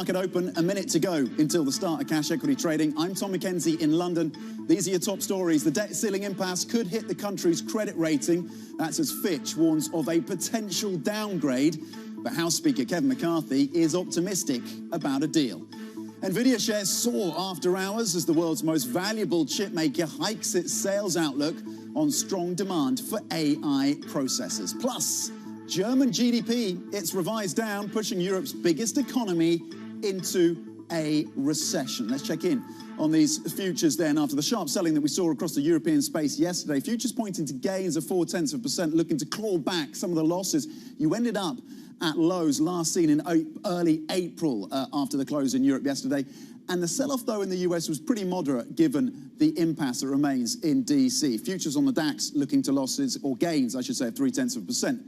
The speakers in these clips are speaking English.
Market open, a minute to go until the start of cash equity trading. I'm Tom McKenzie in London. These are your top stories. The debt ceiling impasse could hit the country's credit rating. That's as Fitch warns of a potential downgrade. But House Speaker Kevin McCarthy is optimistic about a deal. Nvidia shares soar after hours as the world's most valuable chipmaker hikes its sales outlook on strong demand for AI processors. Plus, German GDP, it's revised down, pushing Europe's biggest economy into a recession. Let's check in on these futures then after the sharp selling that we saw across the European space yesterday. Futures pointing to gains of 0.4%, looking to claw back some of the losses. You ended up at lows last seen in early April after the close in Europe yesterday. And the sell-off, though, in the US was pretty moderate given the impasse that remains in DC. Futures on the DAX looking to losses, or gains, I should say, of 0.3%.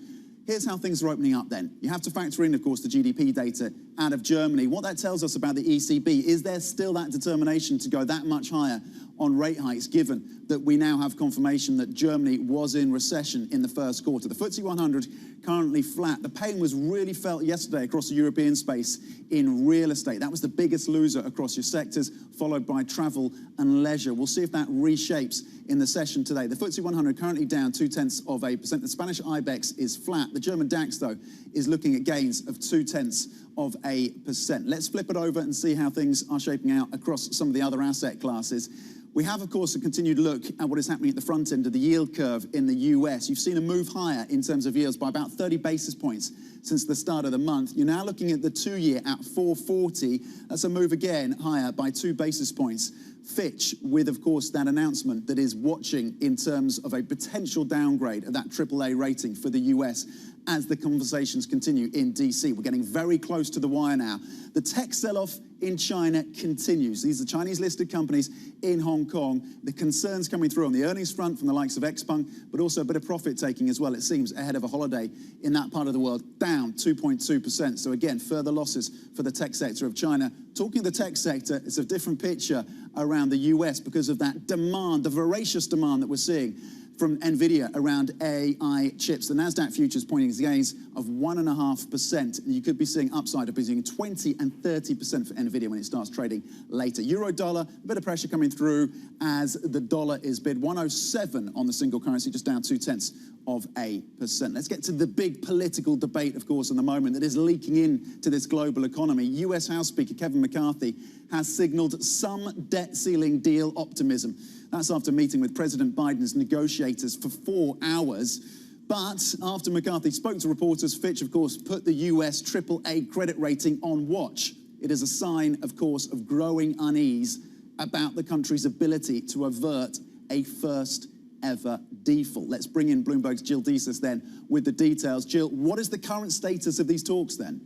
Here's how things are opening up then. You have to factor in, of course, the GDP data out of Germany. What that tells us about the ECB, is there still that determination to go that much higher on rate hikes, given that we now have confirmation that Germany was in recession in the first quarter? The FTSE 100 currently flat. The pain was really felt yesterday across the European space in real estate. That was the biggest loser across your sectors, followed by travel and leisure. We'll see if that reshapes in the session today. The FTSE 100 currently down 0.2%. The Spanish IBEX is flat. The German DAX, though, is looking at gains of 0.2%. Let's flip it over and see how things are shaping out across some of the other asset classes. We have, of course, a continued look at what is happening at the front end of the yield curve in the US. You've seen a move higher in terms of yields by about 30 basis points since the start of the month. You're now looking at the 2-year at 440. That's a move again higher by 2 basis points. Fitch, with, of course, that announcement that is watching in terms of a potential downgrade of that AAA rating for the US as the conversations continue in DC. We're getting very close to the wire now. The tech sell-off in China continues. These are Chinese-listed companies in Hong Kong. The concerns coming through on the earnings front from the likes of Xpeng, but also a bit of profit-taking as well, it seems, ahead of a holiday in that part of the world, down 2.2%. So again, further losses for the tech sector of China. Talking of the tech sector, it's a different picture around the US because of that demand, the voracious demand that we're seeing from Nvidia around AI chips. The NASDAQ futures pointing to gains of 1.5%. You could be seeing upside of between 20 and 30% for Nvidia when it starts trading later. Euro dollar, a bit of pressure coming through as the dollar is bid 107 on the single currency, just down 0.2%. Let's get to the big political debate, of course, in the moment that is leaking into this global economy. US House Speaker Kevin McCarthy has signaled some debt ceiling deal optimism. That's after meeting with President Biden's negotiators for 4 hours. But after McCarthy spoke to reporters, Fitch, of course, put the US AAA credit rating on watch. It is a sign, of course, of growing unease about the country's ability to avert a first ever default. Let's bring in Bloomberg's Jill Desus then with the details. Jill, what is the current status of these talks then?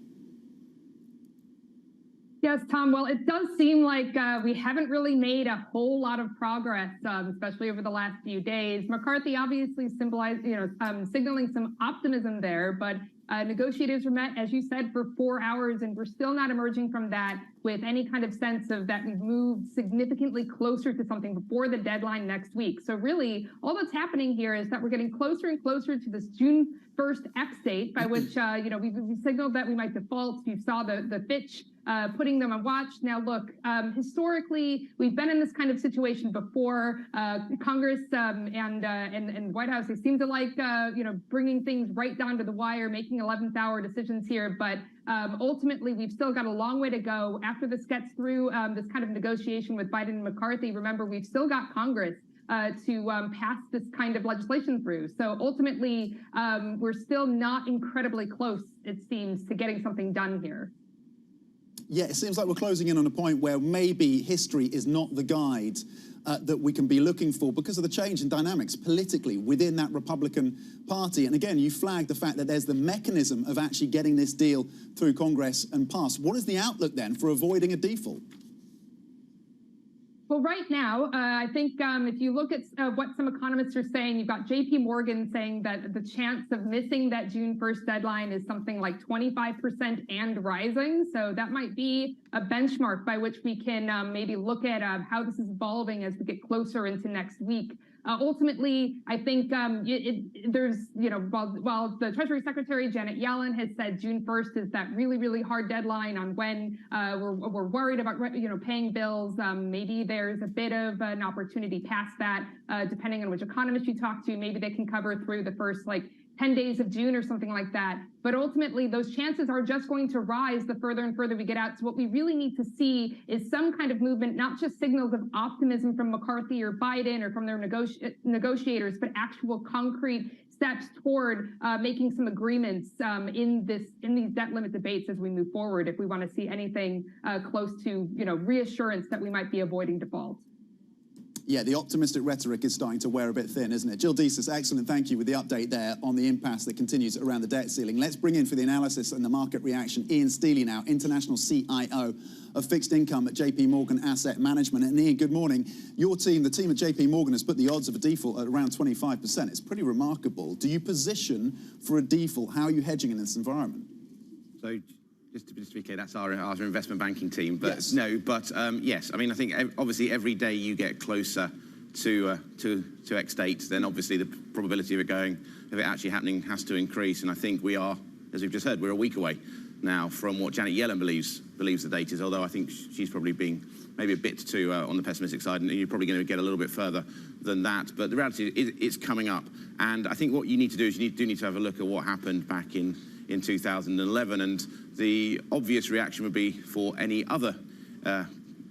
Yes, Tom. Well, it does seem like we haven't really made a whole lot of progress, especially over the last few days. McCarthy obviously symbolized, signaling some optimism there, but negotiators were met, as you said, for 4 hours, and we're still not emerging from that with any kind of sense of that we've moved significantly closer to something before the deadline next week. So really, all that's happening here is that we're getting closer and closer to this June 1st X date, by which, we signaled that we might default. You saw the Fitch putting them on watch. Now, look, historically, we've been in this kind of situation before. Congress and White House, they seem to like, bringing things right down to the wire, making making 11th hour decisions here, but ultimately we've still got a long way to go. After this gets through this kind of negotiation with Biden and McCarthy, remember, we've still got Congress to pass this kind of legislation through. So ultimately, we're still not incredibly close, it seems, to getting something done here. Yeah, it seems like we're closing in on a point where maybe history is not the guide that we can be looking for because of the change in dynamics politically within that Republican Party. And again, you flagged the fact that there's the mechanism of actually getting this deal through Congress and passed. What is the outlook then for avoiding a default? Well, right now, I think if you look at what some economists are saying, you've got JP Morgan saying that the chance of missing that June 1st deadline is something like 25% and rising. So that might be a benchmark by which we can maybe look at how this is evolving as we get closer into next week. Ultimately, I think there's, while the Treasury Secretary, Janet Yellen, has said June 1st is that really, really hard deadline on when we're worried about, paying bills. Maybe there's a bit of an opportunity past that, depending on which economist you talk to. Maybe they can cover through the first, 10 days of June or something like that. But ultimately, those chances are just going to rise the further and further we get out. So what we really need to see is some kind of movement, not just signals of optimism from McCarthy or Biden or from their negotiators, but actual concrete steps toward making some agreements in these debt limit debates as we move forward, if we want to see anything close to reassurance that we might be avoiding default. Yeah, the optimistic rhetoric is starting to wear a bit thin, isn't it? Jill Deesis, excellent. Thank you with the update there on the impasse that continues around the debt ceiling. Let's bring in for the analysis and the market reaction Ian Stealey now, International CIO of Fixed Income at JP Morgan Asset Management. And Ian, good morning. Your team, the team at JP Morgan, has put the odds of a default at around 25%. It's pretty remarkable. Do you position for a default? How are you hedging in this environment? So, just to be clear, that's our investment banking team. But yes. No, but yes. I mean, I think obviously every day you get closer to X date, then obviously the probability of it actually happening has to increase. And I think we are, as we've just heard, we're a week away now from what Janet Yellen believes the date is. Although I think she's probably being maybe a bit too on the pessimistic side, and you're probably going to get a little bit further than that. But the reality is it's coming up. And I think what you need to do is you need to have a look at what happened back in 2011, and the obvious reaction would be for any other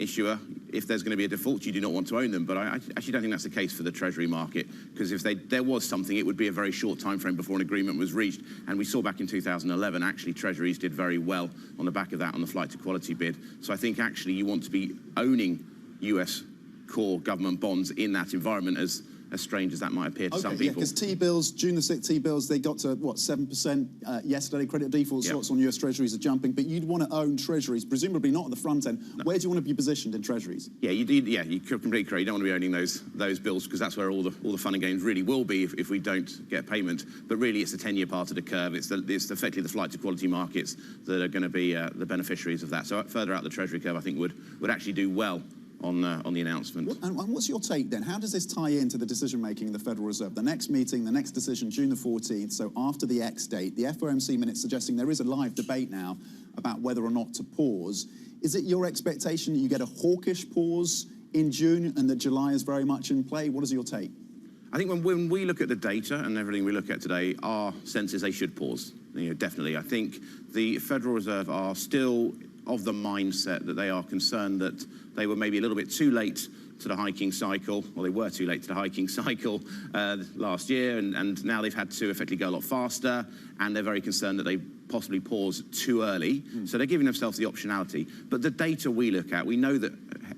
issuer, if there's going to be a default, you do not want to own them. But I actually don't think that's the case for the Treasury market, because if there was something, it would be a very short time frame before an agreement was reached. And we saw back in 2011, actually, Treasuries did very well on the back of that on the flight to quality bid. So I think actually you want to be owning US core government bonds in that environment, as strange as that might appear to some people. Because T-bills, June the 6th T-bills, they got to, what, 7% yesterday. Credit default stocks on US Treasuries are jumping, but you'd want to own Treasuries, presumably not at the front end. No. Where do you want to be positioned in Treasuries? Yeah, you could completely correct. You don't want to be owning those bills, because that's where all the fun and games really will be if we don't get payment. But really, it's the 10-year part of the curve. It's effectively the flight to quality markets that are going to be the beneficiaries of that. So further out the Treasury curve, I think would actually do well on the announcement. And what's your take then? How does this tie into the decision-making of the Federal Reserve? The next meeting, the next decision, June the 14th, so after the X date, the FOMC minutes suggesting there is a live debate now about whether or not to pause. Is it your expectation that you get a hawkish pause in June and that July is very much in play? What is your take? I think when we look at the data and everything we look at today, our sense is they should pause. Definitely. I think the Federal Reserve are still of the mindset that they are concerned that they were maybe a little bit too late to the hiking cycle, or they were too late to the hiking cycle last year, and now they've had to effectively go a lot faster, and they're very concerned that they possibly pause too early. So they're giving themselves the optionality. But the data we look at, we know that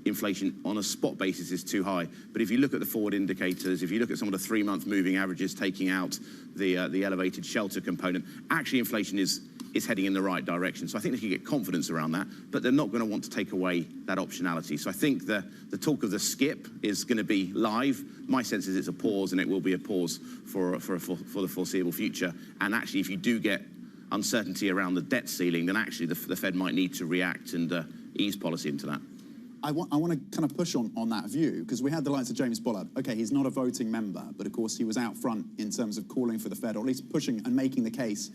inflation on a spot basis is too high. But if you look at the forward indicators, if you look at some of the 3-month moving averages, taking out the elevated shelter component, actually inflation is heading in the right direction. So I think they can get confidence around that, but they're not going to want to take away that optionality. So I think the talk of the skip is going to be live. My sense is it's a pause, and it will be a pause for the foreseeable future. And actually, if you do get uncertainty around the debt ceiling, then actually the Fed might need to react and ease policy into that. I want to kind of push on that view, because we had the likes of James Bullard. Okay, he's not a voting member, but of course he was out front in terms of calling for the Fed, or at least pushing and making the case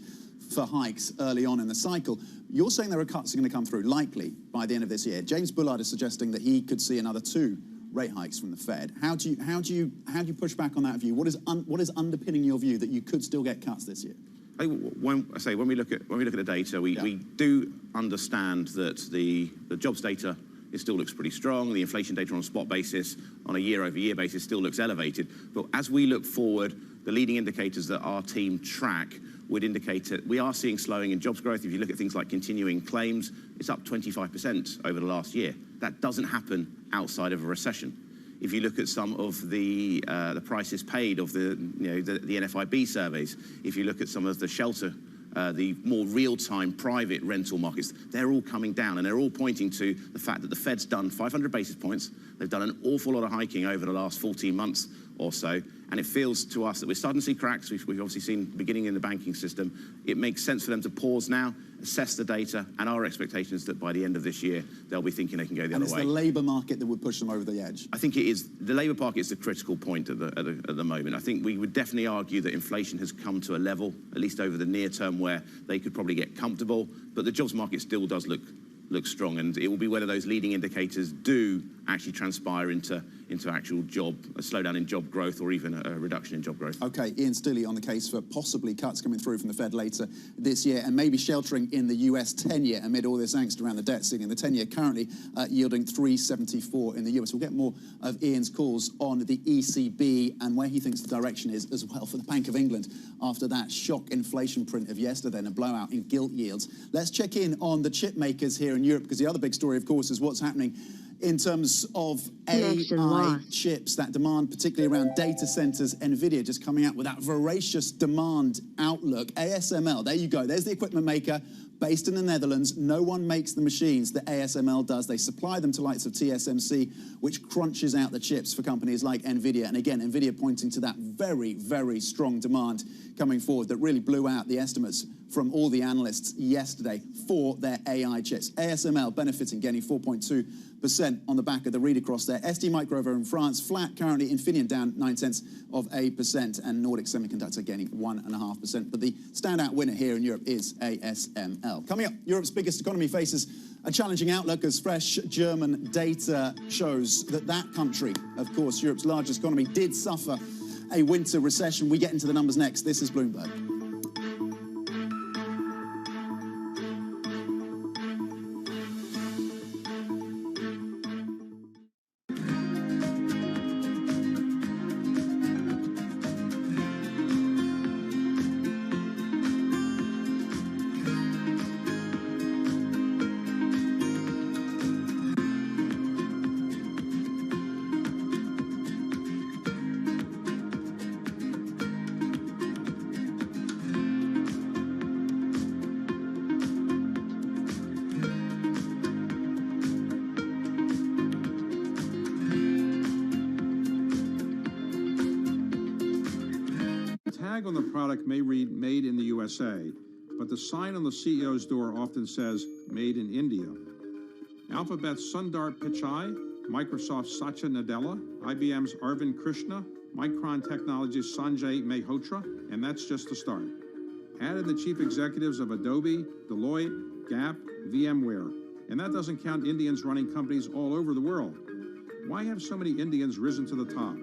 for hikes early on in the cycle. You're saying there are cuts that are going to come through, likely, by the end of this year. James Bullard is suggesting that he could see another 2 rate hikes from the Fed. How do you push back on that view? What is underpinning your view that you could still get cuts this year? When we look at the data, we do understand that the jobs data still looks pretty strong. The inflation data on a spot basis, on a year-over-year basis, still looks elevated. But as we look forward, the leading indicators that our team track would indicate that we are seeing slowing in jobs growth. If you look at things like continuing claims, it's up 25% over the last year. That doesn't happen outside of a recession. If you look at some of the prices paid of the NFIB surveys, if you look at some of the shelter, the more real-time private rental markets, they're all coming down, and they're all pointing to the fact that the Fed's done 500 basis points. They've done an awful lot of hiking over the last 14 months or so, and it feels to us that we're starting to see cracks. We've obviously seen beginning in the banking system. It makes sense for them to pause now, assess the data, and our expectation is that by the end of this year, they'll be thinking they can go the other way. And it's the labour market that would push them over the edge. I think it is. The labour market is the critical point at the moment. I think we would definitely argue that inflation has come to a level, at least over the near term, where they could probably get comfortable, but the jobs market still does look strong, and it will be whether those leading indicators do actually transpire into actual a slowdown in job growth or even a reduction in job growth. Okay, Ian Stilley on the case for possibly cuts coming through from the Fed later this year, and maybe sheltering in the US 10-year amid all this angst around the debt ceiling. The 10-year currently yielding 3.74 in the US. We'll get more of Ian's calls on the ECB and where he thinks the direction is as well for the Bank of England after that shock inflation print of yesterday and a blowout in gilt yields. Let's check in on the chip makers here in Europe, because the other big story, of course, is what's happening in terms of AI chips, that demand, particularly around data centers. NVIDIA just coming out with that voracious demand outlook. ASML, there you go. There's the equipment maker based in the Netherlands. No one makes the machines that ASML does. They supply them to likes of TSMC, which crunches out the chips for companies like NVIDIA. And again, NVIDIA pointing to that very, very strong demand coming forward that really blew out the estimates from all the analysts yesterday for their AI chips. ASML benefiting, gaining 4.2% on the back of the read across there. ST Micro over in France, flat currently. Infineon down 0.9%, and Nordic Semiconductor gaining 1.5%. But the standout winner here in Europe is ASML. Coming up, Europe's biggest economy faces a challenging outlook as fresh German data shows that country, of course, Europe's largest economy, did suffer a winter recession. We get into the numbers next. This is Bloomberg. On the product may read "Made in the USA," but the sign on the CEO's door often says "Made in India." Alphabet's Sundar Pichai, Microsoft's Satya Nadella, IBM's Arvind Krishna, Micron Technology's Sanjay Mehrotra, and that's just the start. Add in the chief executives of Adobe, Deloitte, Gap, VMware, and that doesn't count Indians running companies all over the world. Why have so many Indians risen to the top?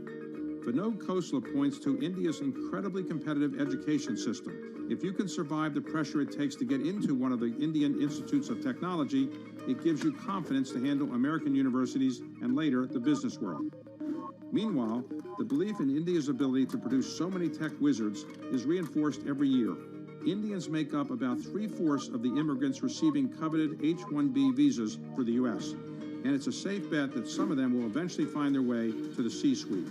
Vinod Khosla points to India's incredibly competitive education system. If you can survive the pressure it takes to get into one of the Indian institutes of technology, it gives you confidence to handle American universities and later the business world. Meanwhile, the belief in India's ability to produce so many tech wizards is reinforced every year. Indians make up about 3/4 of the immigrants receiving coveted H-1B visas for the U.S., and it's a safe bet that some of them will eventually find their way to the C-suite.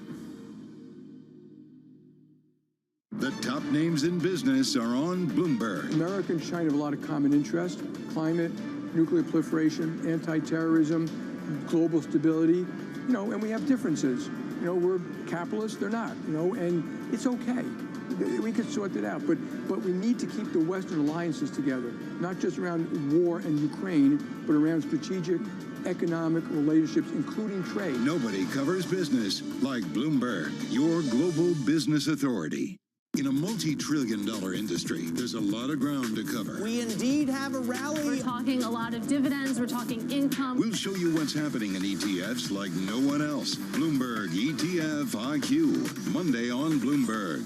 The top names in business are on Bloomberg. America and China have a lot of common interests: climate, nuclear proliferation, anti-terrorism, global stability, and we have differences. We're capitalists, they're not, and it's okay. We can sort that out, but we need to keep the Western alliances together, not just around war and Ukraine, but around strategic economic relationships, including trade. Nobody covers business like Bloomberg, your global business authority. In a multi-trillion-dollar industry, there's a lot of ground to cover. We indeed have a rally. We're talking a lot of dividends. We're talking income. We'll show you what's happening in ETFs like no one else. Bloomberg ETF IQ, Monday on Bloomberg.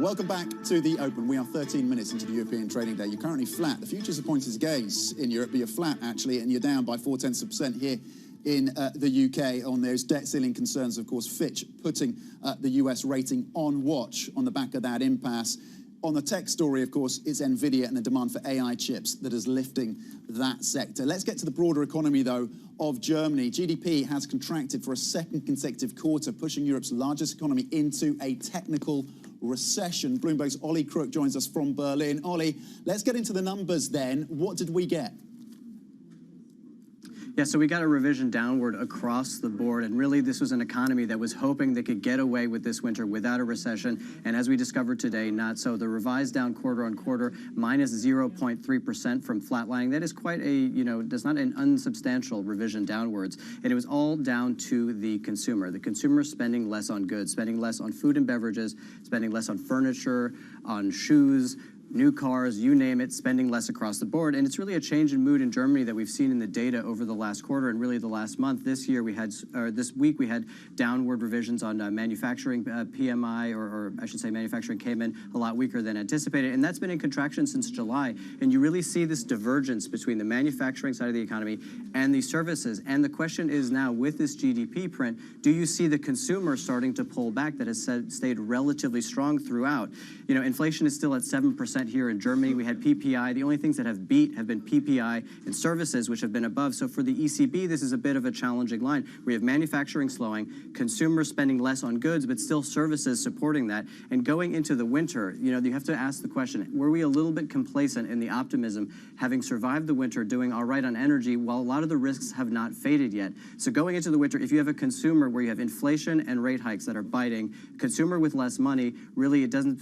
Welcome back to the Open. We are 13 minutes into the European trading day. You're currently flat. The futures are pointing to gains in Europe, but you're flat, actually, and you're down by 0.4% here in the UK on those debt ceiling concerns. Of course, Fitch putting the US rating on watch on the back of that impasse. On the tech story, of course, it's NVIDIA and the demand for AI chips that is lifting that sector. Let's get to the broader economy, though, of Germany. GDP has contracted for a second consecutive quarter, pushing Europe's largest economy into a technical recession. Bloomberg's Ollie Crook joins us from Berlin. Ollie, let's get into the numbers then. What did we get? Yeah, so we got a revision downward across the board, and really this was an economy that was hoping they could get away with this winter without a recession, and as we discovered today, not so. The revised down quarter on quarter, minus 0.3% from flatlining. That is quite a, that's not an unsubstantial revision downwards, and it was all down to the consumer. The consumer spending less on goods, spending less on food and beverages, spending less on furniture, on shoes, new cars, you name it, spending less across the board. And it's really a change in mood in Germany that we've seen in the data over the last quarter and really the last month. This week we had downward revisions on manufacturing PMI, or I should say manufacturing came in a lot weaker than anticipated. And that's been in contraction since July. And you really see this divergence between the manufacturing side of the economy and the services. And the question is now, with this GDP print, do you see the consumer starting to pull back that has stayed relatively strong throughout? Inflation is still at 7% here in Germany. We had PPI. The only things that have beat have been PPI and services, which have been above. So for the ECB, this is a bit of a challenging line. We have manufacturing slowing, consumers spending less on goods, but still services supporting that. And going into the winter, you have to ask the question, were we a little bit complacent in the optimism, having survived the winter, doing all right on energy, while a lot of the risks have not faded yet? So going into the winter, if you have a consumer where you have inflation and rate hikes that are biting, consumer with less money, really it doesn't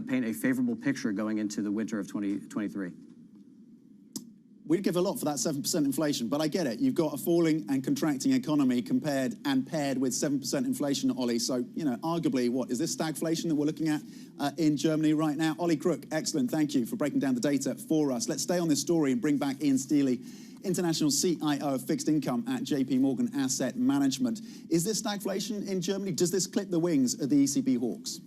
paint a favorable picture going into the winter of 2023. We'd give a lot for that 7% inflation, but I get it. You've got a falling and contracting economy paired with 7% inflation, Ollie. So, arguably, what is this stagflation that we're looking at in Germany right now? Ollie Crook, excellent. Thank you for breaking down the data for us. Let's stay on this story and bring back Ian Steely, International CIO of Fixed Income at JP Morgan Asset Management. Is this stagflation in Germany? Does this clip the wings of the ECB hawks?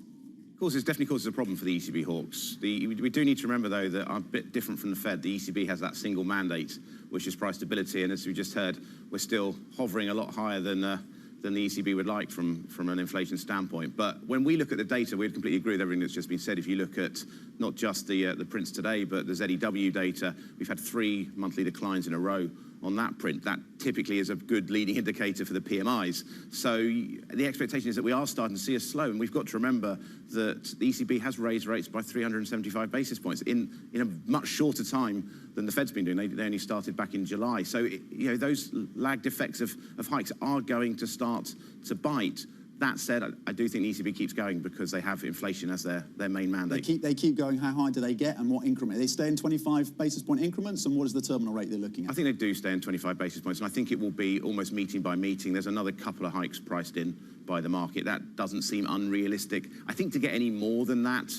Of course, it definitely causes a problem for the ECB hawks. We do need to remember, though, that a bit different from the Fed. The ECB has that single mandate, which is price stability, and as we just heard, we're still hovering a lot higher than the ECB would like from an inflation standpoint. But when we look at the data, we'd completely agree with everything that's just been said. If you look at not just the prints today, but the ZEW data, we've had 3 monthly declines in a row on that print. That typically is a good leading indicator for the PMIs. So the expectation is that we are starting to see a slow, and we've got to remember that the ECB has raised rates by 375 basis points in a much shorter time than the Fed's been doing. They only started back in July. So those lagged effects of hikes are going to start to bite. That said, I do think the ECB keeps going because they have inflation as their main mandate. They keep going. How high do they get and what increment? They stay in 25 basis point increments, and what is the terminal rate they're looking at? I think they do stay in 25 basis points, and I think it will be almost meeting by meeting. There's another couple of hikes priced in by the market. That doesn't seem unrealistic. I think to get any more than that,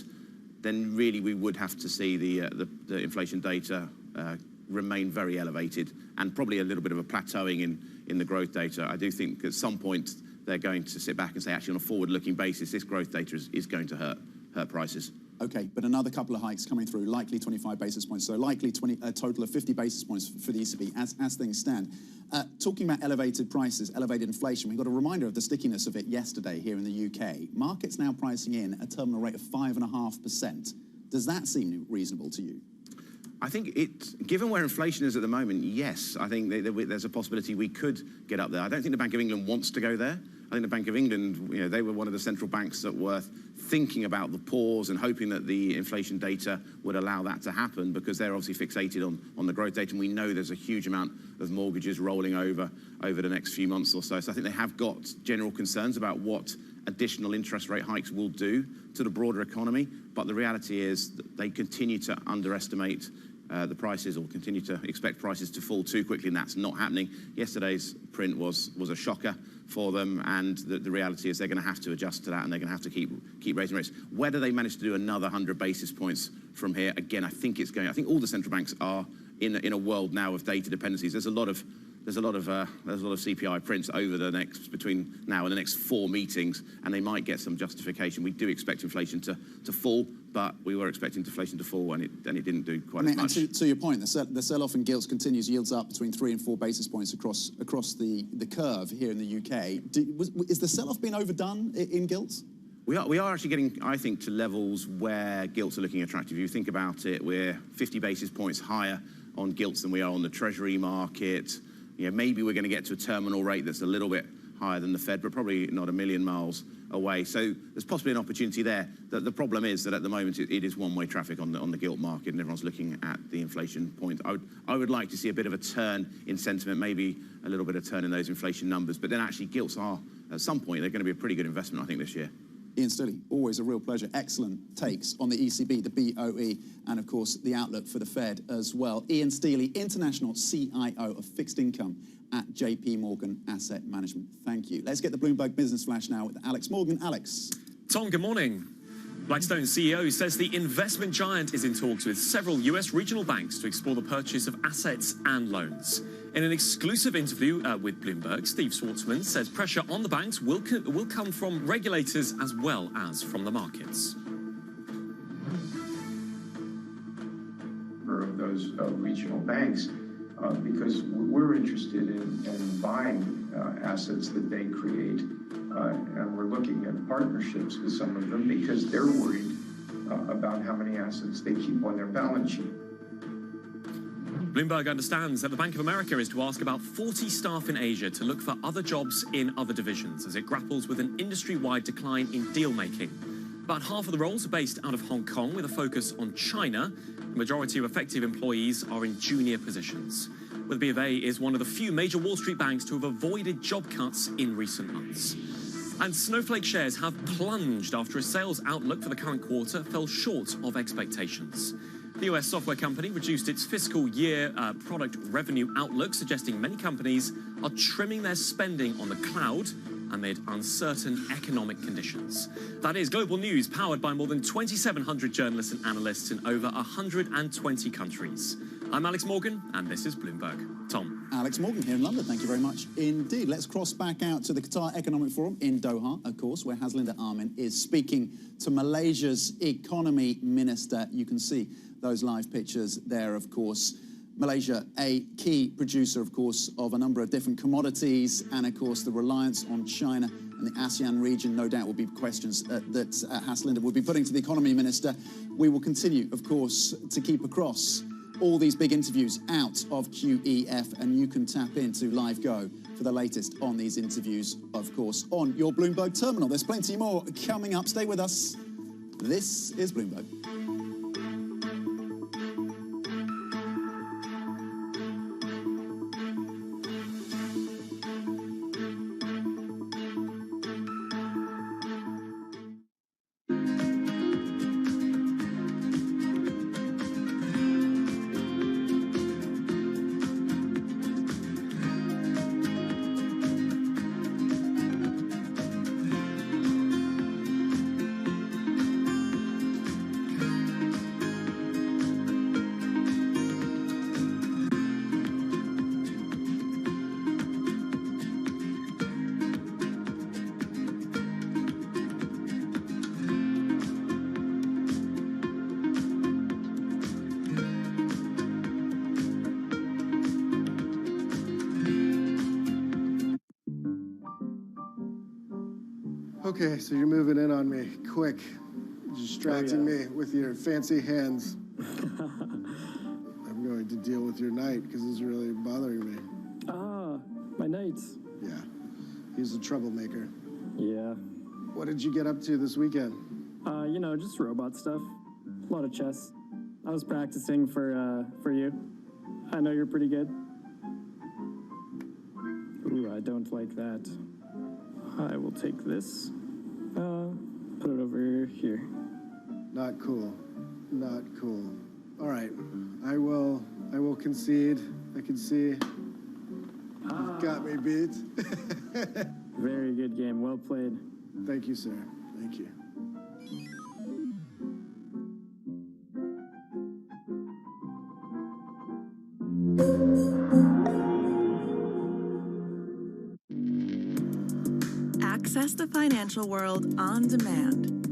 then really we would have to see the inflation data remain very elevated and probably a little bit of a plateauing in the growth data. I do think at some point they're going to sit back and say, actually, on a forward-looking basis, this growth data is going to hurt prices. Okay, but another couple of hikes coming through, likely 25 basis points, so likely a total of 50 basis points for the ECB as things stand. Talking about elevated prices, elevated inflation, we got a reminder of the stickiness of it yesterday here in the UK. Markets now pricing in a terminal rate of 5.5%. Does that seem reasonable to you? I think given where inflation is at the moment, yes, I think there's a possibility we could get up there. I don't think the Bank of England wants to go there. I think the Bank of England, they were one of the central banks that were thinking about the pause and hoping that the inflation data would allow that to happen, because they're obviously fixated on the growth data, and we know there's a huge amount of mortgages rolling over the next few months or so. So I think they have got general concerns about what additional interest rate hikes will do to the broader economy, but the reality is that they continue to underestimate the prices, or continue to expect prices to fall too quickly, and that's not happening. Yesterday's print was a shocker for them, and the reality is they're going to have to adjust to that, and they're going to have to keep raising rates. Whether they manage to do another 100 basis points from here, again, I think all the central banks are in a world now of data dependencies. There's a lot of CPI prints over the next, between now and the next 4 meetings, and they might get some justification. We do expect inflation to fall, but we were expecting deflation to fall, and it didn't do quite as much. And to your point, the sell-off in gilts continues, yields up between 3 and 4 basis points across the curve here in the UK. Is the sell-off being overdone in gilts? We are actually getting, I think, to levels where gilts are looking attractive. If you think about it, we're 50 basis points higher on gilts than we are on the Treasury market. You know, maybe we're going to get to a terminal rate that's a little bit higher than the Fed, but probably not a million miles away. So there's possibly an opportunity there. The problem is that at the moment it is one-way traffic on the gilt market, and everyone's looking at the inflation point. I would like to see a bit of a turn in sentiment, maybe a little bit of turn in those inflation numbers. But then actually gilts are, at some point, they're going to be a pretty good investment, I think, this year. Ian Stilley, always a real pleasure. Excellent takes on the ECB, the BOE, and of course the outlook for the Fed as well. Ian Stilley, International CIO of Fixed Income at JP Morgan Asset Management. Thank you. Let's get the Bloomberg Business Flash now with Alex Morgan. Alex. Tom, good morning. Blackstone CEO says the investment giant is in talks with several US regional banks to explore the purchase of assets and loans. In an exclusive interview with Bloomberg, Steve Schwartzman says pressure on the banks will come from regulators as well as from the markets. Of those regional banks, because we're interested in buying assets that they create, and we're looking at partnerships with some of them because they're worried about how many assets they keep on their balance sheet. Bloomberg understands that the Bank of America is to ask about 40 staff in Asia to look for other jobs in other divisions as it grapples with an industry-wide decline in deal-making. About half of the roles are based out of Hong Kong with a focus on China. The majority of effective employees are in junior positions. Well, the BofA is one of the few major Wall Street banks to have avoided job cuts in recent months. And Snowflake shares have plunged after a sales outlook for the current quarter fell short of expectations. The US software company reduced its fiscal year product revenue outlook, suggesting many companies are trimming their spending on the cloud amid uncertain economic conditions. That is Global News, powered by more than 2,700 journalists and analysts in over 120 countries. I'm Alex Morgan, and this is Bloomberg. Tom. Alex Morgan here in London. Thank you very much indeed. Let's cross back out to the Qatar Economic Forum in Doha, of course, where Haslinda Amin is speaking to Malaysia's economy minister. You can see those live pictures there, of course. Malaysia, a key producer, of course, of a number of different commodities, and, of course, the reliance on China and the ASEAN region, no doubt, will be questions that Haslinda will be putting to the economy minister. We will continue, of course, to keep across all these big interviews out of QEF, and you can tap into Live Go for the latest on these interviews, of course, on your Bloomberg terminal. There's plenty more coming up. Stay with us. This is Bloomberg. Okay, so you're moving in on me, quick, distracting me with your fancy hands. I'm going to deal with your knight because it's really bothering me. Ah, my knights. Yeah, he's a troublemaker. Yeah. What did you get up to this weekend? You know, just robot stuff. A lot of chess. I was practicing for you. I know you're pretty good. Ooh, I don't like that. I will take this. Put it over here. Not cool. Not cool. All right. I will concede. I can see. You've got me beat. Very good game. Well played. Thank you, sir. Thank you. Access the financial world on demand.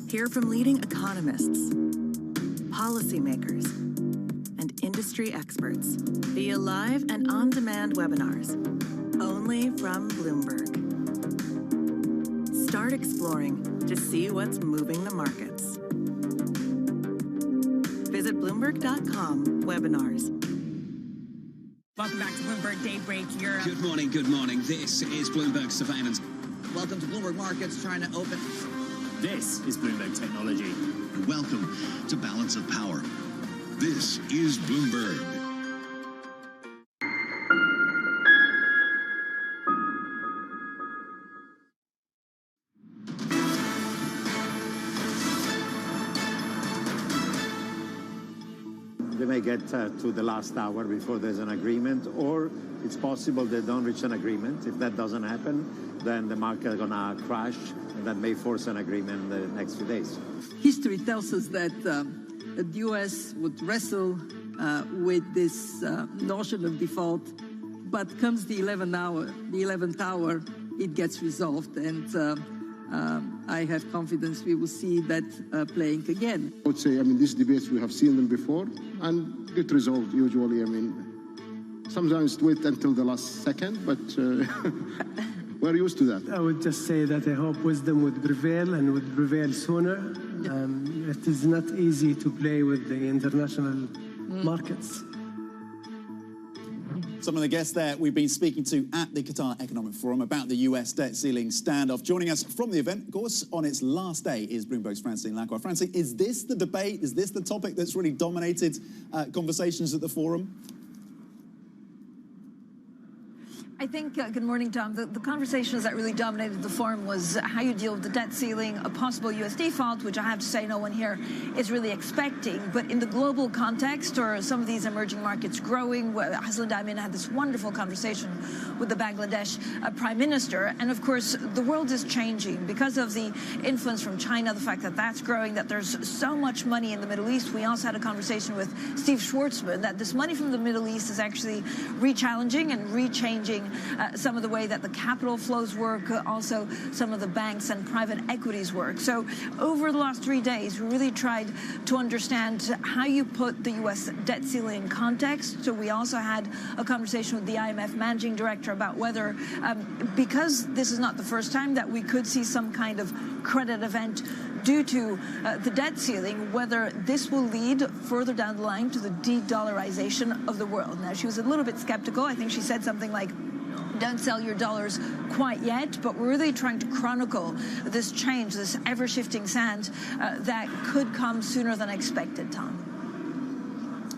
Hear from leading economists, policymakers, and industry experts via live and on-demand webinars, only from Bloomberg. Start exploring to see what's moving the markets. Visit Bloomberg.com/webinars. Welcome back to Bloomberg Daybreak Europe. Good morning, good morning. This is Bloomberg Surveillance. Welcome to Bloomberg Markets, trying to open. This is Bloomberg Technology. Welcome to Balance of Power. This is Bloomberg. They may get to the last hour before there's an agreement, or it's possible they don't reach an agreement. If that doesn't happen, then the market is going to crash, and that may force an agreement in the next few days. History tells us that the U.S. would wrestle with this notion of default, but comes the 11th hour, it gets resolved, and I have confidence we will see that playing again. I would say, these debates, we have seen them before, and get resolved usually. Sometimes wait until the last second, but we're used to that. I would just say that I hope wisdom would prevail and would prevail sooner. It is not easy to play with the international markets. Some of the guests there we've been speaking to at the Qatar Economic Forum about the US debt ceiling standoff. Joining us from the event, of course, on its last day is Bloomberg's Francine Lacqua. Francine, is this the debate? Is this the topic that's really dominated conversations at the forum? I think, good morning, Tom, the conversations that really dominated the forum was how you deal with the debt ceiling, a possible U.S. default, which I have to say no one here is really expecting. But in the global context, or some of these emerging markets growing, Haslan Diamond had this wonderful conversation with the Bangladesh Prime Minister. And of course, the world is changing because of the influence from China, the fact that that's growing, that there's so much money in the Middle East. We also had a conversation with Steve Schwartzman that this money from the Middle East is actually re-challenging and re-changing some of the way that the capital flows work, also some of the banks and private equities work. So over the last 3 days, we really tried to understand how you put the U.S. debt ceiling in context. So we also had a conversation with the IMF managing director about whether, because this is not the first time that we could see some kind of credit event due to the debt ceiling, whether this will lead further down the line to the de-dollarization of the world. Now, she was a little bit skeptical. I think she said something like, don't sell your dollars quite yet, but we're really trying to chronicle this change, this ever-shifting sand that could come sooner than expected, Tom.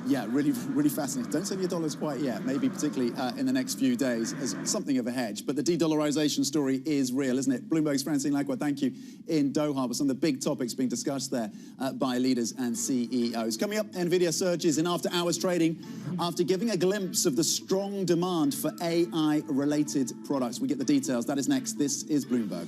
Yeah, really, really fascinating. Don't sell your dollars quite yet, maybe particularly in the next few days as something of a hedge. But the de-dollarization story is real, isn't it? Bloomberg's Francine Lacqua, thank you, in Doha, with some of the big topics being discussed there by leaders and CEOs. Coming up, NVIDIA surges in after-hours trading after giving a glimpse of the strong demand for AI-related products. We get the details. That is next. This is Bloomberg.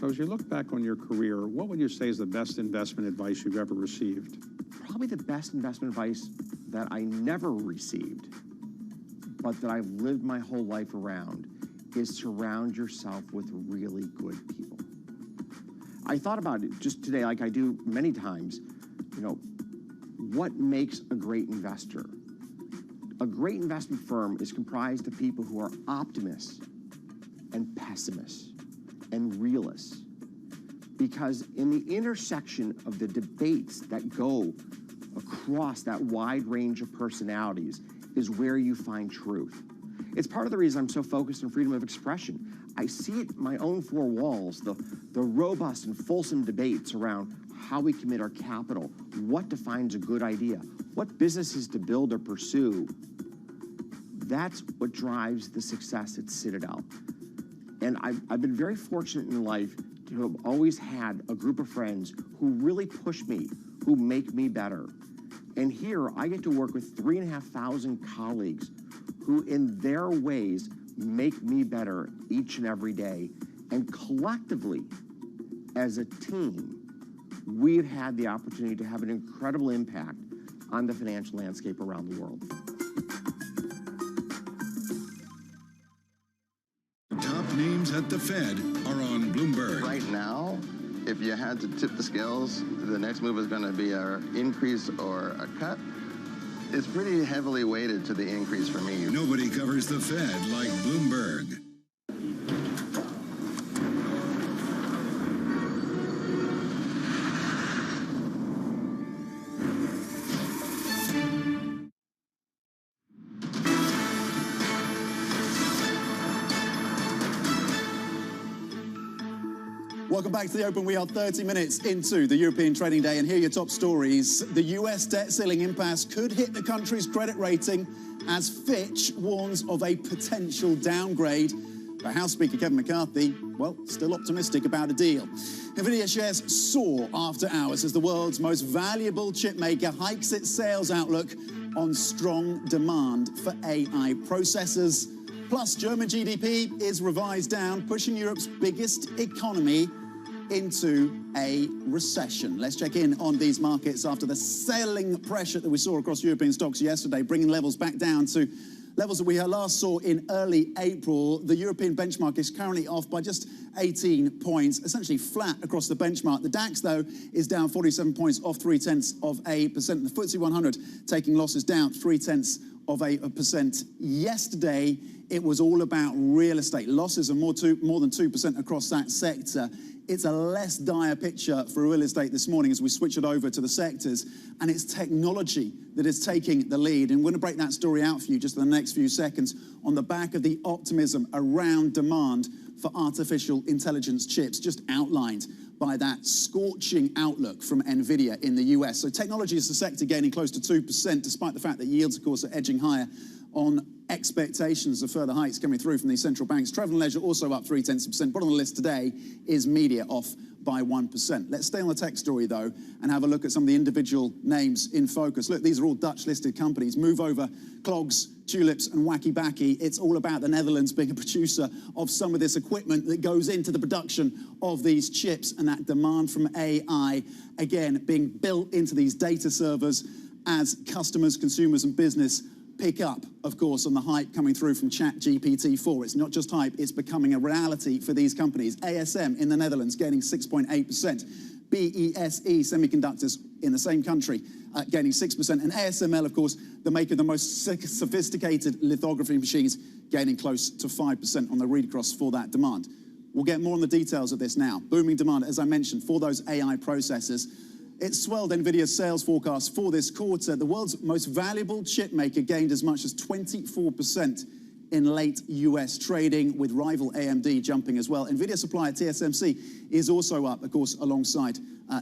So as you look back on your career, what would you say is the best investment advice you've ever received? Probably the best investment advice that I never received, but that I've lived my whole life around, is surround yourself with really good people. I thought about it just today, like I do many times, you know, what makes a great investor? A great investment firm is comprised of people who are optimists and pessimists and realists. Because in the intersection of the debates that go across that wide range of personalities is where you find truth. It's part of the reason I'm so focused on freedom of expression. I see it in my own four walls, the robust and fulsome debates around how we commit our capital, what defines a good idea, what businesses to build or pursue. That's what drives the success at Citadel. And I've been very fortunate in life to have always had a group of friends who really push me, who make me better. And here I get to work with 3,500 colleagues who in their ways make me better each and every day. And collectively, as a team, we've had the opportunity to have an incredible impact on the financial landscape around the world. Top names at the Fed are on Bloomberg. Right now, if you had to tip the scales, the next move is going to be an increase or a cut. It's pretty heavily weighted to the increase for me. Nobody covers the Fed like Bloomberg. Welcome back to the Open. We are 30 minutes into the European trading day, and here are your top stories. The US debt ceiling impasse could hit the country's credit rating as Fitch warns of a potential downgrade. But House Speaker Kevin McCarthy, well, still optimistic about a deal. NVIDIA shares soar after hours as the world's most valuable chip maker hikes its sales outlook on strong demand for AI processors. Plus, German GDP is revised down, pushing Europe's biggest economy into a recession. Let's check in on these markets after the selling pressure that we saw across European stocks yesterday, bringing levels back down to levels that we last saw in early April. The European benchmark is currently off by just 18 points, essentially flat across the benchmark. The DAX, though, is down 47 points, off 0.3%. The FTSE 100 taking losses down 0.3%. Yesterday, it was all about real estate. Losses are more than 2% across that sector. It's a less dire picture for real estate this morning as we switch it over to the sectors, and it's technology that is taking the lead. And we're going to break that story out for you just in the next few seconds on the back of the optimism around demand for artificial intelligence chips, just outlined by that scorching outlook from NVIDIA in the US. So technology is the sector gaining close to 2%, despite the fact that yields, of course, are edging higher on expectations of further hikes coming through from these central banks. Travel and leisure also up 0.3%. Bottom of the list today is media, off by 1%. Let's stay on the tech story, though, and have a look at some of the individual names in focus. Look, these are all Dutch-listed companies. Move over, Clogs, Tulips, and Wacky Backy. It's all about the Netherlands being a producer of some of this equipment that goes into the production of these chips, and that demand from AI, again, being built into these data servers as customers, consumers, and business pick up, of course, on the hype coming through from ChatGPT-4. It's not just hype, it's becoming a reality for these companies. ASM in the Netherlands gaining 6.8%. BESE Semiconductors in the same country gaining 6%. And ASML, of course, the maker of the most sophisticated lithography machines, gaining close to 5% on the read across for that demand. We'll get more on the details of this now. Booming demand, as I mentioned, for those AI processors. It swelled NVIDIA's sales forecast for this quarter. The world's most valuable chip maker gained as much as 24% in late US trading, with rival AMD jumping as well. NVIDIA supplier TSMC is also up, of course, alongside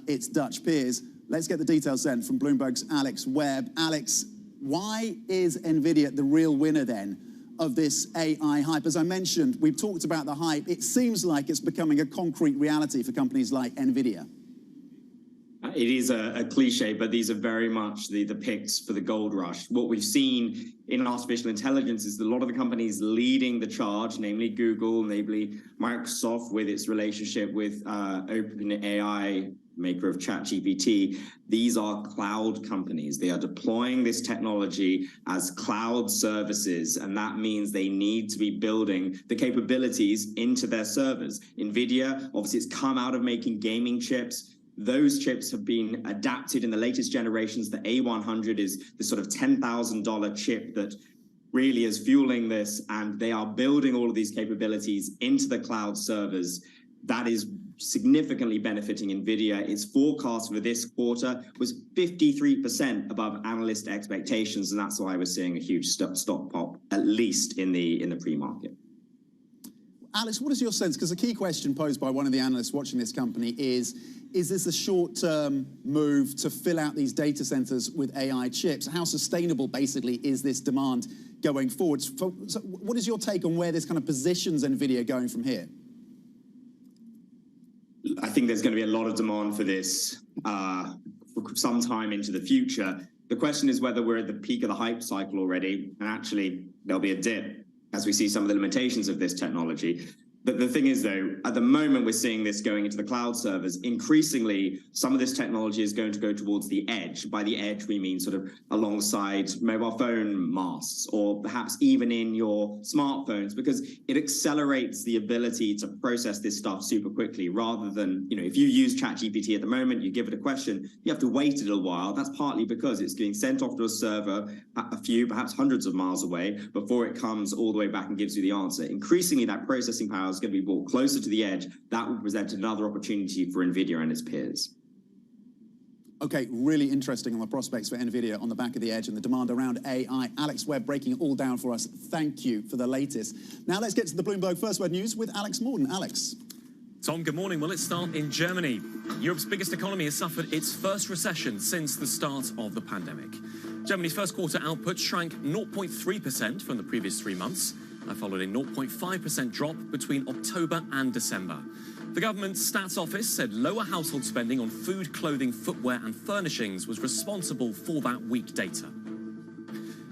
its Dutch peers. Let's get the details then from Bloomberg's Alex Webb. Alex, why is NVIDIA the real winner then of this AI hype? As I mentioned, we've talked about the hype. It seems like it's becoming a concrete reality for companies like NVIDIA. It is a cliche, but these are very much the picks for the gold rush. What we've seen in artificial intelligence is that a lot of the companies leading the charge, namely Google, namely Microsoft with its relationship with OpenAI, maker of ChatGPT, these are cloud companies. They are deploying this technology as cloud services, and that means they need to be building the capabilities into their servers. NVIDIA, obviously, it's come out of making gaming chips. Those chips have been adapted in the latest generations. The A100 is the sort of $10,000 chip that really is fueling this, and they are building all of these capabilities into the cloud servers. That is significantly benefiting NVIDIA. Its forecast for this quarter was 53% above analyst expectations, and that's why we're seeing a huge stock pop, at least in the pre-market. Alex, what is your sense? Because the key question posed by one of the analysts watching this company is this a short-term move to fill out these data centers with AI chips? How sustainable, basically, is this demand going forward? So what is your take on where this kind of positions NVIDIA going from here? I think there's going to be a lot of demand for this for some time into the future. The question is whether we're at the peak of the hype cycle already, and actually there'll be a dip as we see some of the limitations of this technology. But the thing is, though, at the moment we're seeing this going into the cloud servers. Increasingly, some of this technology is going to go towards the edge. By the edge, we mean sort of alongside mobile phone masts, or perhaps even in your smartphones, because it accelerates the ability to process this stuff super quickly, rather than, if you use ChatGPT at the moment, you give it a question, you have to wait a little while. That's partly because it's getting sent off to a server a few, perhaps hundreds of miles away, before it comes all the way back and gives you the answer. Increasingly, that processing power is going to be brought closer to the edge. That will present another opportunity for NVIDIA and its peers. Okay, really interesting on the prospects for NVIDIA on the back of the edge and the demand around AI. Alex Webb breaking it all down for us. Thank you for the latest. Now let's get to the Bloomberg First Word News with Alex Morgan. Alex. Tom, good morning. Well, let's start in Germany. Europe's biggest economy has suffered its first recession since the start of the pandemic. Germany's first quarter output shrank 0.3% from the previous 3 months. That followed a 0.5% drop between October and December. The government's stats office said lower household spending on food, clothing, footwear and furnishings was responsible for that weak data.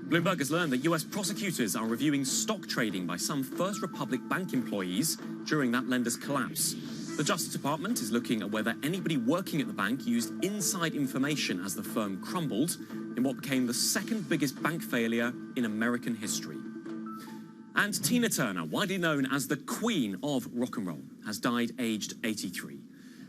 Bloomberg has learned that US prosecutors are reviewing stock trading by some First Republic Bank employees during that lender's collapse. The Justice Department is looking at whether anybody working at the bank used inside information as the firm crumbled in what became the second biggest bank failure in American history. And Tina Turner, widely known as the Queen of Rock and Roll, has died aged 83.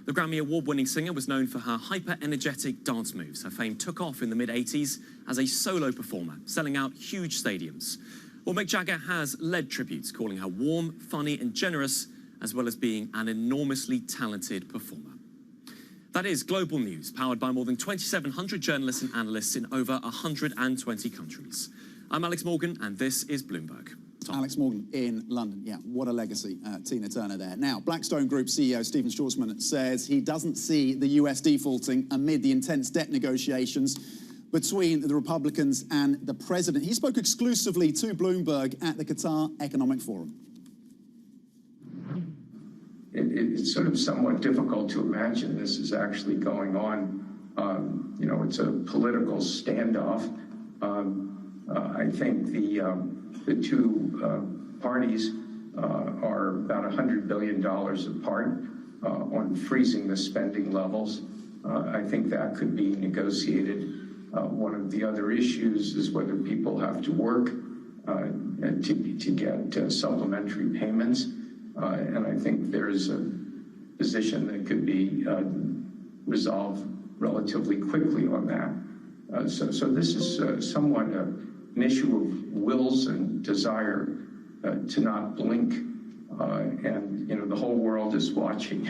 The Grammy Award-winning singer was known for her hyper-energetic dance moves. Her fame took off in the mid-80s as a solo performer, selling out huge stadiums. Well, Mick Jagger has led tributes, calling her warm, funny and generous, as well as being an enormously talented performer. That is global news, powered by more than 2,700 journalists and analysts in over 120 countries. I'm Alex Morgan, and this is Bloomberg. Tom. Alex Morgan in London. Yeah, what a legacy, Tina Turner there. Now, Blackstone Group CEO Stephen Schwarzman says he doesn't see the US defaulting amid the intense debt negotiations between the Republicans and the president. He spoke exclusively to Bloomberg at the Qatar Economic Forum. It's sort of somewhat difficult to imagine this is actually going on. It's a political standoff. I think the two parties are about $100 billion apart on freezing the spending levels. I think that could be negotiated. One of the other issues is whether people have to work to get supplementary payments. And I think there's a position that could be resolved relatively quickly on that. So this is somewhat an issue of wills and desire to not blink. And, the whole world is watching.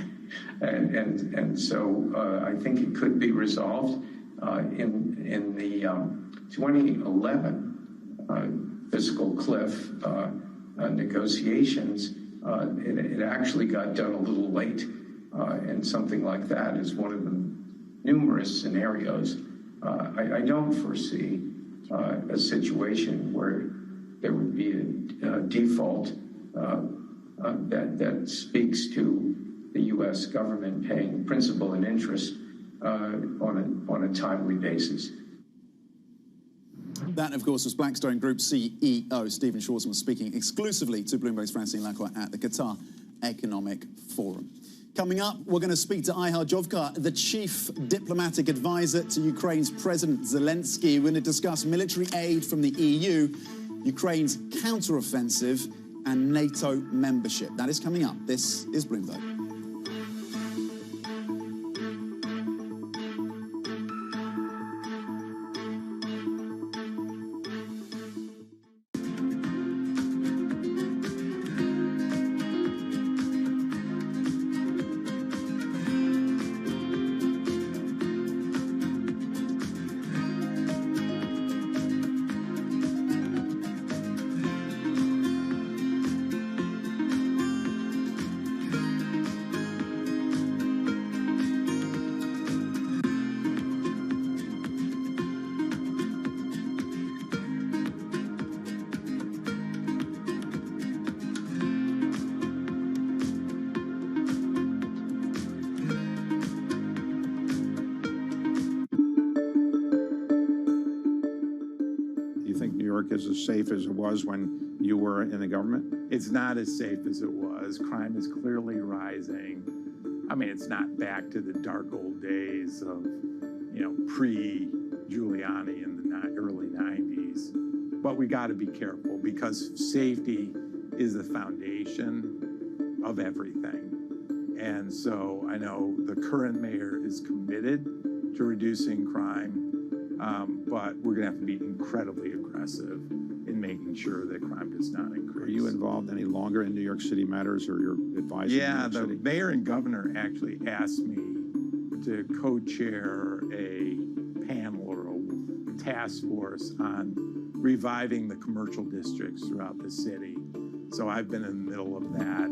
And so I think it could be resolved in the 2011 fiscal cliff negotiations. It actually got done a little late, and something like that is one of the numerous scenarios. I don't foresee a situation where there would be a default that speaks to the U.S. government paying principal and interest on a timely basis. That, of course, was Blackstone Group CEO Stephen Schwarzman speaking exclusively to Bloomberg's Francine Lacroix at the Qatar Economic Forum. Coming up, we're going to speak to Ihar Jovka, the chief diplomatic advisor to Ukraine's President Zelensky. We're going to discuss military aid from the EU, Ukraine's counteroffensive, and NATO membership. That is coming up. This is Bloomberg. Is as safe as it was when you were in the government? It's not as safe as it was. Crime is clearly rising. I mean, it's not back to the dark old days of, pre-Giuliani in the early 90s. But we got to be careful because safety is the foundation of everything. And so I know the current mayor is committed to reducing crime. But we're going to have to be incredibly aggressive in making sure that crime does not increase. Are you involved any longer in New York City matters or your advising? Yeah, the mayor and governor actually asked me to co-chair a panel or a task force on reviving the commercial districts throughout the city. So I've been in the middle of that.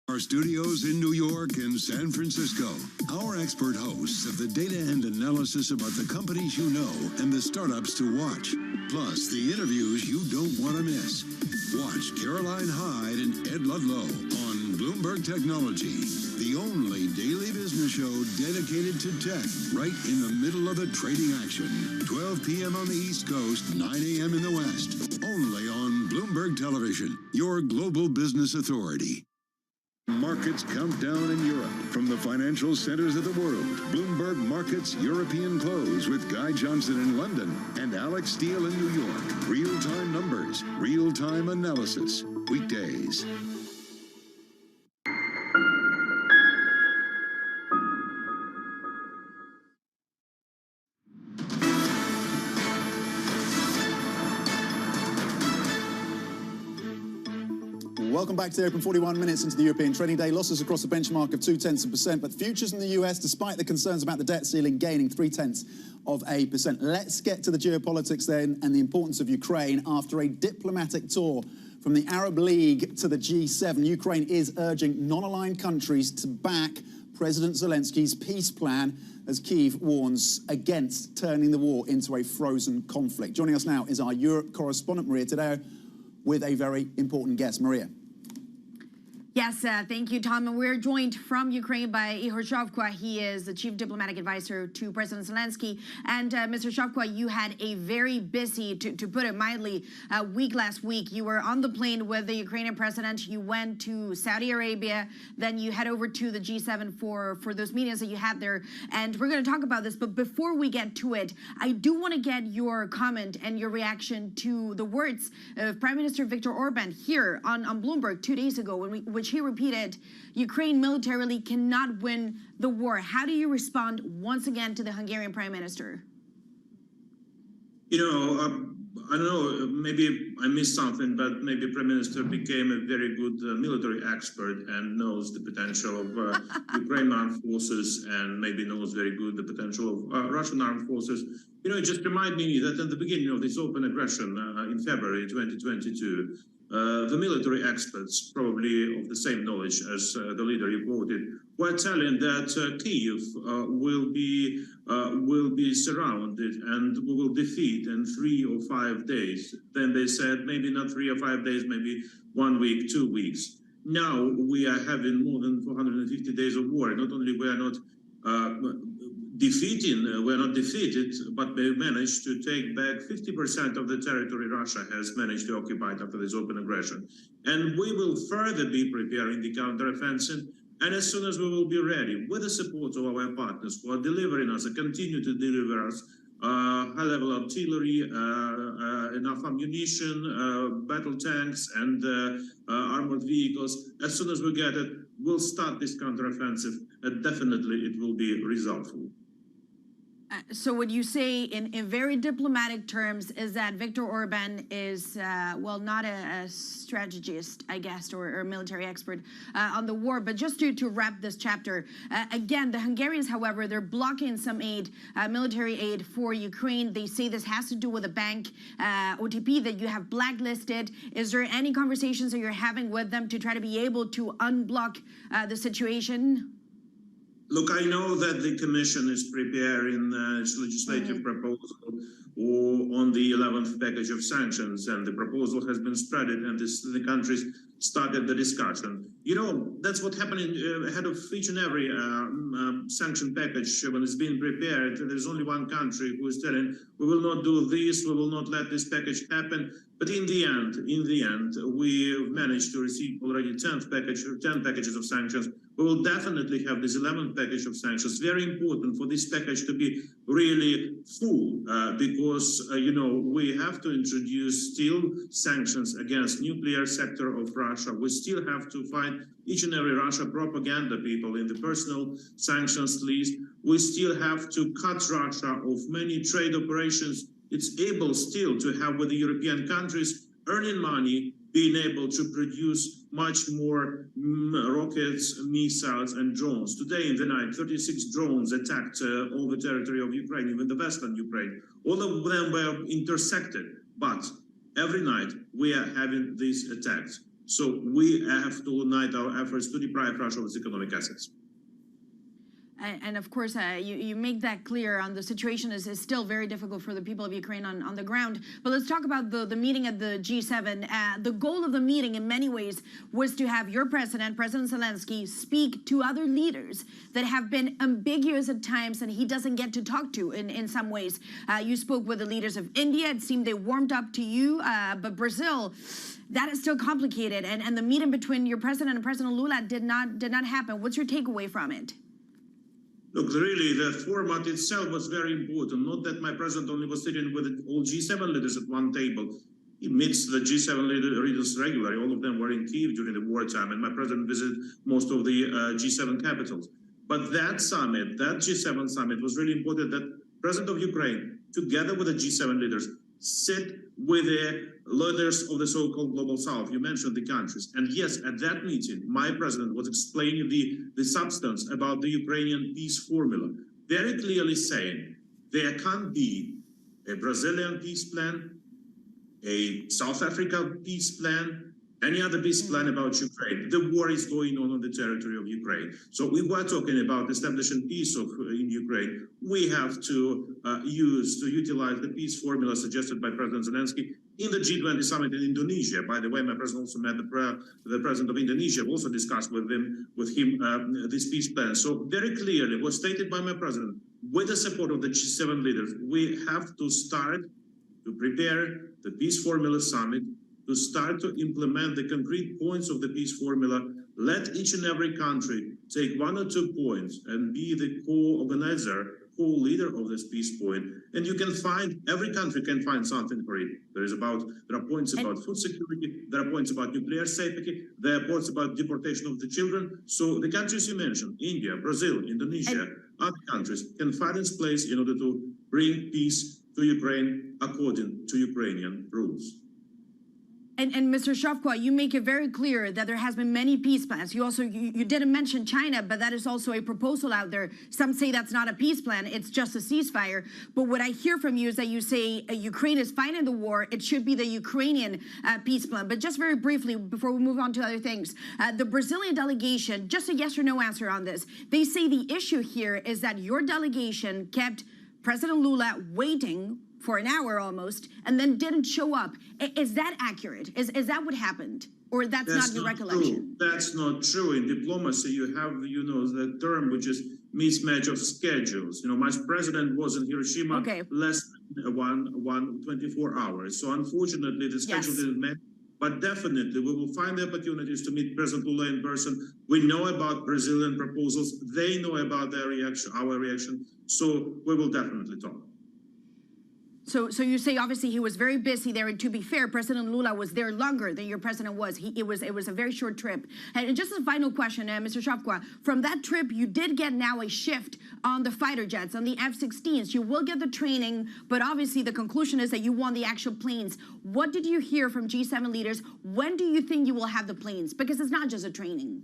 Our studios in New York and San Francisco. Our expert hosts of the data and analysis about the companies you know and the startups to watch. Plus, the interviews you don't want to miss. Watch Caroline Hyde and Ed Ludlow on Bloomberg Technology, the only daily business show dedicated to tech, right in the middle of the trading action. 12 p.m. on the East Coast, 9 a.m. in the West. Only on Bloomberg Television, your global business authority. Markets countdown in Europe. From the financial centers of the world, Bloomberg Markets European Close with Guy Johnson in London and Alex Steele in New York. Real-time numbers, real-time analysis. Weekdays. Welcome back to the Open. 41 minutes into the European trading day. Losses across the benchmark of 0.2%, but futures in the US, despite the concerns about the debt ceiling, gaining 0.3%. Let's get to the geopolitics then and the importance of Ukraine. After a diplomatic tour from the Arab League to the G7, Ukraine is urging non-aligned countries to back President Zelensky's peace plan as Kyiv warns against turning the war into a frozen conflict. Joining us now is our Europe correspondent, Maria Tadeo, with a very important guest. Maria. Yes, thank you, Tom. And we're joined from Ukraine by Ihar Jovka. He is the chief diplomatic advisor to President Zelensky. And Mr. Jovka, you had a very busy, to put it mildly, week last week. You were on the plane with the Ukrainian president. You went to Saudi Arabia. Then you head over to the G7 for those meetings that you had there. And we're going to talk about this. But before we get to it, I do want to get your comment and your reaction to the words of Prime Minister Viktor Orban here on Bloomberg 2 days ago, which he repeated, Ukraine militarily cannot win the war. How do you respond once again to the Hungarian Prime Minister? I don't know, maybe I missed something, but maybe Prime Minister became a very good military expert and knows the potential of Ukrainian armed forces and maybe knows very good the potential of Russian armed forces. It just reminded me that at the beginning of this open aggression in February 2022, the military experts, probably of the same knowledge as the leader you quoted, were telling that Kyiv will be surrounded and we will defeat in 3 or 5 days. Then they said maybe not 3 or 5 days, maybe 1 week, 2 weeks. Now we are having more than 450 days of war. Not only we are not we're not defeated, but we managed to take back 50% of the territory Russia has managed to occupy after this open aggression. And we will further be preparing the counteroffensive. And as soon as we will be ready, with the support of our partners who are delivering us and continue to deliver us high-level artillery, enough ammunition, battle tanks, and armored vehicles, as soon as we get it, we'll start this counteroffensive, and definitely it will be resultful. So what you say in very diplomatic terms is that Viktor Orban is, well, not a strategist, I guess, or a military expert on the war. But just to wrap this chapter, again, the Hungarians, however, they're blocking some aid, military aid for Ukraine. They say this has to do with a bank, OTP, that you have blacklisted. Is there any conversations that you're having with them to try to be able to unblock the situation? Look, I know that the Commission is preparing its legislative proposal on the 11th package of sanctions, and the proposal has been spreaded, and the countries started the discussion. You know, that's what happened ahead of each and every sanction package when it's being prepared. There's only one country who is telling, we will not do this, we will not let this package happen. But in the end, we managed to receive already 10 packages of sanctions. We will definitely have this 11th package of sanctions. Very important for this package to be really full, because you know, we have to introduce still sanctions against nuclear sector of Russia. We still have to fight each and every Russia propaganda people in the personal sanctions list. We still have to cut Russia of many trade operations it's able still to have with the European countries, earning money, being able to produce much more rockets, missiles, and drones. Today in the night, 36 drones attacked all the territory of Ukraine, even the western Ukraine. All of them were intersected, but every night we are having these attacks. So we have to unite our efforts to deprive Russia of its economic assets. And of course, you make that clear on the situation is still very difficult for the people of Ukraine on the ground. But let's talk about the meeting at the G7. The goal of the meeting in many ways was to have your president, President Zelensky, speak to other leaders that have been ambiguous at times and he doesn't get to talk to in some ways. You spoke with the leaders of India. It seemed they warmed up to you, but Brazil, that is still complicated. And the meeting between your president and President Lula did not happen. What's your takeaway from it? Look, really, the format itself was very important. Not that my president only was sitting with all G7 leaders at one table. He meets the G7 leaders regularly. All of them were in Kyiv during the wartime, and my president visited most of the G7 capitals. But that summit, that G7 summit, was really important that President of Ukraine, together with the G7 leaders, sit with the leaders of the so-called Global South. You mentioned the countries. And yes, at that meeting, my president was explaining the substance about the Ukrainian peace formula, very clearly saying there can't be a Brazilian peace plan, a South Africa peace plan, any other peace plan about Ukraine. The war is going on the territory of Ukraine. So we were talking about establishing peace in Ukraine. We have to utilize the peace formula suggested by President Zelensky in the G20 summit in Indonesia. By the way, my president also met the president of Indonesia, also discussed with him this peace plan. So very clearly was stated by my president, with the support of the G7 leaders, we have to start to prepare the peace formula summit, to start to implement the concrete points of the peace formula. Let each and every country take 1 or 2 points and be the co-organizer, co-leader of this peace point. And you can find, every country can find something for it. There are points about food security, there are points about nuclear safety, there are points about deportation of the children. So the countries you mentioned, India, Brazil, Indonesia, other countries can find its place in order to bring peace to Ukraine according to Ukrainian rules. And Mr. Shovkwa, you make it very clear that there has been many peace plans. You also you didn't mention China, but that is also a proposal out there. Some say that's not a peace plan; it's just a ceasefire. But what I hear from you is that you say Ukraine is fighting the war. It should be the Ukrainian peace plan. But just very briefly, before we move on to other things, the Brazilian delegation, just a yes or no answer on this. They say the issue here is that your delegation kept President Lula waiting for an hour almost, and then didn't show up. Is that accurate? Is that what happened? Or that's not your recollection? True. That's not true. In diplomacy, you have, the term which is mismatch of schedules. You know, my president was in Hiroshima less than 24 hours. So unfortunately, the schedule didn't match. But definitely, we will find the opportunities to meet President Lula in person. We know about Brazilian proposals. They know about their reaction, our reaction. So we will definitely talk. So you say obviously he was very busy there, and to be fair, President Lula was there longer than your president was. It was a very short trip. And just a final question, Mr. Shavkwa, from that trip, you did get now a shift on the fighter jets, on the F-16s. You will get the training, but obviously the conclusion is that you want the actual planes. What did you hear from G7 leaders? When do you think you will have the planes? Because it's not just a training.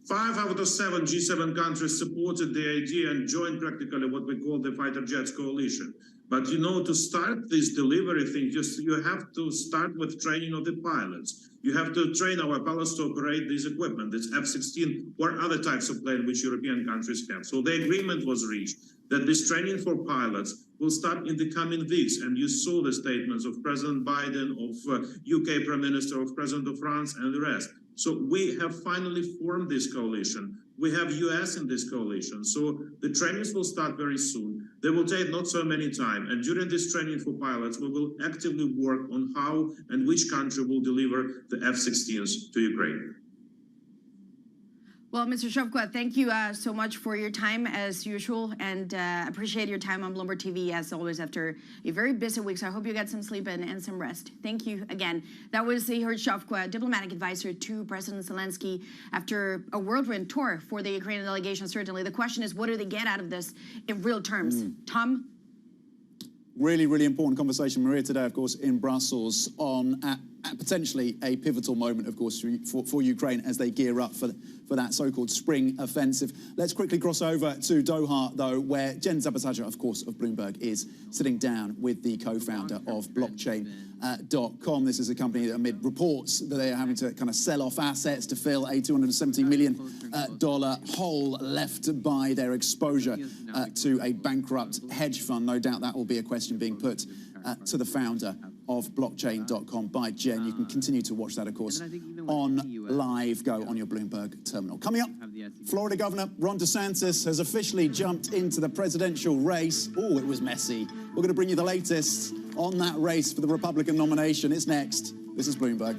5 out of 7 G7 countries supported the idea and joined practically what we call the fighter jets coalition. But you know, to start this delivery thing, you have to start with training of the pilots. You have to train our pilots to operate this equipment, this F-16 or other types of plane which European countries have. So the agreement was reached that this training for pilots will start in the coming weeks. And you saw the statements of President Biden, of UK Prime Minister, of President of France, and the rest. So we have finally formed this coalition. We have US in this coalition. So the trainings will start very soon. They will take not so many time. And during this training for pilots, we will actively work on how and which country will deliver the F-16s to Ukraine. Well, Mr. Shavkwa, thank you so much for your time as usual, and appreciate your time on Bloomberg TV as always after a very busy week. So I hope you get some sleep and some rest. Thank you again. That was Ihor Shavkwa, diplomatic advisor to President Zelensky after a whirlwind tour for the Ukrainian delegation. Certainly, the question is, what do they get out of this in real terms? Tom? Really, really important conversation, Maria, today, of course, in Brussels on potentially a pivotal moment, of course, for Ukraine as they gear up for that so-called spring offensive. Let's quickly cross over to Doha, though, where Jen Zabataja, of course, of Bloomberg, is sitting down with the co-founder of blockchain.com. This is a company that, amid reports that they are having to kind of sell off assets to fill a $270 million hole left by their exposure to a bankrupt hedge fund. No doubt that will be a question being put to the founder of blockchain.com by Jen. You can continue to watch that, of course, on Live Go on your Bloomberg terminal. Coming up, Florida Governor Ron DeSantis has officially jumped into the presidential race. Oh, it was messy. We're going to bring you the latest on that race for the Republican nomination. It's next. This is Bloomberg.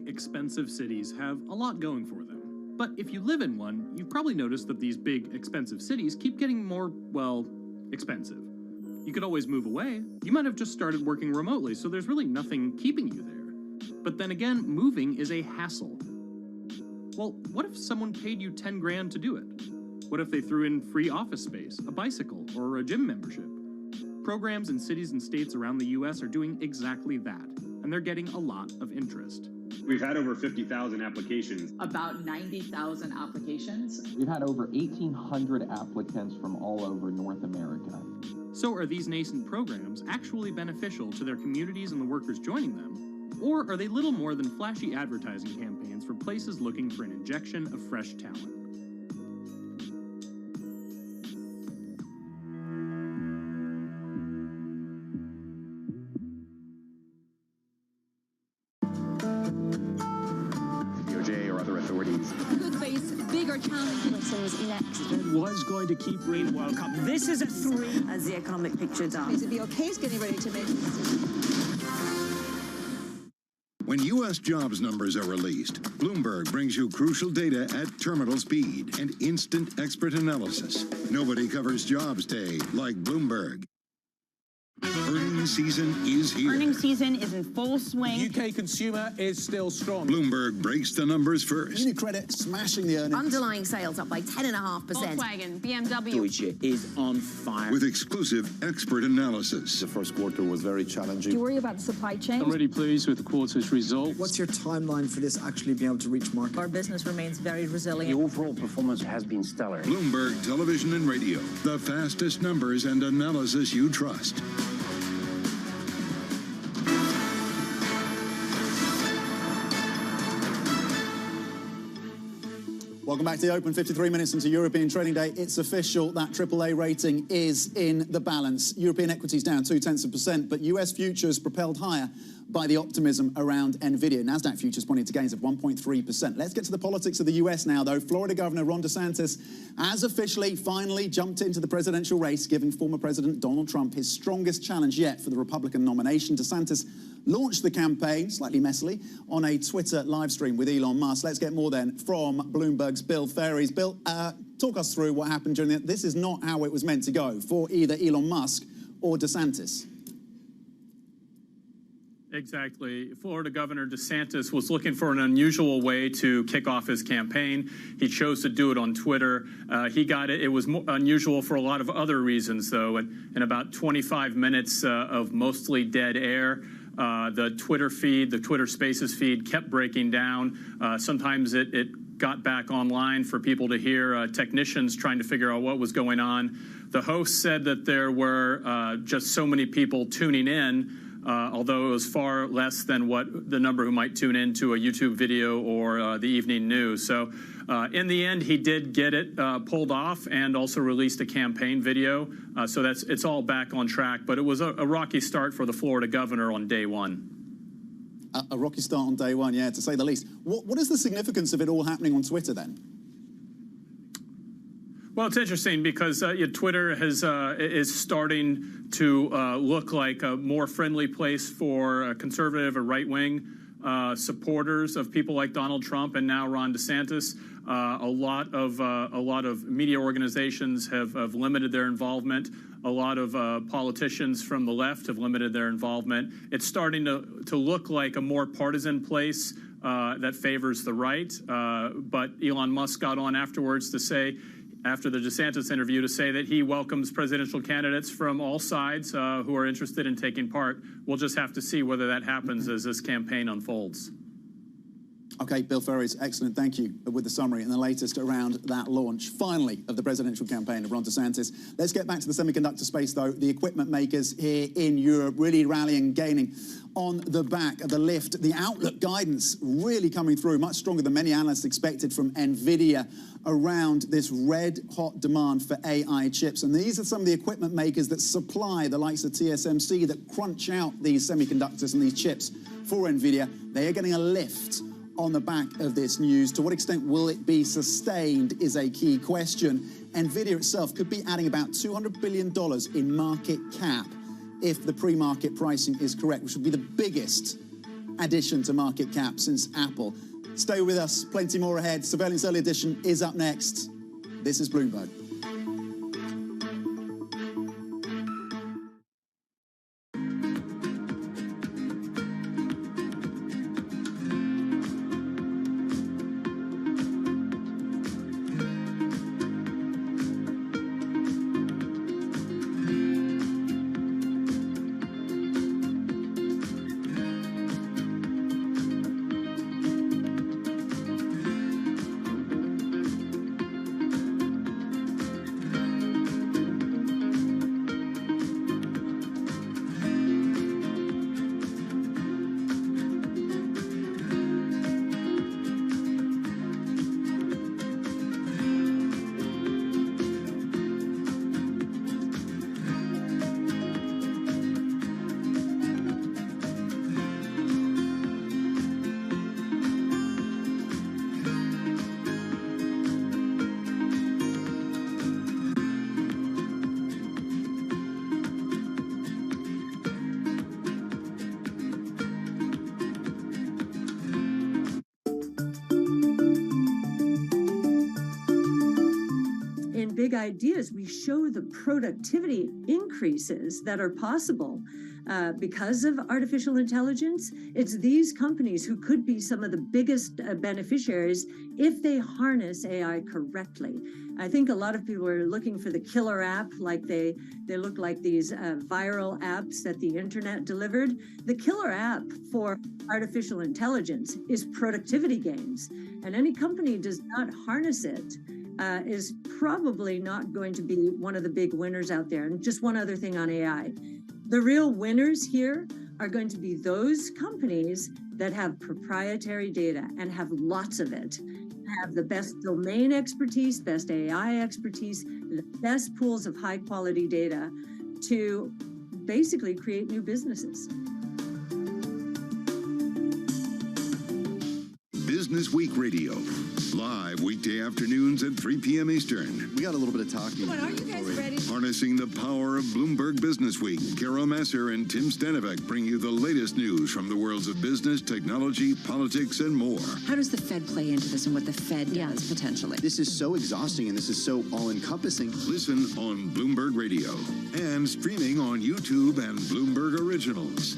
Expensive cities have a lot going for them. But if you live in one, you've probably noticed that these big, expensive cities keep getting more, well, expensive. You could always move away. You might have just started working remotely, so there's really nothing keeping you there. But then again, moving is a hassle. Well, what if someone paid you 10 grand to do it? What if they threw in free office space, a bicycle, or a gym membership? Programs in cities and states around the US are doing exactly that, and they're getting a lot of interest. We've had over 50,000 applications. About 90,000 applications. We've had over 1,800 applicants from all over North America. So are these nascent programs actually beneficial to their communities and the workers joining them? Or are they little more than flashy advertising campaigns for places looking for an injection of fresh talent? Could face big bigger challenge. Was next. Was going to keep Rain World Cup. This is a 3. As the economic picture does. The OK is getting ready to make a decision. When U.S. jobs numbers are released, Bloomberg brings you crucial data at terminal speed and instant expert analysis. Nobody covers Jobs Day like Bloomberg. Earnings season is here. Earnings season is in full swing. UK consumer is still strong. Bloomberg breaks the numbers first. UniCredit smashing the earnings. Underlying sales up by 10.5%. Volkswagen, BMW. Deutsche is on fire. With exclusive expert analysis. The first quarter was very challenging. Do you worry about the supply chain? I'm really pleased with the quarter's results. What's your timeline for this actually being able to reach market? Our business remains very resilient. The overall performance has been stellar. Bloomberg Television and Radio. The fastest numbers and analysis you trust. Welcome back to the Open. 53 minutes into European trading day. It's official that AAA rating is in the balance. European equities down 0.2%, but US futures propelled higher by the optimism around NVIDIA. Nasdaq futures pointing to gains of 1.3%. Let's get to the politics of the US now, though. Florida Governor Ron DeSantis has officially, finally jumped into the presidential race, giving former President Donald Trump his strongest challenge yet for the Republican nomination. DeSantis launched the campaign, slightly messily, on a Twitter live stream with Elon Musk. Let's get more then from Bloomberg's Bill Ferries. Bill, talk us through what happened during the... This is not how it was meant to go for either Elon Musk or DeSantis. Exactly. Florida Governor DeSantis was looking for an unusual way to kick off his campaign. He chose to do it on Twitter. He got it. It was unusual for a lot of other reasons, though. In about 25 minutes of mostly dead air, the Twitter feed, the Twitter Spaces feed kept breaking down. Sometimes it got back online for people to hear, technicians trying to figure out what was going on. The host said that there were just so many people tuning in, although it was far less than what the number who might tune into a YouTube video or the evening news. So in the end, he did get it pulled off and also released a campaign video. So it's all back on track. But it was a rocky start for the Florida governor on day one. A rocky start on day one, yeah, to say the least. What is the significance of it all happening on Twitter then? Well, it's interesting because Twitter is starting to look like a more friendly place for conservative or right-wing supporters of people like Donald Trump and now Ron DeSantis. A lot of media organizations have limited their involvement. A lot of politicians from the left have limited their involvement. It's starting to look like a more partisan place that favors the right. But Elon Musk got on afterwards to say, after the DeSantis interview, to say that he welcomes presidential candidates from all sides who are interested in taking part. We'll just have to see whether that happens as this campaign unfolds. Okay, Bill Ferries, excellent. Thank you with the summary and the latest around that launch, finally, of the presidential campaign of Ron DeSantis. Let's get back to the semiconductor space, though. The equipment makers here in Europe really rallying and gaining on the back of the lift. The outlook guidance really coming through, much stronger than many analysts expected from NVIDIA around this red-hot demand for AI chips. And these are some of the equipment makers that supply the likes of TSMC that crunch out these semiconductors and these chips for NVIDIA. They are getting a lift on the back of this news. To what extent will it be sustained is a key question. NVIDIA itself could be adding about $200 billion in market cap if the pre-market pricing is correct, which would be the biggest addition to market cap since Apple. Stay with us, plenty more ahead. Surveillance Early Edition is up next. This is Bloomberg. idea is we show the productivity increases that are possible because of artificial intelligence. It's these companies who could be some of the biggest beneficiaries if they harness AI correctly. I think a lot of people are looking for the killer app, like they look like these viral apps that the internet delivered. The killer app for artificial intelligence is productivity gains, and any company does not harness it is probably not going to be one of the big winners out there. And just one other thing on AI. The real winners here are going to be those companies that have proprietary data and have lots of it, have the best domain expertise, best AI expertise, the best pools of high quality data to basically create new businesses. Business Week Radio, live weekday afternoons at 3 p.m. Eastern. We got a little bit of talking. Come on, are you guys ready? Harnessing the power of Bloomberg Business Week, Carol Messer and Tim Stanovic bring you the latest news from the worlds of business, technology, politics, and more. How does the Fed play into this and what the Fed does potentially? This is so exhausting and this is so all-encompassing. Listen on Bloomberg Radio and streaming on YouTube and Bloomberg Originals.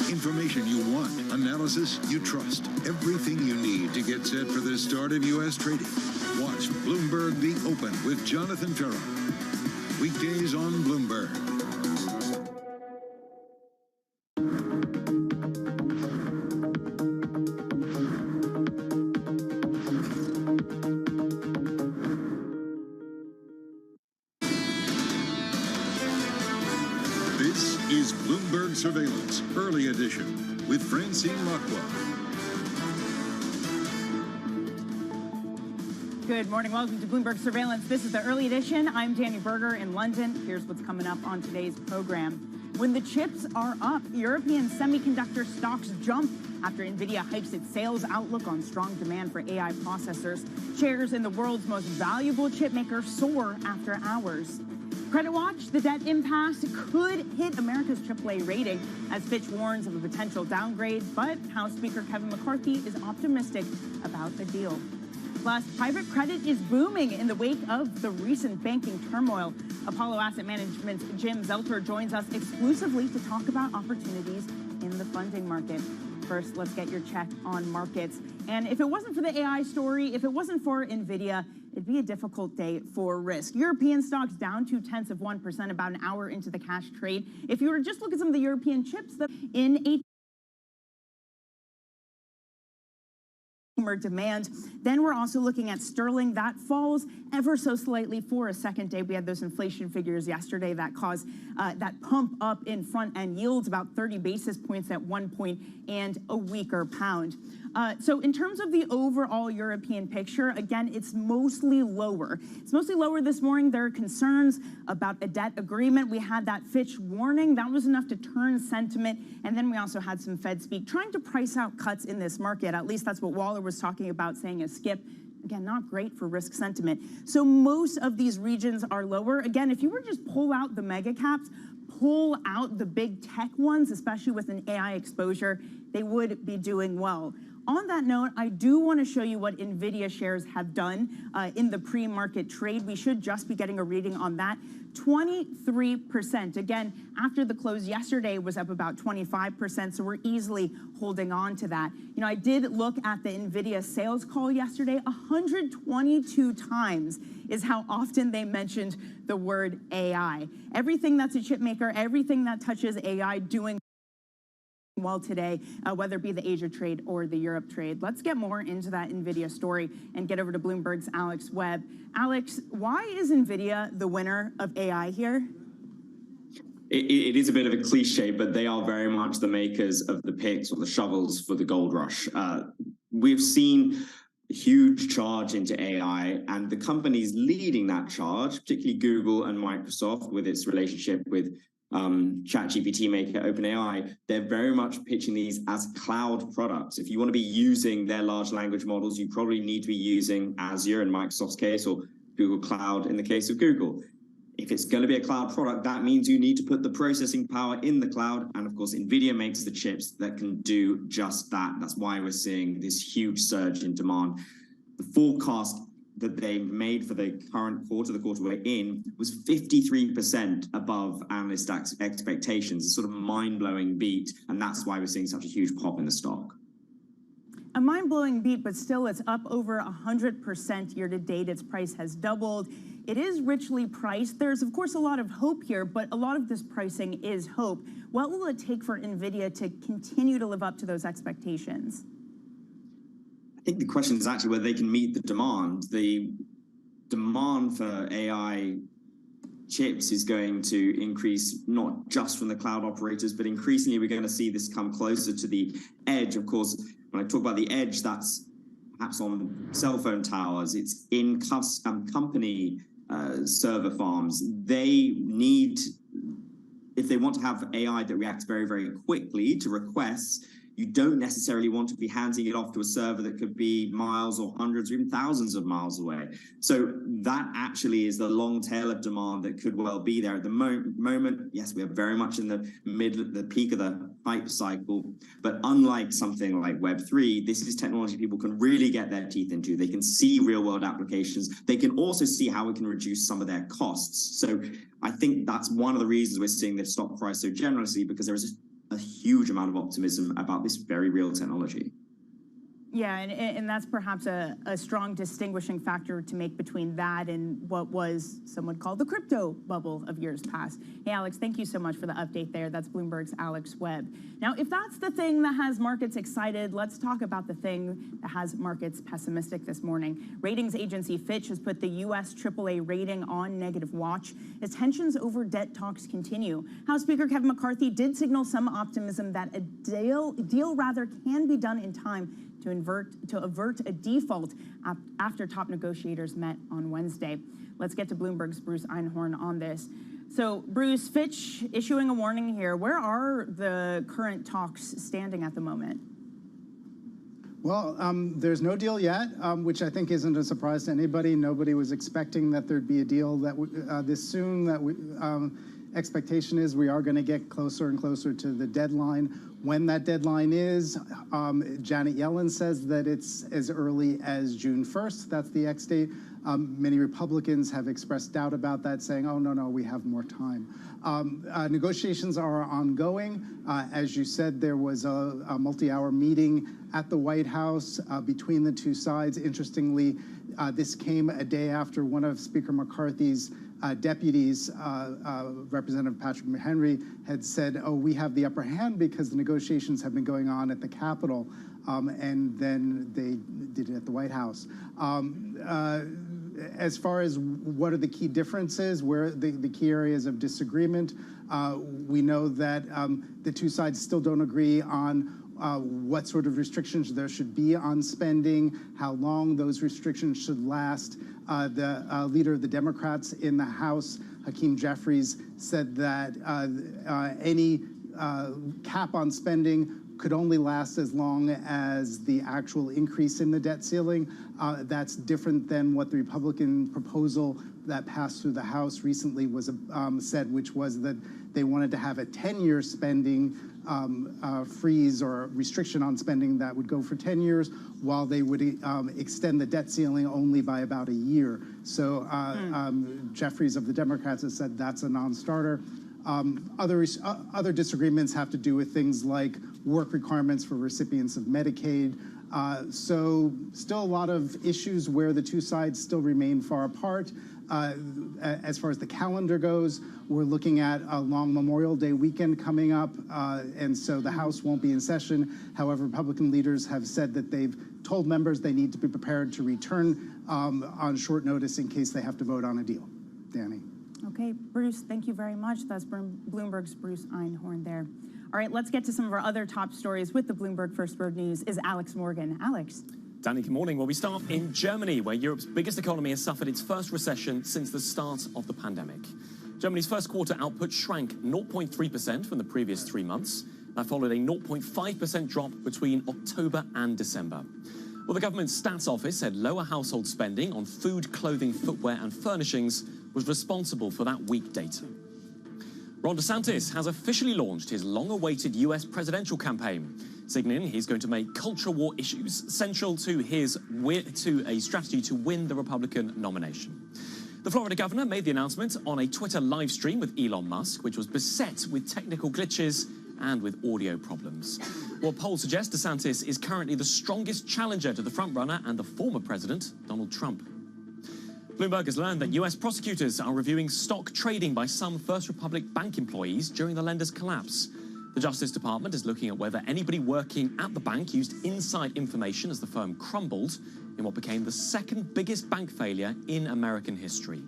Information you want, analysis you trust, everything you need to get set for the start of U.S. trading. Watch Bloomberg The Open with Jonathan Ferro. Weekdays on Bloomberg. This is Bloomberg Surveillance, Early Edition, with Francine Lacqua. Good morning. Welcome to Bloomberg Surveillance. This is the Early Edition. I'm Danny Berger in London. Here's what's coming up on today's program. When the chips are up, European semiconductor stocks jump after NVIDIA hypes its sales outlook on strong demand for AI processors. Shares in the world's most valuable chip maker soar after hours. Credit Watch, the debt impasse could hit America's AAA rating as Fitch warns of a potential downgrade, but House Speaker Kevin McCarthy is optimistic about the deal. Plus, private credit is booming in the wake of the recent banking turmoil. Apollo Asset Management's Jim Zelter joins us exclusively to talk about opportunities in the funding market. First, let's get your check on markets. And if it wasn't for the AI story, if it wasn't for NVIDIA, it'd be a difficult day for risk. European stocks down 0.2% about an hour into the cash trade. If you were to just look at some of the European chips in a demand. Then we're also looking at sterling. That falls ever so slightly for a second day. We had those inflation figures yesterday that caused that pump up in front end yields, about 30 basis points at one point, and a weaker pound. So in terms of the overall European picture, again, it's mostly lower. It's mostly lower this morning. There are concerns about a debt agreement. We had that Fitch warning. That was enough to turn sentiment. And then we also had some Fed speak trying to price out cuts in this market. At least that's what Waller was talking about, saying a skip. Again, not great for risk sentiment. So most of these regions are lower. Again, if you were to just pull out the mega caps, pull out the big tech ones, especially with an AI exposure, they would be doing well. On that note, I do want to show you what NVIDIA shares have done in the pre-market trade. We should just be getting a reading on that. 23%. Again, after the close yesterday was up about 25%, so we're easily holding on to that. You know, I did look at the NVIDIA sales call yesterday. 122 times is how often they mentioned the word AI. Everything that's a chip maker, everything that touches AI doing well today, whether it be the Asia trade or the Europe trade. Let's get more into that NVIDIA story and get over to Bloomberg's Alex Webb. Alex, why is NVIDIA the winner of AI here? It is a bit of a cliche, but they are very much the makers of the picks or the shovels for the gold rush. We've seen a huge charge into AI, and the companies leading that charge, particularly Google and Microsoft with its relationship with ChatGPT maker OpenAI, they're very much pitching these as cloud products. If you want to be using their large language models, you probably need to be using Azure in Microsoft's case, or Google Cloud in the case of Google. if it's going to be a cloud product, that means you need to put the processing power in the cloud. And of course, NVIDIA makes the chips that can do just that. That's why we're seeing this huge surge in demand. The forecast that they made for the current quarter, the quarter we're in, was 53% above analyst expectations. A sort of mind-blowing beat, and that's why we're seeing such a huge pop in the stock. A mind-blowing beat, but still it's up over 100% year to date. Its price has doubled. It is richly priced. There's, of course, a lot of hope here, but a lot of this pricing is hope. What will it take for NVIDIA to continue to live up to those expectations? I think the question is actually whether they can meet the demand. The demand for AI chips is going to increase not just from the cloud operators, but increasingly we're going to see this come closer to the edge. Of course, when I talk about the edge, that's perhaps on cell phone towers. It's in custom company server farms. They need, if they want to have AI that reacts very, very quickly to requests, you don't necessarily want to be handing it off to a server that could be miles or hundreds or even thousands of miles away. So that actually is the long tail of demand that could well be there at the moment. Yes, we are very much in the peak of the hype cycle, but unlike something like Web3, this is technology people can really get their teeth into. They can see real world applications. They can also see how it can reduce some of their costs. So I think that's one of the reasons we're seeing the stock price so generously, because there is a huge amount of optimism about this very real technology. Yeah, and that's perhaps a strong distinguishing factor to make between that and what was somewhat called the crypto bubble of years past. Hey, Alex, thank you so much for the update there. That's Bloomberg's Alex Webb. Now, if that's the thing that has markets excited, let's talk about the thing that has markets pessimistic this morning. Ratings agency Fitch has put the U.S. AAA rating on negative watch as tensions over debt talks continue. House Speaker Kevin McCarthy did signal some optimism that a deal can be done in time to avert a default after top negotiators met on Wednesday. Let's get to Bloomberg's Bruce Einhorn on this. So, Bruce, Fitch issuing a warning here. Where are the current talks standing at the moment? Well, there's no deal yet, which I think isn't a surprise to anybody. Nobody was expecting that there'd be a deal that this soon. Expectation is we are going to get closer and closer to the deadline. When that deadline is, Janet Yellen says that it's as early as June 1st. That's the X date. Many Republicans have expressed doubt about that, saying, oh, no, we have more time. Negotiations are ongoing. As you said, there was a multi-hour meeting at the White House between the two sides. Interestingly, this came a day after one of Speaker McCarthy's deputies, Representative Patrick Henry, had said, oh, we have the upper hand because the negotiations have been going on at the Capitol, and then they did it at the White House. As far as what are the key differences, where the key areas of disagreement, we know that the two sides still don't agree on what sort of restrictions there should be on spending, how long those restrictions should last. The leader of the Democrats in the House, Hakeem Jeffries, said that any cap on spending could only last as long as the actual increase in the debt ceiling. That's different than what the Republican proposal that passed through the House recently was said, which was that they wanted to have a 10-year spending freeze or restriction on spending that would go for 10 years, while they would extend the debt ceiling only by about a year. So Jeffries of the Democrats has said that's a non-starter. Other disagreements have to do with things like work requirements for recipients of Medicaid. So still a lot of issues where the two sides still remain far apart. As far as the calendar goes, we're looking at a long Memorial Day weekend coming up, and so the House won't be in session. However, Republican leaders have said that they've told members they need to be prepared to return on short notice in case they have to vote on a deal. Danny. Okay, Bruce, thank you very much. That's Bloomberg's Bruce Einhorn there. All right, let's get to some of our other top stories with the Bloomberg First Word News is Alex Morgan. Alex. Danny, good morning. Well, we start in Germany, where Europe's biggest economy has suffered its first recession since the start of the pandemic. Germany's first quarter output shrank 0.3% from the previous 3 months. That followed a 0.5% drop between October and December. Well, the government's stats office said lower household spending on food, clothing, footwear and furnishings was responsible for that weak data. Ron DeSantis has officially launched his long-awaited US presidential campaign, signaling he's going to make culture war issues central to a strategy to win the Republican nomination. The Florida governor made the announcement on a Twitter live stream with Elon Musk, which was beset with technical glitches and with audio problems. Well, polls suggest DeSantis is currently the strongest challenger to the frontrunner and the former president, Donald Trump. Bloomberg has learned that US prosecutors are reviewing stock trading by some First Republic Bank employees during the lender's collapse. The Justice Department is looking at whether anybody working at the bank used inside information as the firm crumbled in what became the second biggest bank failure in American history.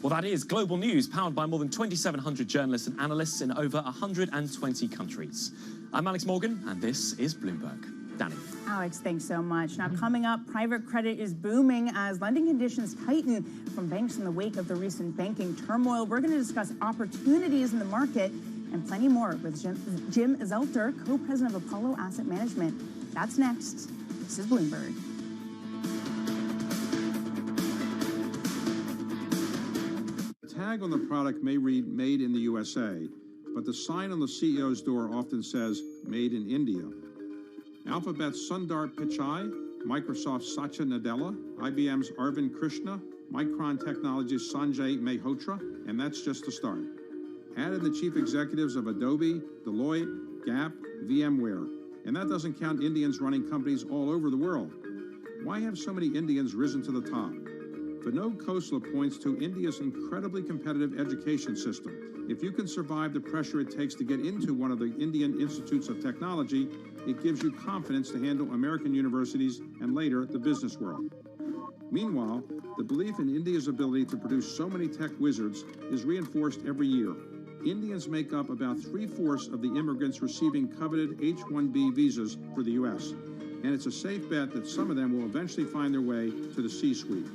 Well, that is global news powered by more than 2,700 journalists and analysts in over 120 countries. I'm Alex Morgan, and this is Bloomberg. Danny. Alex, thanks so much. Now, coming up, private credit is booming as lending conditions tighten from banks in the wake of the recent banking turmoil. We're going to discuss opportunities in the market and plenty more with Jim Zelter, co-president of Apollo Asset Management. That's next. This is Bloomberg. The tag on the product may read Made in the USA, but the sign on the CEO's door often says Made in India. Alphabet's Sundar Pichai, Microsoft's Satya Nadella, IBM's Arvind Krishna, Micron Technology's Sanjay Mehrotra, and that's just the start. Add in the chief executives of Adobe, Deloitte, Gap, VMware, and that doesn't count Indians running companies all over the world. Why have so many Indians risen to the top? Vinod Khosla points to India's incredibly competitive education system. If you can survive the pressure it takes to get into one of the Indian institutes of technology, it gives you confidence to handle American universities and later the business world. Meanwhile, the belief in India's ability to produce so many tech wizards is reinforced every year. Indians make up about 3/4 of the immigrants receiving coveted H-1B visas for the U.S., and it's a safe bet that some of them will eventually find their way to the C-suite.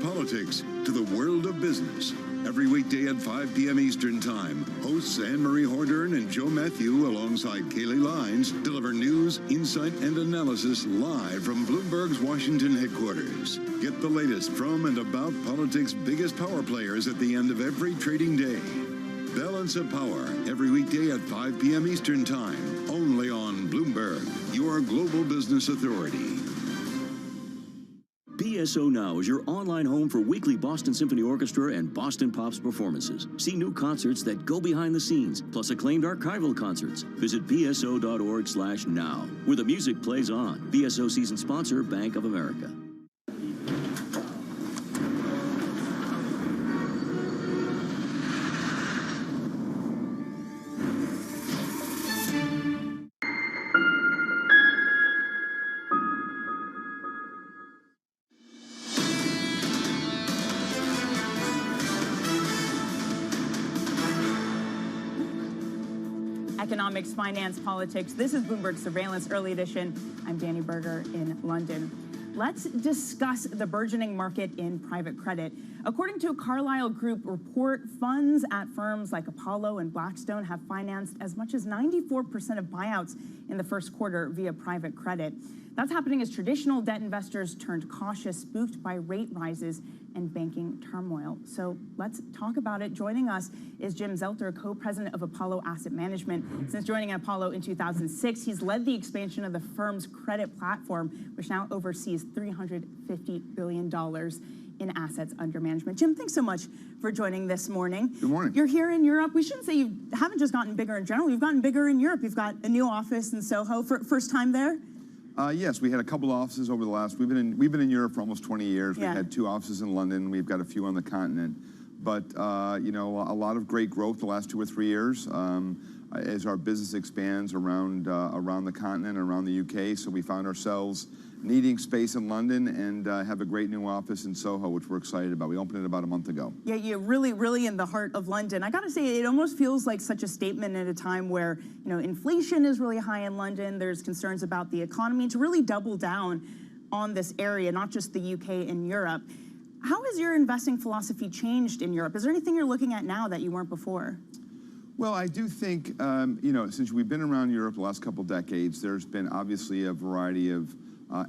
Politics to the world of business. Every weekday at 5 p.m. Eastern Time, hosts Anne-Marie Hordern and Joe Matthew alongside Kaylee Lines deliver news, insight, and analysis live from Bloomberg's Washington headquarters. Get the latest from and about politics' biggest power players at the end of every trading day. Balance of Power, every weekday at 5 p.m. Eastern Time, only on Bloomberg, your global business authority. BSO Now is your online home for weekly Boston Symphony Orchestra and Boston Pops performances. See new concerts that go behind the scenes, plus acclaimed archival concerts. Visit bso.org/now, where the music plays on. BSO season sponsor, Bank of America. Economics, finance, politics. This is Bloomberg Surveillance Early Edition. I'm Danny Berger in London. Let's discuss the burgeoning market in private credit. According to a Carlyle Group report, funds at firms like Apollo and Blackstone have financed as much as 94% of buyouts in the first quarter via private credit. That's happening as traditional debt investors turned cautious, spooked by rate rises and banking turmoil. So let's talk about it. Joining us is Jim Zelter, co-president of Apollo Asset Management. Since joining Apollo in 2006, he's led the expansion of the firm's credit platform, which now oversees $350 billion in assets under management. Jim, thanks so much for joining this morning. Good morning. You're here in Europe. We shouldn't say you haven't just gotten bigger in general. You've gotten bigger in Europe. You've got a new office in Soho. First time there? Yes, we had a couple offices over the last. We've been in Europe for almost 20 years. Yeah. We had 2 offices in London. We've got a few on the continent, but you know, a lot of great growth the last 2 or 3 years as our business expands around the continent, around the UK. So we found ourselves needing space in London and have a great new office in Soho, which we're excited about. We opened it about a month ago. Yeah, you're really in the heart of London. I got to say, it almost feels like such a statement at a time where, you know, inflation is really high in London. There's concerns about the economy. To really double down on this area, not just the UK and Europe. How has your investing philosophy changed in Europe? Is there anything you're looking at now that you weren't before? Well, I do think, since we've been around Europe the last couple decades, there's been obviously a variety of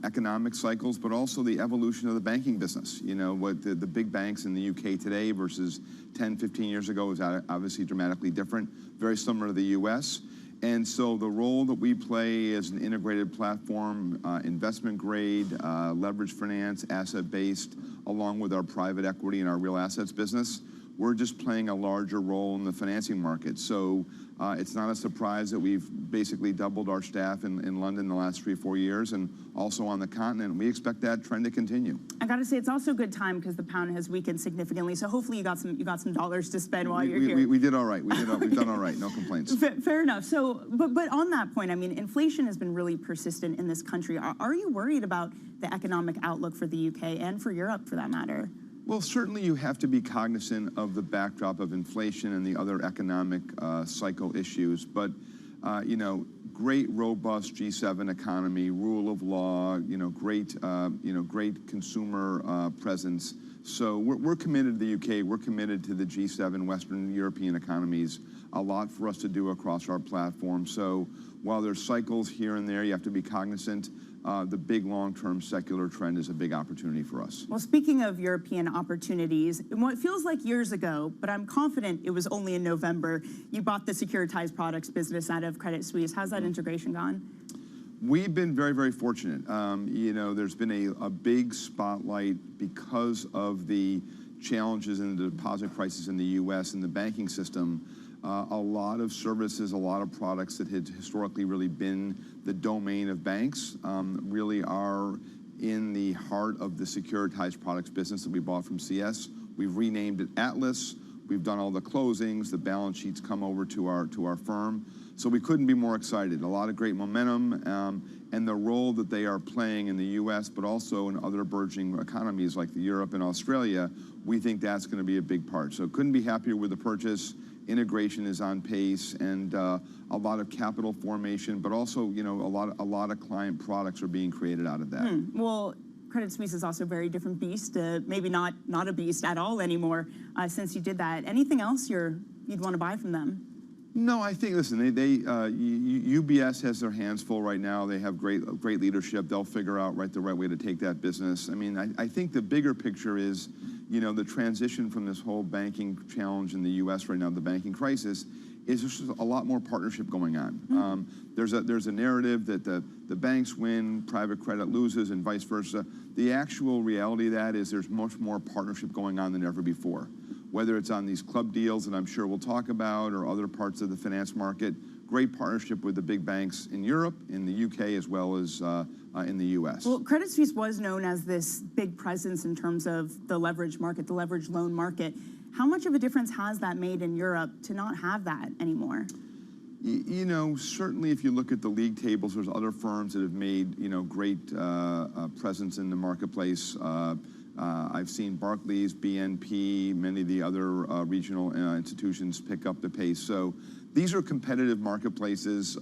economic cycles, but also the evolution of the banking business. What the big banks in the UK today versus 10, 15 years ago is obviously dramatically different, very similar to the US. And so the role that we play as an integrated platform, investment grade, leverage finance, asset-based, along with our private equity and our real assets business, we're just playing a larger role in the financing market. So it's not a surprise that we've basically doubled our staff in London the last 3 or 4 years, and also on the continent. We expect that trend to continue. I got to say, it's also a good time because the pound has weakened significantly. So hopefully you got some dollars to spend while you're here. We did all right. We've done all right. No complaints. Fair enough. So, but on that point, I mean, inflation has been really persistent in this country. Are you worried about the economic outlook for the UK and for Europe, for that matter? Well, certainly you have to be cognizant of the backdrop of inflation and the other economic cycle issues. But, great, robust G7 economy, rule of law, great consumer presence. So we're committed to the UK. We're committed to the G7 Western European economies. A lot for us to do across our platform. So while there's cycles here and there, you have to be cognizant. The big long-term secular trend is a big opportunity for us. Well, speaking of European opportunities, in what feels like years ago, but I'm confident it was only in November, you bought the securitized products business out of Credit Suisse. How's that integration gone? We've been very, very fortunate. There's been a big spotlight because of the challenges in the deposit crisis in the U.S. and the banking system. A lot of services, a lot of products that had historically really been the domain of banks really are in the heart of the securitized products business that we bought from CS. We've renamed it Atlas. We've done all the closings. The balance sheets come over to our firm. So we couldn't be more excited. A lot of great momentum and the role that they are playing in the U.S., but also in other burgeoning economies like Europe and Australia, we think that's going to be a big part. So couldn't be happier with the purchase. Integration is on pace, and a lot of capital formation, but also, a lot of client products are being created out of that. Well, Credit Suisse is also a very different beast, maybe not a beast at all anymore since you did that. Anything else you'd want to buy from them? No, I think, listen, UBS has their hands full right now. They have great leadership. They'll figure out the right way to take that business. I mean, I think the bigger picture is, the transition from this whole banking challenge in the U.S. right now, the banking crisis, is just a lot more partnership going on. There's a narrative that the banks win, private credit loses, and vice versa. The actual reality of that is there's much more partnership going on than ever before. Whether it's on these club deals that I'm sure we'll talk about or other parts of the finance market, great partnership with the big banks in Europe, in the UK, as well as in the US. Well, Credit Suisse was known as this big presence in terms of the leverage market, the leverage loan market. How much of a difference has that made in Europe to not have that anymore? Certainly if you look at the league tables, there's other firms that have made, great presence in the marketplace. I've seen Barclays, BNP, many of the other regional institutions pick up the pace. So these are competitive marketplaces.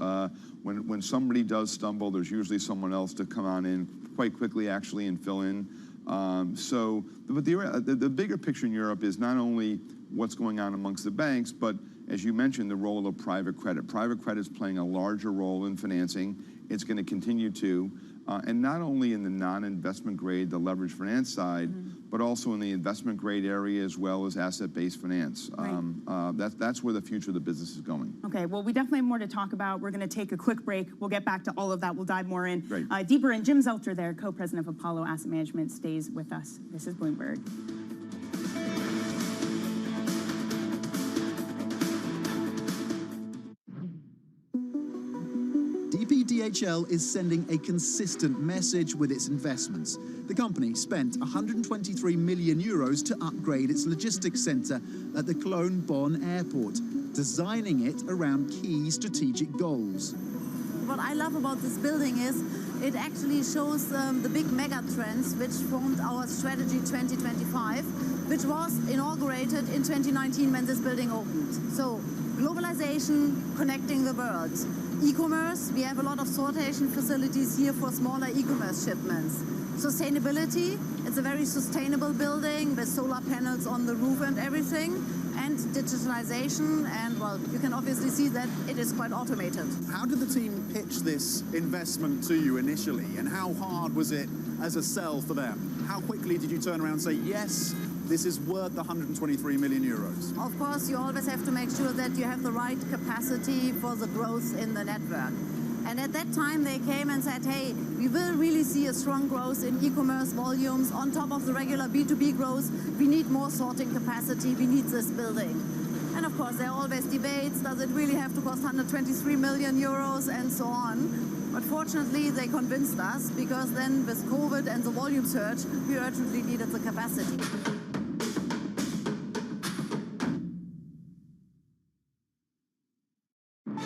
When somebody does stumble, there's usually someone else to come on in quite quickly, actually, and fill in. But the bigger picture in Europe is not only what's going on amongst the banks, but as you mentioned, the role of private credit. Private credit is playing a larger role in financing. It's going to continue to. And not only in the non-investment grade, the leverage finance side, but also in the investment grade area as well as asset-based finance. Right. That's where the future of the business is going. Okay, well, we definitely have more to talk about. We're going to take a quick break. We'll get back to all of that. We'll dive more in. Great. Deeper in. Jim Zelter there, co-president of Apollo Asset Management, stays with us. This is Bloomberg. DHL is sending a consistent message with its investments. The company spent 123 million euros to upgrade its logistics centre at the Cologne Bonn airport, designing it around key strategic goals. What I love about this building is it actually shows the big mega trends which formed our strategy 2025, which was inaugurated in 2019 when this building opened. So globalization, connecting the world. E-commerce, we have a lot of sortation facilities here for smaller e-commerce shipments. Sustainability, it's a very sustainable building with solar panels on the roof and everything, and digitalization, and well, you can obviously see that it is quite automated. How did the team pitch this investment to you initially, and how hard was it as a sell for them? How quickly did you turn around and say, yes, this is worth the 123 million euros? Of course, you always have to make sure that you have the right capacity for the growth in the network. And at that time, they came and said, hey, we will really see a strong growth in e-commerce volumes on top of the regular B2B growth. We need more sorting capacity. We need this building. And of course, there are always debates. Does it really have to cost 123 million euros and so on? But fortunately, they convinced us, because then with COVID and the volume surge, we urgently needed the capacity.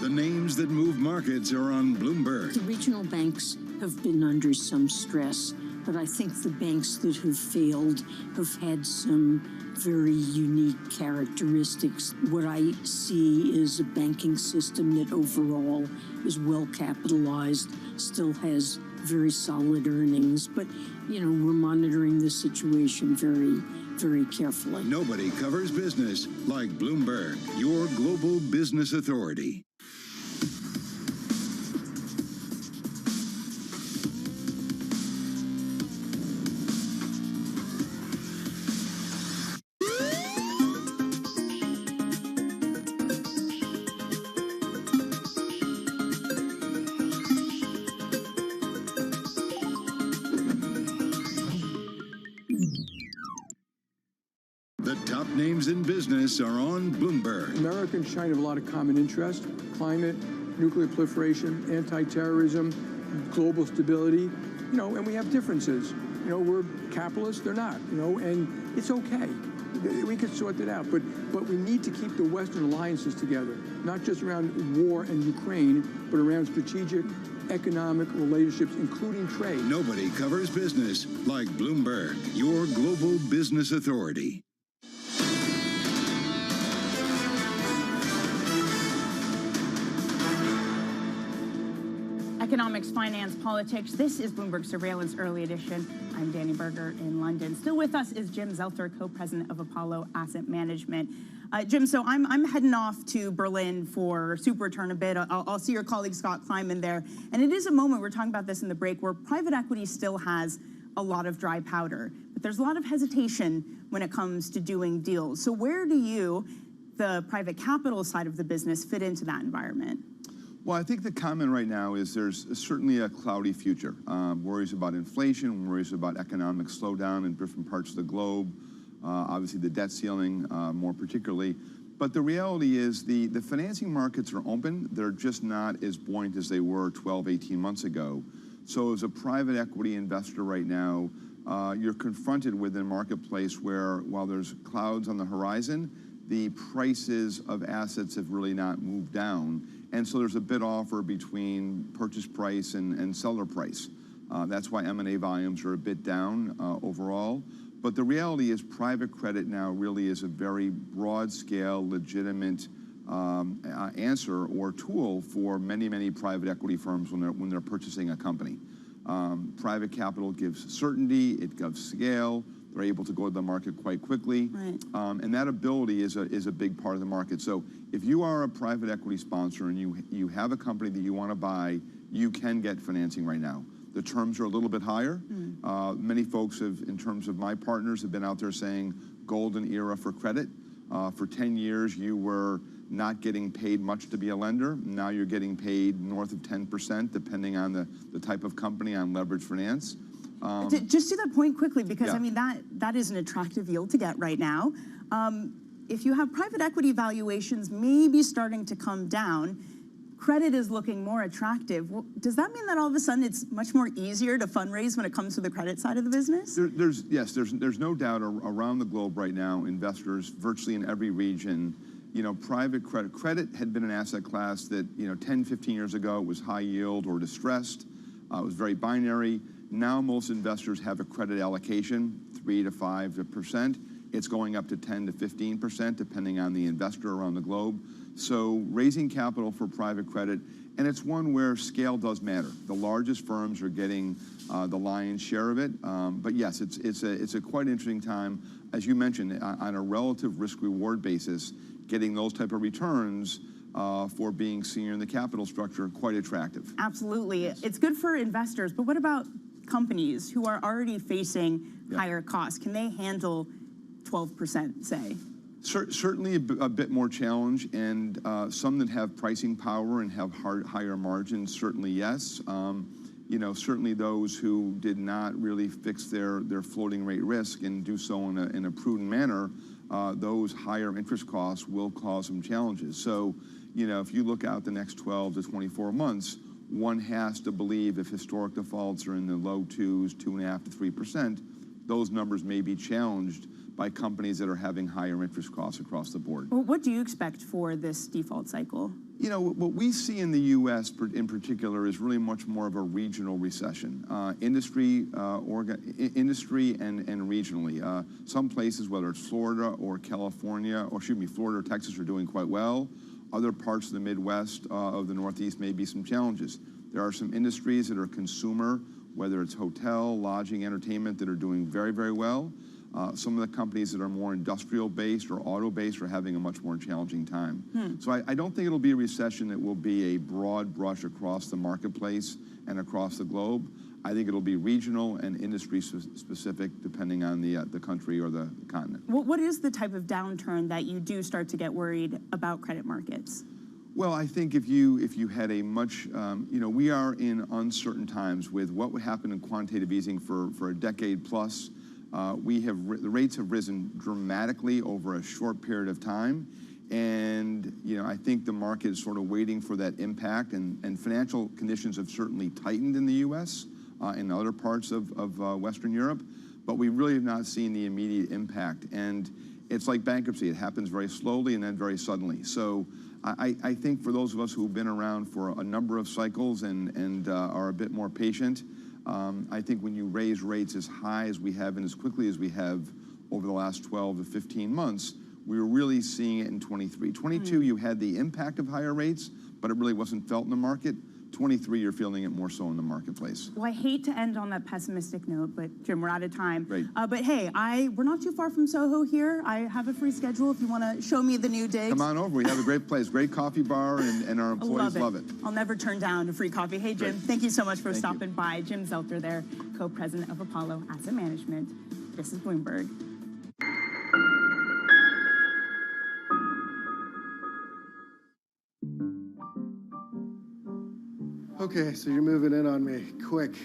The names that move markets are on Bloomberg. The regional banks have been under some stress, but I think the banks that have failed have had some very unique characteristics. What I see is a banking system that overall is well capitalized, still has very solid earnings, but we're monitoring the situation very, very carefully. Nobody covers business like Bloomberg, your global business authority. The top names in business are on Bloomberg. America and China have a lot of common interests: climate, nuclear proliferation, anti-terrorism, global stability, and we have differences. We're capitalists, they're not, and it's okay. We can sort that out, but we need to keep the Western alliances together, not just around war and Ukraine, but around strategic economic relationships, including trade. Nobody covers business like Bloomberg, your global business authority. Economics, finance, politics. This is Bloomberg Surveillance Early Edition. I'm Danny Berger in London. Still with us is Jim Zelter, co-president of Apollo Asset Management. Jim, so I'm heading off to Berlin for Super Return a bit. I'll see your colleague Scott Kleinman there. And it is a moment, we're talking about this in the break, where private equity still has a lot of dry powder. But there's a lot of hesitation when it comes to doing deals. So where do you, the private capital side of the business, fit into that environment? Well, I think the comment right now is there's certainly a cloudy future. Worries about inflation, worries about economic slowdown in different parts of the globe, obviously the debt ceiling more particularly. But the reality is the financing markets are open. They're just not as buoyant as they were 12, 18 months ago. So as a private equity investor right now, you're confronted with a marketplace where, while there's clouds on the horizon, the prices of assets have really not moved down. And so there's a bid offer between purchase price and seller price. That's why M&A volumes are a bit down overall. But the reality is private credit now really is a very broad scale, legitimate answer or tool for many, many private equity firms when they're purchasing a company. Private capital gives certainty, it gives scale. They're able to go to the market quite quickly. Right. And that ability is a big part of the market. So if you are a private equity sponsor and you have a company that you want to buy, you can get financing right now. The terms are a little bit higher. Many folks have, in terms of my partners, have been out there saying golden era for credit. For 10 years, you were not getting paid much to be a lender. Now you're getting paid north of 10%, depending on the type of company, on leverage finance. Just to that point quickly, because Yeah. I mean, that is an attractive yield to get right now. If you have private equity valuations maybe starting to come down, credit is looking more attractive. Well, does that mean that all of a sudden it's much more easier to fundraise when it comes to the credit side of the business? There's no doubt around the globe right now, investors virtually in every region, private credit had been an asset class that, 10, 15 years ago was high yield or distressed. It was very binary. Now most investors have a credit allocation, 3 to 5%. It's going up to 10 to 15%, depending on the investor around the globe. So raising capital for private credit, and it's one where scale does matter. The largest firms are getting the lion's share of it. But yes, it's a quite interesting time. As you mentioned, on a relative risk-reward basis, getting those type of returns for being senior in the capital structure, quite attractive. Absolutely. Yes. It's good for investors, but what about companies who are already facing higher costs? Can they handle 12%, say? Certainly a bit more challenge, and some that have pricing power and have higher margins, certainly yes. You know, certainly those who did not really fix their floating rate risk and do so in a prudent manner, those higher interest costs will cause some challenges. So, you know, if you look out the next 12 to 24 months, one has to believe if historic defaults are in the low 2s, 2.5% to 3%, those numbers may be challenged by companies that are having higher interest costs across the board. Well, what do you expect for this default cycle? You know, what we see in the U.S. in particular is really much more of a regional recession. Industry and regionally. Some places, whether it's Florida or California, or excuse me, Florida or Texas, are doing quite well. Other parts of the Midwest of the Northeast may be some challenges. There are some industries that are consumer, whether it's hotel, lodging, entertainment, that are doing very, very well. Some of the companies that are more industrial-based or auto-based are having a much more challenging time. So I don't think it'll be a recession that will be a broad brush across the marketplace and across the globe. I think it'll be regional and industry-specific, depending on the country or the continent. What is the type of downturn that you do start to get worried about credit markets? Well, I think if you had a much, you know, we are in uncertain times with what would happen in quantitative easing for a decade plus. The rates have risen dramatically over a short period of time, and you know, I think the market is sort of waiting for that impact, and financial conditions have certainly tightened in the U.S. And other parts of Western Europe, but we really have not seen the immediate impact. And it's like bankruptcy; it happens very slowly and then very suddenly. So I think for those of us who've been around for a number of cycles and are a bit more patient, I think when you raise rates as high as we have and as quickly as we have over the last 12 to 15 months, we were really seeing it in 23. 22, you had the impact of higher rates, but it really wasn't felt in the market. 23, you're feeling it more so in the marketplace. Well, I hate to end on that pessimistic note, but Jim, we're out of time. Great. But hey, we're not too far from Soho here. I have a free schedule if you want to show me the new digs. Come on over. We have a great place, great coffee bar, and our employees love it. I'll never turn down a free coffee. Hey, Jim, thank you so much for stopping by. Jim Zelter there, co-president of Apollo Asset Management. This is Bloomberg. Okay, so you're moving in on me, quick,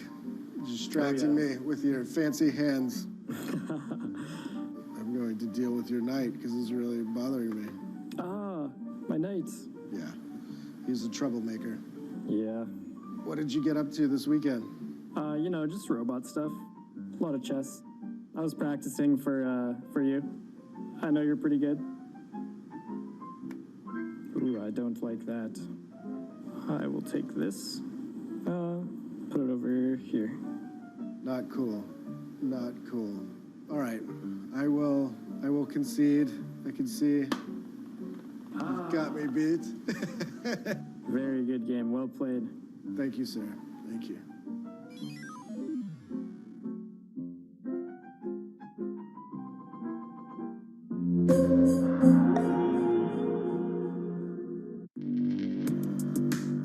distracting me with your fancy hands. I'm going to deal with your knight because it's really bothering me. Ah, my knights. Yeah, he's a troublemaker. Yeah. What did you get up to this weekend? You know, just robot stuff. A lot of chess. I was practicing for you. I know you're pretty good. Ooh, I don't like that. I will take this. Put it over here. Not cool. Not cool. All right. I will concede. I can see. You've got me beat. Very good game. Well played. Thank you, sir. Thank you.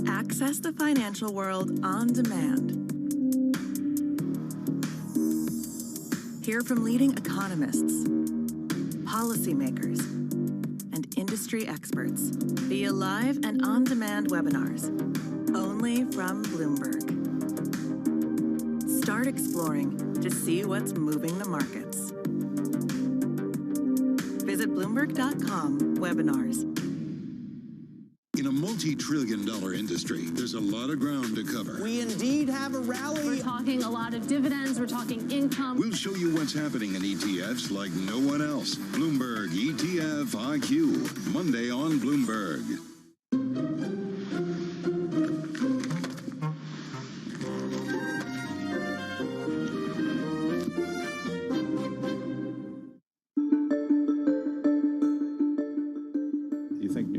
Access the financial world on demand. Hear from leading economists, policymakers, and industry experts via live and on-demand webinars, only from Bloomberg. Start exploring to see what's moving the markets. Visit Bloomberg.com/webinars. In a multi-trillion-dollar industry, there's a lot of ground to cover. We indeed have a rally. We're talking a lot of dividends. We're talking income. We'll show you what's happening in ETFs like no one else. Bloomberg ETF IQ, Monday on Bloomberg.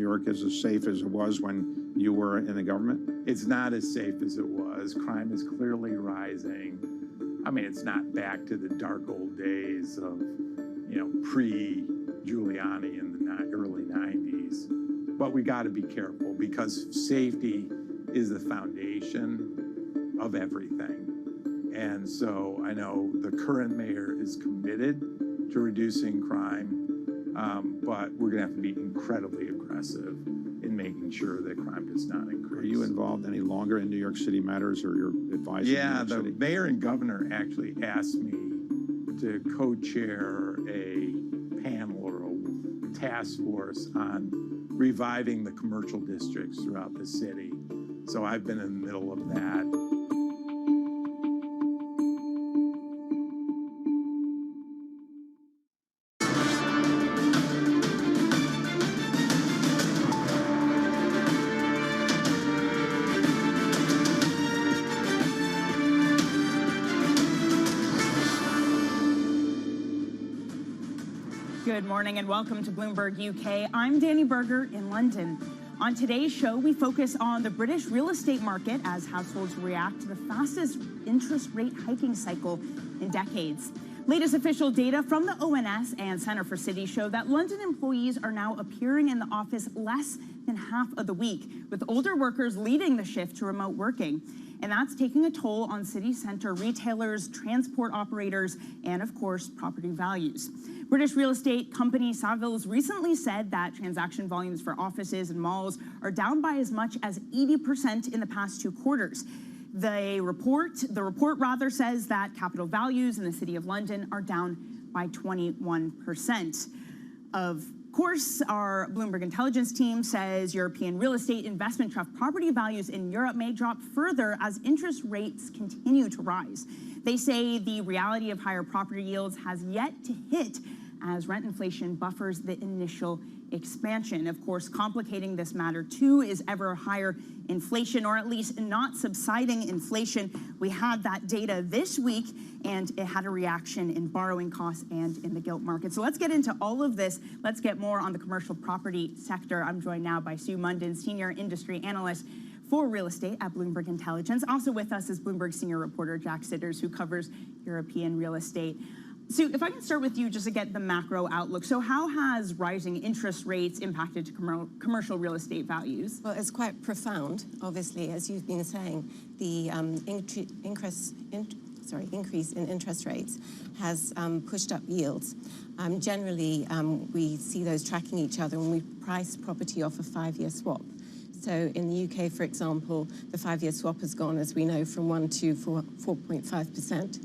York is as safe as it was when you were in the government? It's not as safe as it was. Crime is clearly rising. I mean, it's not back to the dark old days of, pre-Giuliani in the early 90s. But we got to be careful because safety is the foundation of everything. And so I know the current mayor is committed to reducing crime, but we're going to have to be incredibly aggressive in making sure that crime does not increase. Are you involved any longer in New York City matters or your advisor? Yeah, in New York the City? mayor and governor actually asked me to co-chair a panel or a task force on reviving the commercial districts throughout the city. So I've been in the middle of that. Good morning and welcome to Bloomberg UK. I'm Danny Berger in London. On today's show, we focus on the British real estate market as households react to the fastest interest rate hiking cycle in decades. Latest official data from the ONS and Centre for Cities show that London employees are now appearing in the office less than half of the week, with older workers leading the shift to remote working. And that's taking a toll on city centre retailers, transport operators, and of course, property values. British real estate company Savills recently said that transaction volumes for offices and malls are down by as much as 80% in the past 2 quarters. The report says that capital values in the City of London are down by 21%. Of course, our Bloomberg intelligence team says European real estate investment trust property values in Europe may drop further as interest rates continue to rise. They say the reality of higher property yields has yet to hit as rent inflation buffers the initial expansion. Of course, complicating this matter too is ever higher inflation, or at least not subsiding inflation. We had that data this week, and it had a reaction in borrowing costs and in the gilt market. So let's get into all of this. Let's get more on the commercial property sector. I'm joined now by Sue Munden, Senior Industry Analyst for Real Estate at Bloomberg Intelligence. Also with us is Bloomberg Senior Reporter Jack Sitters, who covers European real estate. Sue, if I can start with you just to get the macro outlook. So how has rising interest rates impacted commercial real estate values? Well, it's quite profound, obviously, as you've been saying. The increase in interest rates has pushed up yields. Generally, we see those tracking each other when we price property off a 5-year swap. So in the UK, for example, the 5-year swap has gone, as we know, from 1 to 4.5%.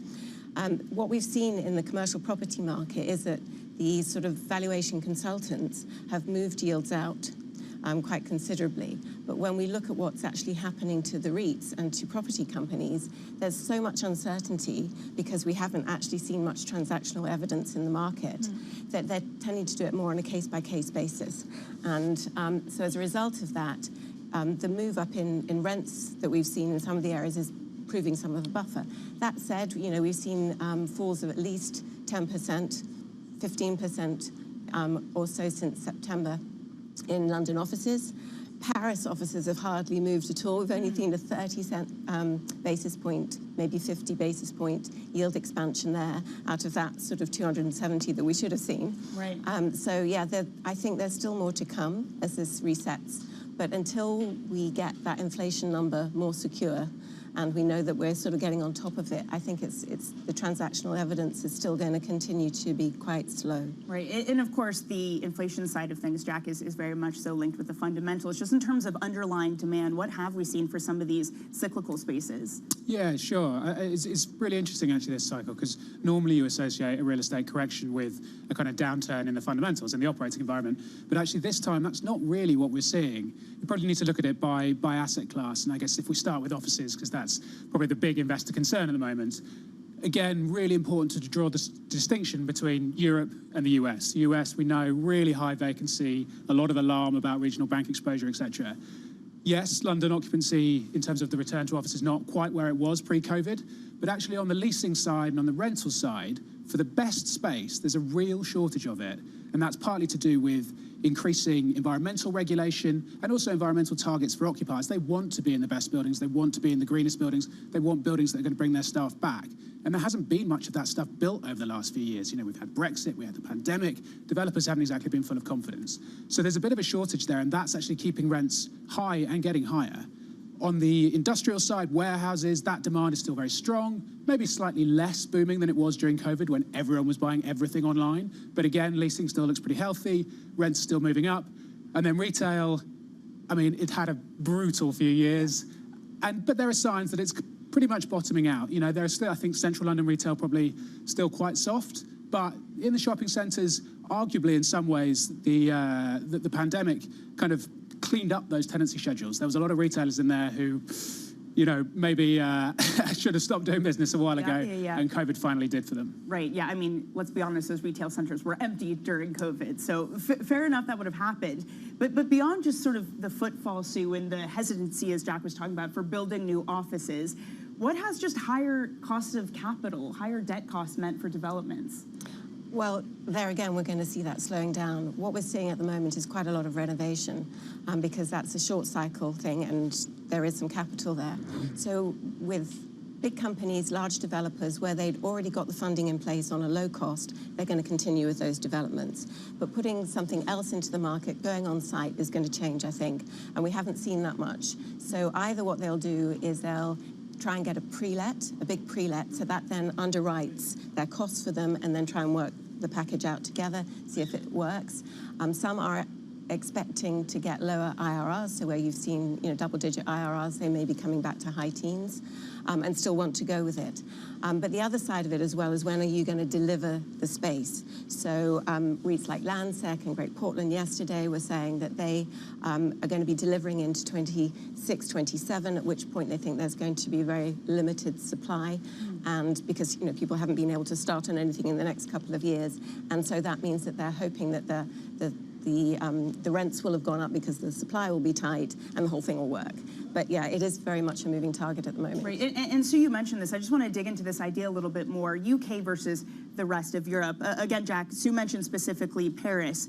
What we've seen in the commercial property market is that the sort of valuation consultants have moved yields out quite considerably. But when we look at what's actually happening to the REITs and to property companies, there's so much uncertainty because we haven't actually seen much transactional evidence in the market that they're tending to do it more on a case-by-case basis. And so as a result of that, the move up in rents that we've seen in some of the areas is proving some of the buffer. That said, we've seen falls of at least 10%, 15% or so since September in London offices. Paris offices have hardly moved at all. We've only seen a 30 basis point, maybe 50 basis point yield expansion there out of that sort of 270 that we should have seen. Right. So yeah, I think there's still more to come as this resets. But until we get that inflation number more secure, and we know that we're sort of getting on top of it, I think it's the transactional evidence is still going to continue to be quite slow. Right, and of course the inflation side of things, Jack, is very much so linked with the fundamentals. Just in terms of underlying demand, what have we seen for some of these cyclical spaces? Yeah, sure. It's really interesting actually this cycle, because normally you associate a real estate correction with a kind of downturn in the fundamentals in the operating environment, but actually this time that's not really what we're seeing. You probably need to look at it by asset class, and I guess if we start with offices, because that's probably the big investor concern at the moment. Again, really important to draw the distinction between Europe and the US. The US, we know, really high vacancy, a lot of alarm about regional bank exposure, etc. Yes, London occupancy in terms of the return to office is not quite where it was pre-COVID, but actually on the leasing side and on the rental side, for the best space, there's a real shortage of it. And that's partly to do with increasing environmental regulation and also environmental targets for occupiers. They want to be in the best buildings. They want to be in the greenest buildings. They want buildings that are going to bring their staff back. And there hasn't been much of that stuff built over the last few years. You know, we've had Brexit, we had the pandemic. Developers haven't exactly been full of confidence. So there's a bit of a shortage there, and that's actually keeping rents high and getting higher. On the industrial side, warehouses, that demand is still very strong, maybe slightly less booming than it was during COVID when everyone was buying everything online. But again, leasing still looks pretty healthy, rents are still moving up. And then retail, I mean, it had a brutal few years, but there are signs that it's pretty much bottoming out. You know, there are still, I think, central London retail probably still quite soft, but in the shopping centres, arguably in some ways, the pandemic kind of cleaned up those tenancy schedules. There was a lot of retailers in there who, you know, maybe should have stopped doing business a while ago, and COVID finally did for them. Right, yeah, I mean, let's be honest, those retail centers were empty during COVID, so fair enough that would have happened. But beyond just sort of the footfall, Sue, and the hesitancy, as Jack was talking about, for building new offices, what has just higher costs of capital, higher debt costs meant for developments? Well, there again, we're going to see that slowing down. What we're seeing at the moment is quite a lot of renovation because that's a short cycle thing and there is some capital there. So with big companies, large developers, where they'd already got the funding in place on a low cost, they're going to continue with those developments. But putting something else into the market, going on site, is going to change, I think. And we haven't seen that much. So either what they'll do is they'll try and get a pre-let, a big pre-let, so that then underwrites their costs for them and then try and work the package out together, see if it works. Some are expecting to get lower IRRs, so where you've seen, you know, double-digit IRRs, they may be coming back to high teens and still want to go with it. But the other side of it as well is when are you going to deliver the space? So REITs like Landsec and Great Portland yesterday were saying that they are going to be delivering into 26, 27, at which point they think there's going to be very limited supply, and because, you know, people haven't been able to start on anything in the next couple of years, and so that means that they're hoping that the rents will have gone up because the supply will be tight and the whole thing will work. But yeah, it is very much a moving target at the moment. Right, and Sue, you mentioned this. I just want to dig into this idea a little bit more. UK versus the rest of Europe. Again, Jack, Sue mentioned specifically Paris.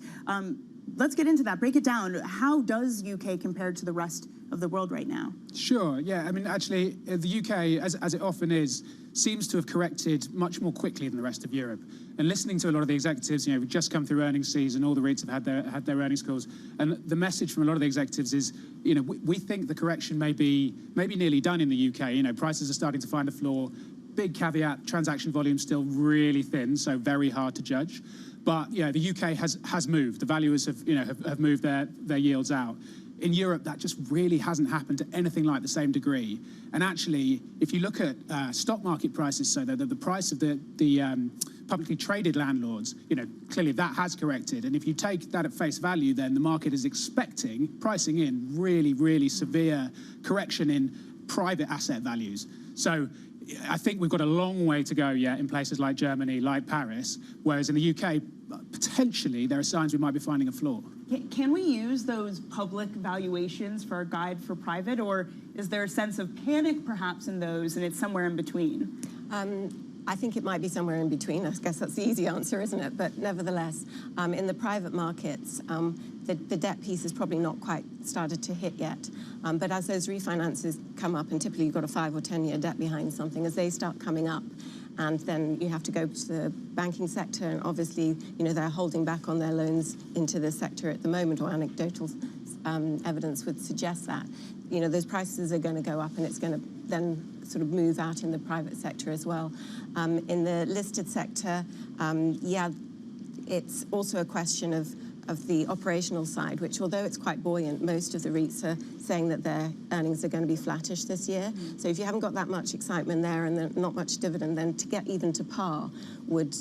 Let's get into that. Break it down. How does UK compare to the rest of the world right now? Sure, yeah. I mean, actually, the UK, as it often is, seems to have corrected much more quickly than the rest of Europe. And listening to a lot of the executives, you know, we've just come through earnings season, all the REITs have had their earnings calls, and the message from a lot of the executives is, you know, we think the correction may be nearly done in the UK. You know, prices are starting to find a floor. Big caveat, transaction volume still really thin, so very hard to judge. But, you know, the UK has moved. The valuers have moved their yields out. In Europe, that just really hasn't happened to anything like the same degree. And actually, if you look at stock market prices, so the price of the publicly traded landlords, you know, clearly that has corrected. And if you take that at face value, then the market is pricing in really, really severe correction in private asset values. So I think we've got a long way to go yet in places like Germany, like Paris, whereas in the UK, potentially there are signs we might be finding a floor. Can we use those public valuations for a guide for private, or is there a sense of panic perhaps in those and it's somewhere in between? I think it might be somewhere in between. I guess that's the easy answer, isn't it? But nevertheless, in the private markets, the debt piece has probably not quite started to hit yet. But as those refinances come up, and typically you've got a 5 or 10 year debt behind something, as they start coming up, and then you have to go to the banking sector, and obviously, you know, they're holding back on their loans into the sector at the moment, or anecdotal evidence would suggest that. You know, those prices are going to go up, and it's going to then sort of move out in the private sector as well. In the listed sector, yeah, it's also a question of the operational side, which, although it's quite buoyant, most of the REITs are saying that their earnings are going to be flattish this year. So if you haven't got that much excitement there and not much dividend, then to get even to par would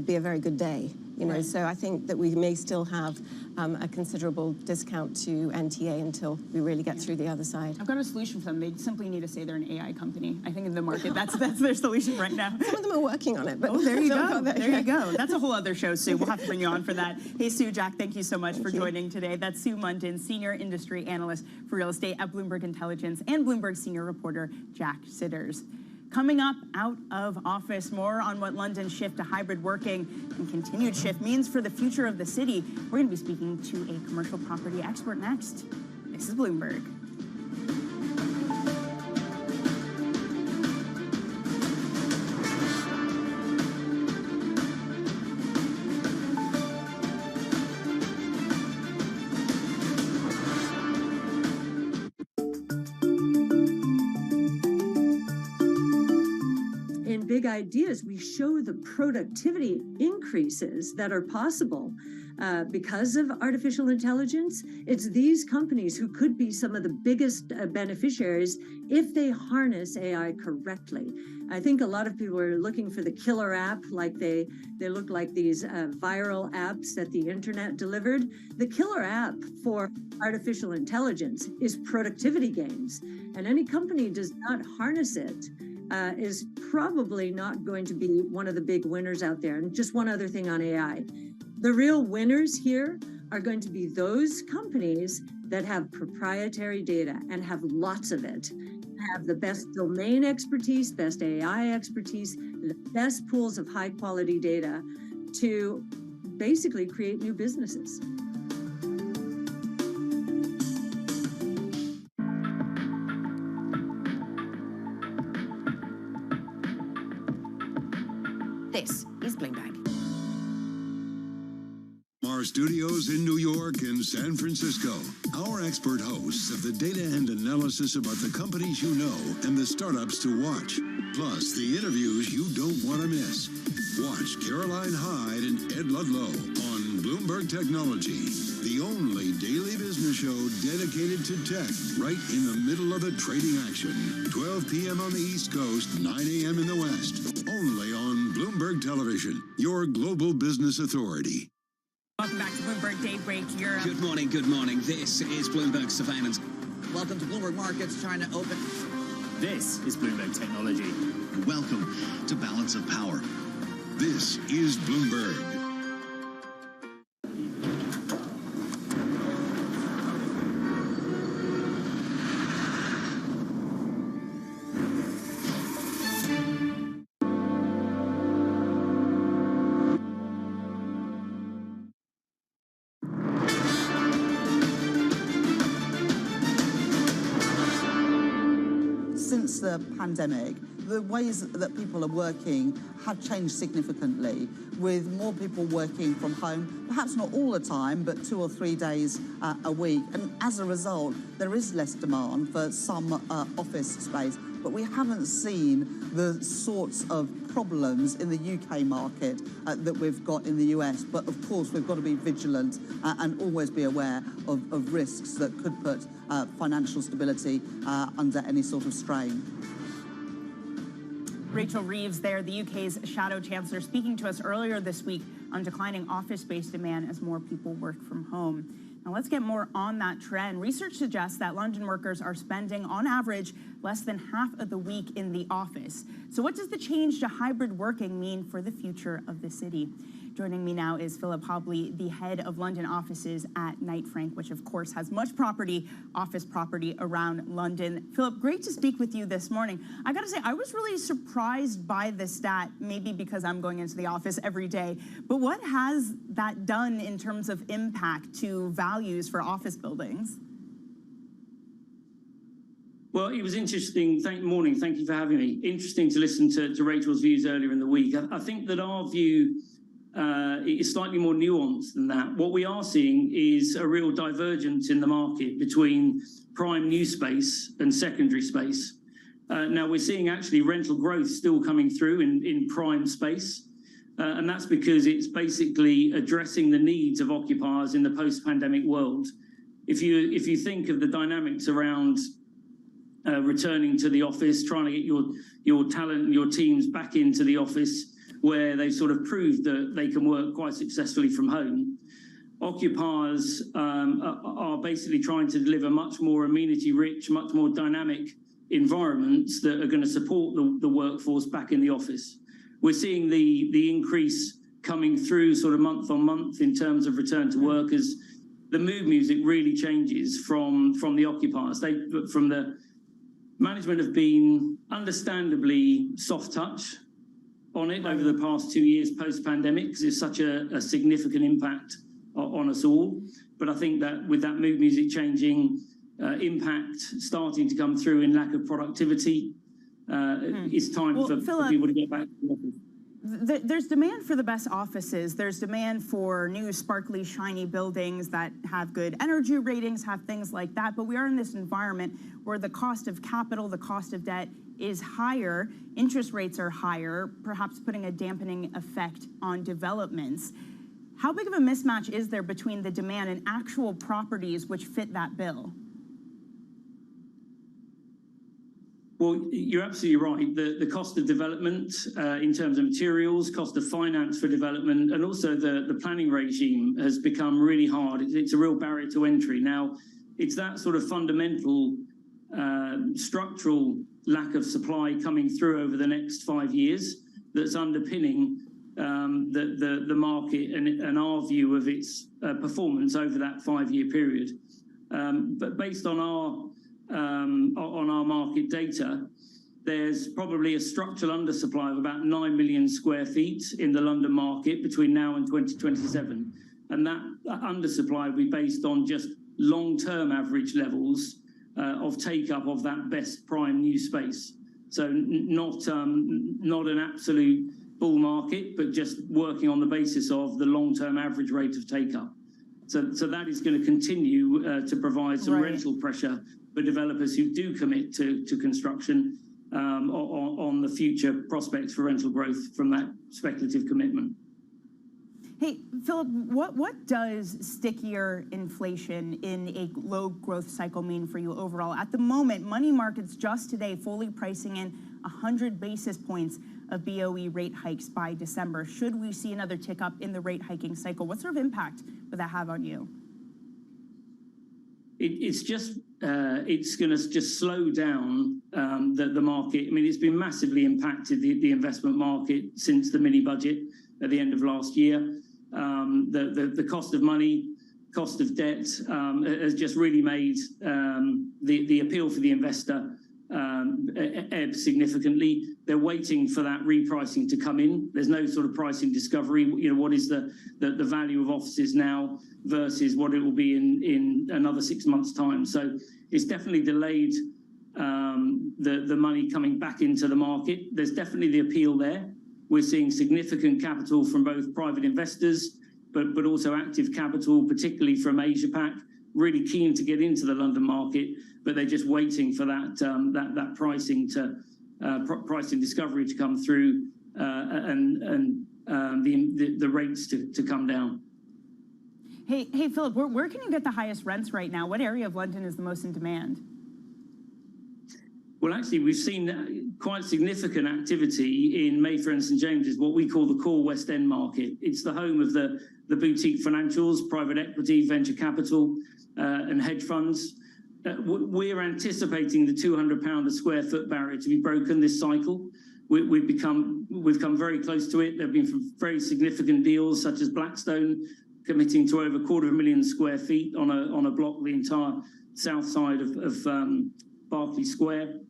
be a very good day. You know, so I think that we may still have a considerable discount to NTA until we really get through the other side. I've got a solution for them. They simply need to say they're an AI company. I think in the market, that's their solution right now. Some of them are working on it. But oh, there you go. There you go. That's a whole other show, Sue. We'll have to bring you on for that. Hey, Sue, Jack, thank you so much for joining today. That's Sue Munden, Senior Industry Analyst for Real Estate at Bloomberg Intelligence, and Bloomberg Senior Reporter Jack Sitters. Coming up, out of office, more on what London's shift to hybrid working and continued shift means for the future of the city. We're going to be speaking to a commercial property expert next. This is Bloomberg. Big ideas, we show the productivity increases that are possible because of artificial intelligence. It's these companies who could be some of the biggest beneficiaries if they harness AI correctly. I think a lot of people are looking for the killer app, like they look like these viral apps that the internet delivered. The killer app for artificial intelligence is productivity gains, and any company does not harness it is probably not going to be one of the big winners out there. And just one other thing on AI. The real winners here are going to be those companies that have proprietary data and have lots of it, have the best domain expertise, best AI expertise, the best pools of high quality data to basically create new businesses. This is Bloomberg. Our studios in New York and San Francisco. Our expert hosts of the data and analysis about the companies you know and the startups to watch. Plus, the interviews you don't want to miss. Watch Caroline Hyde and Ed Ludlow on Bloomberg Technology, the only daily business show dedicated to tech, right in the middle of the trading action. 12 p.m. on the East Coast, 9 a.m. in the West. Only on Bloomberg Television, your global business authority. Welcome back to Bloomberg Daybreak Europe. Good morning, good morning. This is Bloomberg Surveillance. Welcome to Bloomberg Markets, trying to open. This is Bloomberg Technology. Welcome to Balance of Power. This is Bloomberg. Since the pandemic, the ways that people are working have changed significantly, with more people working from home, perhaps not all the time, but 2 or 3 days a week. And as a result, there is less demand for some office space. But we haven't seen the sorts of problems in the UK market that we've got in the US. But of course, we've got to be vigilant and always be aware of risks that could put financial stability under any sort of strain. Rachel Reeves there, the UK's Shadow Chancellor, speaking to us earlier this week on declining office space demand as more people work from home. Now let's get more on that trend. Research suggests that London workers are spending, on average, less than half of the week in the office. So what does the change to hybrid working mean for the future of the city? Joining me now is Philip Hobley, the head of London offices at Knight Frank, which of course has much office property around London. Philip, great to speak with you this morning. I gotta say, I was really surprised by the stat, maybe because I'm going into the office every day, but what has that done in terms of impact to values for office buildings? Well, it was interesting. Morning, thank you for having me. Interesting to listen to Rachel's views earlier in the week. I think that our view is slightly more nuanced than that. What we are seeing is a real divergence in the market between prime new space and secondary space. Now we're seeing actually rental growth still coming through in prime space. And that's because it's basically addressing the needs of occupiers in the post-pandemic world. If you think of the dynamics around returning to the office, trying to get your talent and your teams back into the office, where they've sort of proved that they can work quite successfully from home. Occupiers are basically trying to deliver much more amenity-rich, much more dynamic environments that are going to support the workforce back in the office. We're seeing the increase coming through sort of month on month in terms of return to work as the mood music really changes from the occupiers. management have been understandably soft touch on it over the past 2 years post-pandemic, because it's such a significant impact on us all. But I think that with that mood music changing, impact starting to come through in lack of productivity, it's time for people to get back to the office. There's demand for the best offices. There's demand for new, sparkly, shiny buildings that have good energy ratings, have things like that. But we are in this environment where the cost of capital, the cost of debt is higher, interest rates are higher, perhaps putting a dampening effect on developments. How big of a mismatch is there between the demand and actual properties which fit that bill? Well, you're absolutely right. The cost of development in terms of materials, cost of finance for development, and also the planning regime has become really hard. It's a real barrier to entry. Now, it's that sort of fundamental structural lack of supply coming through over the next 5 years that's underpinning the market and our view of its performance over that 5-year period. But based on our market data, there's probably a structural undersupply of about 9 million square feet in the London market between now and 2027. And that undersupply will be based on just long-term average levels of take-up of that best prime new space. So not an absolute bull market, but just working on the basis of the long-term average rate of take-up. So that is going to continue to provide some rental pressure for developers who do commit to construction on the future prospects for rental growth from that speculative commitment. Hey, Philip, what does stickier inflation in a low growth cycle mean for you overall? At the moment, money markets just today fully pricing in 100 basis points of BOE rate hikes by December. Should we see another tick up in the rate hiking cycle? What sort of impact would that have on you? It's going to just slow down the market. I mean, it's been massively impacted, the investment market, since the mini budget at the end of last year. The cost of money, cost of debt has just really made the appeal for the investor ebb significantly. They're waiting for that repricing to come in. There's no sort of pricing discovery. You know, what is the value of offices now versus what it will be in another 6 months' time. So it's definitely delayed the money coming back into the market. There's definitely the appeal there. We're seeing significant capital from both private investors, but also active capital, particularly from Asia Pac, really keen to get into the London market, but they're just waiting for that pricing discovery to come through and the rates to come down. Hey, Philip, where can you get the highest rents right now? What area of London is the most in demand? Well, actually, we've seen quite significant activity in Mayfair and St James's, what we call the core West End market. It's the home of the boutique financials, private equity, venture capital, and hedge funds. We're anticipating the £200 a square foot barrier to be broken this cycle. We've come very close to it. There have been some very significant deals, such as Blackstone committing to over 250,000 square feet on a block, the entire south side of Berkeley Square.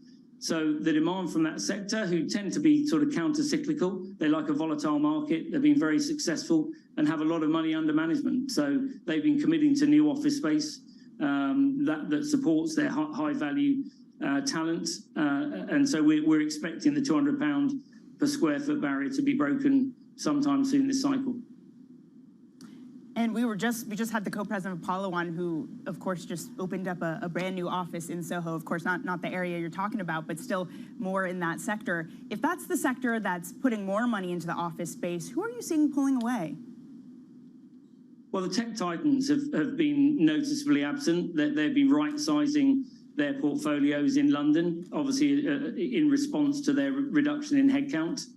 So the demand from that sector, who tend to be sort of counter-cyclical, they like a volatile market, they've been very successful and have a lot of money under management. So they've been committing to new office space that supports their high-value talent. And so we're expecting the £200 per square foot barrier to be broken sometime soon this cycle. And we just had the co-president of Apollo on, who, of course, just opened up a brand new office in Soho. Of course, not the area you're talking about, but still more in that sector. If that's the sector that's putting more money into the office space, who are you seeing pulling away? Well, the tech titans have been noticeably absent. They've been right-sizing their portfolios in London, obviously in response to their reduction in headcount.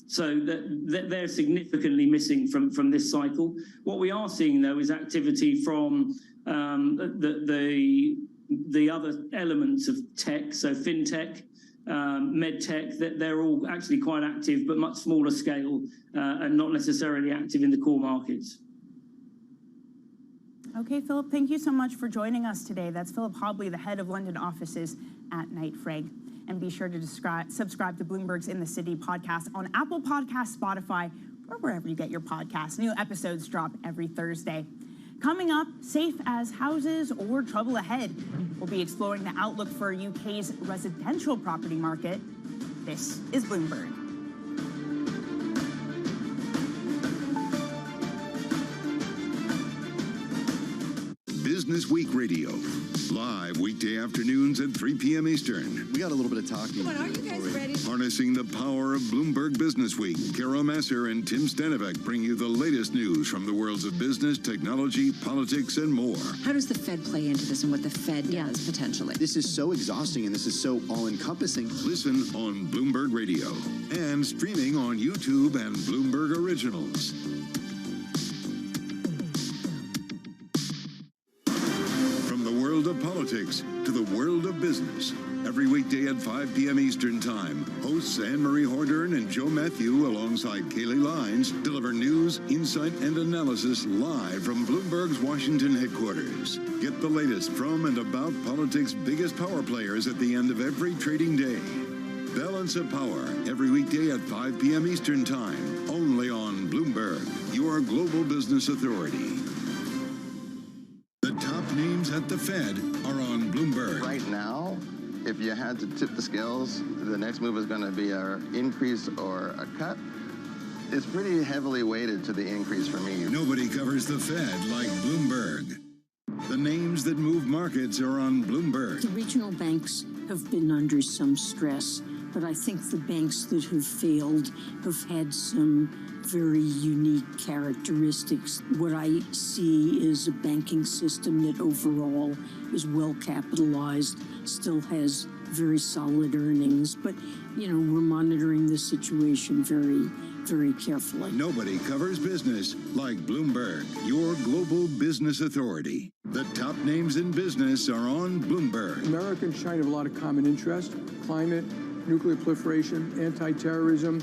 So they're significantly missing from this cycle. What we are seeing, though, is activity from the other elements of tech, so fintech, medtech, that they're all actually quite active, but much smaller scale and not necessarily active in the core markets. Okay, Philip, thank you so much for joining us today. That's Philip Hobley, the head of London offices at Knight Frank. And be sure to subscribe to Bloomberg's In the City podcast on Apple Podcasts, Spotify, or wherever you get your podcasts. New episodes drop every Thursday. Coming up, safe as houses or trouble ahead? We'll be exploring the outlook for UK's residential property market. This is Bloomberg. Business Week Radio, live weekday afternoons at 3 p.m. Eastern. We got a little bit of talking. Come on, are you guys ready? Harnessing the power of Bloomberg Business Week, Carol Masser and Tim Stanovic bring you the latest news from the worlds of business, technology, politics, and more. How does the Fed play into this and what the Fed does potentially? This is so exhausting and this is so all-encompassing. Listen on Bloomberg Radio and streaming on YouTube and Bloomberg Originals. Of politics to the world of business. Every weekday at 5 p.m. Eastern Time, hosts Anne-Marie Hordern and Joe Matthew alongside Kaylee Lines deliver news, insight, and analysis live from Bloomberg's Washington headquarters. Get the latest from and about politics' biggest power players at the end of every trading day. Balance of Power, every weekday at 5 p.m. Eastern Time, only on Bloomberg, your global business authority. The top names at the Fed are on Bloomberg. Right now, if you had to tip the scales, the next move is going to be an increase or a cut. It's pretty heavily weighted to the increase for me. Nobody covers the Fed like Bloomberg. The names that move markets are on Bloomberg. The regional banks have been under some stress, but I think the banks that have failed have had some very unique characteristics. What I see is a banking system that overall is well capitalized, still has very solid earnings, but we're monitoring the situation very, very carefully. Nobody covers business like Bloomberg, your global business authority. The top names in business are on Bloomberg. America and China have a lot of common interests: climate, nuclear proliferation, anti-terrorism,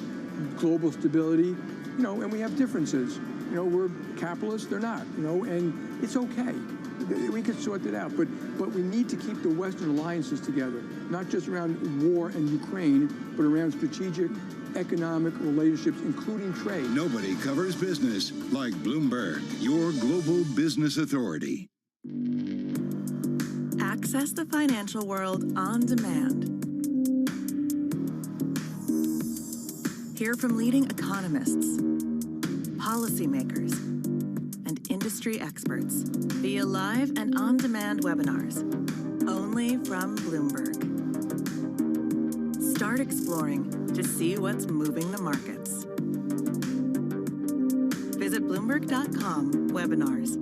global stability. And we have differences. We're capitalists, they're not, and it's okay. We can sort that out. But we need to keep the Western alliances together, not just around war and Ukraine, but around strategic economic relationships, including trade. Nobody covers business like Bloomberg, your global business authority. Access the financial world on demand. Hear from leading economists, policymakers, and industry experts via live and on-demand webinars, only from Bloomberg. Start exploring to see what's moving the markets. Visit Bloomberg.com/webinars.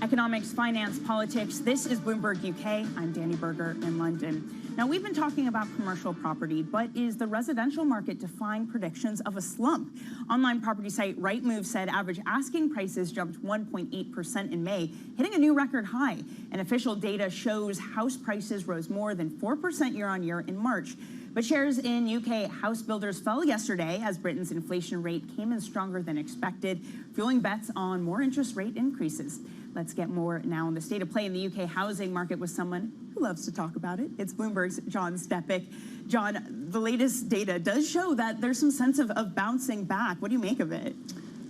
Economics, finance, politics. This is Bloomberg UK. I'm Danny Berger in London. Now, we've been talking about commercial property, but is the residential market defying predictions of a slump? Online property site Rightmove said average asking prices jumped 1.8% in May, hitting a new record high. And official data shows house prices rose more than 4% year on year in March. But shares in UK house builders fell yesterday as Britain's inflation rate came in stronger than expected, fueling bets on more interest rate increases. Let's get more now on the state of play in the UK housing market with someone who loves to talk about it. It's Bloomberg's John Stepik. John, the latest data does show that there's some sense of bouncing back. What do you make of it?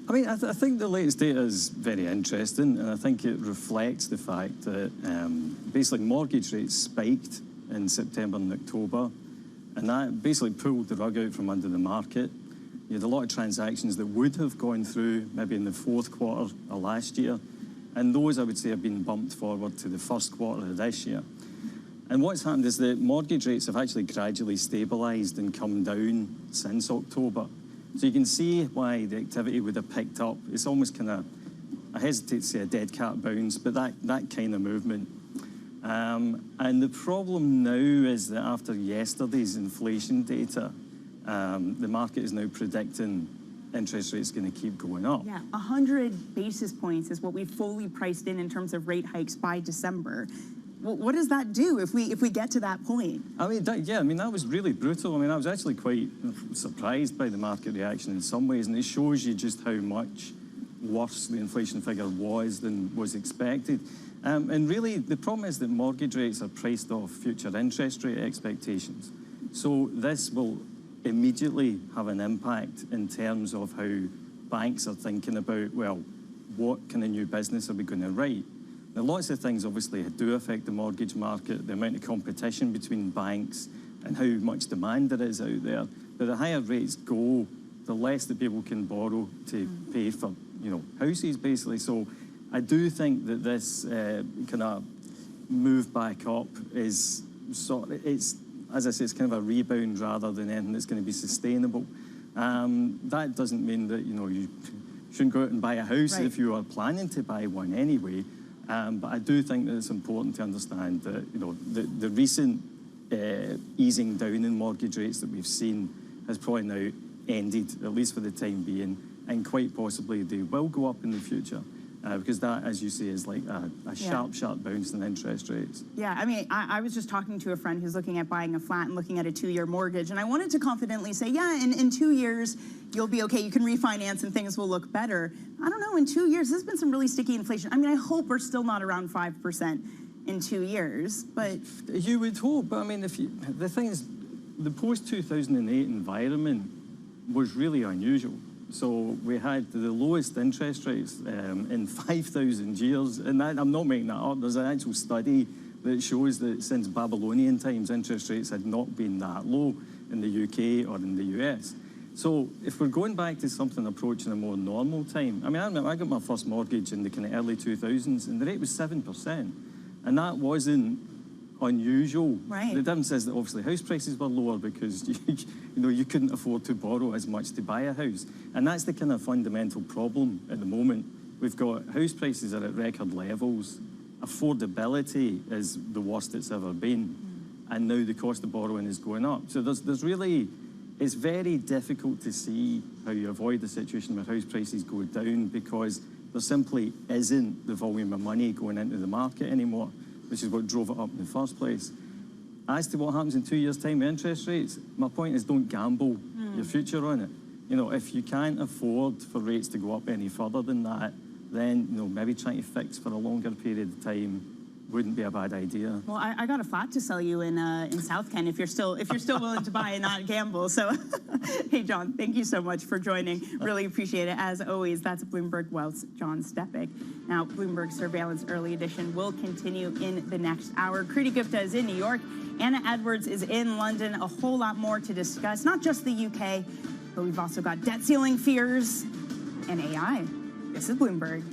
I mean, I think the latest data is very interesting, and I think it reflects the fact that basically mortgage rates spiked in September and October, and that basically pulled the rug out from under the market. You had a lot of transactions that would have gone through maybe in the fourth quarter of last year, and those, I would say, have been bumped forward to the first quarter of this year. And what's happened is that mortgage rates have actually gradually stabilised and come down since October. So you can see why the activity would have picked up. It's almost kind of, I hesitate to say a dead cat bounce, but that kind of movement. And the problem now is that after yesterday's inflation data, the market is now predicting interest rates going to keep going up. Yeah, 100 basis points is what we fully priced in terms of rate hikes by December. Well, what does that do if we get to that point? I mean, that was really brutal. I mean, I was actually quite surprised by the market reaction in some ways, and it shows you just how much worse the inflation figure was than was expected. And really, the problem is that mortgage rates are priced off future interest rate expectations. So this will immediately have an impact in terms of how banks are thinking about, well, what kind of new business are we going to write? Now, lots of things obviously do affect the mortgage market, the amount of competition between banks and how much demand there is out there. But the higher rates go, the less that people can borrow to pay for, houses, basically. So I do think that this kind of move back up is as I say, it's kind of a rebound rather than anything that's going to be sustainable. That doesn't mean that, you shouldn't go out and buy a house if you are planning to buy one anyway. But I do think that it's important to understand that, the recent easing down in mortgage rates that we've seen has probably now ended, at least for the time being, and quite possibly they will go up in the future. Because that, as you say, is like a sharp bounce in interest rates. Yeah, I mean, I was just talking to a friend who's looking at buying a flat and looking at a 2-year mortgage, and I wanted to confidently say, yeah, in 2 years, you'll be okay, you can refinance and things will look better. I don't know, in 2 years, there's been some really sticky inflation. I mean, I hope we're still not around 5% in 2 years, but... You would hope, but I mean, the thing is, the post-2008 environment was really unusual. So we had the lowest interest rates in 5,000 years, and I'm not making that up. There's an actual study that shows that since Babylonian times, interest rates had not been that low in the UK or in the US. So if we're going back to something approaching a more normal time, I mean, I remember I got my first mortgage in the kind of early 2000s, and the rate was 7%, and that wasn't unusual. Right. The difference is that obviously house prices were lower because you couldn't afford to borrow as much to buy a house, and that's the kind of fundamental problem at the moment. We've got house prices are at record levels, affordability is the worst it's ever been, and now the cost of borrowing is going up. So there's really, it's very difficult to see how you avoid the situation where house prices go down, because there simply isn't the volume of money going into the market anymore, which is what drove it up in the first place. As to what happens in 2 years' time with interest rates, my point is don't gamble your future on it. If you can't afford for rates to go up any further than that, then maybe trying to fix for a longer period of time wouldn't be a bad idea. Well, I got a flat to sell you in South Ken if you're still willing to buy and not gamble. So, hey, John, thank you so much for joining. Really appreciate it. As always, that's Bloomberg Wealth's John Stepek. Now, Bloomberg Surveillance Early Edition will continue in the next hour. Kriti Gupta is in New York. Anna Edwards is in London. A whole lot more to discuss, not just the UK, but we've also got debt ceiling fears and AI. This is Bloomberg.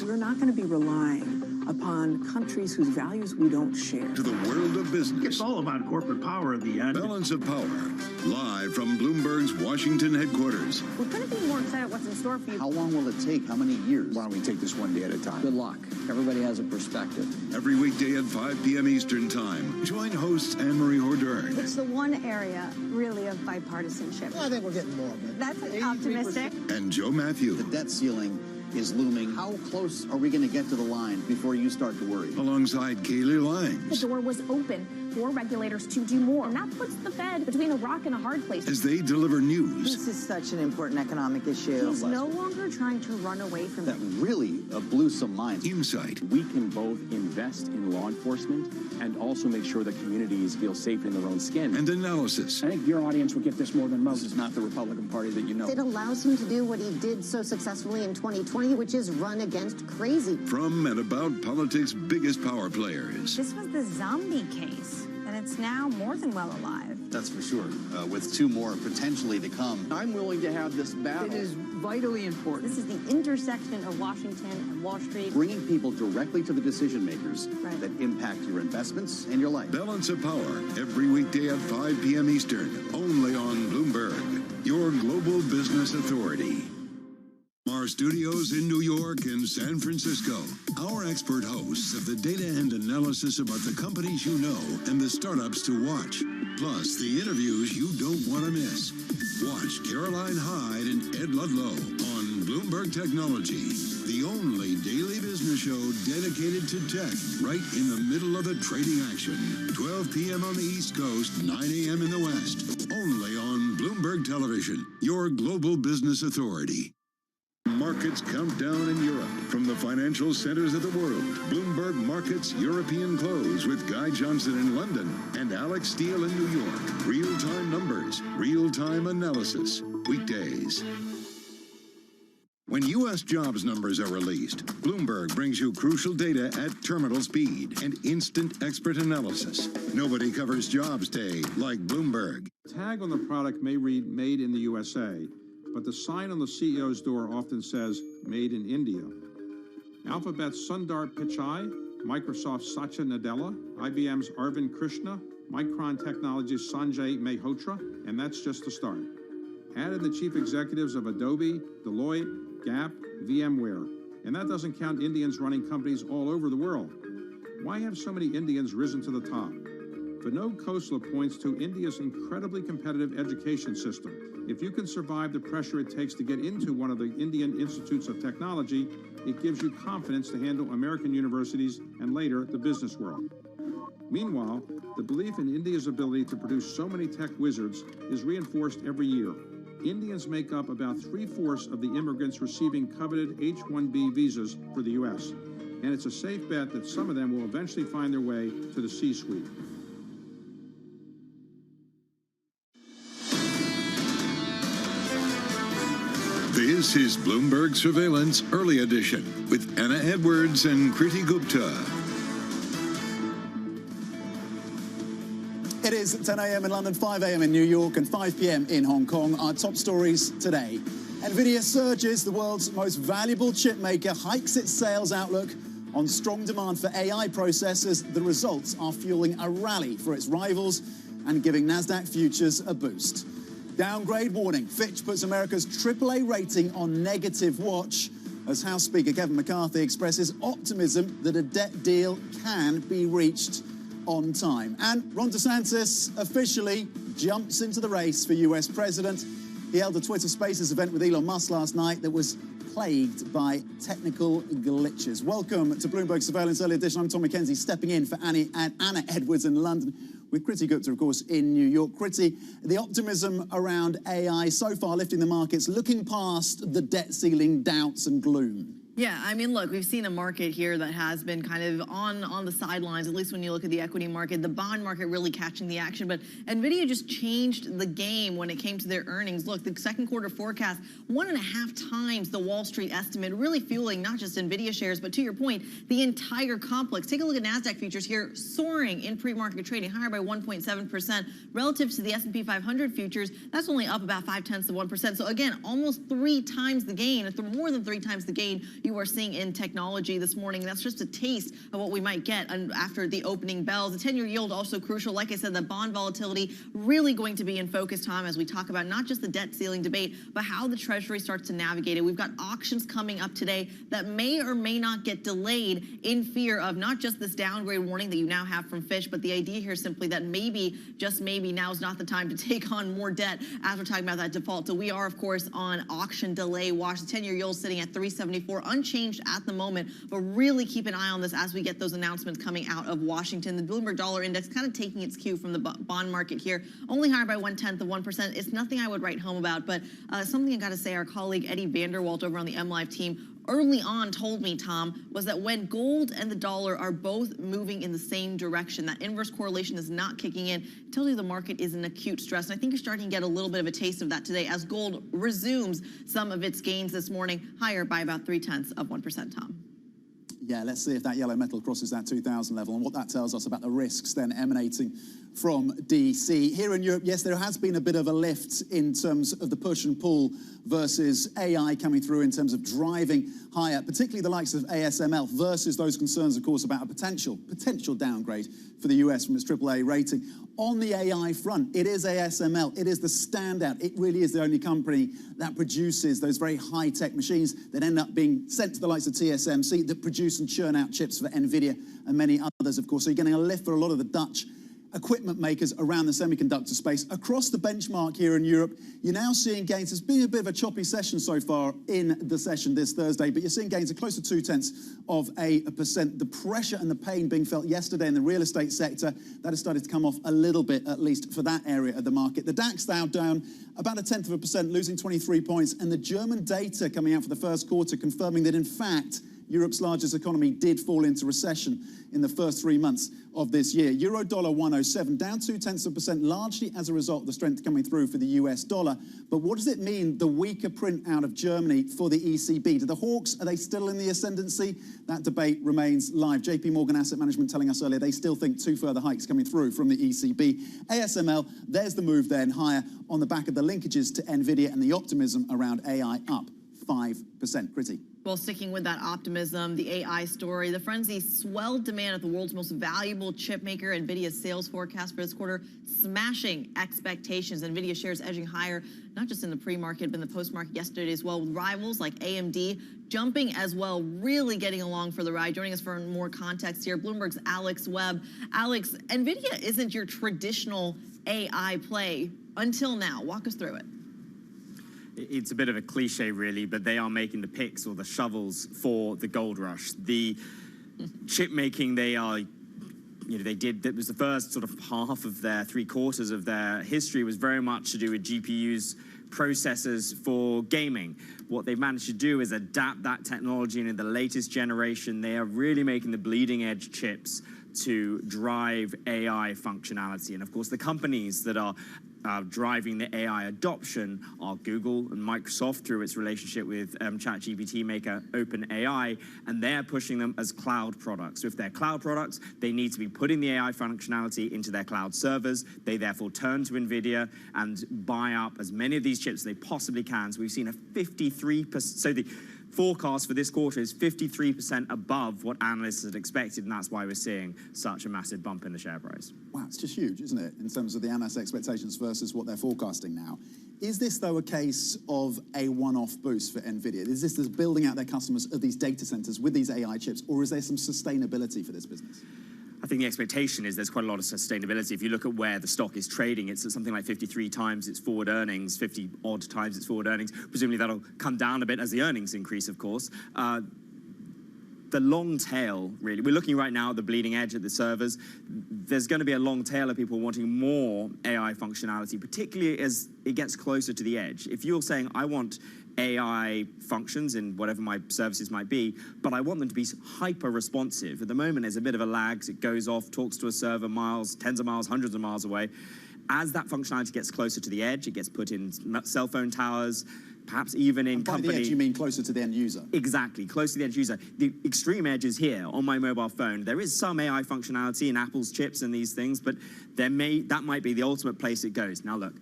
We're not going to be relying upon countries whose values we don't share. To the world of business. It's all about corporate power at the end. Balance of Power, live from Bloomberg's Washington headquarters. We're going to be more excited what's in store for you. How long will it take? How many years? Why don't we take this one day at a time? Good luck. Everybody has a perspective. Every weekday at 5 p.m. Eastern Time. Join host Anne-Marie Hordern. It's the one area, really, of bipartisanship. I think we're getting more of it. That's optimistic. And Joe Matthew. The debt ceiling is looming. How close are we going to get to the line before you start to worry? Alongside Kaylee Lines. The door was open for regulators to do more, and that puts the Fed between a rock and a hard place. As they deliver news. This is such an important economic issue. He's no longer trying to run away from that it. Really blew some minds. Insight. We can both invest in law enforcement and also make sure that communities feel safe in their own skin. And analysis. I think your audience will get this more than most. This is not the Republican Party that you know. It allows him to do what he did so successfully in 2020, which is run against crazy. From and about politics' biggest power players. This was the zombie case, and it's now more than well alive. That's for sure, with two more potentially to come. I'm willing to have this battle. It is vitally important. This is the intersection of Washington and Wall Street. Bringing people directly to the decision makers that impact your investments and your life. Balance of Power, every weekday at 5 p.m. Eastern, only on Bloomberg, your global business authority. our studios in New York and San Francisco, our expert hosts of the data and analysis about the companies you know and the startups to watch, plus the interviews you don't want to miss. Watch Caroline Hyde and Ed Ludlow on Bloomberg Technology, the only daily business show dedicated to tech, right in the middle of the trading action. 12 p.m. on the East Coast, 9 a.m. in the West. Only on Bloomberg Television, your global business authority. Markets countdown in Europe from the financial centers of the world. Bloomberg Markets European Close with Guy Johnson in London and Alex Steele in New York. Real-time numbers, real-time analysis. Weekdays. When U.S. jobs numbers are released, Bloomberg brings you crucial data at terminal speed and instant expert analysis. Nobody covers jobs day like Bloomberg. The tag on the product may read Made in the USA, but the sign on the CEO's door often says Made in India. Alphabet's Sundar Pichai, Microsoft's Satya Nadella, IBM's Arvind Krishna, Micron Technology's Sanjay Mehrotra, and that's just the start. Add in the chief executives of Adobe, Deloitte, Gap, VMware, and that doesn't count Indians running companies all over the world. Why have so many Indians risen to the top? Vinod Khosla points to India's incredibly competitive education system. If you can survive the pressure it takes to get into one of the Indian institutes of technology, it gives you confidence to handle American universities and later the business world. Meanwhile, the belief in India's ability to produce so many tech wizards is reinforced every year. Indians make up about 3/4 of the immigrants receiving coveted H-1B visas for the U.S., and it's a safe bet that some of them will eventually find their way to the C-suite. This is Bloomberg Surveillance Early Edition with Anna Edwards and Kriti Gupta. It is 10 a.m. in London, 5 a.m. in New York, and 5 p.m. in Hong Kong. Our top stories today. NVIDIA surges, the world's most valuable chip maker, hikes its sales outlook on strong demand for AI processors. The results are fueling a rally for its rivals and giving Nasdaq futures a boost. Downgrade warning. Fitch puts America's AAA rating on negative watch as House Speaker Kevin McCarthy expresses optimism that a debt deal can be reached on time. And Ron DeSantis officially jumps into the race for US president. He held a Twitter Spaces event with Elon Musk last night that was plagued by technical glitches. Welcome to Bloomberg Surveillance Early Edition. I'm Tom McKenzie, stepping in for Anna Edwards in London, with Kriti Gupta, of course, in New York. Kriti, the optimism around AI so far lifting the markets, looking past the debt ceiling doubts and gloom. Yeah, I mean, look, we've seen a market here that has been kind of on the sidelines, at least when you look at the equity market, the bond market really catching the action. But NVIDIA just changed the game when it came to their earnings. Look, the second quarter forecast, 1.5 times the Wall Street estimate, really fueling not just NVIDIA shares, but to your point, the entire complex. Take a look at NASDAQ futures here, soaring in pre-market trading, higher by 1.7%. Relative to the S&P 500 futures, that's only up about 0.5%. So again, almost 3 times the gain, more than 3 times the gain you are seeing in technology this morning. That's just a taste of what we might get after the opening bells. The 10-year yield also crucial. Like I said, the bond volatility really going to be in focus, Tom, as we talk about not just the debt ceiling debate, but how the Treasury starts to navigate it. We've got auctions coming up today that may or may not get delayed in fear of not just this downgrade warning that you now have from Fitch, but the idea here simply that maybe, just maybe, now is not the time to take on more debt as we're talking about that default. So we are, of course, on auction delay watch. The 10-year yield sitting at 3.74, unchanged at the moment, but really keep an eye on this as we get those announcements coming out of Washington. The Bloomberg Dollar Index kind of taking its cue from the bond market here, only higher by 0.1%. It's nothing I would write home about, but something I got to say, our colleague Eddie Vanderwalt over on the MLive team early on told me, Tom, was that when gold and the dollar are both moving in the same direction, that inverse correlation is not kicking in, it tells you the market is in acute stress. And I think you're starting to get a little bit of a taste of that today as gold resumes some of its gains this morning, higher by about 0.3%, Tom. Yeah, let's see if that yellow metal crosses that 2,000 level and what that tells us about the risks then emanating from DC. Here in Europe, yes, there has been a bit of a lift in terms of the push and pull versus AI coming through in terms of driving higher, particularly the likes of ASML versus those concerns, of course, about a potential downgrade for the US from its AAA rating. On the AI front, it is ASML. It is the standout. It really is the only company that produces those very high-tech machines that end up being sent to the likes of TSMC, that produce and churn out chips for NVIDIA and many others, of course. So you're getting a lift for a lot of the Dutch equipment makers around the semiconductor space. Across the benchmark here in Europe, you're now seeing gains. It's been a bit of a choppy session so far in the session this Thursday, but you're seeing gains of close to 0.2%. The pressure and the pain being felt yesterday in the real estate sector, that has started to come off a little bit, at least for that area of the market. The DAX now down about 0.1%, losing 23 points, and the German data coming out for the first quarter confirming that, in fact, Europe's largest economy did fall into recession in the first 3 months of this year. Euro dollar 107, down 0.2%, largely as a result of the strength coming through for the US dollar. But what does it mean, the weaker print out of Germany for the ECB? Do the hawks, are they still in the ascendancy? That debate remains live. JP Morgan Asset Management telling us earlier they still think 2 further hikes coming through from the ECB. ASML, there's the move then higher on the back of the linkages to NVIDIA and the optimism around AI, up 5%. Pretty. Well, sticking with that optimism, the AI story, the frenzy swelled demand at the world's most valuable chip maker. NVIDIA's sales forecast for this quarter smashing expectations. NVIDIA shares edging higher, not just in the pre-market, but in the post-market yesterday as well, with rivals like AMD jumping as well, really getting along for the ride. Joining us for more context here, Bloomberg's Alex Webb. Alex, NVIDIA isn't your traditional AI play until now. Walk us through it. It's a bit of a cliche, really, but they are making the picks or the shovels for the gold rush. The chip making, they are, that was the first sort of half of their 3/4 of their history was very much to do with GPUs, processors for gaming. What they've managed to do is adapt that technology, and in the latest generation, they are really making the bleeding edge chips to drive AI functionality. And of course, the companies that are driving the AI adoption are Google and Microsoft through its relationship with ChatGPT maker OpenAI, and they're pushing them as cloud products. So if they're cloud products, they need to be putting the AI functionality into their cloud servers. They therefore turn to NVIDIA and buy up as many of these chips as they possibly can. So we've seen a 53%, so the forecast for this quarter is 53% above what analysts had expected, and that's why we're seeing such a massive bump in the share price. Wow, it's just huge, isn't it, in terms of the analyst expectations versus what they're forecasting now. Is this, though, a case of a one-off boost for NVIDIA? Is this building out their customers of these data centers with these AI chips, or is there some sustainability for this business? I think the expectation is there's quite a lot of sustainability. If you look at where the stock is trading, it's at something like 53 times its forward earnings, 50-odd times its forward earnings. Presumably that'll come down a bit as the earnings increase, of course. The long tail, really, we're looking right now at the bleeding edge at the servers. There's going to be a long tail of people wanting more AI functionality, particularly as it gets closer to the edge. If you're saying, I want AI functions in whatever my services might be, but I want them to be hyper responsive. At the moment, there's a bit of a lag. It goes off, talks to a server miles, tens of miles, hundreds of miles away. As that functionality gets closer to the edge, it gets put in cell phone towers, perhaps even in company. By the edge, you mean closer to the end user? Exactly, close to the end user. The extreme edge is here on my mobile phone. There is some AI functionality in Apple's chips and these things, but that might be the ultimate place it goes. Now look,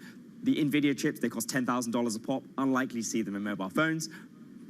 the NVIDIA chips, they cost $10,000 a pop. Unlikely to see them in mobile phones,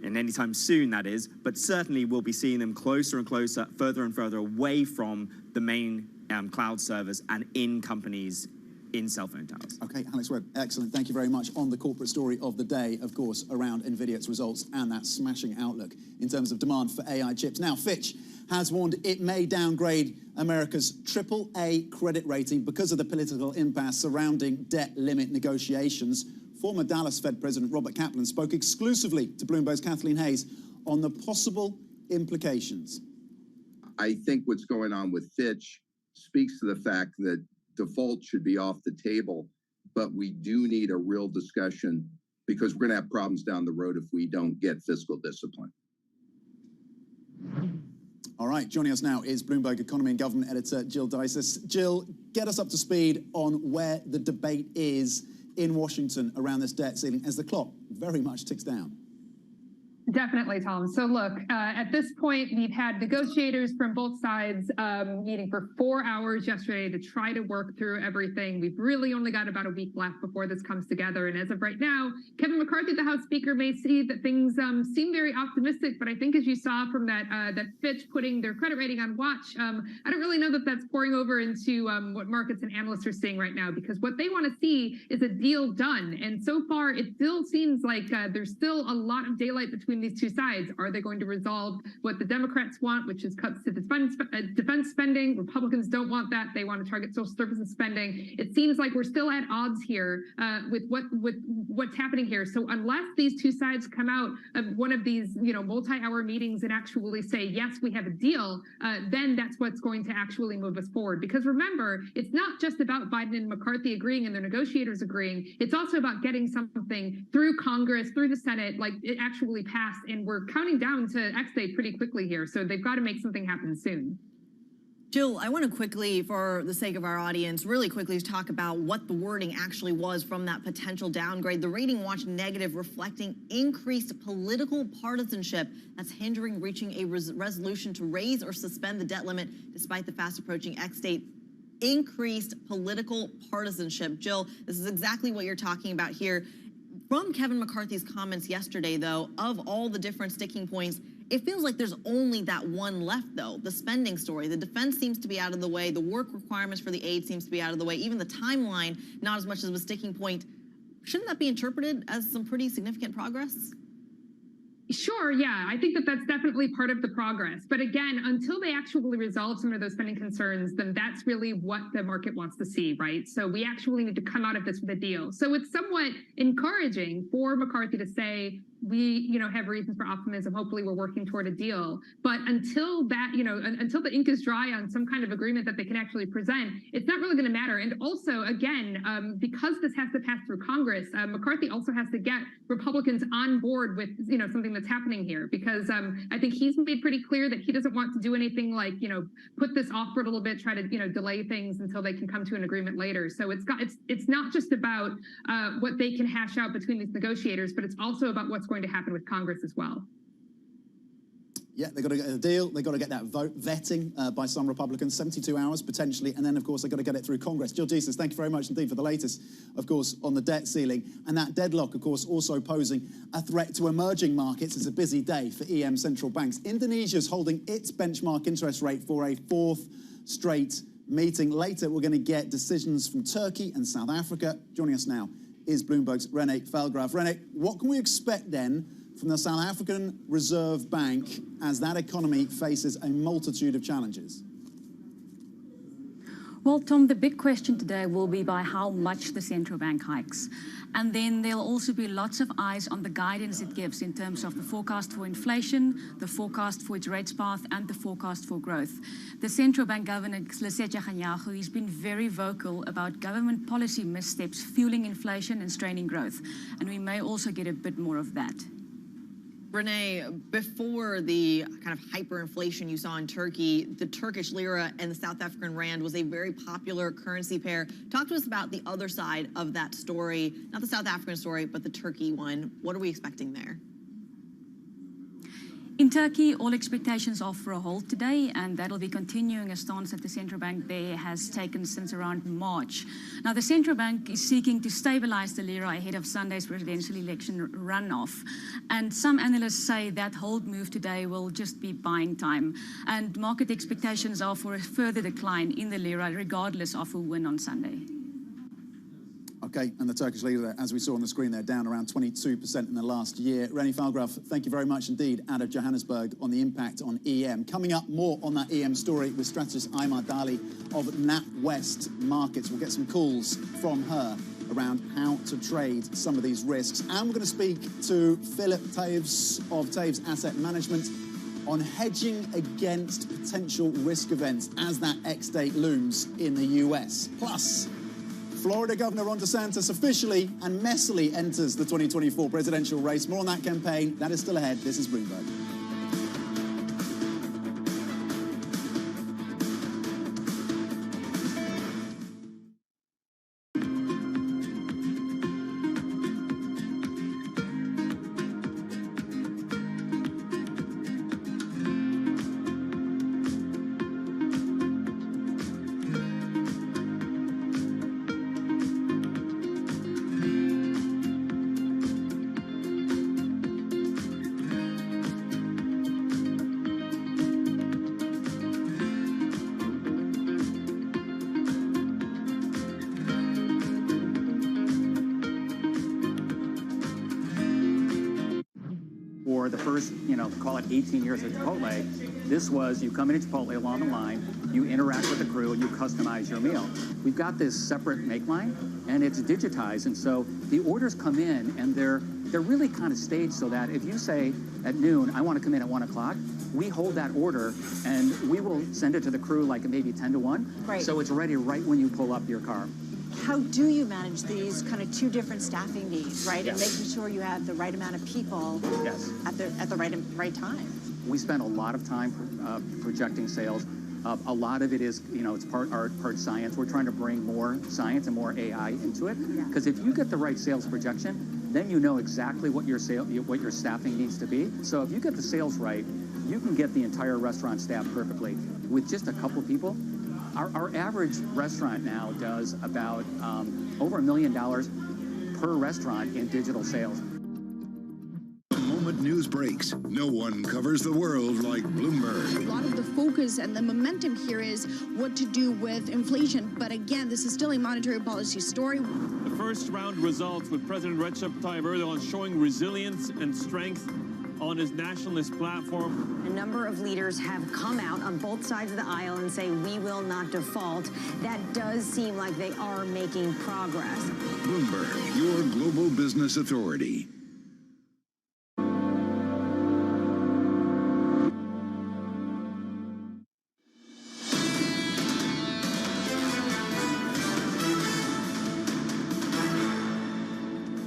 and anytime soon, that is. But certainly we'll be seeing them closer and closer, further and further away from the main cloud servers and in companies in cell phone towers. Okay, Alex Webb, excellent. Thank you very much. On the corporate story of the day, of course, around NVIDIA's results and that smashing outlook in terms of demand for AI chips. Now, Fitch has warned it may downgrade America's AAA credit rating because of the political impasse surrounding debt limit negotiations. Former Dallas Fed President Robert Kaplan spoke exclusively to Bloomberg's Kathleen Hayes on the possible implications. I think what's going on with Fitch speaks to the fact that default should be off the table, but we do need a real discussion because we're going to have problems down the road if we don't get fiscal discipline. All right, joining us now is Bloomberg Economy and Government Editor Jill Dicus. Jill, get us up to speed on where the debate is in Washington around this debt ceiling as the clock very much ticks down. Definitely, Tom. So look, at this point, we've had negotiators from both sides meeting for 4 hours yesterday to try to work through everything. We've really only got about a week left before this comes together. And as of right now, Kevin McCarthy, the House Speaker, may see that things seem very optimistic. But I think as you saw from that Fitch putting their credit rating on watch, I don't really know that that's pouring over into what markets and analysts are seeing right now, because what they want to see is a deal done. And so far, it still seems like there's still a lot of daylight between these two sides. Are they going to resolve what the Democrats want, which is cuts to defense spending? Republicans don't want that. They want to target social services spending. It seems like we're still at odds here with what's happening here. So unless these two sides come out of one of these, multi-hour meetings and actually say, yes, we have a deal, then that's what's going to actually move us forward. Because remember, it's not just about Biden and McCarthy agreeing and their negotiators agreeing. It's also about getting something through Congress, through the Senate, like it actually passed. And we're counting down to X Day pretty quickly here. So they've got to make something happen soon. Jill, I want to quickly, for the sake of our audience, really quickly talk about what the wording actually was from that potential downgrade. The rating watched negative, reflecting increased political partisanship that's hindering reaching a resolution to raise or suspend the debt limit despite the fast approaching X date. Increased political partisanship. Jill, this is exactly what you're talking about here. From Kevin McCarthy's comments yesterday, though, of all the different sticking points, it feels like there's only that one left, though, the spending story. The defense seems to be out of the way. The work requirements for the aid seems to be out of the way. Even the timeline, not as much as a sticking point. Shouldn't that be interpreted as some pretty significant progress? Sure, yeah, I think that that's definitely part of the progress. But again, until they actually resolve some of those spending concerns, then that's really what the market wants to see, right? So we actually need to come out of this with a deal. So it's somewhat encouraging for McCarthy to say, we, have reasons for optimism. Hopefully we're working toward a deal. But until that, until the ink is dry on some kind of agreement that they can actually present, it's not really going to matter. And also, again, because this has to pass through Congress, McCarthy also has to get Republicans on board with, something that's happening here. Because I think he's made pretty clear that he doesn't want to do anything like, put this off for a little bit, try to, delay things until they can come to an agreement later. So it's not just about what they can hash out between these negotiators, but it's also about what's going to happen with Congress as well. Yeah, they've got to get a deal. They've got to get that vote vetting by some Republicans, 72 hours potentially, and then, of course, they've got to get it through Congress. Jill Jesus, thank you very much indeed for the latest, of course, on the debt ceiling. And that deadlock, of course, also posing a threat to emerging markets. It's a busy day for EM central banks. Indonesia's holding its benchmark interest rate for a fourth straight meeting. Later, we're going to get decisions from Turkey and South Africa. Joining us now is Bloomberg's René Velgraf. René, what can we expect then from the South African Reserve Bank as that economy faces a multitude of challenges? Well, Tom, the big question today will be by how much the central bank hikes. And then there'll also be lots of eyes on the guidance it gives in terms of the forecast for inflation, the forecast for its rates path, and the forecast for growth. The central bank governor, Lesetja Kganyago, has been very vocal about government policy missteps fueling inflation and straining growth. And we may also get a bit more of that. René, before the kind of hyperinflation you saw in Turkey, the Turkish lira and the South African rand was a very popular currency pair. Talk to us about the other side of that story, not the South African story, but the Turkey one. What are we expecting there? In Turkey, all expectations are for a halt today, and that'll be continuing a stance that the central bank there has taken since around March. Now, the central bank is seeking to stabilize the lira ahead of Sunday's presidential election runoff. And some analysts say that hold move today will just be buying time. And market expectations are for a further decline in the lira, regardless of who wins on Sunday. Okay, and the Turkish lira, as we saw on the screen there, down around 22% in the last year. René Velgraf, thank you very much indeed out of Johannesburg on the impact on EM. Coming up, more on that EM story with strategist Aymar Dali of NatWest Markets. We'll get some calls from her around how to trade some of these risks. And we're going to speak to Philip Taves of Taves Asset Management on hedging against potential risk events as that X date looms in the US. Plus, Florida Governor Ron DeSantis officially and messily enters the 2024 presidential race. More on that campaign. That is still ahead. This is Bloomberg. for the first, call it 18 years of Chipotle, this was you come into Chipotle along the line, you interact with the crew, and you customize your meal. We've got this separate make line, and it's digitized, and so the orders come in, and they're really kind of staged so that if you say at noon, I want to come in at 1 o'clock, we hold that order, and we will send it to the crew like maybe 10 to 1. Right. So it's ready right when you pull up your car. How do you manage these kind of two different staffing needs, right? Yes. And making sure you have the right amount of people Yes. at the right time. We spend a lot of time projecting sales. A lot of it is, it's part art, part science. We're trying to bring more science and more AI into it. Because if you get the right sales projection, then you know exactly what your staffing needs to be. So if you get the sales right, you can get the entire restaurant staffed perfectly. With just a couple people, our average restaurant now does about over $1 million per restaurant in digital sales. The moment news breaks, no one covers the world like Bloomberg. A lot of the focus and the momentum here is what to do with inflation. But again, this is still a monetary policy story. The first round results with President Recep Tayyip Erdogan showing resilience and strength on his nationalist platform. A number of leaders have come out on both sides of the aisle and say we will not default. That does seem like they are making progress. Bloomberg, your global business authority.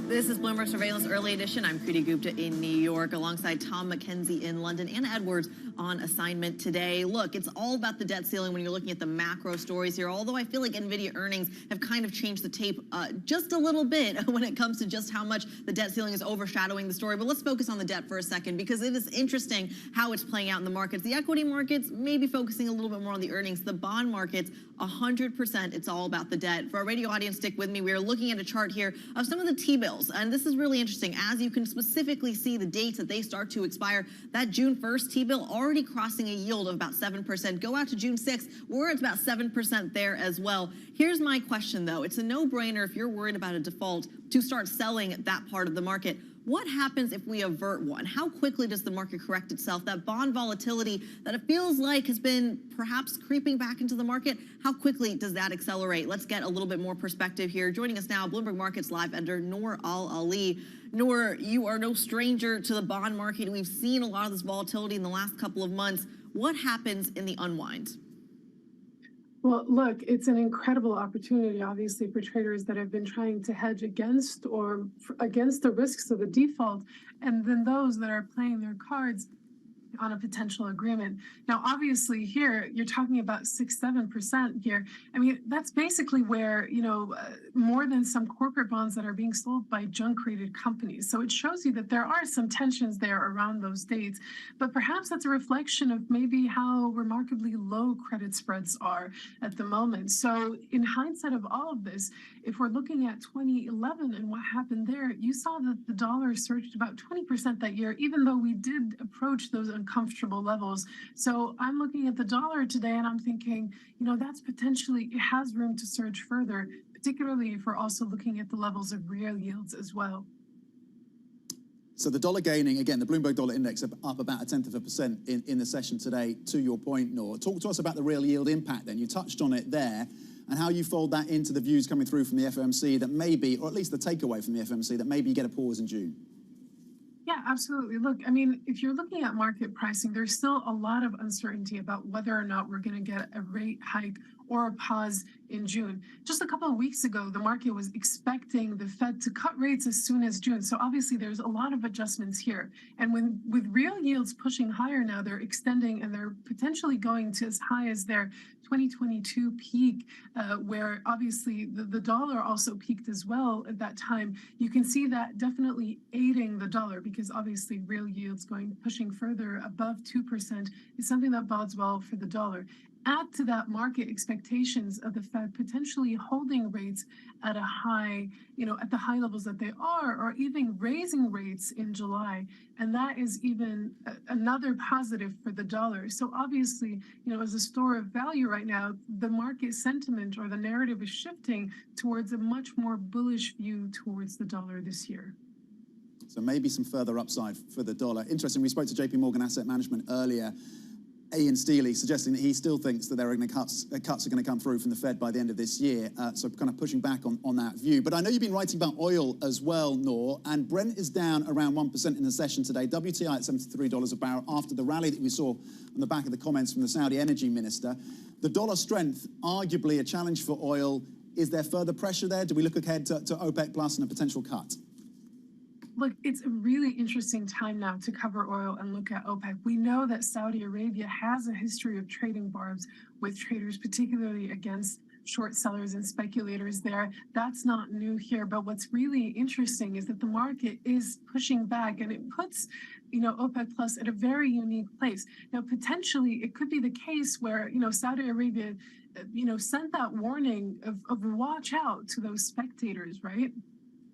This is Bloomberg Surveillance Early Edition. I'm Kriti Gupta in New York alongside Tom McKenzie in London. Anna Edwards on assignment today. Look, it's all about the debt ceiling when you're looking at the macro stories here, although I feel like NVIDIA earnings have kind of changed the tape just a little bit when it comes to just how much the debt ceiling is overshadowing the story. But let's focus on the debt for a second because it is interesting how it's playing out in the markets. The equity markets maybe focusing a little bit more on the earnings. The bond markets, 100%, it's all about the debt. For our radio audience, stick with me. We are looking at a chart here of some of the T-bills. And this is really interesting. As you can specifically see the dates that they start to expire, that June 1st T-bill already crossing a yield of about 7%. Go out to June 6th, we're at about 7% there as well. Here's my question, though. It's a no-brainer if you're worried about a default to start selling that part of the market. What happens if we avert one? How quickly does the market correct itself? That bond volatility that it feels like has been perhaps creeping back into the market, how quickly does that accelerate? Let's get a little bit more perspective here. Joining us now, Bloomberg Markets Live editor Noor Al-Ali. Noor, you are no stranger to the bond market. We've seen a lot of this volatility in the last couple of months. What happens in the unwind? Well, look, it's an incredible opportunity, obviously, for traders that have been trying to hedge against the risks of a default, and then those that are playing their cards on a potential agreement. Now, obviously, here you're talking about 6-7% here. I mean, that's basically where more than some corporate bonds that are being sold by junk-rated companies. So it shows you that there are some tensions there around those dates. But perhaps that's a reflection of maybe how remarkably low credit spreads are at the moment. So in hindsight of all of this, if we're looking at 2011 and what happened there, you saw that the dollar surged about 20% that year, even though we did approach those uncomfortable levels. So I'm looking at the dollar today and I'm thinking, that's potentially, it has room to surge further, particularly if we're also looking at the levels of real yields as well. So the dollar gaining, again, the Bloomberg Dollar Index up about 1/10% in the session today, to your point, Noor. Talk to us about the real yield impact then. You touched on it there, and how you fold that into the views coming through from the FOMC that maybe, or at least the takeaway from the FOMC, that maybe you get a pause in June. Yeah, absolutely. Look, I mean, if you're looking at market pricing, there's still a lot of uncertainty about whether or not we're going to get a rate hike or a pause in June. Just a couple of weeks ago, the market was expecting the Fed to cut rates as soon as June. So obviously there's a lot of adjustments here. And with real yields pushing higher now, they're extending and they're potentially going to as high as their 2022 peak, where obviously the dollar also peaked as well at that time. You can see that definitely aiding the dollar because obviously real yields pushing further above 2% is something that bodes well for the dollar. Add to that market expectations of the Fed potentially holding rates at a high, at the high levels that they are, or even raising rates in July. And that is even another positive for the dollar. So obviously, as a store of value right now, the market sentiment or the narrative is shifting towards a much more bullish view towards the dollar this year. So maybe some further upside for the dollar. Interesting, we spoke to JP Morgan Asset Management earlier. Ian Steely suggesting that he still thinks that cuts are going to come through from the Fed by the end of this year. So kind of pushing back on that view. But I know you've been writing about oil as well, Noor, and Brent is down around 1% in the session today. WTI at $73 a barrel after the rally that we saw on the back of the comments from the Saudi energy minister. The dollar strength, arguably a challenge for oil. Is there further pressure there? Do we look ahead to OPEC Plus and a potential cut? Look, it's a really interesting time now to cover oil and look at OPEC. We know that Saudi Arabia has a history of trading barbs with traders, particularly against short sellers and speculators there. That's not new here. But what's really interesting is that the market is pushing back, and it puts, OPEC Plus at a very unique place. Now, potentially, it could be the case where, Saudi Arabia, sent that warning of watch out to those spectators, right?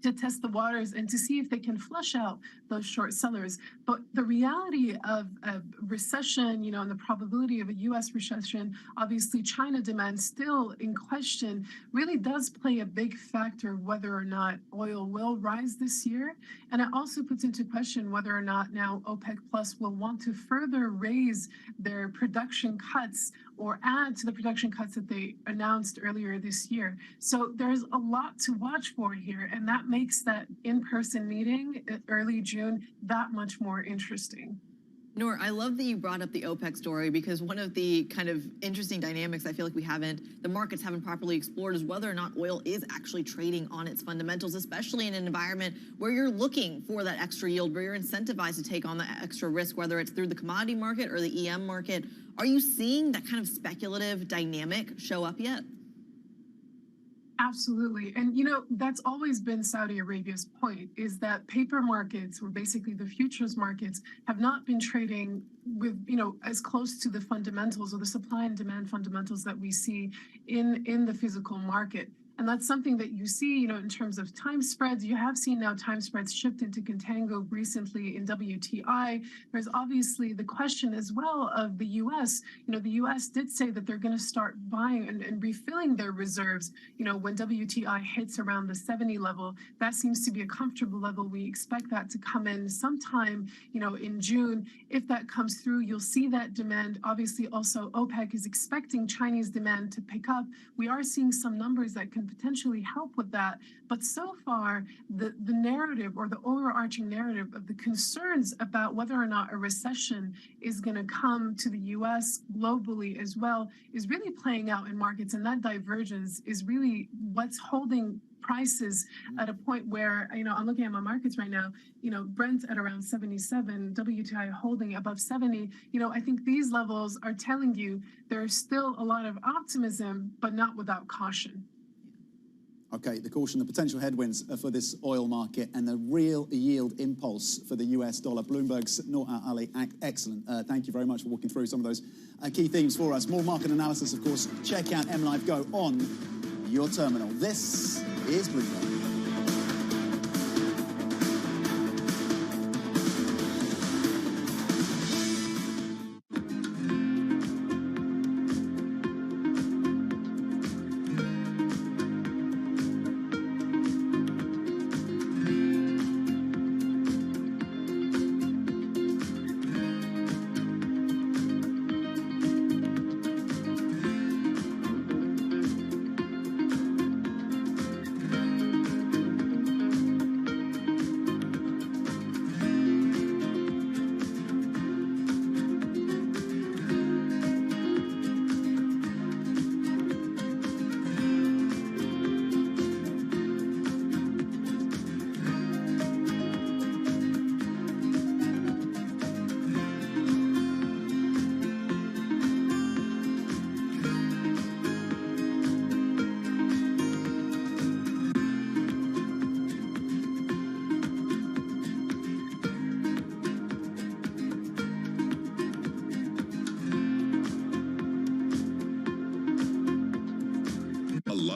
To test the waters and to see if they can flush out those short sellers. But the reality of a recession, and the probability of a U.S. recession, obviously China demand still in question, really does play a big factor whether or not oil will rise this year. And it also puts into question whether or not now OPEC Plus will want to further raise their production cuts or add to the production cuts that they announced earlier this year. So there's a lot to watch for here, and that makes that in-person meeting early June that much more interesting. Noor, I love that you brought up the OPEC story, because one of the kind of interesting dynamics I feel like the markets haven't properly explored is whether or not oil is actually trading on its fundamentals, especially in an environment where you're looking for that extra yield, where you're incentivized to take on the extra risk, whether it's through the commodity market or the EM market. Are you seeing that kind of speculative dynamic show up yet? Absolutely. And, that's always been Saudi Arabia's point, is that paper markets, or basically the futures markets, have not been trading with, as close to the fundamentals or the supply and demand fundamentals that we see in the physical market. And that's something that you see, in terms of time spreads. You have seen now time spreads shift into contango recently in WTI. There's obviously the question as well of the U.S. The U.S. did say that they're going to start buying and refilling their reserves, when WTI hits around the 70 level. That seems to be a comfortable level. We expect that to come in sometime, in June. If that comes through, you'll see that demand. Obviously, also OPEC is expecting Chinese demand to pick up. We are seeing some numbers that can potentially help with that. But so far, the narrative, or the overarching narrative of the concerns about whether or not a recession is going to come to the U.S. globally as well, is really playing out in markets. And that divergence is really what's holding prices at a point where, I'm looking at my markets right now, Brent at around 77, WTI holding above 70. I think these levels are telling you there's still a lot of optimism, but not without caution. Okay, the caution, the potential headwinds for this oil market, and the real yield impulse for the US dollar. Bloomberg's Noor Ali, excellent. Thank you very much for walking through some of those key themes for us. More market analysis, of course. Check out MLive Go on your terminal. This is Bloomberg.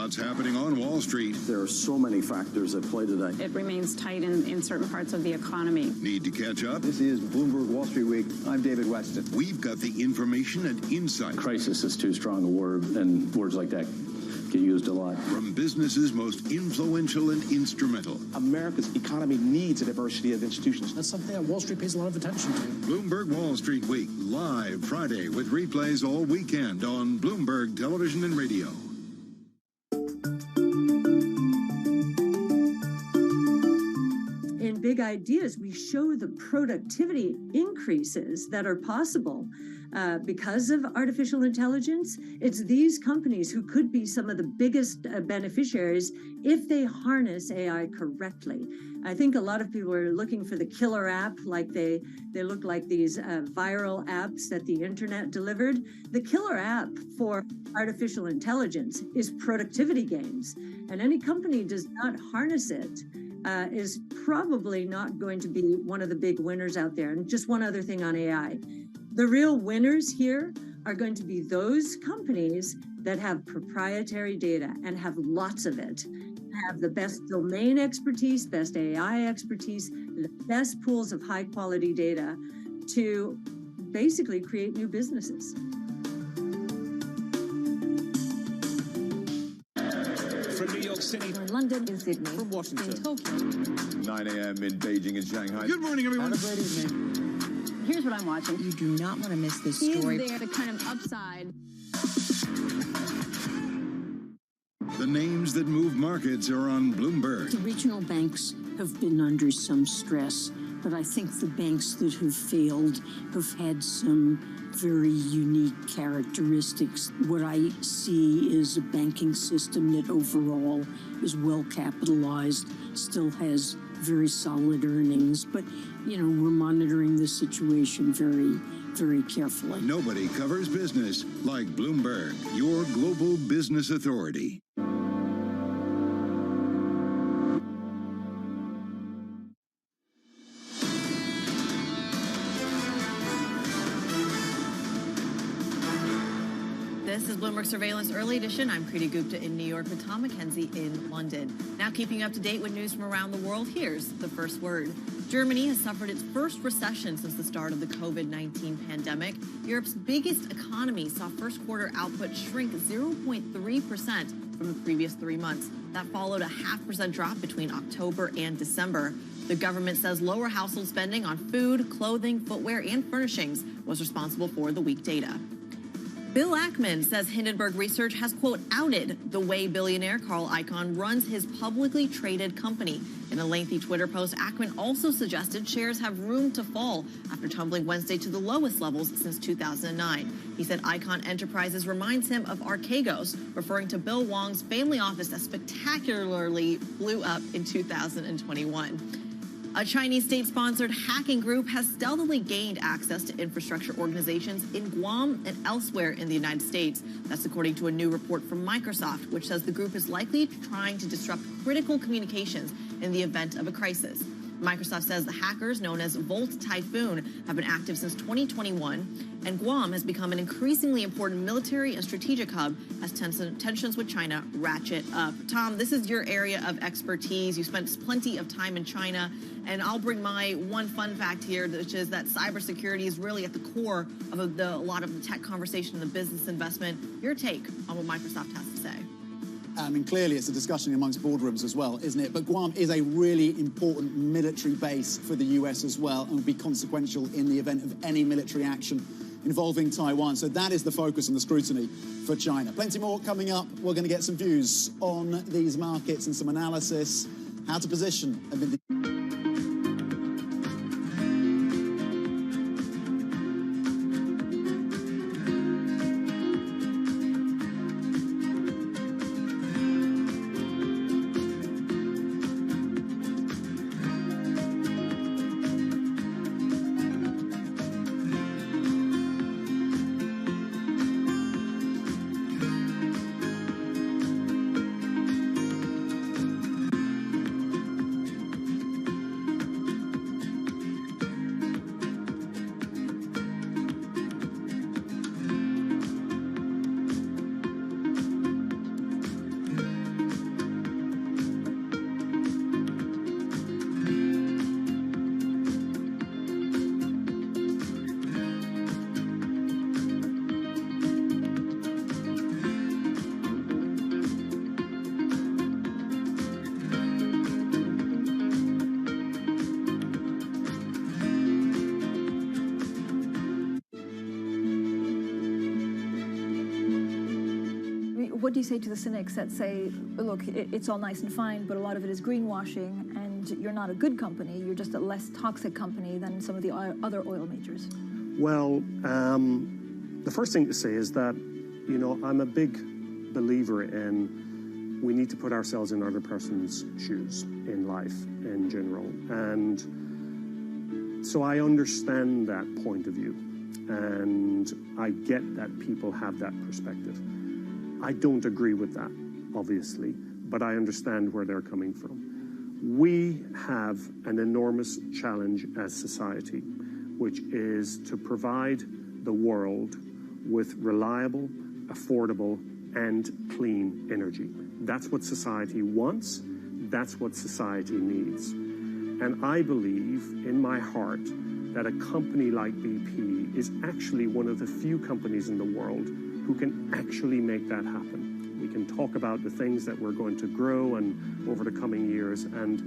What's happening on Wall Street? There are so many factors at play today. It remains tight in certain parts of the economy. Need to catch up? This is Bloomberg Wall Street Week. I'm David Weston. We've got the information and insight. Crisis is too strong a word, and words like that get used a lot. From businesses most influential and instrumental. America's economy needs a diversity of institutions. That's something that Wall Street pays a lot of attention to. Bloomberg Wall Street Week, live Friday with replays all weekend on Bloomberg Television and Radio. In Big Ideas, we show the productivity increases that are possible because of artificial intelligence. It's these companies who could be some of the biggest beneficiaries if they harness AI correctly. I think a lot of people are looking for the killer app, like they look like these viral apps that the internet delivered. The killer app for artificial intelligence is productivity gains, and any company does not harness it is probably not going to be one of the big winners out there. And just one other thing on AI. The real winners here are going to be those companies that have proprietary data and have lots of it, have the best domain expertise, best AI expertise, the best pools of high quality data to basically create new businesses. From New York City, from London, in Sydney, from Washington, in Tokyo, 9 a.m. in Beijing and Shanghai. Good morning, everyone. Have a great evening. Here's what I'm watching. You do not want to miss this story. Is there the kind of upside? The names that move markets are on Bloomberg. The regional banks have been under some stress, but I think the banks that have failed have had some very unique characteristics. What I see is a banking system that overall is well capitalized, still has very solid earnings, but we're monitoring the situation very, very carefully. Nobody covers business like Bloomberg, your global business authority. This is Bloomberg Surveillance Early Edition. I'm Kriti Gupta in New York with Tom McKenzie in London. Now keeping up to date with news from around the world, here's the first word. Germany has suffered its first recession since the start of the COVID-19 pandemic. Europe's biggest economy saw first quarter output shrink 0.3% from the previous 3 months. That followed a 0.5% drop between October and December. The government says lower household spending on food, clothing, footwear, and furnishings was responsible for the weak data. Bill Ackman says Hindenburg Research has, quote, outed the way billionaire Carl Icahn runs his publicly traded company. In a lengthy Twitter post, Ackman also suggested shares have room to fall after tumbling Wednesday to the lowest levels since 2009. He said Icahn Enterprises reminds him of Archegos, referring to Bill Wong's family office that spectacularly blew up in 2021. A Chinese state-sponsored hacking group has stealthily gained access to infrastructure organizations in Guam and elsewhere in the United States. That's according to a new report from Microsoft, which says the group is likely trying to disrupt critical communications in the event of a crisis. Microsoft says the hackers, known as Volt Typhoon, have been active since 2021, and Guam has become an increasingly important military and strategic hub as tensions with China ratchet up. Tom, this is your area of expertise. You spent plenty of time in China, and I'll bring my one fun fact here, which is that cybersecurity is really at the core of a lot of the tech conversation and the business investment. Your take on what Microsoft has to say? I mean, clearly it's a discussion amongst boardrooms as well, isn't it? But Guam is a really important military base for the US as well, and will be consequential in the event of any military action involving Taiwan. So that is the focus and the scrutiny for China. Plenty more coming up. We're going to get some views on these markets and some analysis, how to position amid the what do you say to the cynics that say, look, it's all nice and fine, but a lot of it is greenwashing, and you're not a good company, you're just a less toxic company than some of the other oil majors? Well, the first thing to say is that, you know, I'm a big believer in we need to put ourselves in other person's shoes in life in general. And so I understand that point of view, and I get that people have that perspective. I don't agree with that, obviously, but I understand where they're coming from. We have an enormous challenge as society, which is to provide the world with reliable, affordable, and clean energy. That's what society wants. That's what society needs. And I believe in my heart that a company like BP is actually one of the few companies in the world who can actually make that happen. We can talk about the things that we're going to grow and over the coming years, and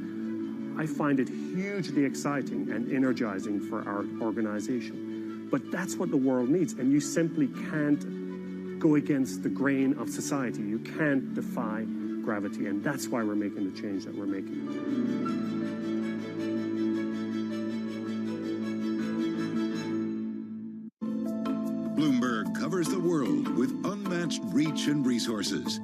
I find it hugely exciting and energizing for our organization. But that's what the world needs, and you simply can't go against the grain of society. You can't defy gravity, and that's why we're making the change that we're making. Bloomberg covers the world with unmatched reach and resources.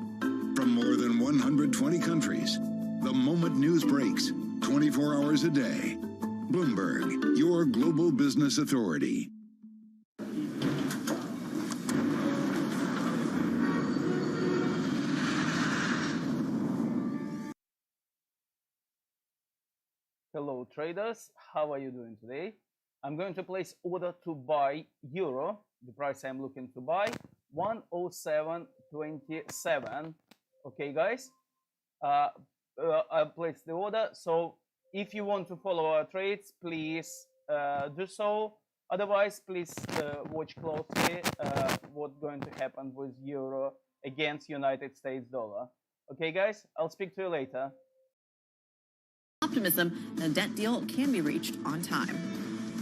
From more than 120 countries, the moment news breaks, 24 hours a day. Bloomberg, your global business authority. Hello traders, how are you doing today? I'm going to place order to buy euro. The price I'm looking to buy 107.27. Okay guys, I placed the order. So if you want to follow our trades, please do so. Otherwise, please watch closely what's going to happen with euro against United States dollar. Okay guys, I'll speak to you later. Optimism that a debt deal can be reached on time.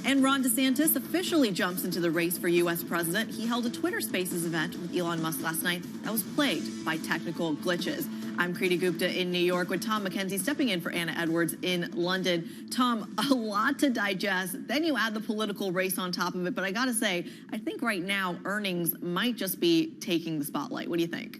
And Ron DeSantis officially jumps into the race for U.S. president. He held a Twitter Spaces event with Elon Musk last night that was plagued by technical glitches. I'm Kriti Gupta in New York with Tom McKenzie stepping in for Anna Edwards in London. Tom, a lot to digest. Then you add the political race on top of it. But I got to say, I think right now earnings might just be taking the spotlight. What do you think?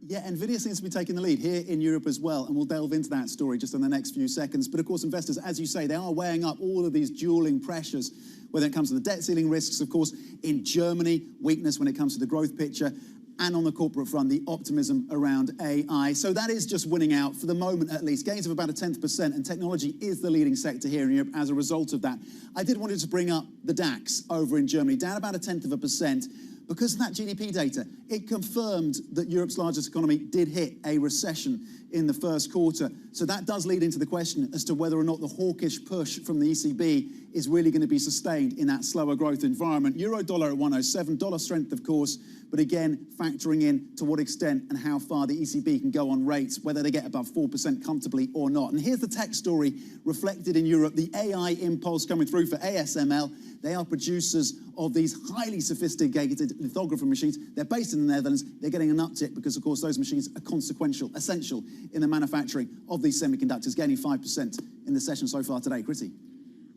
Yeah, NVIDIA seems to be taking the lead here in Europe as well, and we'll delve into that story just in the next few seconds. But of course, investors, as you say, they are weighing up all of these dueling pressures when it comes to the debt ceiling risks, of course, in Germany, weakness when it comes to the growth picture, and on the corporate front, the optimism around AI. So that is just winning out, for the moment at least. Gains of about 0.1%, and technology is the leading sector here in Europe as a result of that. I did want to bring up the DAX over in Germany, down about 0.1%. Because of that GDP data, it confirmed that Europe's largest economy did hit a recession in the first quarter. So that does lead into the question as to whether or not the hawkish push from the ECB is really going to be sustained in that slower growth environment. Euro dollar at 107, dollar strength, of course, but again, factoring in to what extent and how far the ECB can go on rates, whether they get above 4% comfortably or not. And here's the tech story reflected in Europe, the AI impulse coming through for ASML. They are producers of these highly sophisticated lithography machines. They're based in the Netherlands. They're getting an uptick because, of course, those machines are consequential, essential in the manufacturing of these semiconductors, gaining 5% in the session so far today. Kriti.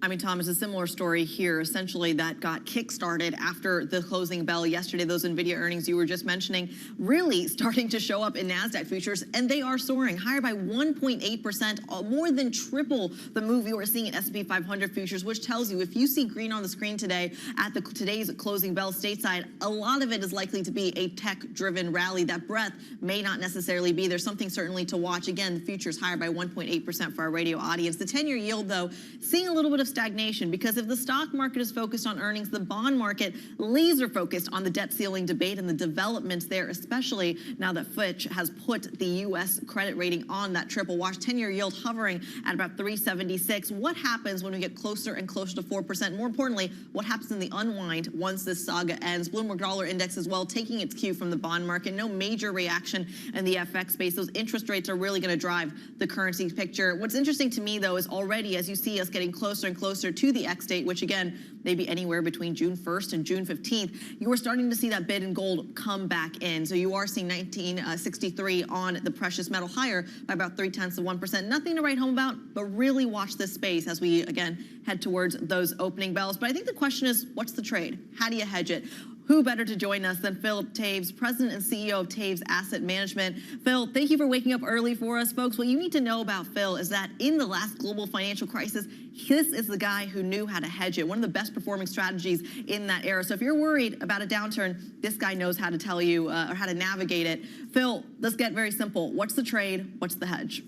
I mean, Tom, it's a similar story here, essentially, that got kick-started after the closing bell yesterday. Those NVIDIA earnings you were just mentioning really starting to show up in NASDAQ futures, and they are soaring higher by 1.8%, more than triple the move you were seeing in S&P 500 futures, which tells you if you see green on the screen today at today's closing bell stateside, a lot of it is likely to be a tech-driven rally. That breadth may not necessarily be. There's something certainly to watch. Again, the futures higher by 1.8% for our radio audience. The 10-year yield, though, seeing a little bit of stagnation, because if the stock market is focused on earnings, the bond market laser focused on the debt ceiling debate and the developments there, especially now that Fitch has put the U.S. credit rating on that triple wash. 10-year yield hovering at about 376. What happens when we get closer and closer to 4%? More importantly, what happens in the unwind once this saga ends? Bloomberg Dollar Index as well, taking its cue from the bond market. No major reaction in the FX space. Those interest rates are really going to drive the currency picture. What's interesting to me, though, is already as you see us getting closer and trend closer to the X date, which again, maybe anywhere between June 1st and June 15th, you are starting to see that bid in gold come back in. So you are seeing 1963 on the precious metal higher by about 0.3%. Nothing to write home about, but really watch this space as we, again, head towards those opening bells. But I think the question is, what's the trade? How do you hedge it? Who better to join us than Phil Taves, President and CEO of Taves Asset Management. Phil, thank you for waking up early for us, folks. What you need to know about Phil is that in the last global financial crisis, this is the guy who knew how to hedge it, one of the best performing strategies in that era. So if you're worried about a downturn, this guy knows how to tell you or how to navigate it. Phil, let's get very simple. What's the trade? What's the hedge?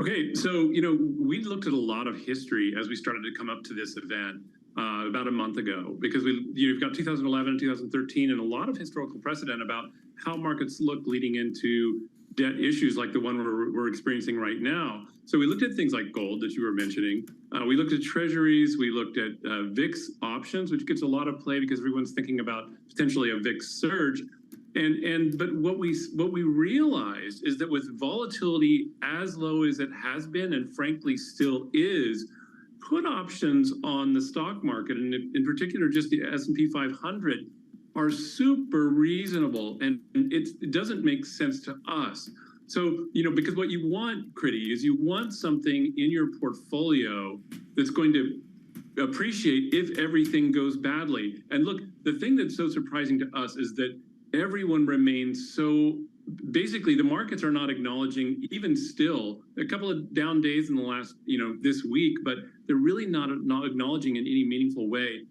Okay, so, we looked at a lot of history as we started to come up to this event. About a month ago, because you've got 2011, 2013, and a lot of historical precedent about how markets look leading into debt issues like the one we're experiencing right now. So we looked at things like gold that you were mentioning. We looked at treasuries. We looked at VIX options, which gets a lot of play because everyone's thinking about potentially a VIX surge. But what we realized is that with volatility as low as it has been, and frankly still is, put options on the stock market, and in particular just the S&P 500, are super reasonable, and it doesn't make sense to us. So, because what you want, Critty, is you want something in your portfolio that's going to appreciate if everything goes badly. And look, the thing that's so surprising to us is that everyone remains so... Basically, the markets are not acknowledging, even still, a couple of down days in the last, this week, but they're really not acknowledging in any meaningful way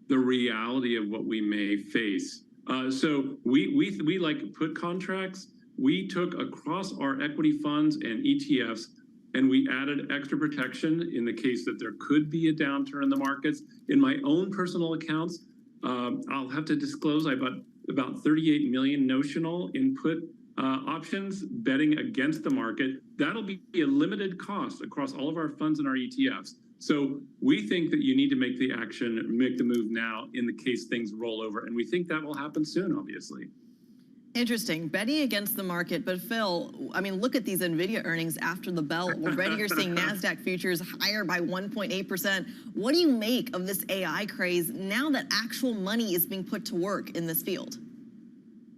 the reality of what we may face. So we like put contracts. We took across our equity funds and ETFs, and we added extra protection in the case that there could be a downturn in the markets. In my own personal accounts, I'll have to disclose I bought about 38 million notional in put options betting against the market. That'll be a limited cost across all of our funds and our ETFs. So we think that you need to make the action, make the move now in the case things roll over. And we think that will happen soon, obviously. Interesting. Betting against the market. But Phil, look at these NVIDIA earnings after the bell. Already you're seeing NASDAQ futures higher by 1.8%. What do you make of this AI craze now that actual money is being put to work in this field?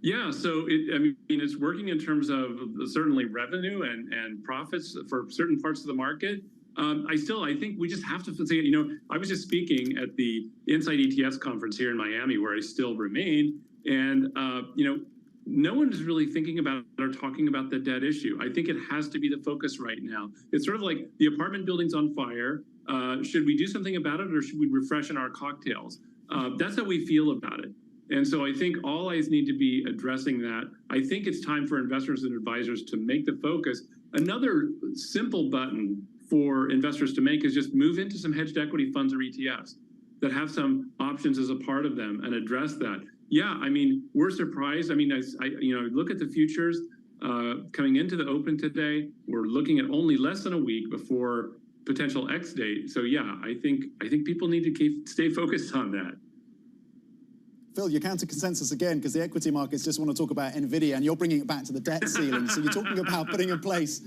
Yeah, so it's working in terms of certainly revenue and profits for certain parts of the market. I think we just have to say, I was just speaking at the Inside ETFs conference here in Miami, where I still remain, and no one is really thinking about or talking about the debt issue. I think it has to be the focus right now. It's sort of like the apartment building's on fire. Should we do something about it, or should we refresh in our cocktails? That's how we feel about it. And so I think all eyes need to be addressing that. I think it's time for investors and advisors to make the focus. Another simple button for investors to make is just move into some hedged equity funds or ETFs that have some options as a part of them and address that. Yeah, we're surprised. I look at the futures coming into the open today. We're looking at only less than a week before potential X date. So yeah, I think people need to stay focused on that. Phil, you're counter consensus again because the equity markets just want to talk about NVIDIA, and you're bringing it back to the debt ceiling. So you're talking about putting in place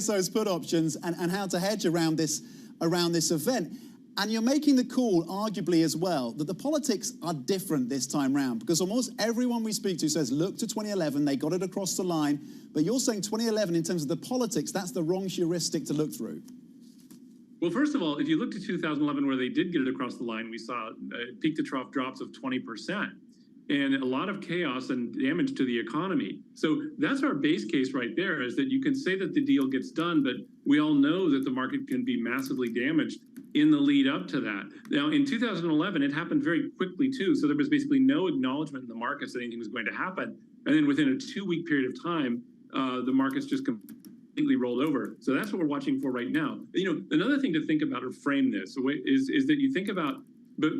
those put options and how to hedge around this event. And you're making the call, arguably as well, that the politics are different this time round, because almost everyone we speak to says, look to 2011, they got it across the line. But you're saying 2011, in terms of the politics, that's the wrong heuristic to look through. Well, first of all, if you look to 2011, where they did get it across the line, we saw peak to trough drops of 20% and a lot of chaos and damage to the economy. So that's our base case right there, is that you can say that the deal gets done, but we all know that the market can be massively damaged in the lead up to that. Now, in 2011, it happened very quickly, too. So there was basically no acknowledgement in the markets that anything was going to happen. And then within a 2-week period of time, the markets just completely rolled over. So that's what we're watching for right now. Another thing to think about or frame this is that you think about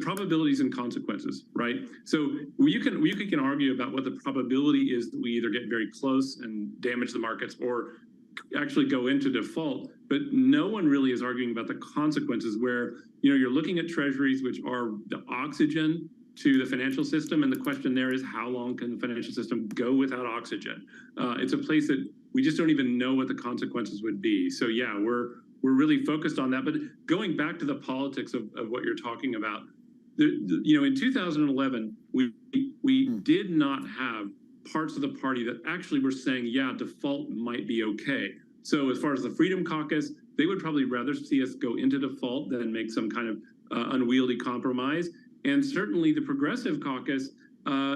probabilities and consequences, right? So you can argue about what the probability is that we either get very close and damage the markets or actually go into default, but no one really is arguing about the consequences, where you're looking at treasuries, which are the oxygen to the financial system, and the question there is, how long can the financial system go without oxygen? It's a place that we just don't even know what the consequences would be. So yeah, we're really focused on that. But going back to the politics of what you're talking about, in 2011, we did not have parts of the party that actually were saying, yeah, default might be okay. So as far as the Freedom Caucus, they would probably rather see us go into default than make some kind of unwieldy compromise. And certainly the Progressive Caucus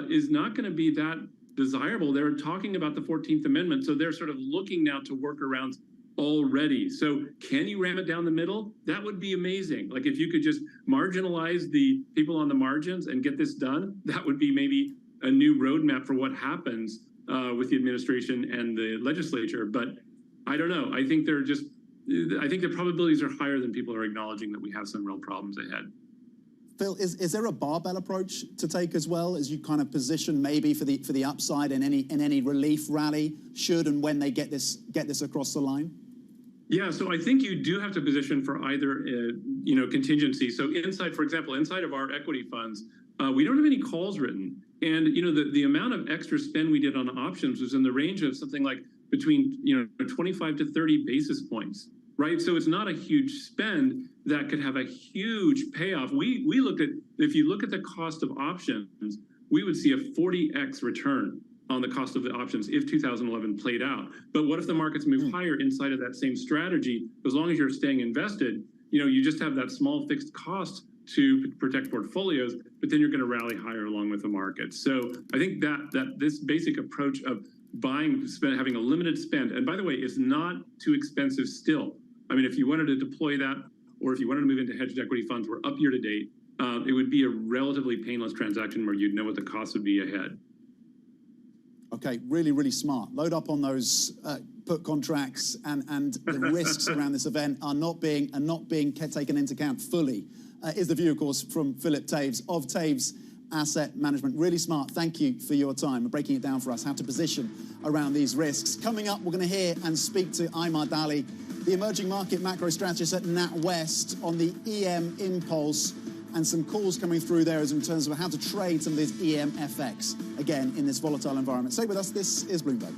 is not going to be that desirable. They're talking about the 14th Amendment, so they're sort of looking now to workarounds already. So can you ram it down the middle? That would be amazing. Like if you could just marginalize the people on the margins and get this done, that would be maybe a new roadmap for what happens with the administration and the legislature. But I don't know. I think the probabilities are higher than people are acknowledging that we have some real problems ahead. Phil, is there a barbell approach to take as well, as you kind of position maybe for the upside in any relief rally, should and when they get this across the line? Yeah, so I think you do have to position for either contingency. So for example, inside of our equity funds, we don't have any calls written, and the amount of extra spend we did on options was in the range of something like between 25 to 30 basis points. Right, so it's not a huge spend that could have a huge payoff. We looked at, if you look at the cost of options, we would see a 40x return on the cost of the options if 2011 played out. But what if the markets move higher inside of that same strategy? As long as you're staying invested, you just have that small fixed cost to protect portfolios, but then you're going to rally higher along with the market. So I think that this basic approach of having a limited spend, and by the way, is not too expensive still. I mean, if you wanted to deploy that, or if you wanted to move into hedged equity funds, we're up year to date. It would be a relatively painless transaction where you'd know what the cost would be ahead. Okay, really, really smart. Load up on those put contracts, and the risks around this event are not being taken into account fully. Is the view, of course, from Philip Taves of Taves Asset Management. Really smart. Thank you for your time and breaking it down for us, how to position around these risks. Coming up, we're going to hear and speak to Aymar Dali, the emerging market macro strategist at NatWest, on the EM impulse, and some calls coming through there in terms of how to trade some of these EM FX, again, in this volatile environment. Stay with us. This is Bloomberg.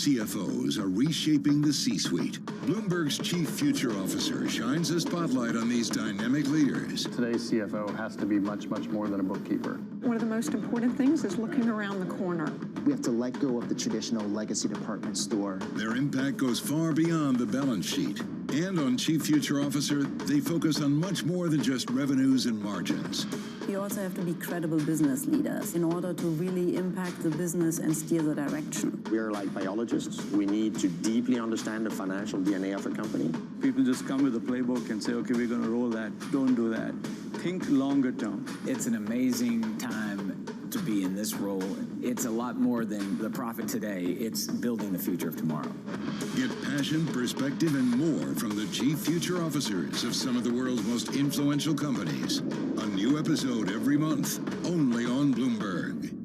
CFOs are reshaping the C-suite. Bloomberg's chief future officer shines a spotlight on these dynamic leaders. Today's CFO has to be much, much more than a bookkeeper. One of the most important things is looking around the corner. We have to let go of the traditional legacy department store. Their impact goes far beyond the balance sheet. And on Chief Future Officer, they focus on much more than just revenues and margins. You also have to be credible business leaders in order to really impact the business and steer the direction. We are like biologists. We need to deeply understand the financial DNA of a company. People just come with a playbook and say, okay, we're going to roll that. Don't do that. Think longer term. It's an amazing time to be in this role. It's a lot more than the profit today. It's building the future of tomorrow. Get passion, perspective, and more from the chief future officers of some of the world's most influential companies. A new episode every month, only on Bloomberg.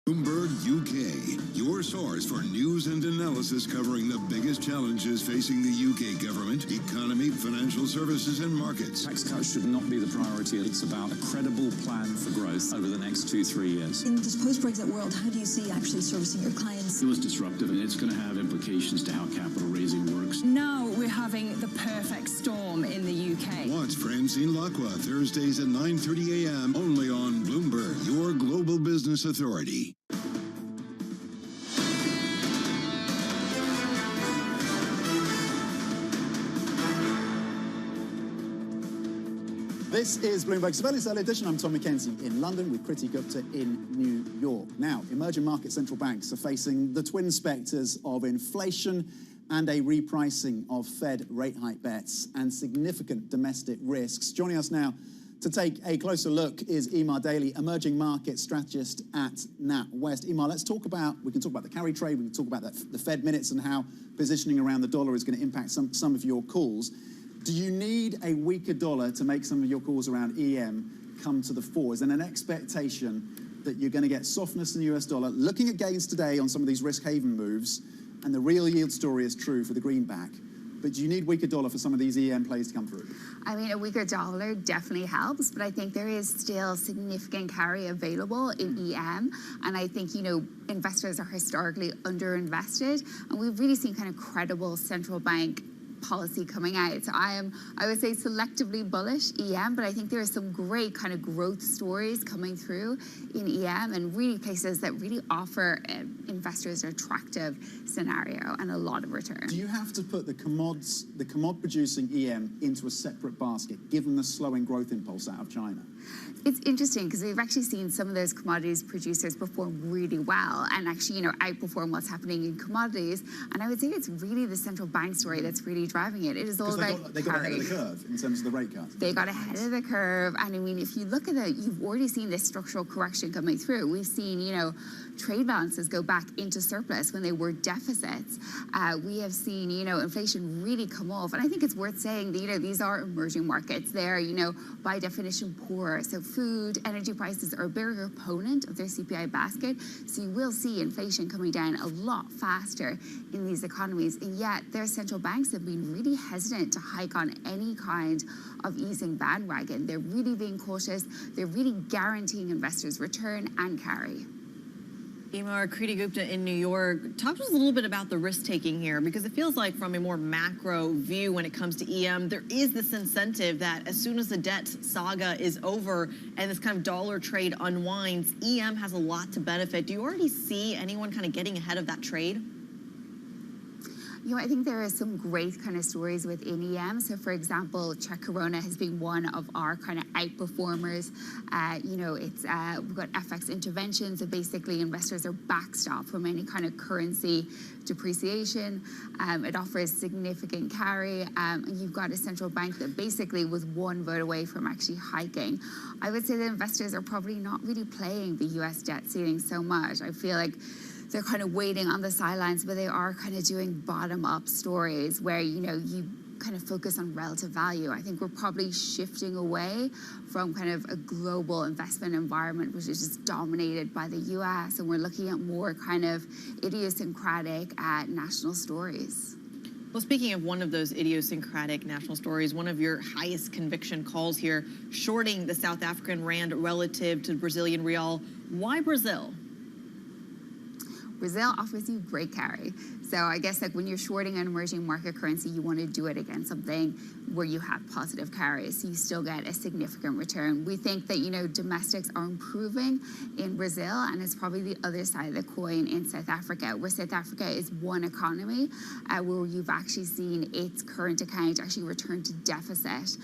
Bloomberg UK, your source for news and analysis covering the biggest challenges facing the UK government, economy, financial services, and markets. Tax cuts should not be the priority. It's about a credible plan for growth over the next 2-3 years. In this post-Brexit world, how do you see actually servicing your clients? It was disruptive, and it's going to have implications to how capital raising works. Now we're having the perfect storm in the UK. Watch Francine Lacqua Thursdays at 9:30 a.m. only on Bloomberg, your global business authority. This is Bloomberg's Surveillance Early Edition. I'm Tom McKenzie in London with Kriti Gupta in New York. Now, emerging market central banks are facing the twin spectres of inflation and a repricing of Fed rate hike bets and significant domestic risks. Joining us now to take a closer look is Emar Daly, emerging market strategist at NatWest. Emar, we can talk about the carry trade, we can talk about the Fed minutes and how positioning around the dollar is going to impact some of your calls. Do you need a weaker dollar to make some of your calls around EM come to the fore? Is there an expectation that you're going to get softness in the US dollar? Looking at gains today on some of these risk haven moves, and the real yield story is true for the greenback. But do you need weaker dollar for some of these EM plays to come through? I mean, a weaker dollar definitely helps, but I think there is still significant carry available in EM. And I think, investors are historically underinvested. And we've really seen kind of credible central bank policy coming out. So I would say selectively bullish EM, but I think there are some great kind of growth stories coming through in EM and really places that really offer investors an attractive scenario and a lot of return. Do you have to put the commod producing EM into a separate basket, given the slowing growth impulse out of China? It's interesting because we've actually seen some of those commodities producers perform really well and actually, outperform what's happening in commodities. And I would say it's really the central bank story that's really driving it. It is all about they got ahead of the curve in terms of the rate cuts. They got ahead of the curve. And I mean, if you look at it, you've already seen this structural correction coming through. We've seen, trade balances go back into surplus when they were deficits. We have seen, inflation really come off. And I think it's worth saying that, these are emerging markets. They're, by definition, poor. So food, energy prices are a bigger component of their CPI basket. So you will see inflation coming down a lot faster in these economies. And yet their central banks have been really hesitant to hike on any kind of easing bandwagon. They're really being cautious. They're really guaranteeing investors return and carry. Emar, Kriti Gupta in New York. Talk to us a little bit about the risk-taking here, because it feels like from a more macro view when it comes to EM, there is this incentive that as soon as the debt saga is over and this kind of dollar trade unwinds, EM has a lot to benefit. Do you already see anyone kind of getting ahead of that trade? I think there are some great kind of stories within EM. So, for example, Czech Koruna has been one of our kind of outperformers. We've got FX intervention, so basically investors are backstopped from any kind of currency depreciation. It offers significant carry. And you've got a central bank that basically was one vote away from actually hiking. I would say that investors are probably not really playing the US debt ceiling so much. I feel like they're kind of waiting on the sidelines, but they are kind of doing bottom-up stories where, you kind of focus on relative value. I think we're probably shifting away from kind of a global investment environment, which is just dominated by the US, and we're looking at more kind of idiosyncratic national stories. Well, speaking of one of those idiosyncratic national stories, one of your highest conviction calls here, shorting the South African rand relative to the Brazilian real. Why Brazil? Brazil offers you great carry. So I guess when you're shorting an emerging market currency, you want to do it against something where you have positive carry, so you still get a significant return. We think that, domestics are improving in Brazil, and it's probably the other side of the coin in South Africa, where South Africa is one economy where you've actually seen its current account actually return to deficit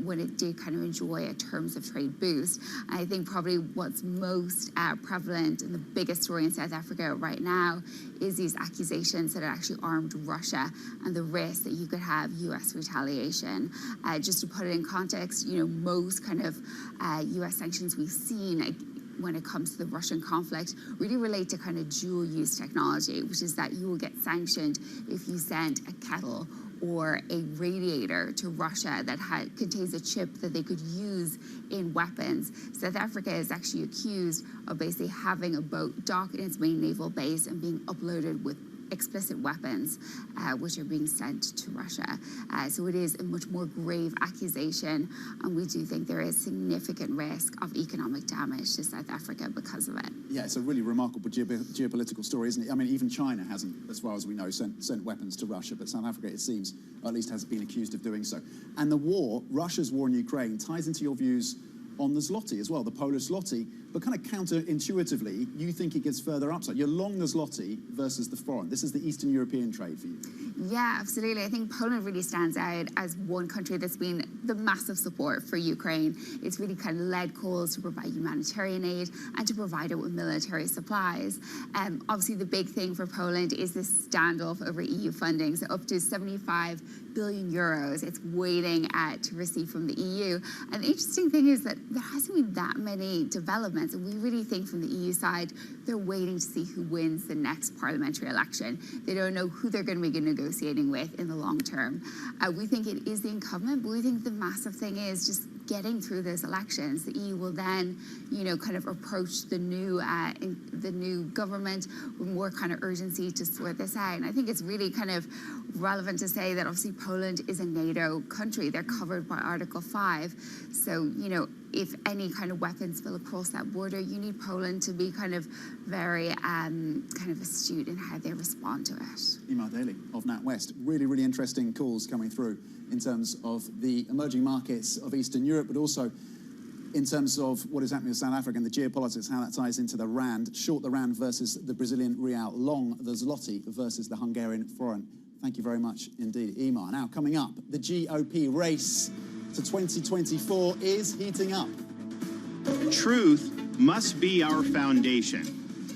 when it did kind of enjoy a terms of trade boost. And I think probably what's most prevalent and the biggest story in South Africa right now is these accusations that it actually armed Russia and the risk that you could have U.S. retaliation. Just to put it in context, most kind of U.S. sanctions we've seen when it comes to the Russian conflict really relate to kind of dual-use technology, which is that you will get sanctioned if you send a kettle or a radiator to Russia that contains a chip that they could use in weapons. South Africa is actually accused of basically having a boat dock in its main naval base and being uploaded with explicit weapons, which are being sent to Russia. So it is a much more grave accusation, and we do think there is significant risk of economic damage to South Africa because of it. Yeah, it's a really remarkable geopolitical story, isn't it? I mean, even China hasn't, as far as we know, sent weapons to Russia, but South Africa, it seems, or at least has been accused of doing so. And the war, Russia's war in Ukraine, ties into your views on the zloty as well. The Polish zloty but kind of counterintuitively, you think it gives further upside. You're long the zloty versus the foreign. This is the Eastern European trade for you. Yeah, absolutely. I think Poland really stands out as one country that's been the massive support for Ukraine. It's really kind of led calls to provide humanitarian aid and to provide it with military supplies. Obviously, the big thing for Poland is this standoff over EU funding. So up to 75 billion euros it's waiting to receive from the EU. And the interesting thing is that there hasn't been that many developments. And we really think from the EU side, they're waiting to see who wins the next parliamentary election. They don't know who they're going to be negotiating with in the long term. We think it is the incumbent, but we think the massive thing is just getting through those elections. The EU will then, kind of approach the new government with more kind of urgency to sort this out. And I think it's really kind of relevant to say that obviously Poland is a NATO country. They're covered by Article 5. So, if any kind of weapons spill across that border, you need Poland to be kind of very kind of astute in how they respond to it. Emma Daly of NatWest. Really, really interesting calls coming through in terms of the emerging markets of Eastern Europe, but also in terms of what is happening in South Africa and the geopolitics, how that ties into the rand, short the rand versus the Brazilian real, long the zloty versus the Hungarian foreign. Thank you very much indeed, Emma. Now, coming up, the GOP race to 2024 is heating up. Truth must be our foundation,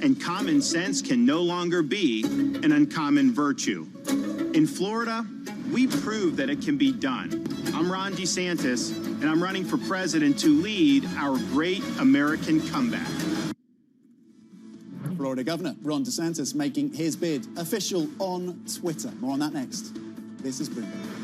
and common sense can no longer be an uncommon virtue. In Florida, we prove that it can be done. I'm Ron DeSantis, and I'm running for president to lead our great American comeback. Florida Governor Ron DeSantis making his bid official on Twitter. More on that next. This is Bloomberg.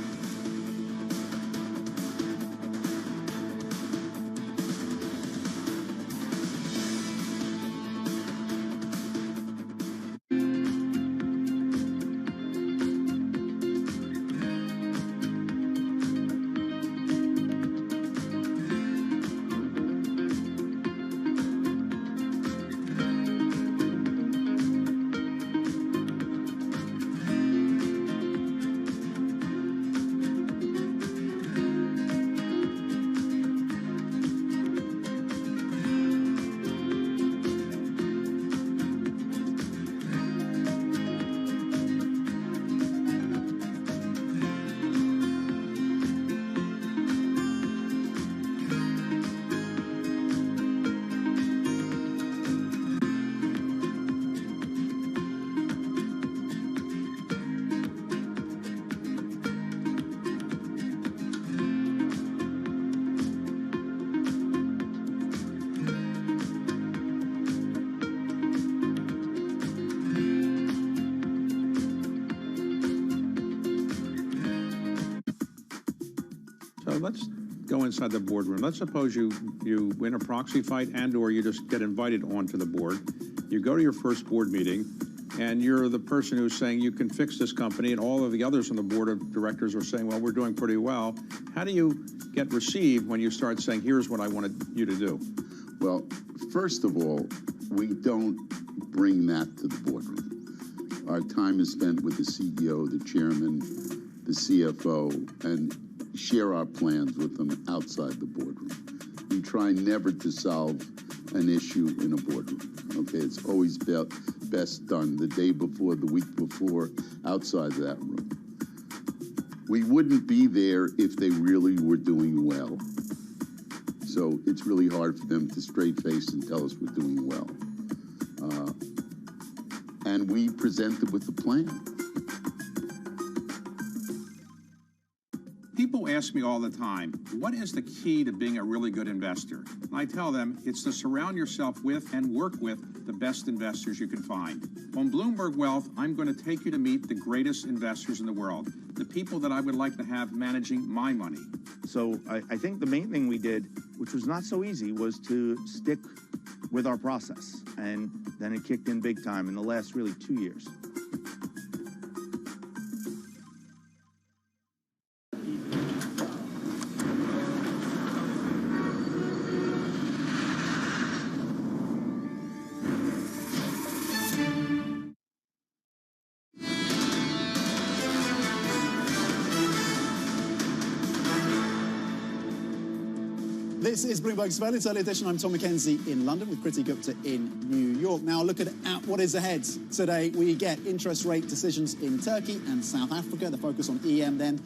Let's go inside the boardroom. Let's suppose you win a proxy fight and/or you just get invited onto the board. You go to your first board meeting, and you're the person who's saying you can fix this company, and all of the others on the board of directors are saying, well, we're doing pretty well. How do you get received when you start saying, here's what I wanted you to do? Well, first of all, we don't bring that to the boardroom. Our time is spent with the CEO, the chairman, the CFO, and share our plans with them outside the boardroom. We try never to solve an issue in a boardroom. Okay, it's always best done the day before, the week before, outside that room. We wouldn't be there if they really were doing well. So it's really hard for them to straight face and tell us we're doing well. And we present them with the plan. People ask me all the time, what is the key to being a really good investor? And I tell them it's to surround yourself with and work with the best investors you can find. On Bloomberg Wealth, I'm going to take you to meet the greatest investors in the world, the people that I would like to have managing my money. So I think the main thing we did, which was not so easy, was to stick with our process. And then it kicked in big time in the last really 2 years. This is Bloomberg Surveillance Early Edition. I'm Tom McKenzie in London with Kriti Gupta in New York. Now, look at what is ahead today. We get interest rate decisions in Turkey and South Africa. The focus on EM then.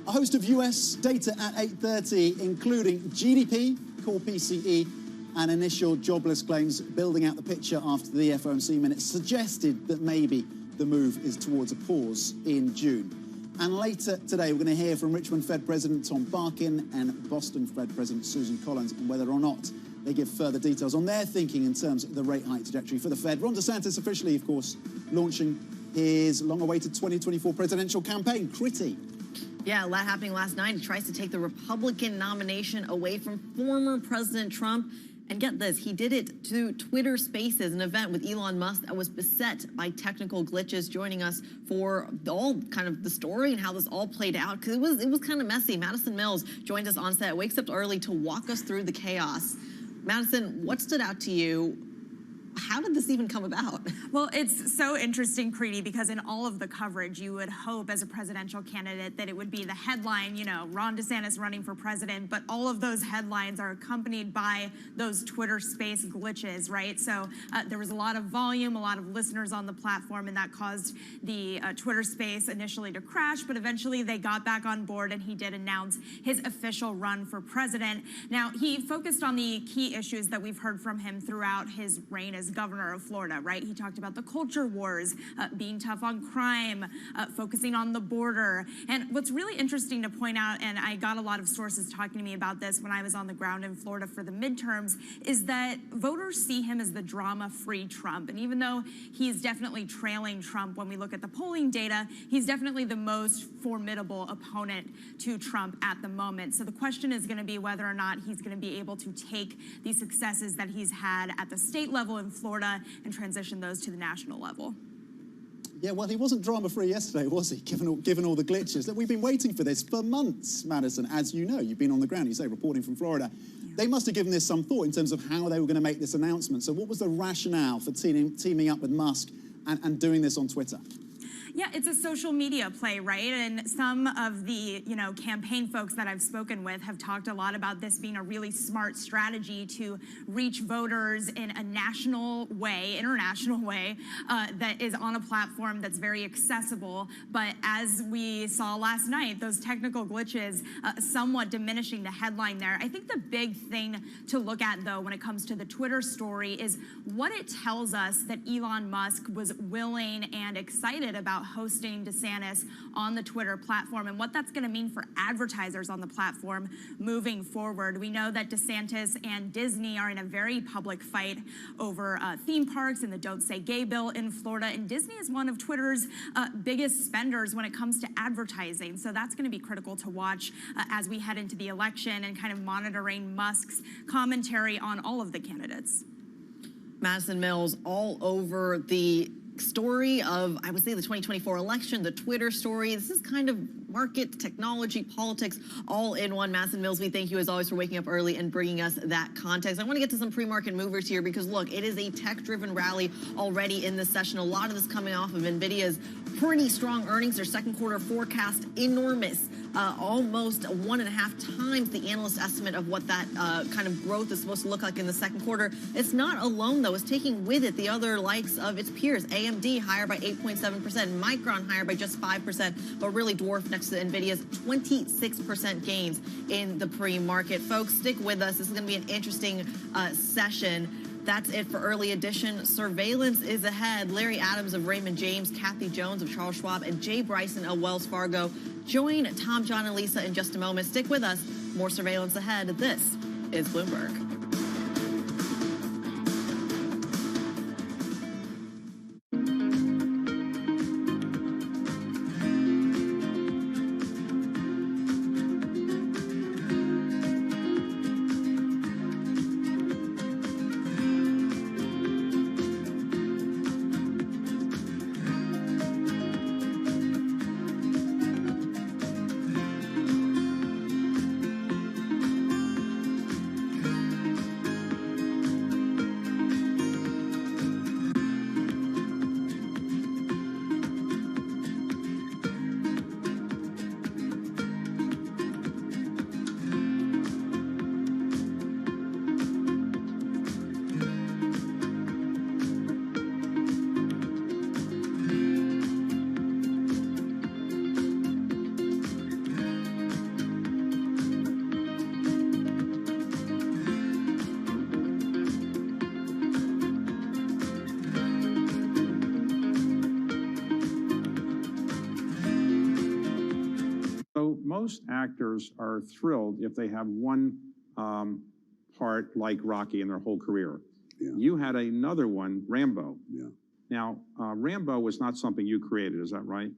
A host of US data at 8:30, including GDP, core PCE, and initial jobless claims, building out the picture after the FOMC minutes suggested that maybe the move is towards a pause in June. And later today, we're going to hear from Richmond Fed President Tom Barkin and Boston Fed President Susan Collins on whether or not they give further details on their thinking in terms of the rate hike trajectory for the Fed. Ron DeSantis officially, of course, launching his long-awaited 2024 presidential campaign. Kriti. Yeah, a lot happening last night. He tries to take the Republican nomination away from former President Trump. And get this, he did it to Twitter Spaces, an event with Elon Musk that was beset by technical glitches. Joining us for all kind of the story and how this all played out, because it was kind of messy. Madison Mills joined us on set, wakes up early to walk us through the chaos. Madison, what stood out to you? How did this even come about? Well, it's so interesting, Kriti, because in all of the coverage, you would hope as a presidential candidate that it would be the headline, you know, Ron DeSantis running for president, but all of those headlines are accompanied by those Twitter space glitches, right? So there was a lot of volume, a lot of listeners on the platform, and that caused the Twitter space initially to crash, but eventually they got back on board and he did announce his official run for president. Now, he focused on the key issues that we've heard from him throughout his reign as governor of Florida, right? He talked about the culture wars, being tough on crime, focusing on the border. And what's really interesting to point out, and I got a lot of sources talking to me about this when I was on the ground in Florida for the midterms, is that voters see him as the drama-free Trump. And even though he's definitely trailing Trump when we look at the polling data, he's definitely the most formidable opponent to Trump at the moment. So the question is going to be whether or not he's going to be able to take these successes that he's had at the state level in Florida and transition those to the national level. Yeah, well, he wasn't drama-free yesterday, was he, given all the glitches? That we've been waiting for this for months, Madison. As you know, you've been on the ground, you say, reporting from Florida. Yeah. They must have given this some thought in terms of how they were going to make this announcement. So what was the rationale for teaming up with Musk and doing this on Twitter? Yeah, it's a social media play, right? And some of the, campaign folks that I've spoken with have talked a lot about this being a really smart strategy to reach voters in a national way, international way, that is on a platform that's very accessible. But as we saw last night, those technical glitches somewhat diminishing the headline there. I think the big thing to look at, though, when it comes to the Twitter story is what it tells us that Elon Musk was willing and excited about hosting DeSantis on the Twitter platform and what that's going to mean for advertisers on the platform moving forward. We know that DeSantis and Disney are in a very public fight over theme parks and the Don't Say Gay bill in Florida, and Disney is one of Twitter's biggest spenders when it comes to advertising. So that's going to be critical to watch as we head into the election and kind of monitoring Musk's commentary on all of the candidates. Madison Mills all over the story of, I would say, the 2024 election, the Twitter story. This is kind of market, technology, politics, all in one. Madison Mills, we thank you as always for waking up early and bringing us that context. I want to get to some pre-market movers here because, look, it is a tech-driven rally already in this session. A lot of this coming off of NVIDIA's pretty strong earnings. Their second quarter forecast, enormous. Almost 1.5 times the analyst estimate of what that kind of growth is supposed to look like in the second quarter. It's not alone, though. It's taking with it the other likes of its peers. AMD higher by 8.7%, Micron higher by just 5%, but really dwarfed next to NVIDIA's 26% gains in the pre-market. Folks, stick with us. This is going to be an interesting session. That's it for early edition. Surveillance is ahead. Larry Adams of Raymond James, Kathy Jones of Charles Schwab, and Jay Bryson of Wells Fargo. Join Tom, John, and Lisa in just a moment. Stick with us. More surveillance ahead. This is Bloomberg. most actors are thrilled if they have one part like Rocky in their whole career. Yeah. You had another one, Rambo. Yeah. Now, Rambo was not something you created, is that right?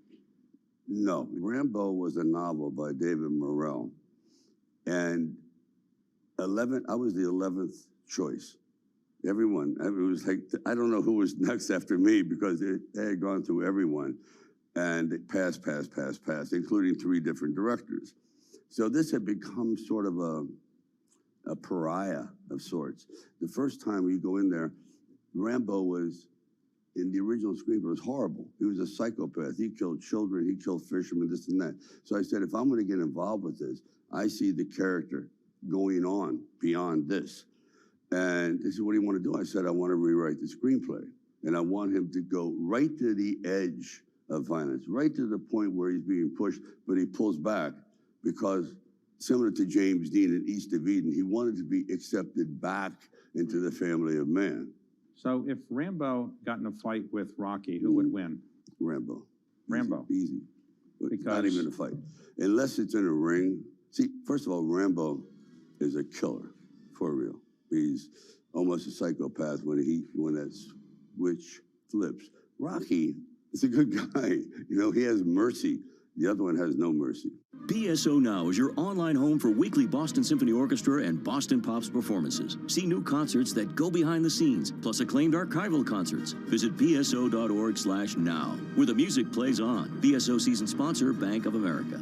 No, Rambo was a novel by David Morrell, and I was the 11th choice. Everyone, it was like, I don't know who was next after me because they had gone through everyone, and it passed, including 3 different directors. So this had become sort of a pariah of sorts. The first time we go in there, Rambo was, in the original screenplay, was horrible. He was a psychopath. He killed children, he killed fishermen, this and that. So I said, if I'm gonna get involved with this, I see the character going on beyond this. And they said, what do you want to do? I said, I want to rewrite the screenplay. And I want him to go right to the edge of violence, right to the point where he's being pushed, but he pulls back because, similar to James Dean in East of Eden, he wanted to be accepted back into the family of man. So if Rambo got in a fight with Rocky, who would win? Rambo. Rambo. Easy. Because not even a fight. Unless it's in a ring. See, first of all, Rambo is a killer, for real. He's almost a psychopath when that switch flips. Rocky is a good guy. You know, he has mercy. The other one has no mercy. BSO Now is your online home for weekly Boston Symphony Orchestra and Boston Pops performances. See new concerts that go behind the scenes, plus acclaimed archival concerts. Visit bso.org/now, where the music plays on. BSO season sponsor, Bank of America.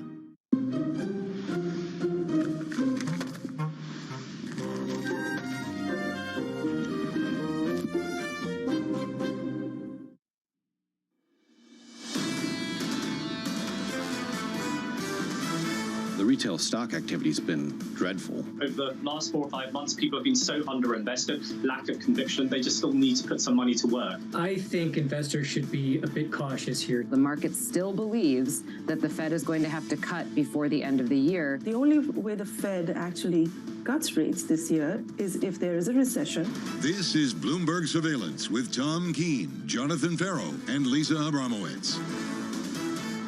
Retail stock activity has been dreadful. Over the last 4 or 5 months, people have been so underinvested, lack of conviction, they just still need to put some money to work. I think investors should be a bit cautious here. The market still believes that the Fed is going to have to cut before the end of the year. The only way the Fed actually cuts rates this year is if there is a recession. This is Bloomberg Surveillance with Tom Keene, Jonathan Farrow, and Lisa Abramowitz.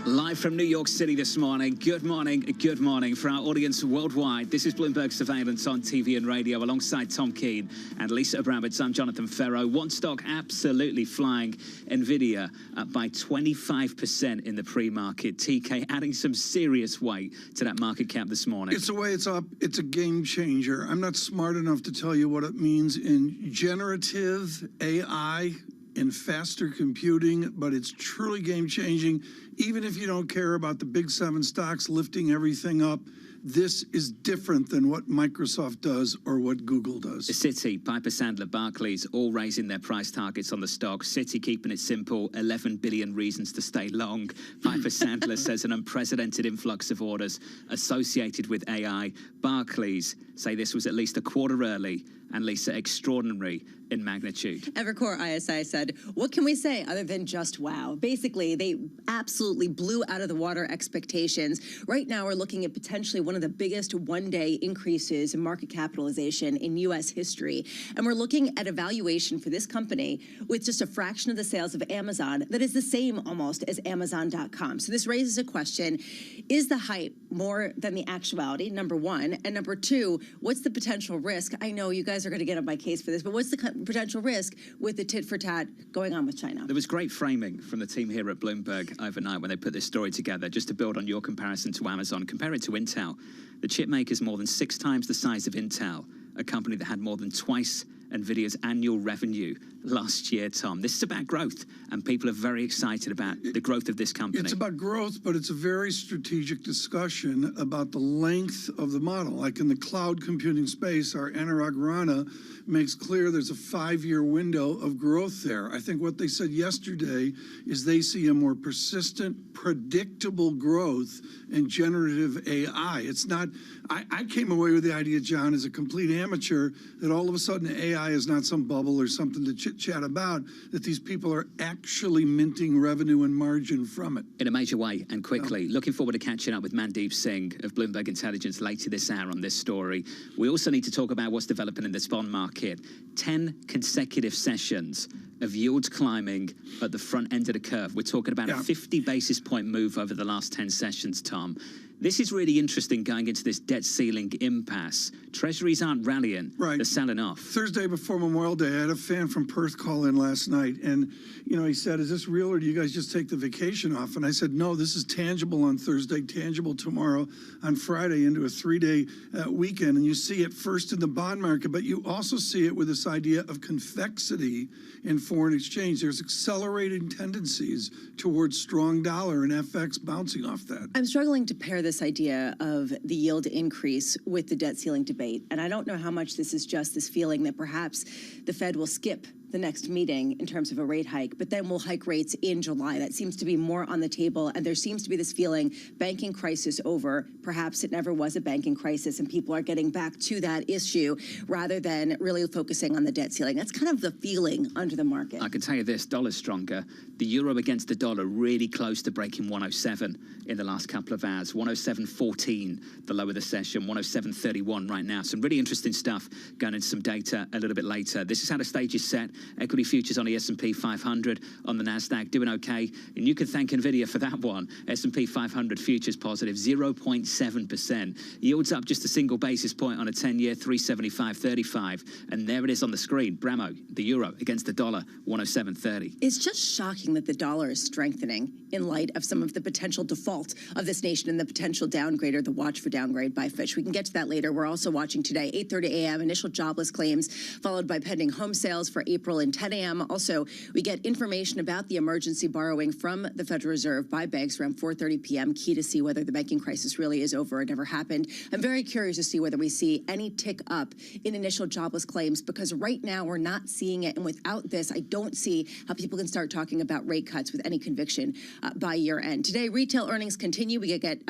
Live from New York City this morning. Good morning for our audience worldwide. This is Bloomberg Surveillance on TV and radio alongside Tom Keene and Lisa Abramowitz. I'm Jonathan Farrow. One stock absolutely flying. NVIDIA up by 25% in the pre-market. TK adding some serious weight to that market cap this morning. It's the way it's up. It's a game changer. I'm not smart enough to tell you what it means in generative AI, in faster computing, but it's truly game-changing. Even if you don't care about the big 7 stocks lifting everything up, this is different than what Microsoft does or what Google does. Citi, Piper Sandler, Barclays, all raising their price targets on the stock. Citi keeping it simple, 11 billion reasons to stay long. Piper Sandler says an unprecedented influx of orders associated with AI. Barclays say this was at least a quarter early, and Lisa, extraordinary in magnitude. Evercore ISI said, what can we say other than just wow? Basically, they absolutely blew out of the water expectations. Right now, we're looking at potentially one of the biggest one-day increases in market capitalization in U.S. history. And we're looking at a valuation for this company with just a fraction of the sales of Amazon that is the same almost as Amazon.com. So this raises a question, is the hype more than the actuality, number one? And number two, what's the potential risk? I know you guys are going to get on my case for this, but what's the potential risk with the tit-for-tat going on with China? There was great framing from the team here at Bloomberg overnight when they put this story together. Just to build on your comparison to Amazon, compare it to Intel. The chip maker is more than 6 times the size of Intel, a company that had more than twice NVIDIA's annual revenue last year, Tom. This is about growth, and people are very excited about the growth of this company. It's about growth, but it's a very strategic discussion about the length of the model. Like in the cloud computing space, our Anurag Rana makes clear there's a 5-year window of growth there. I think what they said yesterday is they see a more persistent, predictable growth in generative AI. It's not, I came away with the idea, John, as a complete amateur, that all of a sudden AI is not some bubble or something to chit-chat about, that these people are actually minting revenue and margin from it. In a major way and quickly. Yeah. Looking forward to catching up with Mandeep Singh of Bloomberg Intelligence later this hour on this story. We also need to talk about what's developing in this bond market. 10 consecutive sessions of yields climbing at the front end of the curve. We're talking about a 50 basis point move over the last 10 sessions, Tom. This is really interesting going into this debt ceiling impasse. Treasuries aren't rallying. Right. They're selling off. Thursday before Memorial Day, I had a fan from Perth call in last night, and he said, "Is this real, or do you guys just take the vacation off?" And I said, "No, this is tangible on Thursday, tangible tomorrow, on Friday, into a 3-day weekend." And you see it first in the bond market, but you also see it with this idea of convexity in foreign exchange. There's accelerating tendencies towards strong dollar and FX bouncing off that. I'm struggling to pair this idea of the yield increase with the debt ceiling debate. And I don't know how much this is just this feeling that perhaps the Fed will skip the next meeting in terms of a rate hike, but then we'll hike rates in July. That seems to be more on the table, and there seems to be this feeling, banking crisis over. Perhaps it never was a banking crisis, and people are getting back to that issue rather than really focusing on the debt ceiling. That's kind of the feeling under the market. I can tell you this, dollar's stronger. The euro against the dollar really close to breaking 107 in the last couple of hours. 107.14, the low of the session, 107.31 right now. Some really interesting stuff going into some data a little bit later. This is how the stage is set. Equity futures on the S&P 500, on the NASDAQ, doing okay. And you can thank NVIDIA for that one. S&P 500 futures positive, 0.7%. Yields up just a single basis point on a 10-year, 375.35. And there it is on the screen. Bramo, the euro against the dollar, 107.30. It's just shocking that the dollar is strengthening in light of some of the potential default of this nation and the potential downgrade or the watch for downgrade by Fitch. We can get to that later. We're also watching today, 8:30 a.m., initial jobless claims, followed by pending home sales for April and 10 a.m. Also, we get information about the emergency borrowing from the Federal Reserve by banks around 4:30 p.m., key to see whether the banking crisis really is over or never happened. I'm very curious to see whether we see any tick up in initial jobless claims, because right now we're not seeing it. And without this, I don't see how people can start talking about rate cuts with any conviction by year end. Today, retail earnings continue. We get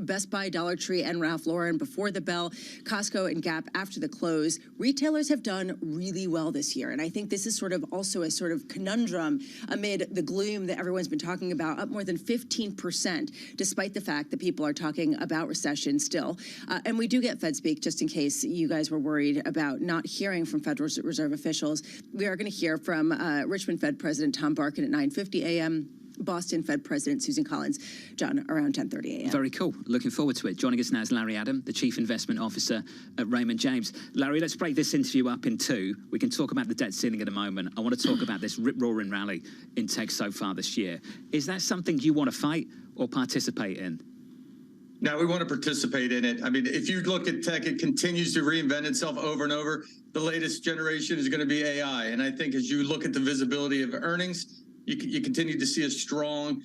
Best Buy, Dollar Tree, and Ralph Lauren before the bell, Costco and Gap after the close. Retailers have done really well this year, and I think this is sort of also a sort of conundrum amid the gloom that everyone's been talking about, up more than 15%, despite the fact that people are talking about recession still. And we do get Fed speak, just in case you guys were worried about not hearing from Federal Reserve officials. We are going to hear from Richmond Fed President Tom Barkin at 9:50 a.m., Boston Fed President Susan Collins, John, around 10:30 a.m. Very cool. Looking forward to it. Joining us now is Larry Adam, the Chief Investment Officer at Raymond James. Larry, let's break this interview up in two. We can talk about the debt ceiling in a moment. I want to talk about this rip-roaring rally in tech so far this year. Is that something you want to fight or participate in? No, we want to participate in it. I mean, if you look at tech, it continues to reinvent itself over and over. The latest generation is going to be AI. And I think as you look at the visibility of earnings, you continue to see a strong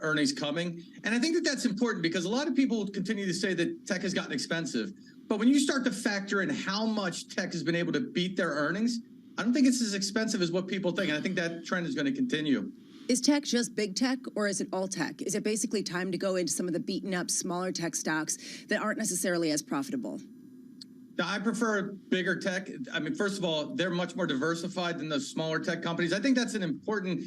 earnings coming. And I think that that's important because a lot of people continue to say that tech has gotten expensive. But when you start to factor in how much tech has been able to beat their earnings, I don't think it's as expensive as what people think. And I think that trend is going to continue. Is tech just big tech, or is it all tech? Is it basically time to go into some of the beaten up smaller tech stocks that aren't necessarily as profitable? Now, I prefer bigger tech. I mean, first of all, they're much more diversified than those smaller tech companies. I think that's an important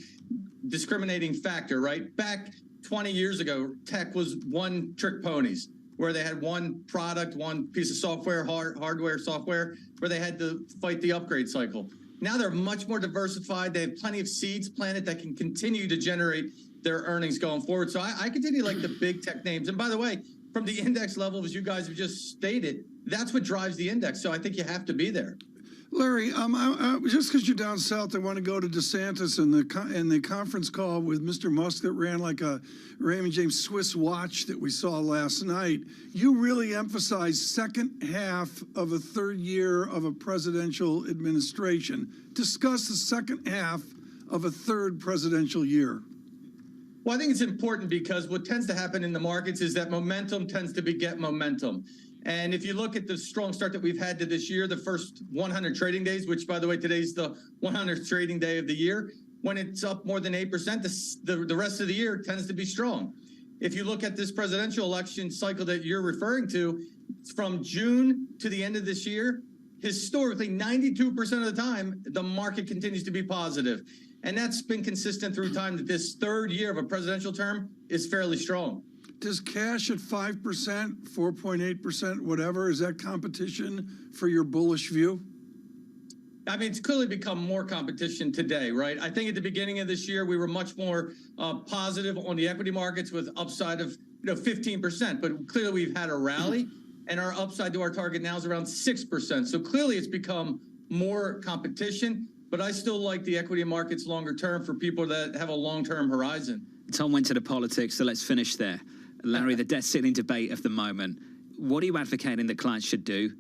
discriminating factor, right? Back 20 years ago, tech was one trick ponies, where they had one product, one piece of software, hardware, software, where they had to fight the upgrade cycle. Now they're much more diversified. They have plenty of seeds planted that can continue to generate their earnings going forward. So I continue to like the big tech names. And by the way, from the index level, as you guys have just stated, that's what drives the index. So I think you have to be there. Larry, just because you're down south, I want to go to DeSantis and the conference call with Mr. Musk that ran like a Raymond James Swiss watch that we saw last night. You really emphasized second half of a third year of a presidential administration. Discuss the second half of a third presidential year. Well, I think it's important because what tends to happen in the markets is that momentum tends to beget momentum. And if you look at the strong start that we've had to this year, the first 100 trading days, which, by the way, today's the 100th trading day of the year, when it's up more than 8%, the rest of the year tends to be strong. If you look at this presidential election cycle that you're referring to, from June to the end of this year, historically, 92% of the time, the market continues to be positive. And that's been consistent through time that this third year of a presidential term is fairly strong. Does cash at 5%, 4.8%, whatever, is that competition for your bullish view? I mean, it's clearly become more competition today, right? I think at the beginning of this year, we were much more positive on the equity markets with upside of 15%, but clearly we've had a rally, and our upside to our target now is around 6%. So clearly it's become more competition, but I still like the equity markets longer term for people that have a long-term horizon. Tom went to the politics, so let's finish there. Larry, the debt ceiling debate of the moment. What are you advocating that clients should do?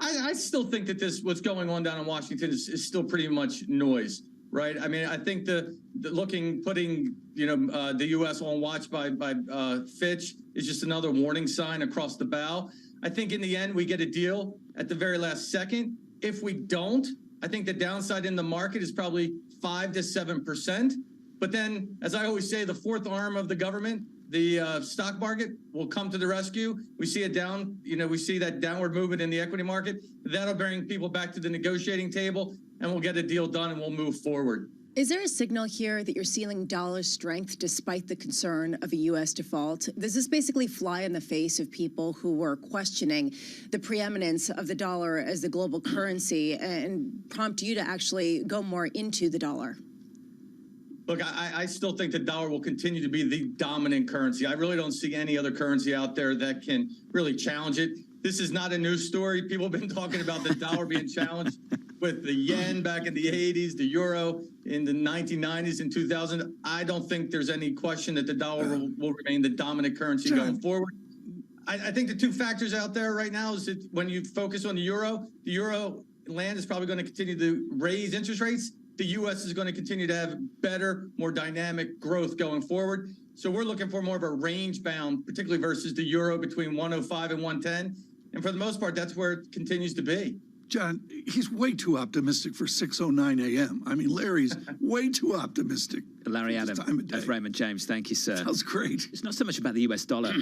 I still think that what's going on down in Washington is still pretty much noise, right? I mean, I think putting the U.S. on watch by Fitch is just another warning sign across the bow. I think in the end we get a deal at the very last second. If we don't, I think the downside in the market is probably 5 to 7%. But then, as I always say, the fourth arm of the government, the stock market, will come to the rescue. We see we see that downward movement in the equity market. That'll bring people back to the negotiating table, and we'll get a deal done, and we'll move forward. Is there a signal here that you're seeing dollar strength despite the concern of a U.S. default? Does this basically fly in the face of people who were questioning the preeminence of the dollar as the global currency and prompt you to actually go more into the dollar? Look, I still think the dollar will continue to be the dominant currency. I really don't see any other currency out there that can really challenge it. This is not a news story. People have been talking about the dollar being challenged with the yen back in the 80s, the euro in the 1990s and 2000. I don't think there's any question that the dollar will remain the dominant currency going forward. I think the two factors out there right now is that when you focus on the euro land is probably going to continue to raise interest rates. The U.S. is going to continue to have better, more dynamic growth going forward. So we're looking for more of a range bound, particularly versus the euro between 105 and 110. And for the most part, that's where it continues to be. John, he's way too optimistic for 6:09 a.m. I mean, Larry's way too optimistic. Larry Adam of Raymond James, thank you, sir. Sounds great. It's not so much about the US dollar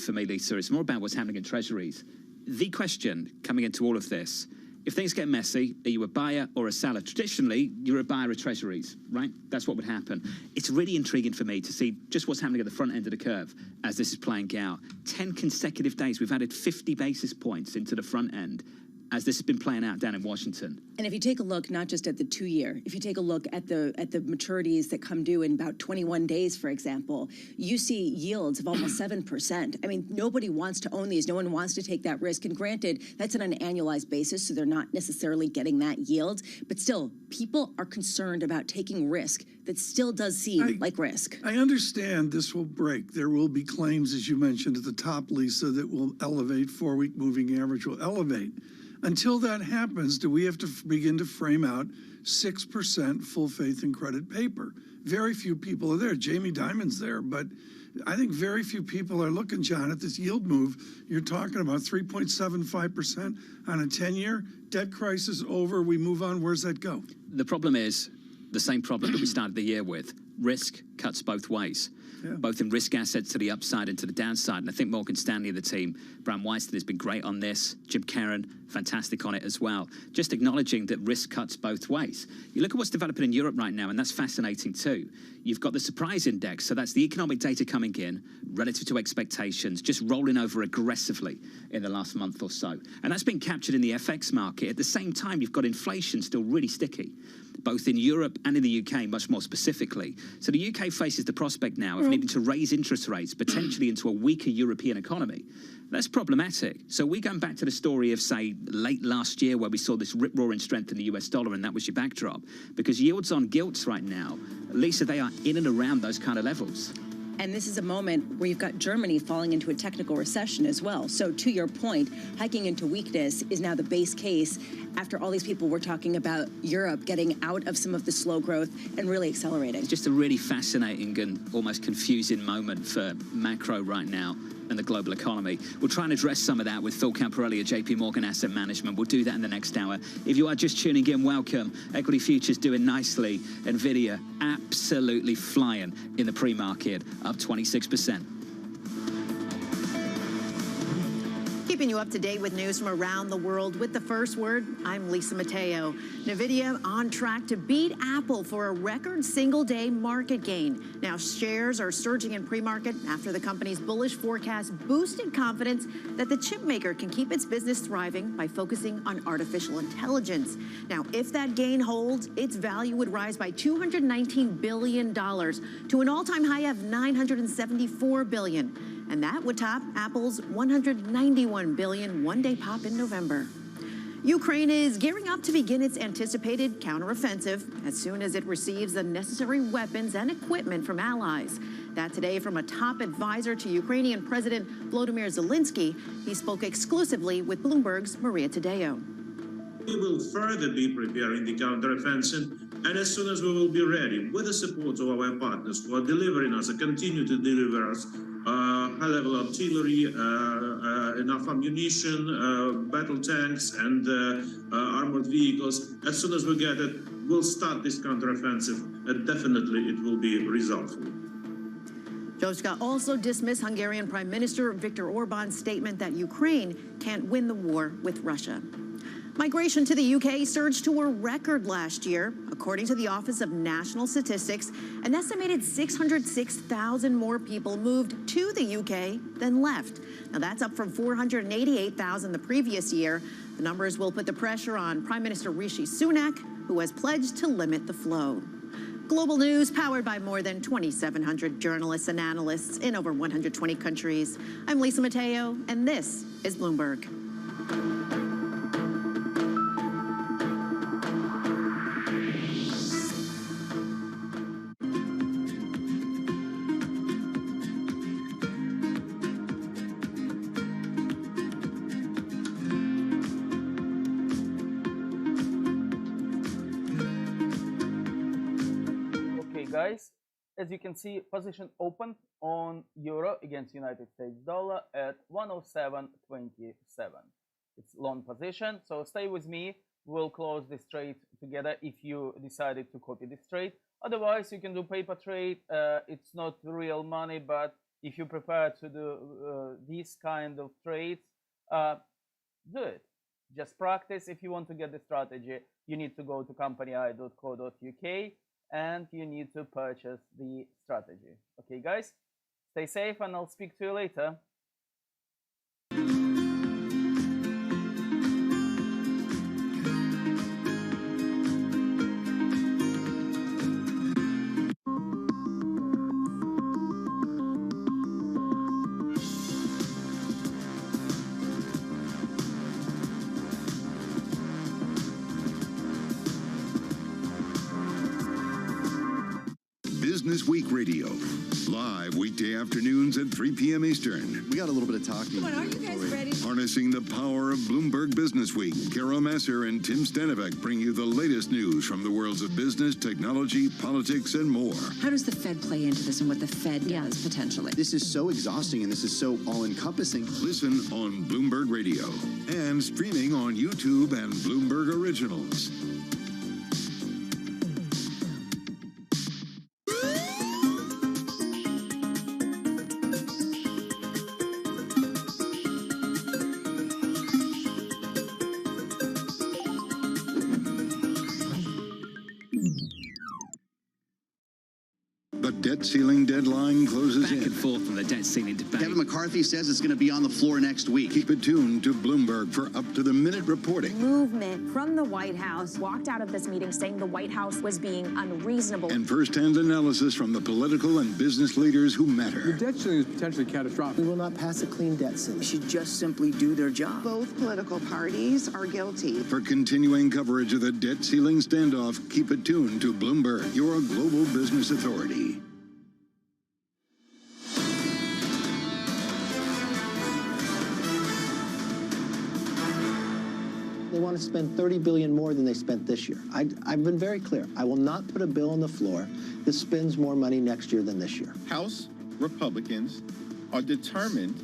for me, Lisa. It's more about what's happening in treasuries. The question coming into all of this, if things get messy, are you a buyer or a seller? Traditionally, you're a buyer of treasuries, right? That's what would happen. It's really intriguing for me to see just what's happening at the front end of the curve as this is playing out. 10 consecutive days, we've added 50 basis points into the front end as this has been playing out down in Washington. And if you take a look, not just at the 2-year, if you take a look at the maturities that come due in about 21 days, for example, you see yields of almost 7%. I mean, nobody wants to own these. No one wants to take that risk. And granted, that's on an annualized basis, so they're not necessarily getting that yield. But still, people are concerned about taking risk that still does seem like risk. I understand this will break. There will be claims, as you mentioned at the top, Lisa, that will elevate. 4-week moving average will elevate. Until that happens, do we have to begin to frame out 6% full faith and credit paper? Very few people are there. Jamie Dimon's there, but I think very few people are looking, John, at this yield move. You're talking about 3.75% on a 10-year. Debt crisis over, we move on. Where's that go? The problem is the same problem that we started the year with. Risk cuts both ways. Both in risk assets to the upside and to the downside. And I think Morgan Stanley, the team, Bram Weiston has been great on this. Jim Caron, fantastic on it as well. Just acknowledging that risk cuts both ways. You look at what's developing in Europe right now, and that's fascinating too. You've got the surprise index, so that's the economic data coming in relative to expectations, just rolling over aggressively in the last month or so. And that's been captured in the FX market. At the same time, you've got inflation still really sticky, both in Europe and in the UK, much more specifically. So the UK faces the prospect now of needing to raise interest rates, potentially into a weaker European economy. That's problematic. So we're going back to the story of, say, late last year where we saw this rip-roaring strength in the US dollar, and that was your backdrop. Because yields on gilts right now, Lisa, they are in and around those kind of levels. And this is a moment where you've got Germany falling into a technical recession as well. So to your point, hiking into weakness is now the base case after all these people were talking about Europe getting out of some of the slow growth and really accelerating. It's just a really fascinating and almost confusing moment for macro right now and the global economy. We'll try and address some of that with Phil Camporelli of JP Morgan Asset Management. We'll do that in the next hour. If you are just tuning in, welcome. Equity futures doing nicely. Nvidia absolutely flying in the pre-market, up 26%. Keep Keeping you up to date with news from around the world with the first word, I'm Lisa Mateo. NVIDIA on track to beat Apple for a record single-day market gain. Now, shares are surging in pre-market after the company's bullish forecast boosted confidence that the chip maker can keep its business thriving by focusing on artificial intelligence. Now, if that gain holds, its value would rise by $219 billion to an all-time high of $974 billion. And that would top Apple's $191 billion one-day pop in November. Ukraine is gearing up to begin its anticipated counteroffensive as soon as it receives the necessary weapons and equipment from allies. That today from a top advisor to Ukrainian President Volodymyr Zelensky. He spoke exclusively with Bloomberg's Maria Tadeo. We will further be preparing the counteroffensive, and as soon as we will be ready, with the support of our partners who are delivering us and continue to deliver us high-level artillery, enough ammunition, battle tanks, and armored vehicles. As soon as we get it, we'll start this counteroffensive, and definitely it will be resultful. Joska also dismissed Hungarian Prime Minister Viktor Orban's statement that Ukraine can't win the war with Russia. Migration to the UK surged to a record last year. According to the Office of National Statistics, an estimated 606,000 more people moved to the UK than left. Now, that's up from 488,000 the previous year. The numbers will put the pressure on Prime Minister Rishi Sunak, who has pledged to limit the flow. Global news powered by more than 2,700 journalists and analysts in over 120 countries. I'm Lisa Mateo, and this is Bloomberg. Guys, as you can see, position opened on euro against United States dollar at 107.27. It's long position, so stay with me. We'll close this trade together if you decided to copy this trade. Otherwise, you can do paper trade. It's not real money, but if you prefer to do this kind of trades, do it. Just practice. If you want to get the strategy, you need to go to company.co.uk and you need to purchase the strategy. Okay, guys, stay safe and I'll speak to you later. Business Week Radio, live weekday afternoons at 3 p.m. Eastern. We got a little bit of talking. Come on, are you guys ready? Harnessing the power of Bloomberg Business Week, Carol Masser and Tim Stanovic bring you the latest news from the worlds of business, technology, politics, and more. How does the Fed play into this and what the Fed does potentially? This is so exhausting and this is so all-encompassing. Listen on Bloomberg Radio and streaming on YouTube and Bloomberg Originals. Debt ceiling deadline closes Back and forth on the debt ceiling debate. Kevin McCarthy says it's going to be on the floor next week. Keep it tuned to Bloomberg for up-to-the-minute reporting. Movement from the White House walked out of this meeting saying the White House was being unreasonable. And first-hand analysis from the political and business leaders who matter. The debt ceiling is potentially catastrophic. We will not pass a clean debt ceiling. They should just simply do their job. Both political parties are guilty. For continuing coverage of the debt ceiling standoff, keep it tuned to Bloomberg, your global business authority. They want to spend $30 billion more than they spent this year. I've been very clear. I will not put a bill on the floor that spends more money next year than this year. House Republicans are determined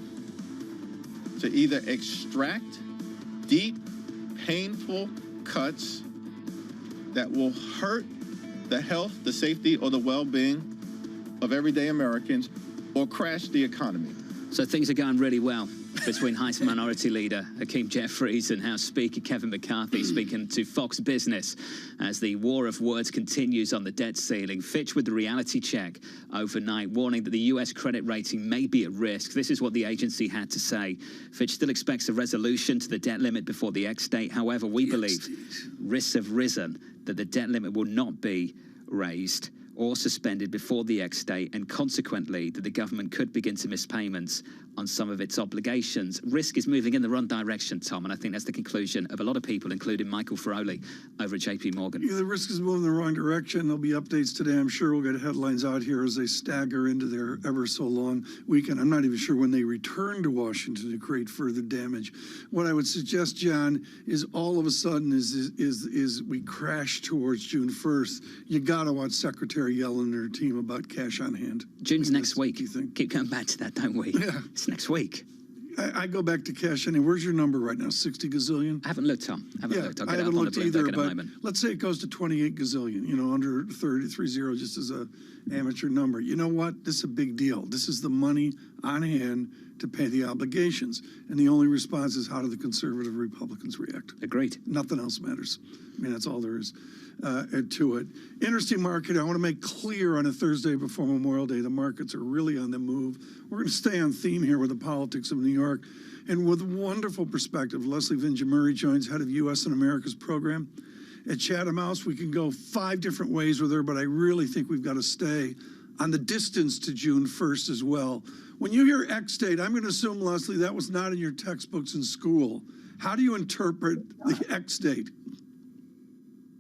to either extract deep, painful cuts that will hurt the health, the safety, or the well-being of everyday Americans or crash the economy. So things are going really well between House Minority Leader Hakeem Jeffries and House Speaker Kevin McCarthy speaking to Fox Business as the war of words continues on the debt ceiling. Fitch with the reality check overnight, warning that the US credit rating may be at risk. This is what the agency had to say. Fitch still expects a resolution to the debt limit before the ex-date. However, we believe risks have risen that the debt limit will not be raised or suspended before the ex-date, and consequently that the government could begin to miss payments on some of its obligations. Risk is moving in the wrong direction, Tom, and I think that's the conclusion of a lot of people, including Michael Feroli over at JP Morgan. Yeah, the risk is moving in the wrong direction. There'll be updates today. I'm sure we'll get headlines out here as they stagger into their ever so long weekend. I'm not even sure when they return to Washington to create further damage. What I would suggest, John, is all of a sudden is we crash towards June 1st. You got to watch Secretary Yellen and her team about cash on hand. June's next week. Keep going back to that, don't we? Yeah. It's next week. I go back to cash on hand. Where's your number right now? 60 gazillion? I haven't looked, Tom. I haven't looked. I'll get I it up haven't on looked the either, Bloomberg in a but moment. let's say it goes to 28 gazillion, under 30 just as a amateur number. You know what? This is a big deal. This is the money on hand to pay the obligations. And the only response is, how do the conservative Republicans react? Agreed. Nothing else matters. I mean, that's all there is to it. Interesting market. I want to make clear on a Thursday before Memorial Day, the markets are really on the move. We're going to stay on theme here with the politics of New York. And with wonderful perspective, Leslie Vinjamuri joins head of U.S. and America's program. At Chatham House, we can go 5 different ways with her, but I really think we've got to stay on the distance to June 1st as well. When you hear X date, I'm going to assume, Leslie, that was not in your textbooks in school. How do you interpret the X date?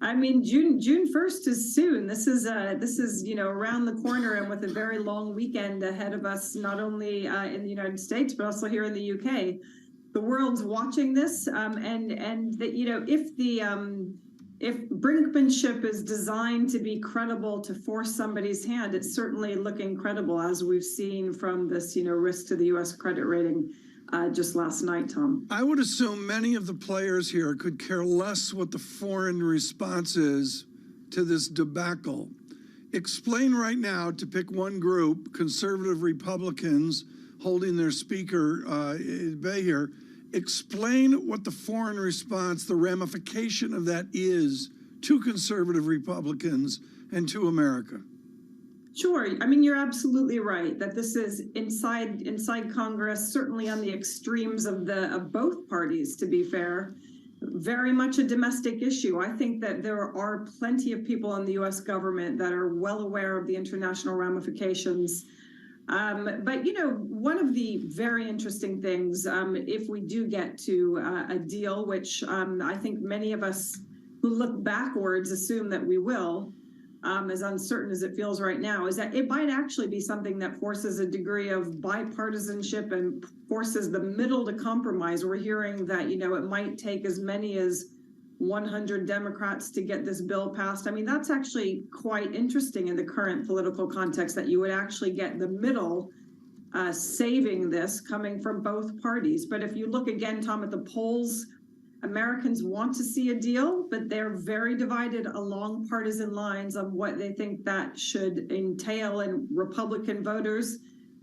I mean, June 1st is soon. This is around the corner, and with a very long weekend ahead of us, not only in the United States but also here in the UK. The world's watching this, and that if brinkmanship is designed to be credible to force somebody's hand, it's certainly looking credible, as we've seen from this risk to the U.S. credit rating. Just last night, Tom. I would assume many of the players here could care less what the foreign response is to this debacle. Explain right now, to pick one group, conservative Republicans holding their speaker at bay here, explain what the foreign response, the ramification of that is to conservative Republicans and to America. Sure. I mean, you're absolutely right that this is inside Congress, certainly on the extremes of both parties, to be fair, very much a domestic issue. I think that there are plenty of people in the U.S. government that are well aware of the international ramifications. But, one of the very interesting things, if we do get to a deal, which I think many of us who look backwards assume that we will, as uncertain as it feels right now, is that it might actually be something that forces a degree of bipartisanship and forces the middle to compromise. We're hearing that, it might take as many as 100 Democrats to get this bill passed. I mean, that's actually quite interesting in the current political context, that you would actually get the middle saving this, coming from both parties. But if you look again, Tom, at the polls, Americans want to see a deal, but they're very divided along partisan lines on what they think that should entail. And Republican voters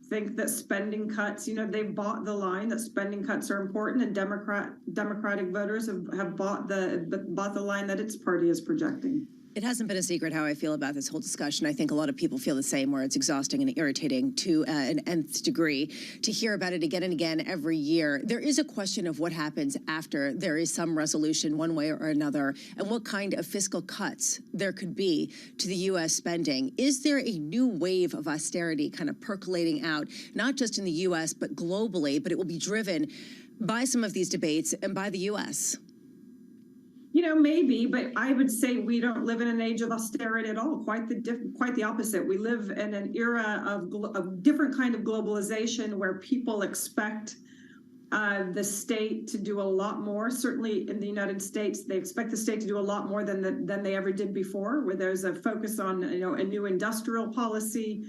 think that spending cuts, they've bought the line that spending cuts are important, and Democratic voters have bought the line that its party is projecting. It hasn't been a secret how I feel about this whole discussion. I think a lot of people feel the same, where it's exhausting and irritating to an nth degree to hear about it again and again every year. There is a question of what happens after there is some resolution one way or another, and what kind of fiscal cuts there could be to the U.S. spending. Is there a new wave of austerity kind of percolating out, not just in the U.S., but globally, but it will be driven by some of these debates and by the U.S.? Maybe, but I would say we don't live in an age of austerity at all. Quite the opposite. We live in an era of different kind of globalization, where people expect the state to do a lot more. Certainly in the United States, they expect the state to do a lot more than they ever did before, where there's a focus on a new industrial policy,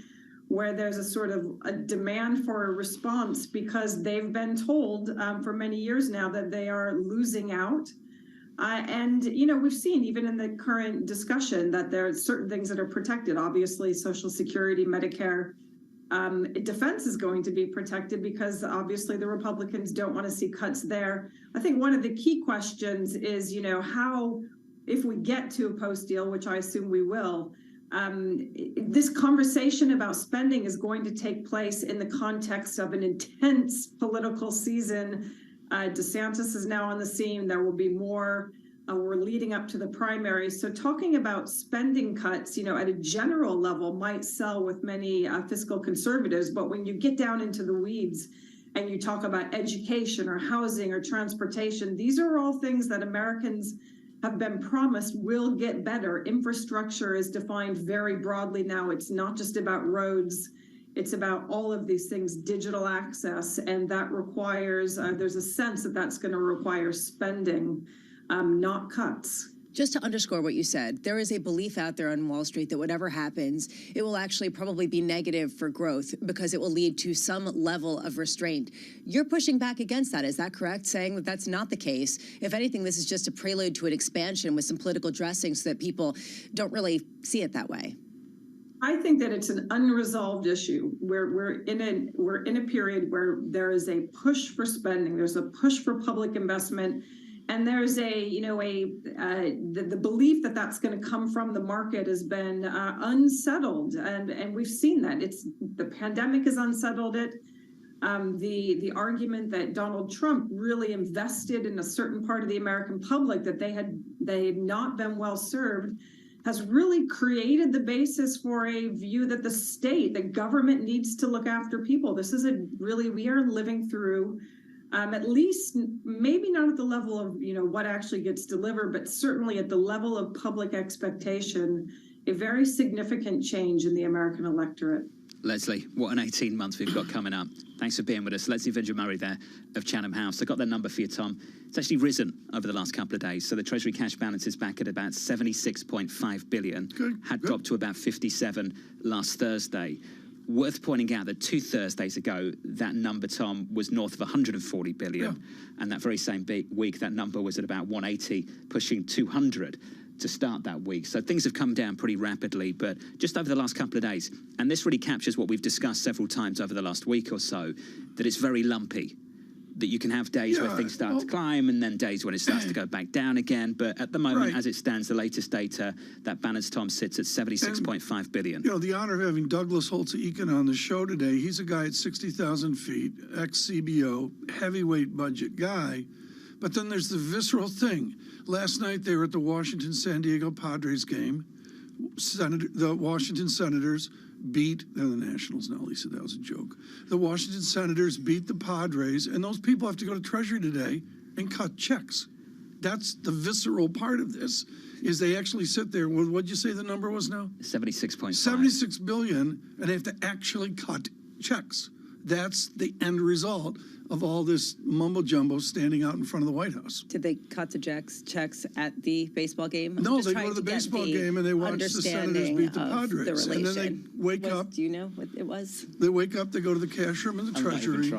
where there's a sort of a demand for a response, because they've been told for many years now that they are losing out. And we've seen even in the current discussion that there are certain things that are protected, obviously Social Security, Medicare, Defense is going to be protected because obviously the Republicans don't want to see cuts there. I think one of the key questions is, how, if we get to a post-deal, which I assume we will, this conversation about spending is going to take place in the context of an intense political season. DeSantis is now on the scene. There will be more. We're leading up to the primaries. So talking about spending cuts, at a general level might sell with many fiscal conservatives. But when you get down into the weeds and you talk about education or housing or transportation, these are all things that Americans have been promised will get better. Infrastructure is defined very broadly now. It's not just about roads. It's about all of these things, digital access, and that requires, there's a sense that that's going to require spending, not cuts. Just to underscore what you said, there is a belief out there on Wall Street that whatever happens, it will actually probably be negative for growth because it will lead to some level of restraint. You're pushing back against that, is that correct? Saying that that's not the case. If anything, this is just a prelude to an expansion with some political dressing so that people don't really see it that way. I think that it's an unresolved issue where we're in a period where there is a push for spending, there's a push for public investment, and there's the belief that that's going to come from the market has been unsettled, and we've seen that. The pandemic has unsettled it. The argument that Donald Trump really invested in a certain part of the American public, that they had not been well served, has really created the basis for a view that the government needs to look after people. This is we are living through, at least maybe not at the level of, what actually gets delivered, but certainly at the level of public expectation, a very significant change in the American electorate. Leslie, what an 18 months we've got coming up. Thanks for being with us. Leslie Vidger-Murray there of Chatham House. I got that number for you, Tom. It's actually risen over the last couple of days. So the Treasury cash balance is back at about 76.5 billion. Had dropped to about 57 last Thursday. Worth pointing out that 2 Thursdays ago, that number, Tom, was north of 140 billion. Yeah. And that very same week, that number was at about 180, pushing 200 to start that week. So things have come down pretty rapidly, but just over the last couple of days. And this really captures what we've discussed several times over the last week or so, that it's very lumpy. That you can have days where things start to climb and then days when it starts to go back down again. But at the moment, as it stands, the latest data, that balance, Tom, sits at 76.5 billion. The honor of having Douglas Holtz-Eakin on the show today. He's a guy at 60,000 feet, ex-CBO, heavyweight budget guy. But then there's the visceral thing. Last night, they were at the Washington-San Diego Padres game. The Washington Senators beat, they're the Nationals now, Lisa, that was a joke. The Washington Senators beat the Padres, and those people have to go to Treasury today and cut checks. That's the visceral part of this, is they actually sit there with, what'd you say the number was now? 76.5. 76 billion, and they have to actually cut checks. That's the end result of all this mumbo jumbo standing out in front of the White House. Did they cut the checks at the baseball game? No, they go to the baseball game and they watch the Senators beat the Padres. And then they wake up. Do you know what it was? They wake up, they go to the cash room in the Treasury.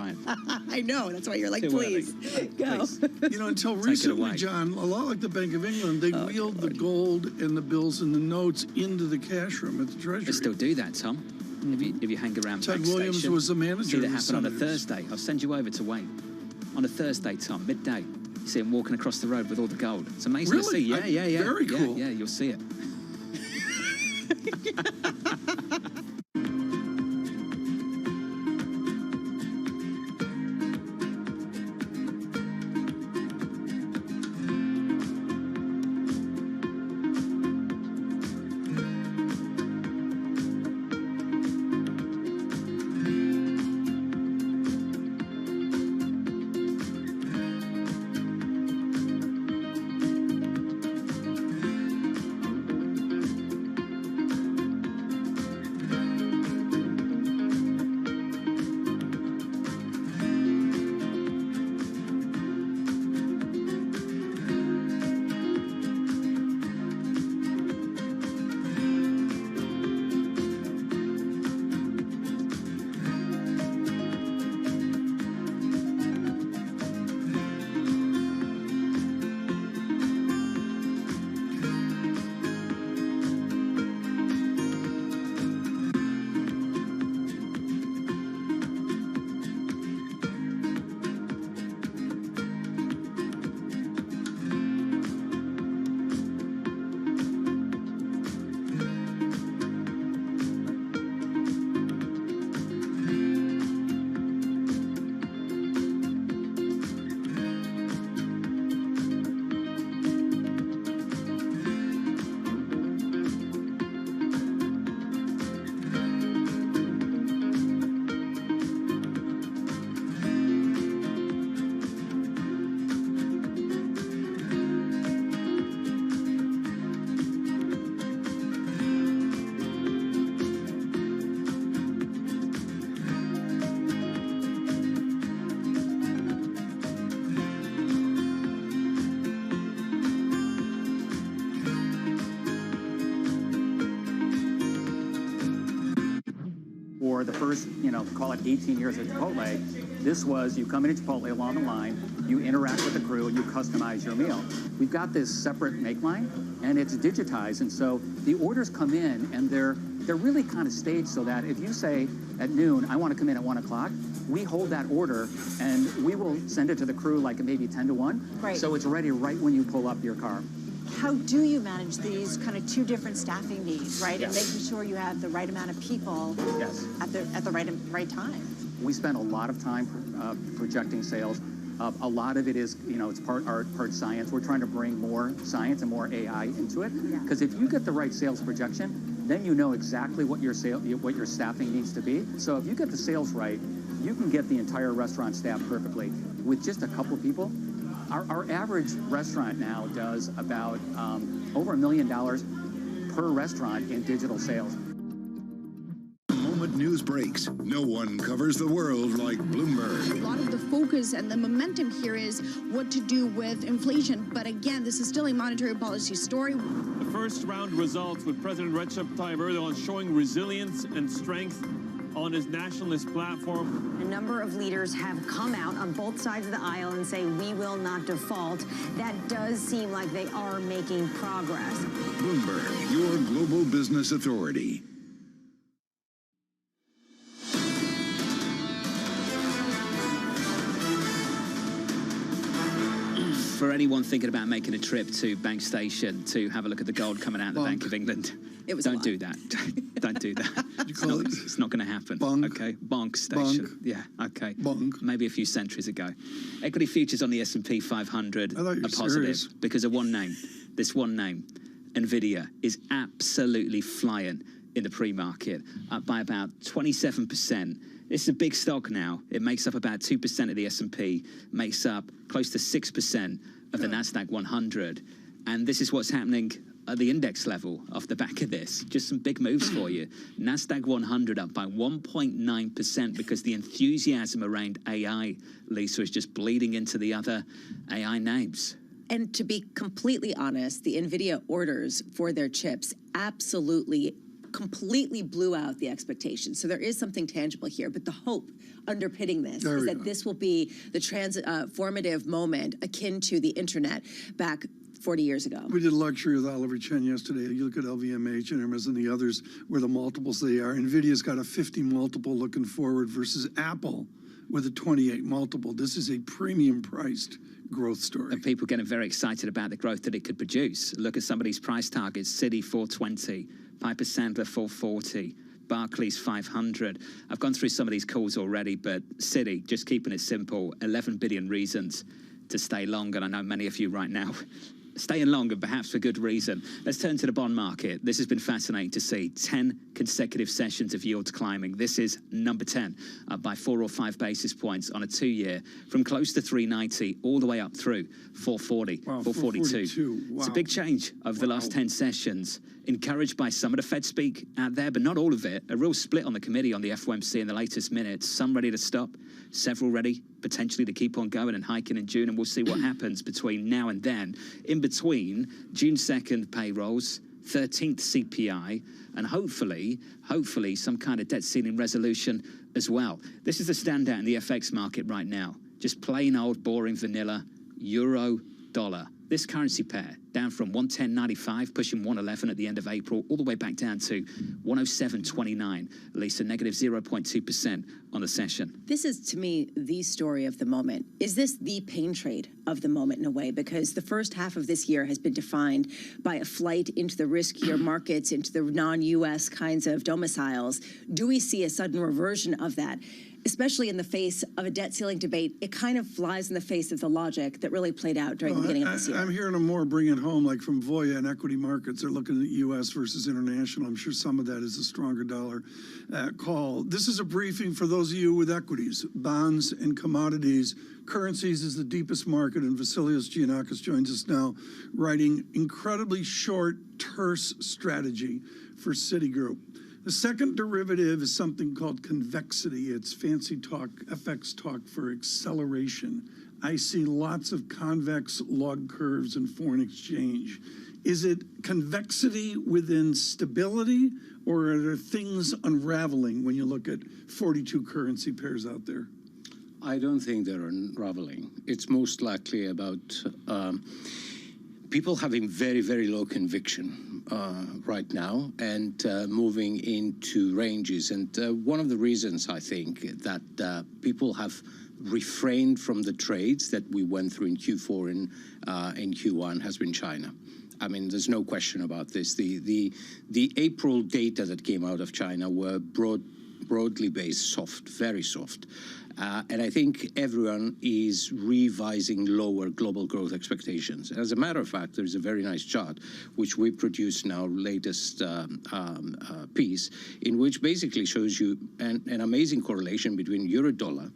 I know, that's why you're like, please, go. Until recently, John, a lot like the Bank of England, they wheeled the gold and the bills and the notes into the cash room at the Treasury. They still do that, Tom. If you hang around Ted backstation, Williams was the manager. See that happen on a Thursday. I'll send you over to Wayne. On a Thursday, Tom, midday. You see him walking across the road with all the gold. It's amazing to see. Yeah. Very cool. Yeah, you'll see it. For the first, call it 18 years at Chipotle, this was you come into Chipotle along the line, you interact with the crew, and you customize your meal. We've got this separate make line, and it's digitized, and so the orders come in, and they're really kind of staged so that if you say at noon, I want to come in at 1 o'clock, we hold that order, and we will send it to the crew like maybe 10 to 1, Right. so it's ready right when you pull up your car. How do you manage these kind of two different staffing needs, right? Yes. And making sure you have the right amount of people Yes. at the right time. We spend a lot of time projecting sales. A lot of it is, it's part art, part science. We're trying to bring more science and more AI into it. Because if you get the right sales projection, then you know exactly what your staffing needs to be. So if you get the sales right, you can get the entire restaurant staffed perfectly. With just a couple of people, our average restaurant now does about over $1 million per restaurant in digital sales. The moment news breaks, no one covers the world like Bloomberg. A lot of the focus and the momentum here is what to do with inflation. But again, this is still a monetary policy story. The first round results with President Recep Tayyip Erdogan showing resilience and strength on his nationalist platform. A number of leaders have come out on both sides of the aisle and say we will not default. That does seem like they are making progress. Bloomberg, your global business authority. For anyone thinking about making a trip to Bank Station to have a look at the gold coming out of the Bank of England, don't do that. Don't do that. It's not going to happen. Okay, Bank Station. Yeah. Okay. Maybe a few centuries ago. Equity futures on the S&P 500 are positive serious. because of one name. This one name, Nvidia, is absolutely flying in the pre-market, up by about 27%. This is a big stock now. It makes up about 2% of the S&P, makes up close to 6% of the NASDAQ 100. And this is what's happening at the index level off the back of this. Just some big moves for you. NASDAQ 100 up by 1.9% because the enthusiasm around AI, Lisa, is just bleeding into the other AI names. And to be completely honest, the NVIDIA orders for their chips completely blew out the expectations. So there is something tangible here, but the hope underpinning this is that this will be the transformative moment akin to the internet back 40 years ago. We did a lecture with Oliver Chen yesterday. You look at LVMH and Hermes and the others, where the multiples they are. NVIDIA's got a 50 multiple looking forward versus Apple with a 28 multiple. This is a premium priced growth story. And people getting very excited about the growth that it could produce. Look at some of these price targets. Citi 420, Piper Sandler 440, Barclays 500. I've gone through some of these calls already, but Citi, just keeping it simple, 11 billion reasons to stay long. And I know many of you right now staying long, and perhaps for good reason. Let's turn to the bond market. This has been fascinating to see. 10 consecutive sessions of yields climbing. This is number 10, up by 4 or 5 basis points on a 2-year, from close to 390 all the way up through 440, 442. Wow. It's a big change over the last 10 sessions, encouraged by some of the Fed speak out there, but not all of it. A real split on the committee on the FOMC in the latest minutes. Some ready to stop, several ready potentially to keep on going and hiking in June, and we'll see what happens between now and then. In between, June 2nd payrolls, 13th CPI, and hopefully some kind of debt ceiling resolution as well. This is the standout in the FX market right now. Just plain old boring vanilla euro dollar. This currency pair down from 110.95, pushing 111 at the end of April, all the way back down to 107.29, Lisa, negative 0.2% on the session. This is, to me, the story of the moment. Is this the pain trade of the moment in a way? Because the first half of this year has been defined by a flight into the riskier markets, into the non-U.S. kinds of domiciles. Do we see a sudden reversion of that? Especially in the face of a debt ceiling debate, it kind of flies in the face of the logic that really played out during the beginning of this year. I'm hearing them more bring it home, like from Voya and equity markets. They're looking at U.S. versus international. I'm sure some of that is a stronger dollar call. This is a briefing for those of you with equities, bonds, and commodities. Currencies is the deepest market, and Vasilios Giannakis joins us now, writing incredibly short, terse strategy for Citigroup. The second derivative is something called convexity. It's fancy talk, FX talk for acceleration. I see lots of convex log curves in foreign exchange. Is it convexity within stability, or are there things unraveling when you look at 42 currency pairs out there? I don't think they're unraveling. It's most likely about people having very, very low conviction right now and moving into ranges. And one of the reasons I think that people have refrained from the trades that we went through in Q4 and in Q1 has been China. I mean, there's no question about this. The April data that came out of China were broadly based, soft, very soft. And I think everyone is revising lower global growth expectations. As a matter of fact, there's a very nice chart, which we produced in our latest piece, in which basically shows you an amazing correlation between euro-dollar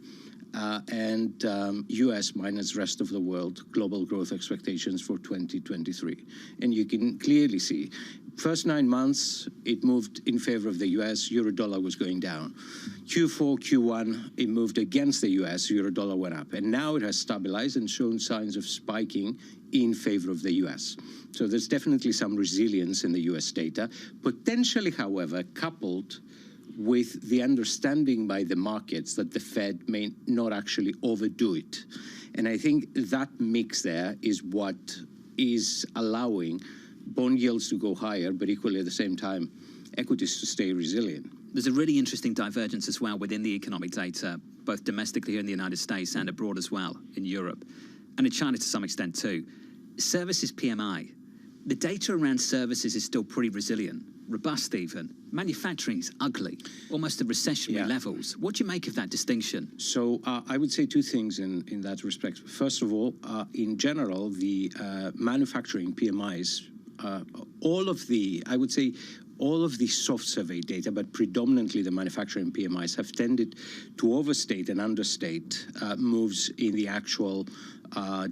and US minus rest of the world global growth expectations for 2023. And you can clearly see, first 9 months, it moved in favor of the US, euro-dollar was going down. Q4, Q1, it moved against the US, euro-dollar went up. And now it has stabilized and shown signs of spiking in favor of the US. So there's definitely some resilience in the US data. Potentially, however, coupled with the understanding by the markets that the Fed may not actually overdo it. And I think that mix there is what is allowing bond yields to go higher, but equally at the same time, equities to stay resilient. There's a really interesting divergence as well within the economic data, both domestically here in the United States and abroad as well in Europe, and in China to some extent too. Services PMI, the data around services is still pretty resilient, robust even. Manufacturing's ugly, almost at recessionary levels. What do you make of that distinction? So I would say two things in that respect. First of all, in general, the manufacturing PMIs, all of the soft survey data, but predominantly the manufacturing PMIs, have tended to overstate and understate moves in the actual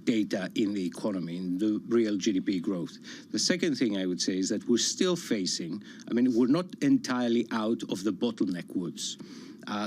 data in the economy, in the real GDP growth. The second thing I would say is that we're still facing, I mean, we're not entirely out of the bottleneck woods.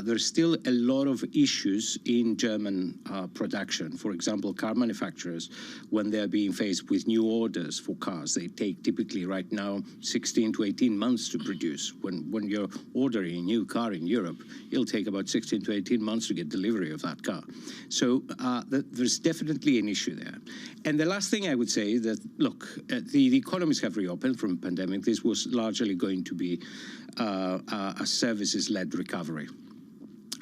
There's still a lot of issues in German production. For example, car manufacturers, when they're being faced with new orders for cars, they take typically right now 16 to 18 months to produce. When you're ordering a new car in Europe, it'll take about 16 to 18 months to get delivery of that car. So there's definitely an issue there. And the last thing I would say is that, look, the economies have reopened from the pandemic. This was largely going to be a services-led recovery.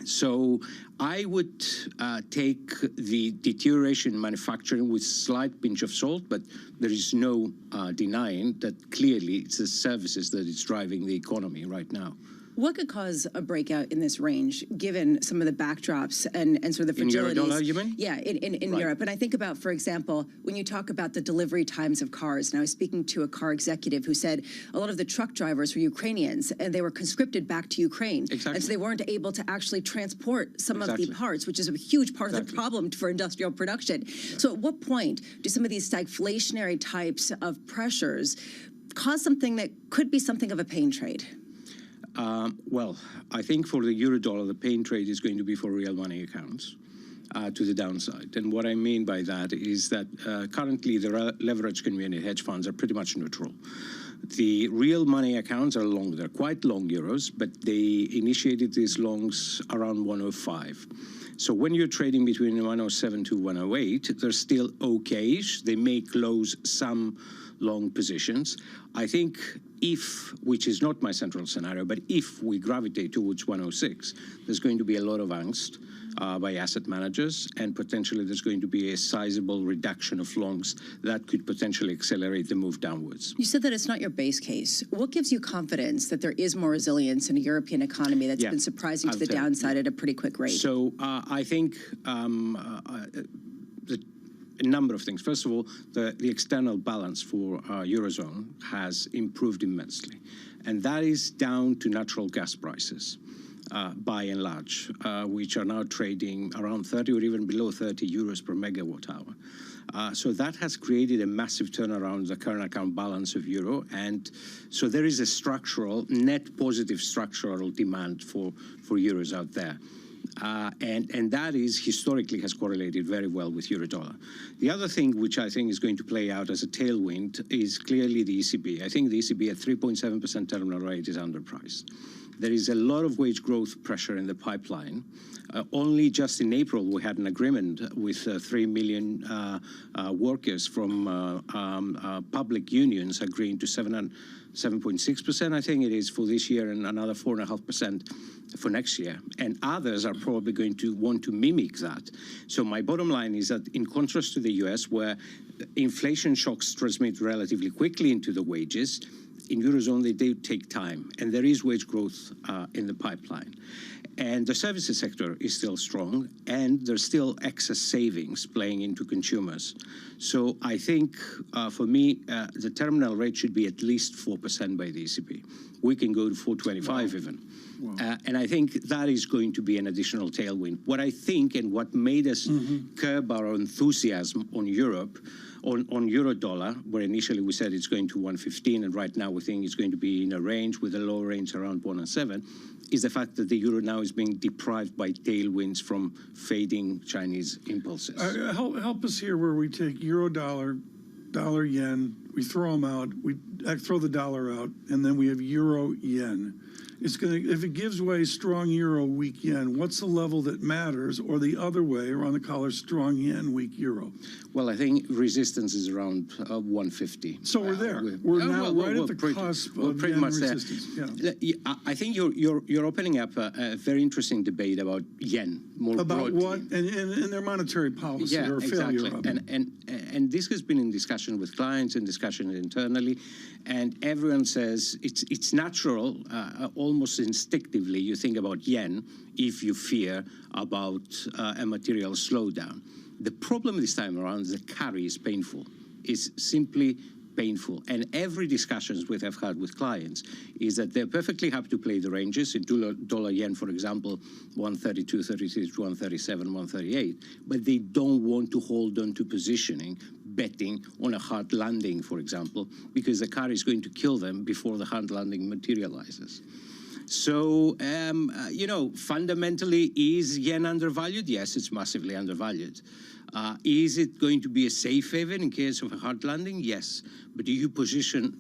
So I would take the deterioration in manufacturing with slight pinch of salt, but there is no denying that clearly it's the services that is driving the economy right now. What could cause a breakout in this range, given some of the backdrops and sort of the fragilities? In euro-dollar, you mean? Yeah, in Europe. And I think about, for example, when you talk about the delivery times of cars, and I was speaking to a car executive who said a lot of the truck drivers were Ukrainians, and they were conscripted back to Ukraine. Exactly. And so they weren't able to actually transport some of the parts, which is a huge part of the problem for industrial production. So at what point do some of these stagflationary types of pressures cause something that could be something of a pain trade? Well, I think for the euro-dollar, the pain trade is going to be for real money accounts to the downside. And what I mean by that is that currently the leverage community hedge funds are pretty much neutral. The real money accounts are long. They're quite long euros, but they initiated these longs around 105. So when you're trading between 107 to 108, they're still okay-ish. They may close some long positions. I think if, which is not my central scenario, but if we gravitate towards 106, there's going to be a lot of angst by asset managers, and potentially there's going to be a sizable reduction of longs that could potentially accelerate the move downwards. You said that it's not your base case. What gives you confidence that there is more resilience in a European economy that's been surprising to the downside at a pretty quick rate? So I think a number of things. First of all, the external balance for Eurozone has improved immensely. And that is down to natural gas prices, by and large, which are now trading around 30 or even below 30 euros per megawatt hour. So that has created a massive turnaround in the current account balance of euro. And so there is a structural, net positive structural demand for euros out there. And that is historically has correlated very well with euro-dollar. The other thing which I think is going to play out as a tailwind is clearly the ECB. I think the ECB at 3.7% terminal rate is underpriced. There is a lot of wage growth pressure in the pipeline. Only just in April, we had an agreement with 3 million workers from public unions agreeing to 7.6%, I think it is, for this year, and another 4.5% for next year. And others are probably going to want to mimic that. So my bottom line is that in contrast to the US, where inflation shocks transmit relatively quickly into the wages, in Eurozone, they do take time, and there is wage growth in the pipeline. And the services sector is still strong, and there's still excess savings playing into consumers. So I think, for me, the terminal rate should be at least 4% by the ECB. We can go to 4.25 even. Wow. And I think that is going to be an additional tailwind. What I think and what made us curb our enthusiasm on Europe, on euro-dollar, where initially we said it's going to 115, and right now we think it's going to be in a range with a lower range around 107, is the fact that the euro now is being deprived by tailwinds from fading Chinese impulses. Help us here where we take euro-dollar, dollar-yen, we throw them out, we throw the dollar out, and then we have euro-yen. It's going to, if it gives way, strong euro, weak yen, what's the level that matters, or the other way around the collar, strong yen, weak euro? Well, I think resistance is around 150. So we're there. We're now right at the cusp of yen resistance. Yeah. I think you're opening up a very interesting debate about yen more about broadly. What and their monetary policy or failure of it. And this has been in discussion with clients and discussion internally, and everyone says it's natural, almost instinctively, you think about yen if you fear about a material slowdown. The problem this time around is the carry is painful. It's simply painful. And every discussions we have had with clients is that they're perfectly happy to play the ranges. In dollar yen, for example, 132, 33, 137, 138, but they don't want to hold on to positioning, betting on a hard landing, for example, because the carry is going to kill them before the hard landing materializes. So, fundamentally, is yen undervalued? Yes, it's massively undervalued. Is it going to be a safe haven in case of a hard landing? Yes. But do you position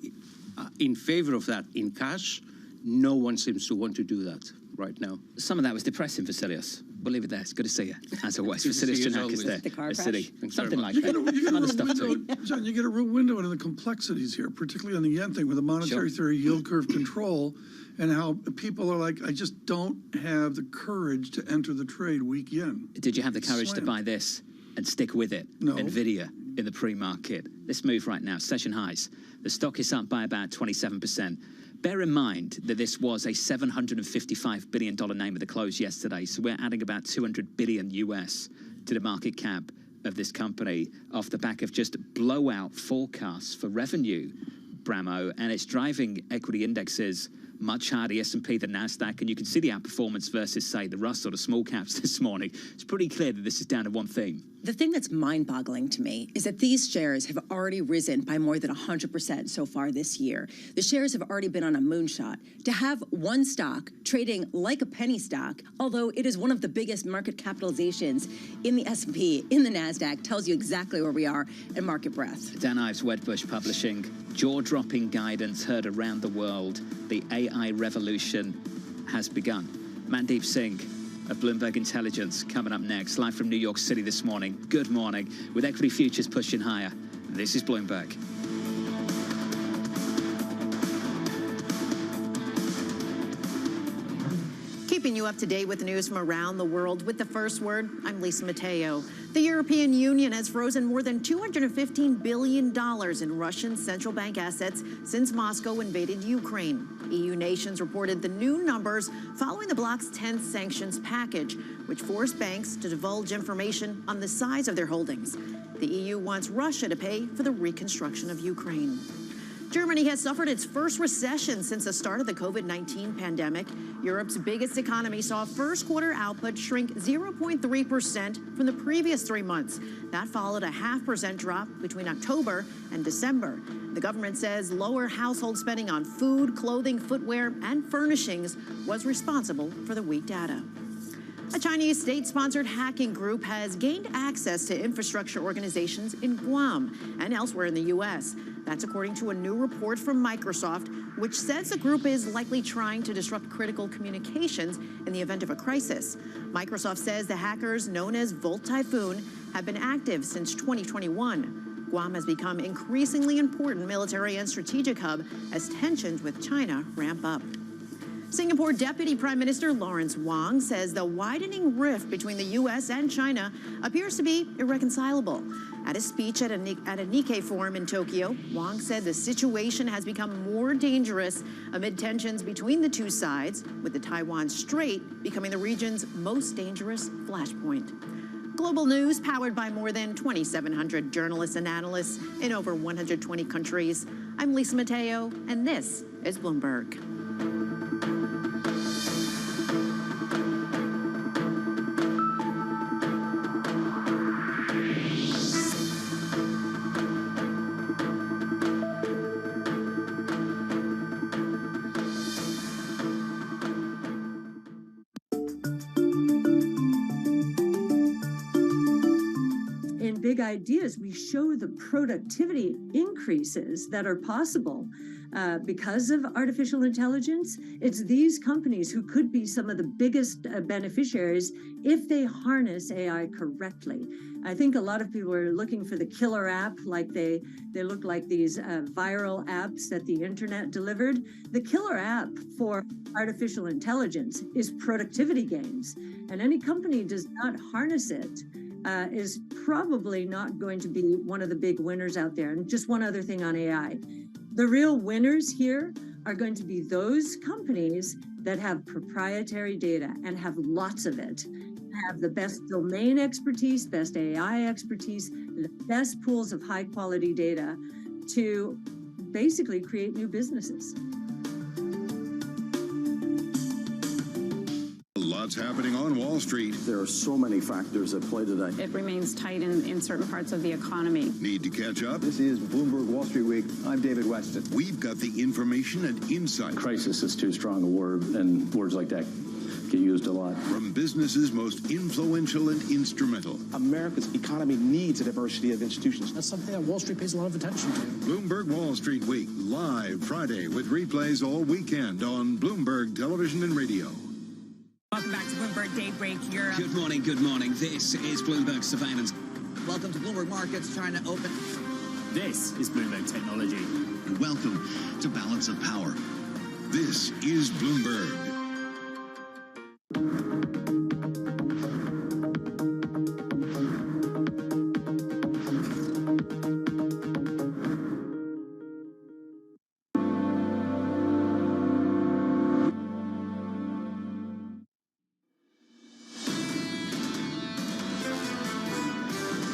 in favor of that in cash? No one seems to want to do that right now. Some of that was depressing, Vasilios. We'll leave it there. It's good to see you, as always. Vasilios Giannakis there. The car crash? Something like that. John, you get a real window into the complexities here, particularly on the yen thing with the monetary theory, yield curve control, and how people are like, I just don't have the courage to enter the trade weak yen. Did you have the courage to buy this and stick with it? No. NVIDIA in the pre-market. This move right now, session highs. The stock is up by about 27%. Bear in mind that this was a $755 billion name at the close yesterday, so we're adding about 200 billion US to the market cap of this company off the back of just blowout forecasts for revenue, Bramo, and it's driving equity indexes much higher, the S&P, the NASDAQ, and you can see the outperformance versus, say, the Russell, the small caps this morning. It's pretty clear that this is down to one theme. The thing that's mind-boggling to me is that these shares have already risen by more than 100% so far this year. The shares have already been on a moonshot. To have one stock trading like a penny stock, although it is one of the biggest market capitalizations in the S&P, in the NASDAQ, tells you exactly where we are in market breadth. Dan Ives, Wedbush Publishing, jaw-dropping guidance heard around the world. The AI revolution has begun. Mandeep Singh of Bloomberg Intelligence coming up next, live from New York City this morning. Good morning. With equity futures pushing higher, this is Bloomberg. Keeping you up to date with the news from around the world with the first word, I'm Lisa Mateo. The European Union has frozen more than $215 billion in Russian central bank assets since Moscow invaded Ukraine. EU nations reported the new numbers following the bloc's 10th sanctions package, which forced banks to divulge information on the size of their holdings. The EU wants Russia to pay for the reconstruction of Ukraine. Germany has suffered its first recession since the start of the COVID-19 pandemic. Europe's biggest economy saw first quarter output shrink 0.3% from the previous 3 months. That followed a 0.5% drop between October and December. The government says lower household spending on food, clothing, footwear, and furnishings was responsible for the weak data. A Chinese state-sponsored hacking group has gained access to infrastructure organizations in Guam and elsewhere in the U.S. That's according to a new report from Microsoft, which says the group is likely trying to disrupt critical communications in the event of a crisis. Microsoft says the hackers, known as Volt Typhoon, have been active since 2021. Guam has become increasingly important military and strategic hub as tensions with China ramp up. Singapore Deputy Prime Minister Lawrence Wong says the widening rift between the U.S. and China appears to be irreconcilable. At a speech at a Nikkei forum in Tokyo, Wong said the situation has become more dangerous amid tensions between the two sides, with the Taiwan Strait becoming the region's most dangerous flashpoint. Global news powered by more than 2,700 journalists and analysts in over 120 countries. I'm Lisa Mateo, and this is Bloomberg. Big ideas, we show the productivity increases that are possible because of artificial intelligence. It's these companies who could be some of the biggest beneficiaries if they harness AI correctly. I think a lot of people are looking for the killer app, like they look like these viral apps that the internet delivered. The killer app for artificial intelligence is productivity gains, and any company does not harness it is probably not going to be one of the big winners out there. And just one other thing on AI. The real winners here are going to be those companies that have proprietary data and have lots of it, have the best domain expertise, best AI expertise, the best pools of high quality data to basically create new businesses. Lots happening on Wall Street. There are so many factors at play today. It remains tight in certain parts of the economy. Need to catch up? This is Bloomberg Wall Street Week. I'm David Weston. We've got the information and insight. Crisis is too strong a word, and words like that get used a lot. From businesses most influential and instrumental. America's economy needs a diversity of institutions. That's something that Wall Street pays a lot of attention to. Bloomberg Wall Street Week, live Friday with replays all weekend on Bloomberg Television and Radio. Welcome back to Bloomberg Daybreak Europe. Good morning, good morning. This is Bloomberg Surveillance. Welcome to Bloomberg Markets, trying to open. This is Bloomberg Technology. And welcome to Balance of Power. This is Bloomberg.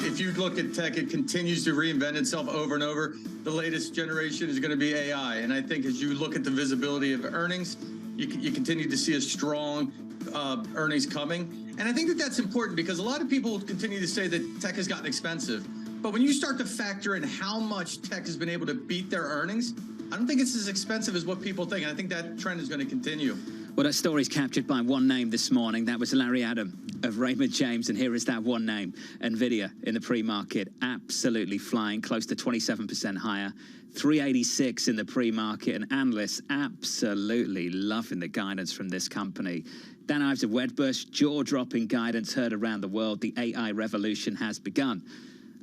If you look at tech, it continues to reinvent itself over and over. The latest generation is going to be AI. And I think as you look at the visibility of earnings, you continue to see a strong earnings coming. And I think that that's important because a lot of people continue to say that tech has gotten expensive. But when you start to factor in how much tech has been able to beat their earnings, I don't think it's as expensive as what people think. And I think that trend is going to continue. Well, that story is captured by one name this morning. That was Larry Adam of Raymond James. And here is that one name, NVIDIA, in the pre-market, absolutely flying, close to 27% higher, 386 in the pre-market, and analysts absolutely loving the guidance from this company. Dan Ives of Wedbush, jaw-dropping guidance heard around the world. The AI revolution has begun.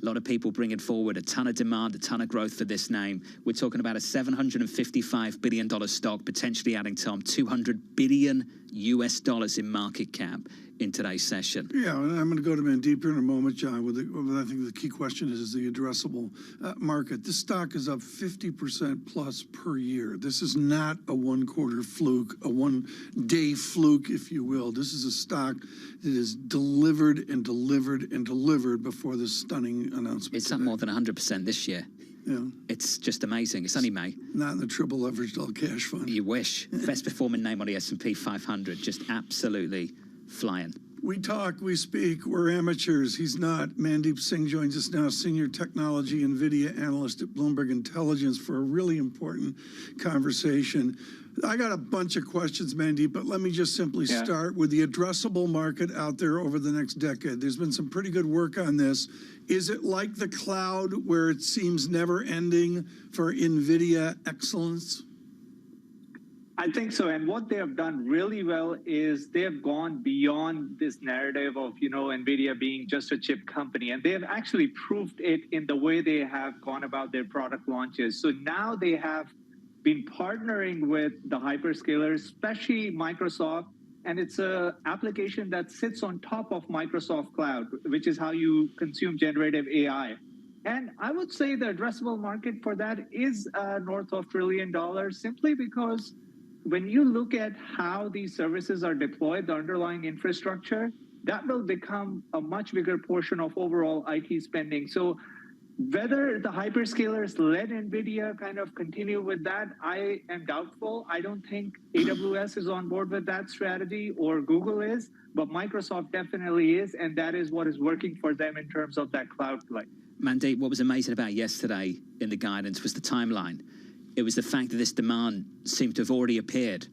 A lot of people bringing forward a ton of demand, a ton of growth for this name. We're talking about a $755 billion stock, potentially adding, Tom, $200 billion in market cap in today's session. Yeah, and I'm going to go to Mandeep here in a moment, John, with I think the key question is the addressable market. This stock is up 50% plus per year. This is not a one-quarter fluke, a one-day fluke, if you will. This is a stock that is delivered and delivered and delivered before this stunning announcement. It's up more than 100% this year. Yeah. It's just amazing. It's only May. Not in the triple leveraged all cash fund. You wish. Best performing name on the S&P 500. Just absolutely flying. We talk, we speak, we're amateurs. He's not. Mandeep Singh joins us now, Senior Technology NVIDIA Analyst at Bloomberg Intelligence, for a really important conversation. I got a bunch of questions, Mandeep, but let me just simply start with the addressable market out there over the next decade. There's been some pretty good work on this. Is it like the cloud where it seems never ending for NVIDIA excellence? I think so. And what they have done really well is they have gone beyond this narrative of, NVIDIA being just a chip company. And they have actually proved it in the way they have gone about their product launches. So now they have been partnering with the hyperscalers, especially Microsoft. And it's an application that sits on top of Microsoft Cloud, which is how you consume generative AI. And I would say the addressable market for that is north of $1 trillion, simply because when you look at how these services are deployed, the underlying infrastructure, that will become a much bigger portion of overall IT spending. So whether the hyperscalers let NVIDIA kind of continue with that, I am doubtful. I don't think AWS is on board with that strategy or Google is, but Microsoft definitely is, and that is what is working for them in terms of that cloud play. Mandeep, what was amazing about yesterday in the guidance was the timeline. It was the fact that this demand seemed to have already appeared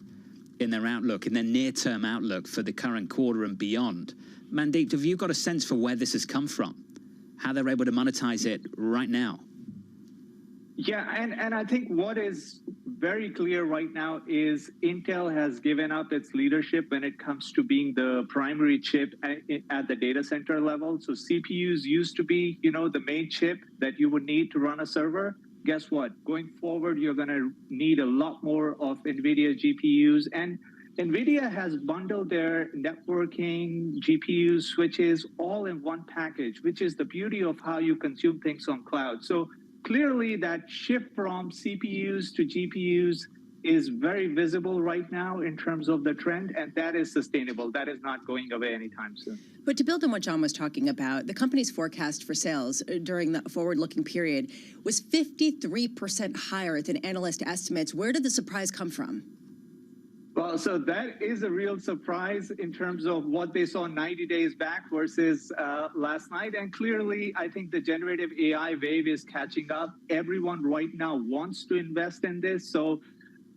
in their outlook, in their near-term outlook for the current quarter and beyond. Mandeep, have you got a sense for where this has come from? How they're able to monetize it right now? Yeah, and I think what is very clear right now is Intel has given up its leadership when it comes to being the primary chip at the data center level. So CPUs used to be, the main chip that you would need to run a server. Guess what? Going forward, you're going to need a lot more of NVIDIA GPUs. And NVIDIA has bundled their networking, GPUs, switches, all in one package, which is the beauty of how you consume things on cloud. So clearly that shift from CPUs to GPUs is very visible right now in terms of the trend, and that is sustainable. That is not going away anytime soon. But to build on what John was talking about, the company's forecast for sales during the forward-looking period was 53% higher than analyst estimates. Where did the surprise come from? Well, so that is a real surprise in terms of what they saw 90 days back versus last night. And clearly, I think the generative AI wave is catching up. Everyone right now wants to invest in this. So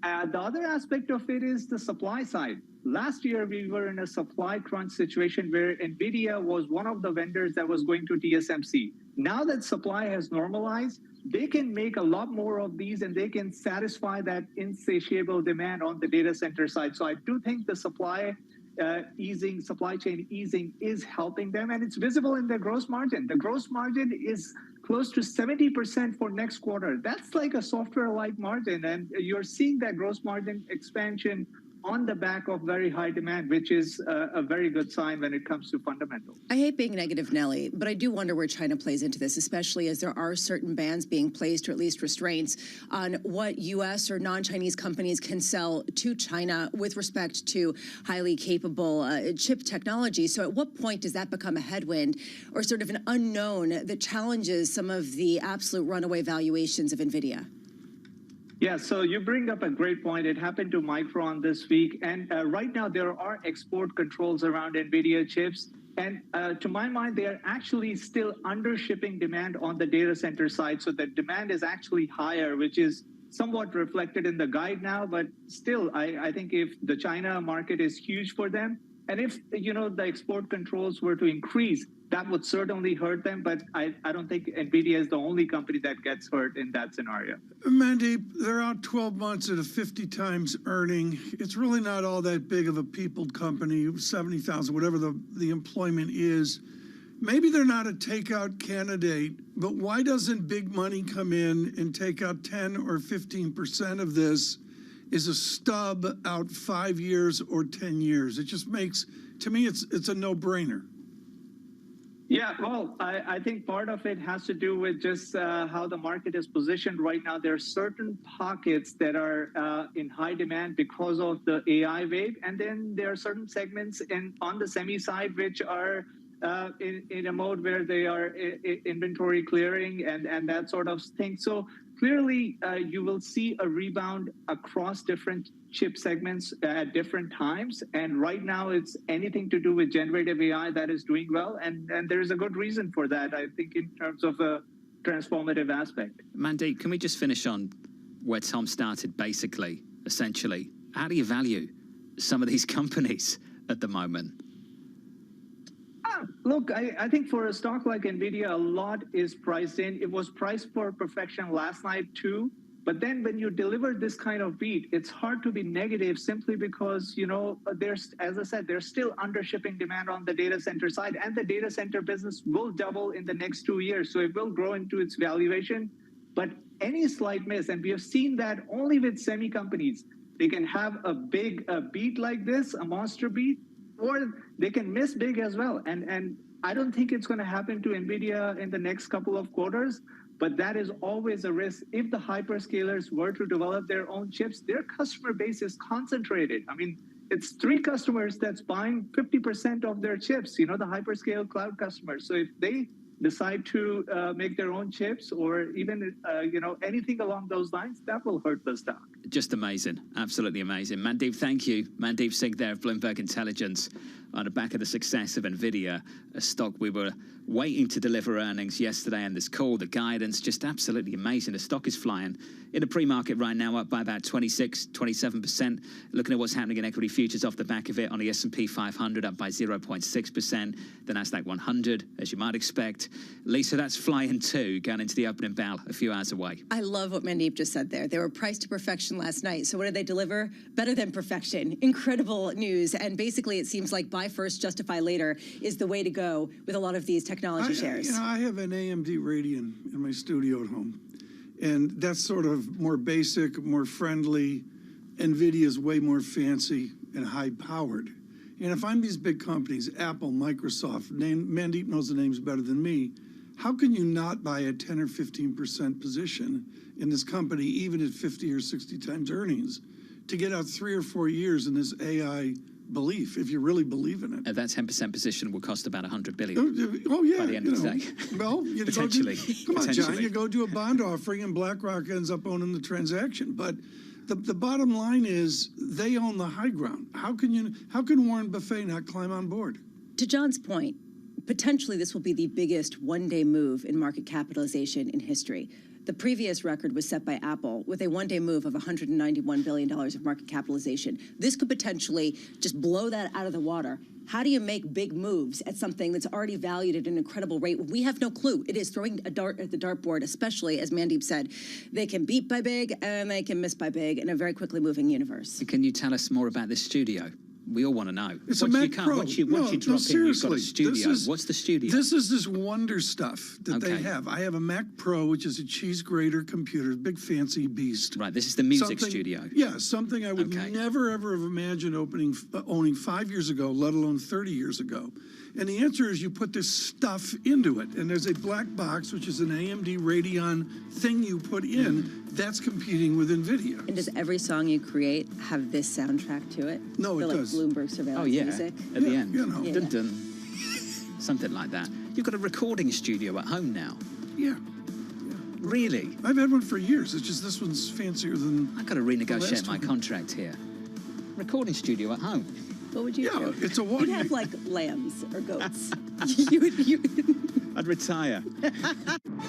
the other aspect of it is the supply side. Last year, we were in a supply crunch situation where NVIDIA was one of the vendors that was going to TSMC. Now that supply has normalized, they can make a lot more of these and they can satisfy that insatiable demand on the data center side. So I do think the supply chain easing is helping them, and it's visible in their gross margin. The gross margin is close to 70% for next quarter. That's like a software-like margin, and you're seeing that gross margin expansion on the back of very high demand, which is a very good sign when it comes to fundamentals. I hate being negative, Nelly, but I do wonder where China plays into this, especially as there are certain bans being placed, or at least restraints, on what U.S. or non-Chinese companies can sell to China with respect to highly capable chip technology. So at what point does that become a headwind or sort of an unknown that challenges some of the absolute runaway valuations of NVIDIA? Yeah, so you bring up a great point. It happened to Micron this week. And right now, there are export controls around NVIDIA chips. And to my mind, they are actually still under shipping demand on the data center side. So the demand is actually higher, which is somewhat reflected in the guide now. But still, I think if the China market is huge for them, and if, the export controls were to increase, that would certainly hurt them. But I don't think NVIDIA is the only company that gets hurt in that scenario. Mandeep, they're out 12 months at a 50 times earning. It's really not all that big of a peopled company, 70,000, whatever the employment is. Maybe they're not a takeout candidate, but why doesn't big money come in and take out 10 or 15% of this is a stub out 5 years or 10 years? It just makes, to me, it's a no-brainer. Yeah, well, I think part of it has to do with just how the market is positioned right now. There are certain pockets that are in high demand because of the AI wave. And then there are certain segments on the semi side which are in a mode where they are inventory clearing and that sort of thing. So clearly, you will see a rebound across different chip segments at different times. And right now, it's anything to do with generative AI that is doing well. And there's a good reason for that, I think, in terms of a transformative aspect. Mandeep, can we just finish on where Tom started, basically, essentially? How do you value some of these companies at the moment? Look, I think for a stock like NVIDIA, a lot is priced in. It was priced for perfection last night too. But then when you deliver this kind of beat, it's hard to be negative simply because, you know, there's, as I said, there's still under shipping demand on the data center side, and the data center business will double in the next 2 years. So it will grow into its valuation. But any slight miss, and we have seen that only with semi companies, they can have a big beat like this, a monster beat, or they can miss big as well. And I don't think it's going to happen to NVIDIA in the next couple of quarters. But that is always a risk. If the hyperscalers were to develop their own chips, their customer base is concentrated. I mean, it's 3 customers that's buying 50% of their chips, you know, the hyperscale cloud customers. So if they decide to make their own chips or even, you know, anything along those lines, that will hurt the stock. Just amazing. Absolutely amazing. Mandeep, thank you. Mandeep Singh there of Bloomberg Intelligence on the back of the success of NVIDIA, a stock we were waiting to deliver earnings yesterday, and this call, the guidance, just absolutely amazing. The stock is flying in the pre-market right now, up by about 27%. Looking at what's happening in equity futures off the back of it, on the S&P 500 up by 0.6%, the Nasdaq 100, as you might expect. Lisa, that's flying too, going into the opening bell a few hours away. I love what Mandeep just said there. They were priced to perfection last night. So what did they deliver? Better than perfection. Incredible news. And basically, it seems like buy first, justify later is the way to go with a lot of these technology shares. You know, I have an AMD Radeon in my studio at home, and that's sort of more basic, more friendly. NVIDIA is way more fancy and high-powered. And if I'm these big companies, Apple, Microsoft, Mandeep knows the names better than me, how can you not buy a 10 or 15% position in this company, even at 50 or 60 times earnings, to get out 3 or 4 years in this AI belief, if you really believe in it? That 10% position will cost about $100 billion. Oh yeah, by the end of the day. Well, you potentially. Come on, John, you go do a bond offering and BlackRock ends up owning the transaction. But the bottom line is they own the high ground. How can Warren Buffett not climb on board? To John's point, potentially this will be the biggest one-day move in market capitalization in history. The previous record was set by Apple with a one-day move of $191 billion of market capitalization. This could potentially just blow that out of the water. How do you make big moves at something that's already valued at an incredible rate? We have no clue. It is throwing a dart at the dartboard, especially, as Mandeep said. They can beat by big and they can miss by big in a very quickly moving universe. Can you tell us more about this studio? We all want to know. It's a Mac Pro. Once you drop in, you've got a studio. What's the studio? This is this wonder stuff that they have. I have a Mac Pro, which is a cheese grater computer, big fancy beast. Right, this is the music studio. Yeah, something I would never, ever have imagined owning 5 years ago, let alone 30 years ago. And the answer is you put this stuff into it. And there's a black box, which is an AMD Radeon thing you put in. That's competing with NVIDIA. And does every song you create have this soundtrack to it? No, it does. Like Bloomberg surveillance music? At the end. You know. Dun -dun. Something like that. You've got a recording studio at home now. Yeah. Really? I've had one for years. It's just this one's fancier than I've got to renegotiate my contract here. Recording studio at home. What would you do? It's a You'd have like lambs or goats. I'd retire.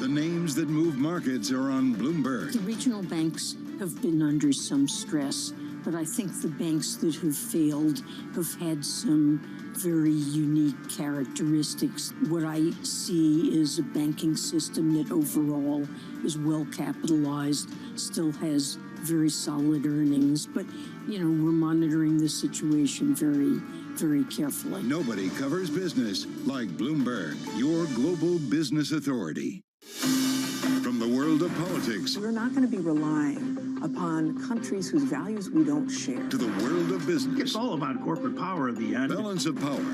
The names that move markets are on Bloomberg. The regional banks have been under some stress, but I think the banks that have failed have had some very unique characteristics. What I see is a banking system that overall is well capitalized, still has very solid earnings, but you know, we're monitoring the situation very carefully. Nobody covers business like Bloomberg, your global business authority. From the world of politics, we're not going to be relying upon countries whose values we don't share. To the world of business. It's all about corporate power at the end. Balance of Power,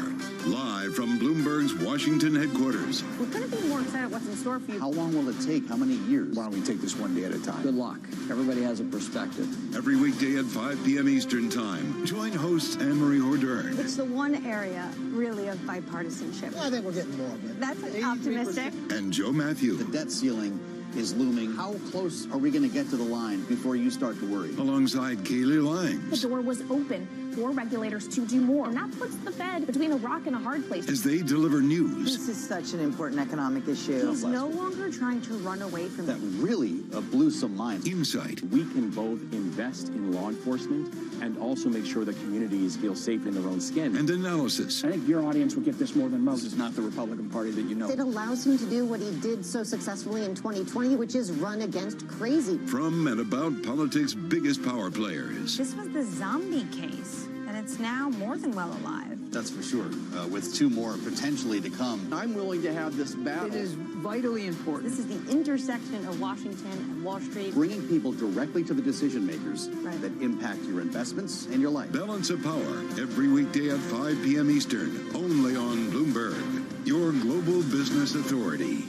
live from Bloomberg's Washington headquarters. We're going to be more excited what's in store for you. How long will it take? How many years? Why don't we take this one day at a time? Good luck. Everybody has a perspective. Every weekday at 5 p.m. Eastern Time. Join host Anne-Marie Hordern. It's the one area, really, of bipartisanship. I think we're getting more of it. That's optimistic. And Joe Matthew. The debt ceiling is looming. How close are we going to get to the line before you start to worry? Alongside Kaylee Langs. The door was open for regulators to do more. And that puts the Fed between a rock and a hard place. As they deliver news. This is such an important economic issue. He's no longer trying to run away from that really blew some minds. Insight. We can both invest in law enforcement and also make sure that communities feel safe in their own skin. And analysis. I think your audience will get this more than most. This is not the Republican Party that you know. It allows him to do what he did so successfully in 2020, which is run against crazy. From and about politics' biggest power players. This was the zombie case, and it's now more than well alive. That's for sure, with two more potentially to come. I'm willing to have this battle. It is vitally important. This is the intersection of Washington and Wall Street. Bringing people directly to the decision makers that impact your investments and your life. Balance of Power, every weekday at 5 p.m. Eastern, only on Bloomberg, your global business authority.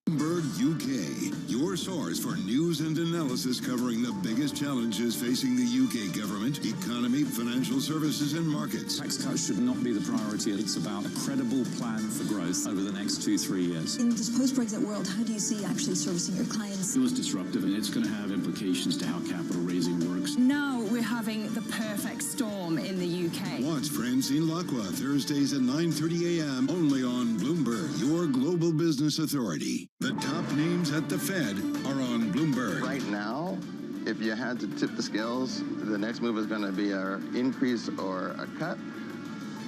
Bloomberg UK, your source for news and analysis covering the biggest challenges facing the UK government, economy, financial services, and markets. Tax cuts should not be the priority. It's about a credible plan for growth over the next 2-3 years. In this post-Brexit world, how do you see actually servicing your clients? It was disruptive, and it's going to have implications to how capital raising works. Now we're having the perfect storm in the UK. Watch Francine Lacqua Thursdays at 9:30 a.m. only on Bloomberg, your global business authority. The top names at the Fed are on Bloomberg. Right now, if you had to tip the scales, the next move is going to be an increase or a cut.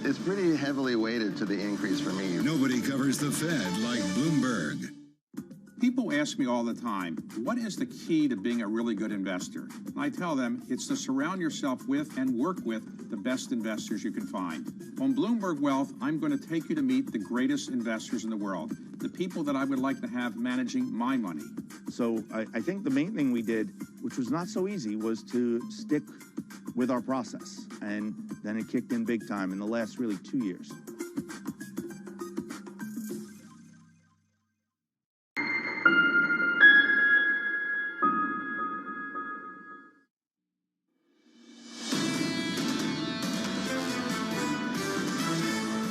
It's pretty heavily weighted to the increase for me. Nobody covers the Fed like Bloomberg. People ask me all the time, what is the key to being a really good investor? And I tell them it's to surround yourself with and work with the best investors you can find. On Bloomberg Wealth, I'm going to take you to meet the greatest investors in the world, the people that I would like to have managing my money. So I think the main thing we did, which was not so easy, was to stick with our process. And then it kicked in big time in the last really 2 years.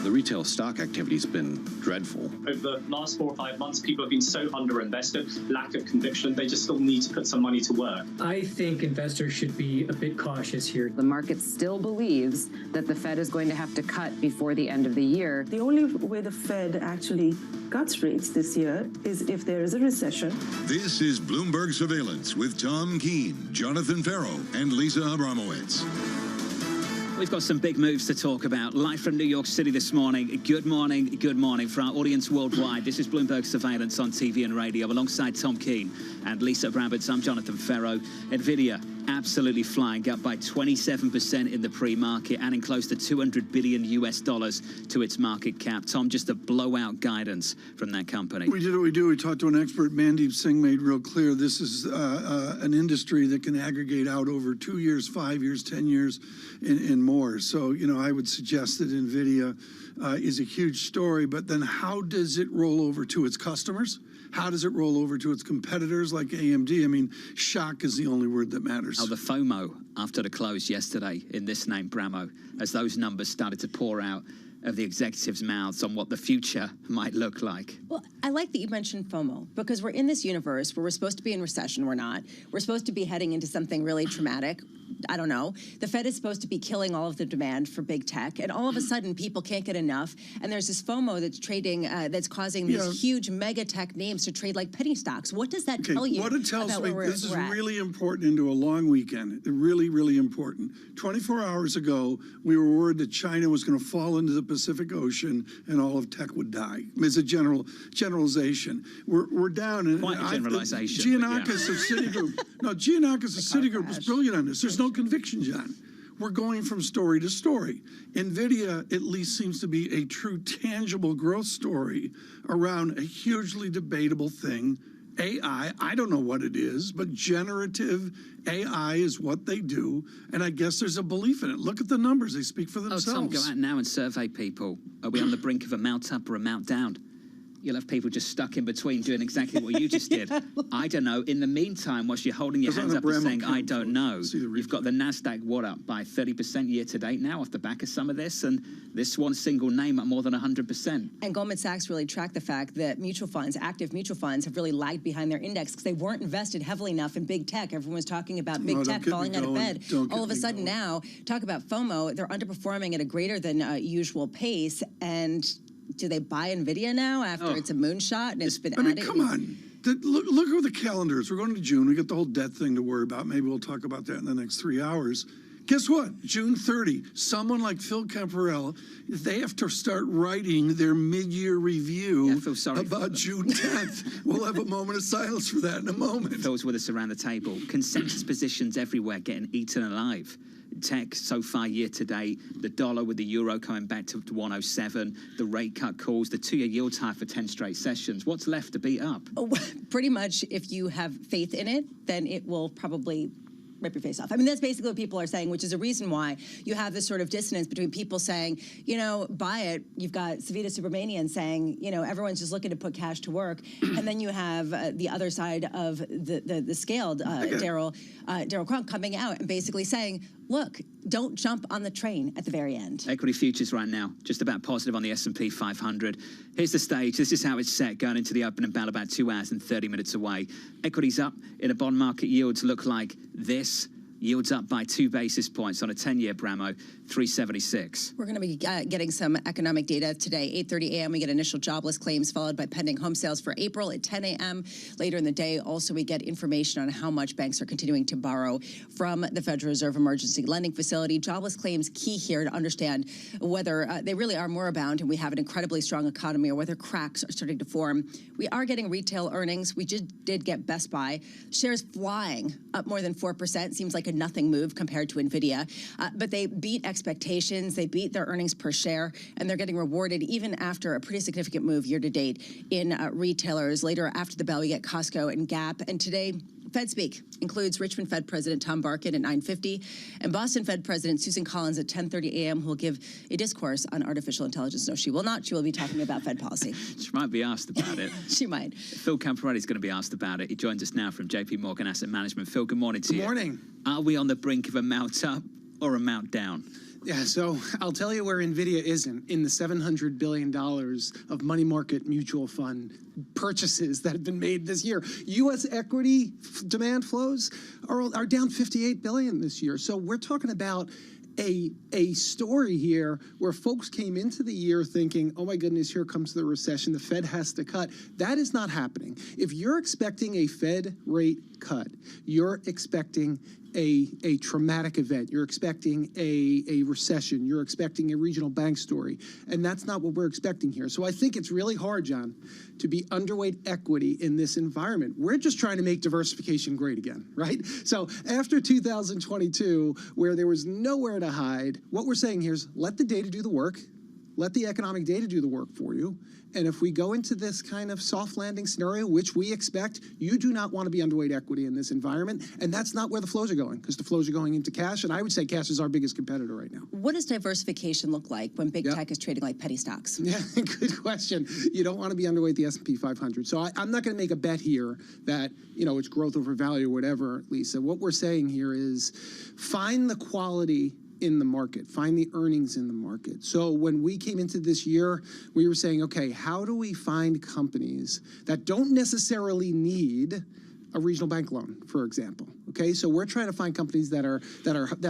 The retail stock activity has been dreadful. Over the last 4 or 5 months, people have been so underinvested, lack of conviction, they just still need to put some money to work. I think investors should be a bit cautious here. The market still believes that the Fed is going to have to cut before the end of the year. The only way the Fed actually cuts rates this year is if there is a recession. This is Bloomberg Surveillance with Tom Keene, Jonathan Farrow, and Lisa Abramowitz. We've got some big moves to talk about. Live from New York City this morning. Good morning, good morning. For our audience worldwide, this is Bloomberg Surveillance on TV and radio alongside Tom Keene and Lisa Abramowitz. I'm Jonathan Farrow. NVIDIA absolutely flying up by 27% in the pre-market, adding close to $200 billion to its market cap. Tom, just a blowout guidance from that company. We did what we do. We talked to an expert. Mandeep Singh made real clear this is an industry that can aggregate out over 2 years, 5 years, 10 years, and more. So, you know, I would suggest that NVIDIA is a huge story, but then how does it roll over to its customers? How does it roll over to its competitors like AMD? I mean, shock is the only word that matters. Oh, the FOMO after the close yesterday in this name, Bramo, as those numbers started to pour out of the executives' mouths on what the future might look like. Well, I like that you mentioned FOMO, because we're in this universe where we're supposed to be in recession, we're not. We're supposed to be heading into something really traumatic. I don't know. The Fed is supposed to be killing all of the demand for big tech, and all of a sudden people can't get enough, and there's this FOMO that's trading, that's causing these huge mega tech names to trade like penny stocks. What does that tell you? What it tells about me, where this is we're at? really important into a long weekend. Really, really important. 24 hours ago, we were worried that China was going to fall into the Pacific Ocean and all of tech would die. It's a generalization. We're down. And quite a generalization. Giannakis of Citigroup. No, Giannakis of Citigroup was brilliant on this. There's no conviction, John. We're going from story to story. NVIDIA at least seems to be a true tangible growth story around a hugely debatable thing. AI, I don't know what it is, but generative AI is what they do, and I guess there's a belief in it. Look at the numbers, they speak for themselves. Oh, Tom, go out now and survey people. Are we on the brink of a mount up or a mount down? You'll have people just stuck in between doing exactly what you just did. I don't know. In the meantime, whilst you're holding your hands up and saying, I don't know, you've got the NASDAQ, up by 30% year to date now off the back of some of this, and this one single name up more than 100%. And Goldman Sachs really tracked the fact that mutual funds, active mutual funds, have really lagged behind their index because they weren't invested heavily enough in big tech. Everyone was talking about big tech falling out of bed. All of a sudden now, talk about FOMO, they're underperforming at a greater than usual pace, and do they buy NVIDIA now after it's a moonshot and it's been added? Come on. Look over the calendars. We're going to June. We got the whole debt thing to worry about. Maybe we'll talk about that in the next 3 hours. Guess what? June 30, someone like Phil Camparella, they have to start writing their mid-year review about June 10th. We'll have a moment of silence for that in a moment. Phil's with us around the table. Consensus positions everywhere getting eaten alive. Tech so far year to date, the dollar with the euro coming back to 107, the rate cut calls, the 2-year yield high for 10 straight sessions. What's left to beat up? Pretty much, if you have faith in it, then it will probably rip your face off. I mean, that's basically what people are saying, which is a reason why you have this sort of dissonance between people saying, you know, buy it. You've got Savita Subramanian saying, you know, everyone's just looking to put cash to work. And then you have the other side of the scale, Daryl Cronk coming out and basically saying, look, don't jump on the train at the very end. Equity futures right now, just about positive on the S&P 500. Here's the stage. This is how it's set going into the opening bell about 2 hours and 30 minutes away. Equities up in a bond market. Yields look like this. Yields up by 2 basis points on a 10-year Bramo, 376. We're going to be getting some economic data today. 8:30 a.m. we get initial jobless claims followed by pending home sales for April at 10 a.m. Later in the day, also we get information on how much banks are continuing to borrow from the Federal Reserve Emergency Lending Facility. Jobless claims key here to understand whether they really are more abound and we have an incredibly strong economy or whether cracks are starting to form. We are getting retail earnings. We just did get Best Buy. Shares flying up more than 4%. Seems like a nothing move compared to NVIDIA. But they beat expectations. They beat their earnings per share, and they're getting rewarded even after a pretty significant move year to date in retailers. Later after the bell, we get Costco and Gap. And today, Fed Speak includes Richmond Fed President Tom Barkin at 9:50 and Boston Fed President Susan Collins at 10:30 a.m. who will give a discourse on artificial intelligence. No, she will not. She will be talking about Fed policy. She might be asked about it. She might. Phil Camparella is going to be asked about it. He joins us now from JP Morgan Asset Management. Phil, good morning to you. Good morning. Are we on the brink of a mount up or a mount down? Yeah, so I'll tell you where NVIDIA isn't, in the $700 billion of money market mutual fund purchases that have been made this year. U.S. equity demand flows are down $58 billion this year. So we're talking about a story here where folks came into the year thinking, oh my goodness, here comes the recession, the Fed has to cut. That is not happening. If you're expecting a Fed rate cut, you're expecting a traumatic event. You're expecting a recession. You're expecting a regional bank story. And that's not what we're expecting here. So I think it's really hard, John, to be underweight equity in this environment. We're just trying to make diversification great again, right? So after 2022, where there was nowhere to hide, what we're saying here is let the data do the work. Let the economic data do the work for you. And if we go into this kind of soft landing scenario, which we expect, you do not want to be underweight equity in this environment. And that's not where the flows are going, because the flows are going into cash. And I would say cash is our biggest competitor right now. What does diversification look like when big tech is trading like penny stocks? Yeah, good question. You don't want to be underweight the S&P 500. So I'm not going to make a bet here that, you know, it's growth over value or whatever, Lisa. What we're saying here is find the quality in the market, find the earnings in the market. So when we came into this year, we were saying, okay, how do we find companies that don't necessarily need a regional bank loan, for example? Okay, so we're trying to find companies that are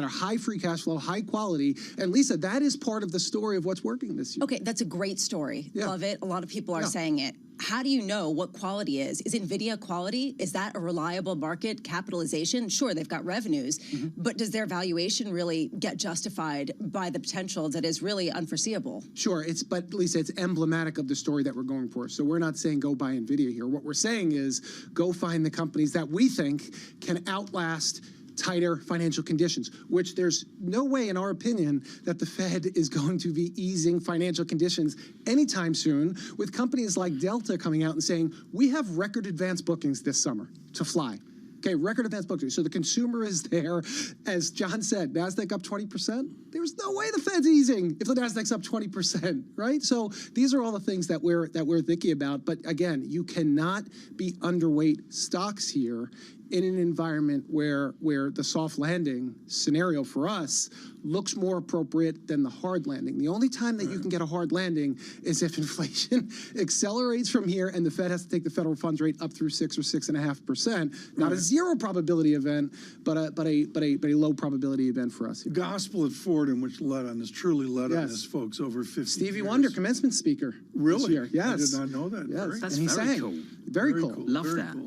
high free cash flow, high quality. And Lisa, that is part of the story of what's working this year. Okay, that's a great story. Yeah. Love it. A lot of people are saying it. How do you know what quality is? Is NVIDIA quality? Is that a reliable market capitalization? Sure, they've got revenues, but does their valuation really get justified by the potential that is really unforeseeable? Sure, but Lisa, it's emblematic of the story that we're going for. So we're not saying go buy NVIDIA here. What we're saying is go find the companies that we think can outlast tighter financial conditions, which there's no way, in our opinion, that the Fed is going to be easing financial conditions anytime soon, with companies like Delta coming out and saying, we have record advance bookings this summer to fly. Okay, record advanced book trade. So the consumer is there. As John said, NASDAQ up 20%. There's no way the Fed's easing if the NASDAQ's up 20%, right? So these are all the things that we're thinking about. But again, you cannot be underweight stocks here in an environment where the soft landing scenario for us looks more appropriate than the hard landing. The only time that you can get a hard landing is if inflation accelerates from here and the Fed has to take the federal funds rate up through 6 or 6.5%. Not a zero probability event, but a low probability event for us here. Gospel at Fordham, which led on this, truly led on this, folks, over 50 Stevie years. Wonder, commencement speaker. Really? This year. Yes. I did not know that. Yes. Very And he cool. sang. cool. Very cool. Love Very that. Cool.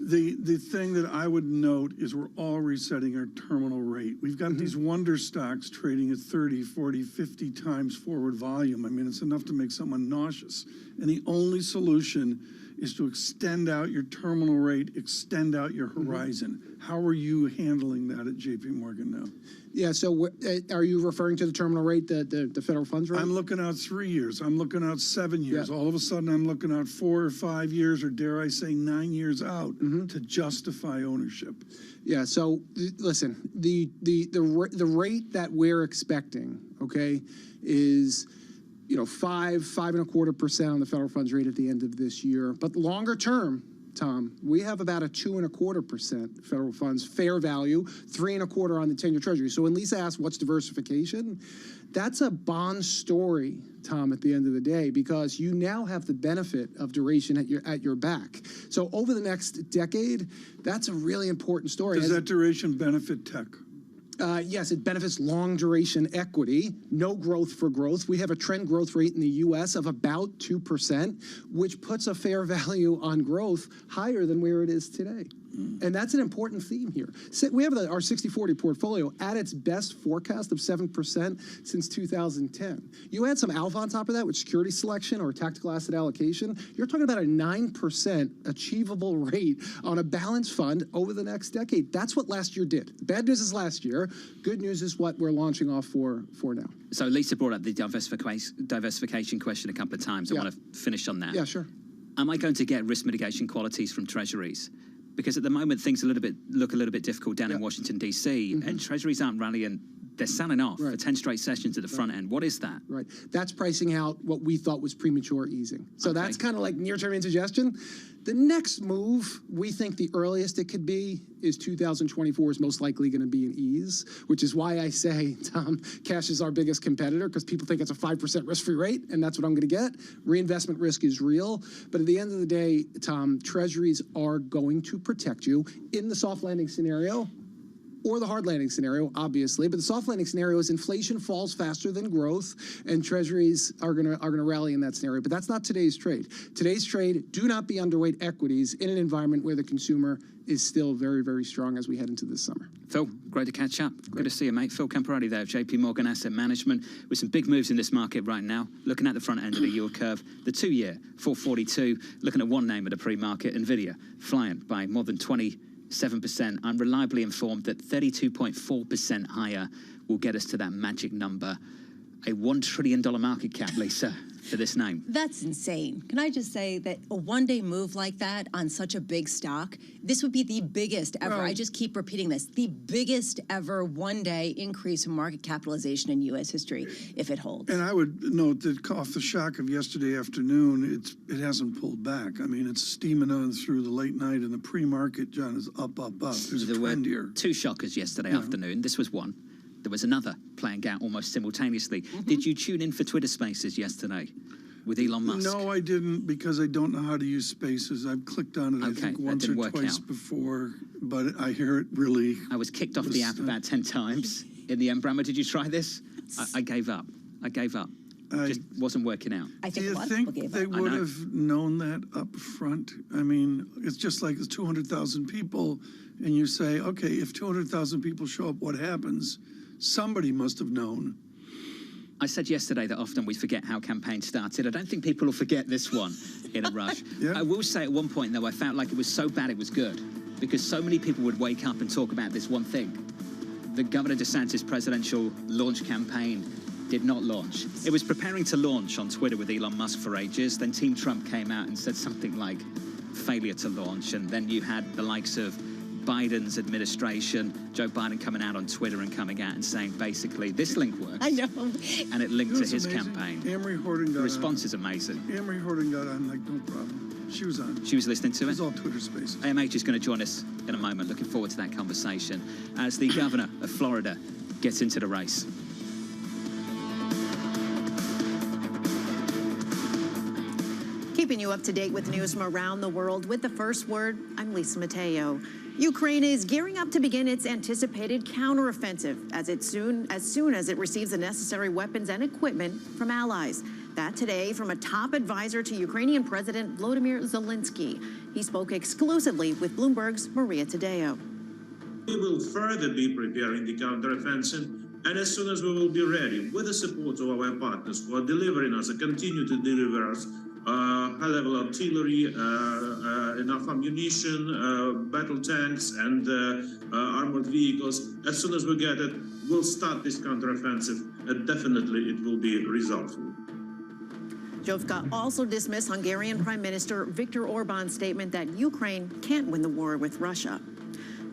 The thing that I would note is we're all resetting our terminal rate. We've got these wonder stocks trading at 30, 40, 50 times forward volume. I mean, it's enough to make someone nauseous. And the only solution is to extend out your terminal rate, extend out your horizon. How are you handling that at JP Morgan now? Yeah, so are you referring to the terminal rate, the federal funds rate? I'm looking out 3 years. I'm looking out 7 years. All of a sudden, I'm looking out 4 or 5 years, or dare I say 9 years out to justify ownership. Yeah. So listen, the rate that we're expecting, okay, is 5.25% on the federal funds rate at the end of this year. But longer term, Tom, we have about a 2.25% federal funds fair value, 3.25% on the 10-year Treasury. So when Lisa asked what's diversification, that's a bond story, Tom, at the end of the day, because you now have the benefit of duration at your back. So over the next decade, that's a really important story. Does that duration benefit tech? Yes, it benefits long duration equity, no growth for growth. We have a trend growth rate in the U.S. of about 2%, which puts a fair value on growth higher than where it is today. And that's an important theme here. We have our 60-40 portfolio at its best forecast of 7% since 2010. You add some alpha on top of that with security selection or tactical asset allocation, you're talking about a 9% achievable rate on a balanced fund over the next decade. That's what last year did. The bad news is last year. Good news is what we're launching off for now. So Lisa brought up the diversification question a couple of times. I want to finish on that. Yeah, sure. Am I going to get risk mitigation qualities from treasuries? Because at the moment, things look a little bit difficult down in Washington, D.C., and treasuries aren't rallying. They're selling off for 10 straight sessions at the front end. What is that? Right. That's pricing out what we thought was premature easing. So that's kind of like near-term indigestion. The next move, we think the earliest it could be is 2024 is most likely going to be an ease, which is why I say, Tom, cash is our biggest competitor because people think it's a 5% risk-free rate, and that's what I'm going to get. Reinvestment risk is real. But at the end of the day, Tom, treasuries are going to protect you in the soft landing scenario or the hard landing scenario, obviously. But the soft landing scenario is inflation falls faster than growth, and treasuries are gonna rally in that scenario. But that's not today's trade. Today's trade, do not be underweight equities in an environment where the consumer is still very, very strong as we head into this summer. Phil, great to catch up. Good to see you, mate. Phil Camperati there of JP Morgan Asset Management with some big moves in this market right now. Looking at the front end of the yield curve, the 2-year, 442. Looking at one name at a pre-market, NVIDIA, flying by more than 27%. I'm reliably informed that 32.4% higher will get us to that magic number. A $1 trillion market cap, Lisa, for this name. That's insane. Can I just say that a one-day move like that on such a big stock, this would be the biggest ever, I just keep repeating this, the biggest ever one-day increase in market capitalization in U.S. history if it holds. And I would note that off the shock of yesterday afternoon, it hasn't pulled back. I mean, it's steaming on through the late night, and the pre-market, John, is up, up, up. There's a trend here. 2 shockers yesterday afternoon. This was one. There was another playing out almost simultaneously. Did you tune in for Twitter Spaces yesterday with Elon Musk? No, I didn't, because I don't know how to use Spaces. I've clicked on it, I think, once or twice before, but I hear it really... I was kicked off the app about 10 times in the end. Brammer, did you try this? I gave up. Just wasn't working out. Do you think they would have known that up front? I mean, it's just like it's 200,000 people, and you say, okay, if 200,000 people show up, what happens? Somebody must have known. I said yesterday that often we forget how campaigns started. I don't think people will forget this one in a rush. I will say at one point, though, I felt like it was so bad it was good, because so many people would wake up and talk about this one thing. The Governor DeSantis presidential launch campaign did not launch. It was preparing to launch on Twitter with Elon Musk for ages. Then Team Trump came out and said something like failure to launch. And then you had the likes of Biden's administration. Joe Biden coming out on Twitter and coming out and saying basically this link works. I know. And it linked to his amazing. campaign. Amory Horton got The response on. is amazing. Amory Horton got on like no problem. She was on. She was listening to it. It was all Twitter Spaces. AMH is going to join us in a moment. Looking forward to that conversation as the governor of Florida gets into the race. Keeping you up to date with news from around the world with the first word, I'm Lisa Mateo. Ukraine is gearing up to begin its anticipated counteroffensive as soon as it receives the necessary weapons and equipment from allies. That today from a top advisor to Ukrainian President Volodymyr Zelensky. He spoke exclusively with Bloomberg's Maria Tadeo. We will further be preparing the counteroffensive, and as soon as we will be ready, with the support of our partners who are delivering us and continue to deliver us high-level artillery, enough ammunition, battle tanks, and armored vehicles. As soon as we get it, we'll start this counteroffensive, and definitely it will be resultful. Jovka also dismissed Hungarian Prime Minister Viktor Orban's statement that Ukraine can't win the war with Russia.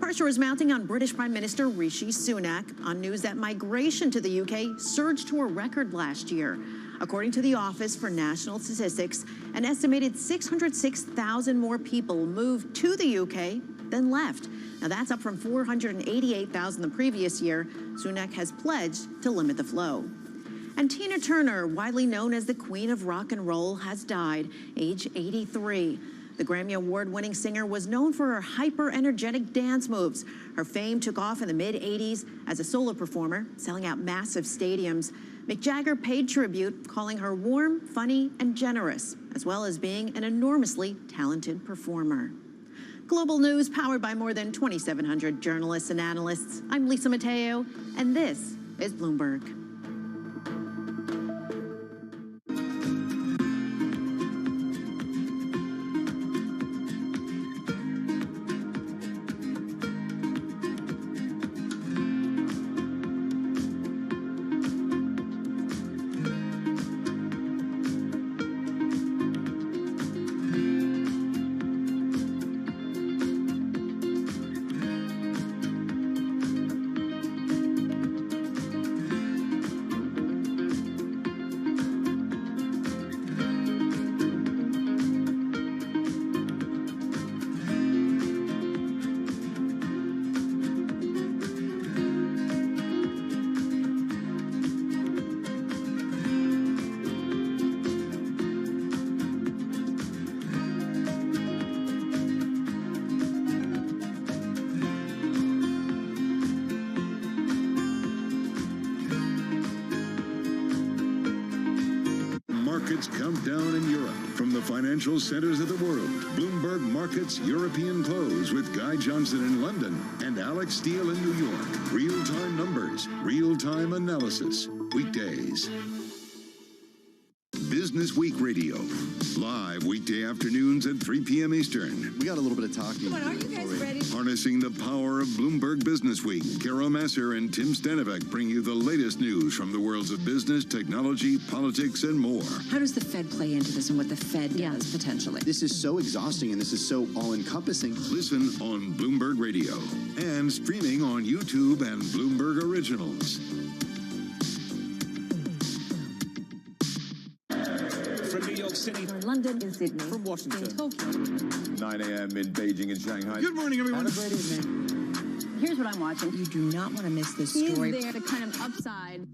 Pressure is mounting on British Prime Minister Rishi Sunak on news that migration to the UK surged to a record last year. According to the Office for National Statistics, an estimated 606,000 more people moved to the UK than left. Now that's up from 488,000 the previous year. Sunak has pledged to limit the flow. And Tina Turner, widely known as the Queen of Rock and Roll, has died, age 83. The Grammy Award-winning singer was known for her hyper-energetic dance moves. Her fame took off in the mid-'80s as a solo performer, selling out massive stadiums. Mick Jagger paid tribute, calling her warm, funny, and generous, as well as being an enormously talented performer. Global news powered by more than 2,700 journalists and analysts. I'm Lisa Mateo, and this is Bloomberg. Markets countdown in Europe. From the financial centers of the world, Bloomberg Markets European Close with Guy Johnson in London and Alex Steele in New York. Real-time numbers, real-time analysis. Weekdays. Business Week Radio. Live weekday afternoons at 3 p.m. Eastern. We got a little bit of talking. But are you guys ready? Harnessing the power of Bloomberg Business Week, Carol Masser and Tim Stanovic bring you the latest news from the worlds of business, technology, politics, and more. How does the Fed play into this and what the Fed does potentially? This is so exhausting and this is so all-encompassing. Listen on Bloomberg Radio and streaming on YouTube and Bloomberg Originals. From New York City, London, in Sydney, from Washington, in Tokyo. 9 a.m. in Beijing and Shanghai. Good morning, everyone. Have a great evening. Here's what I'm watching. You do not want to miss this Is story. there the kind of upside?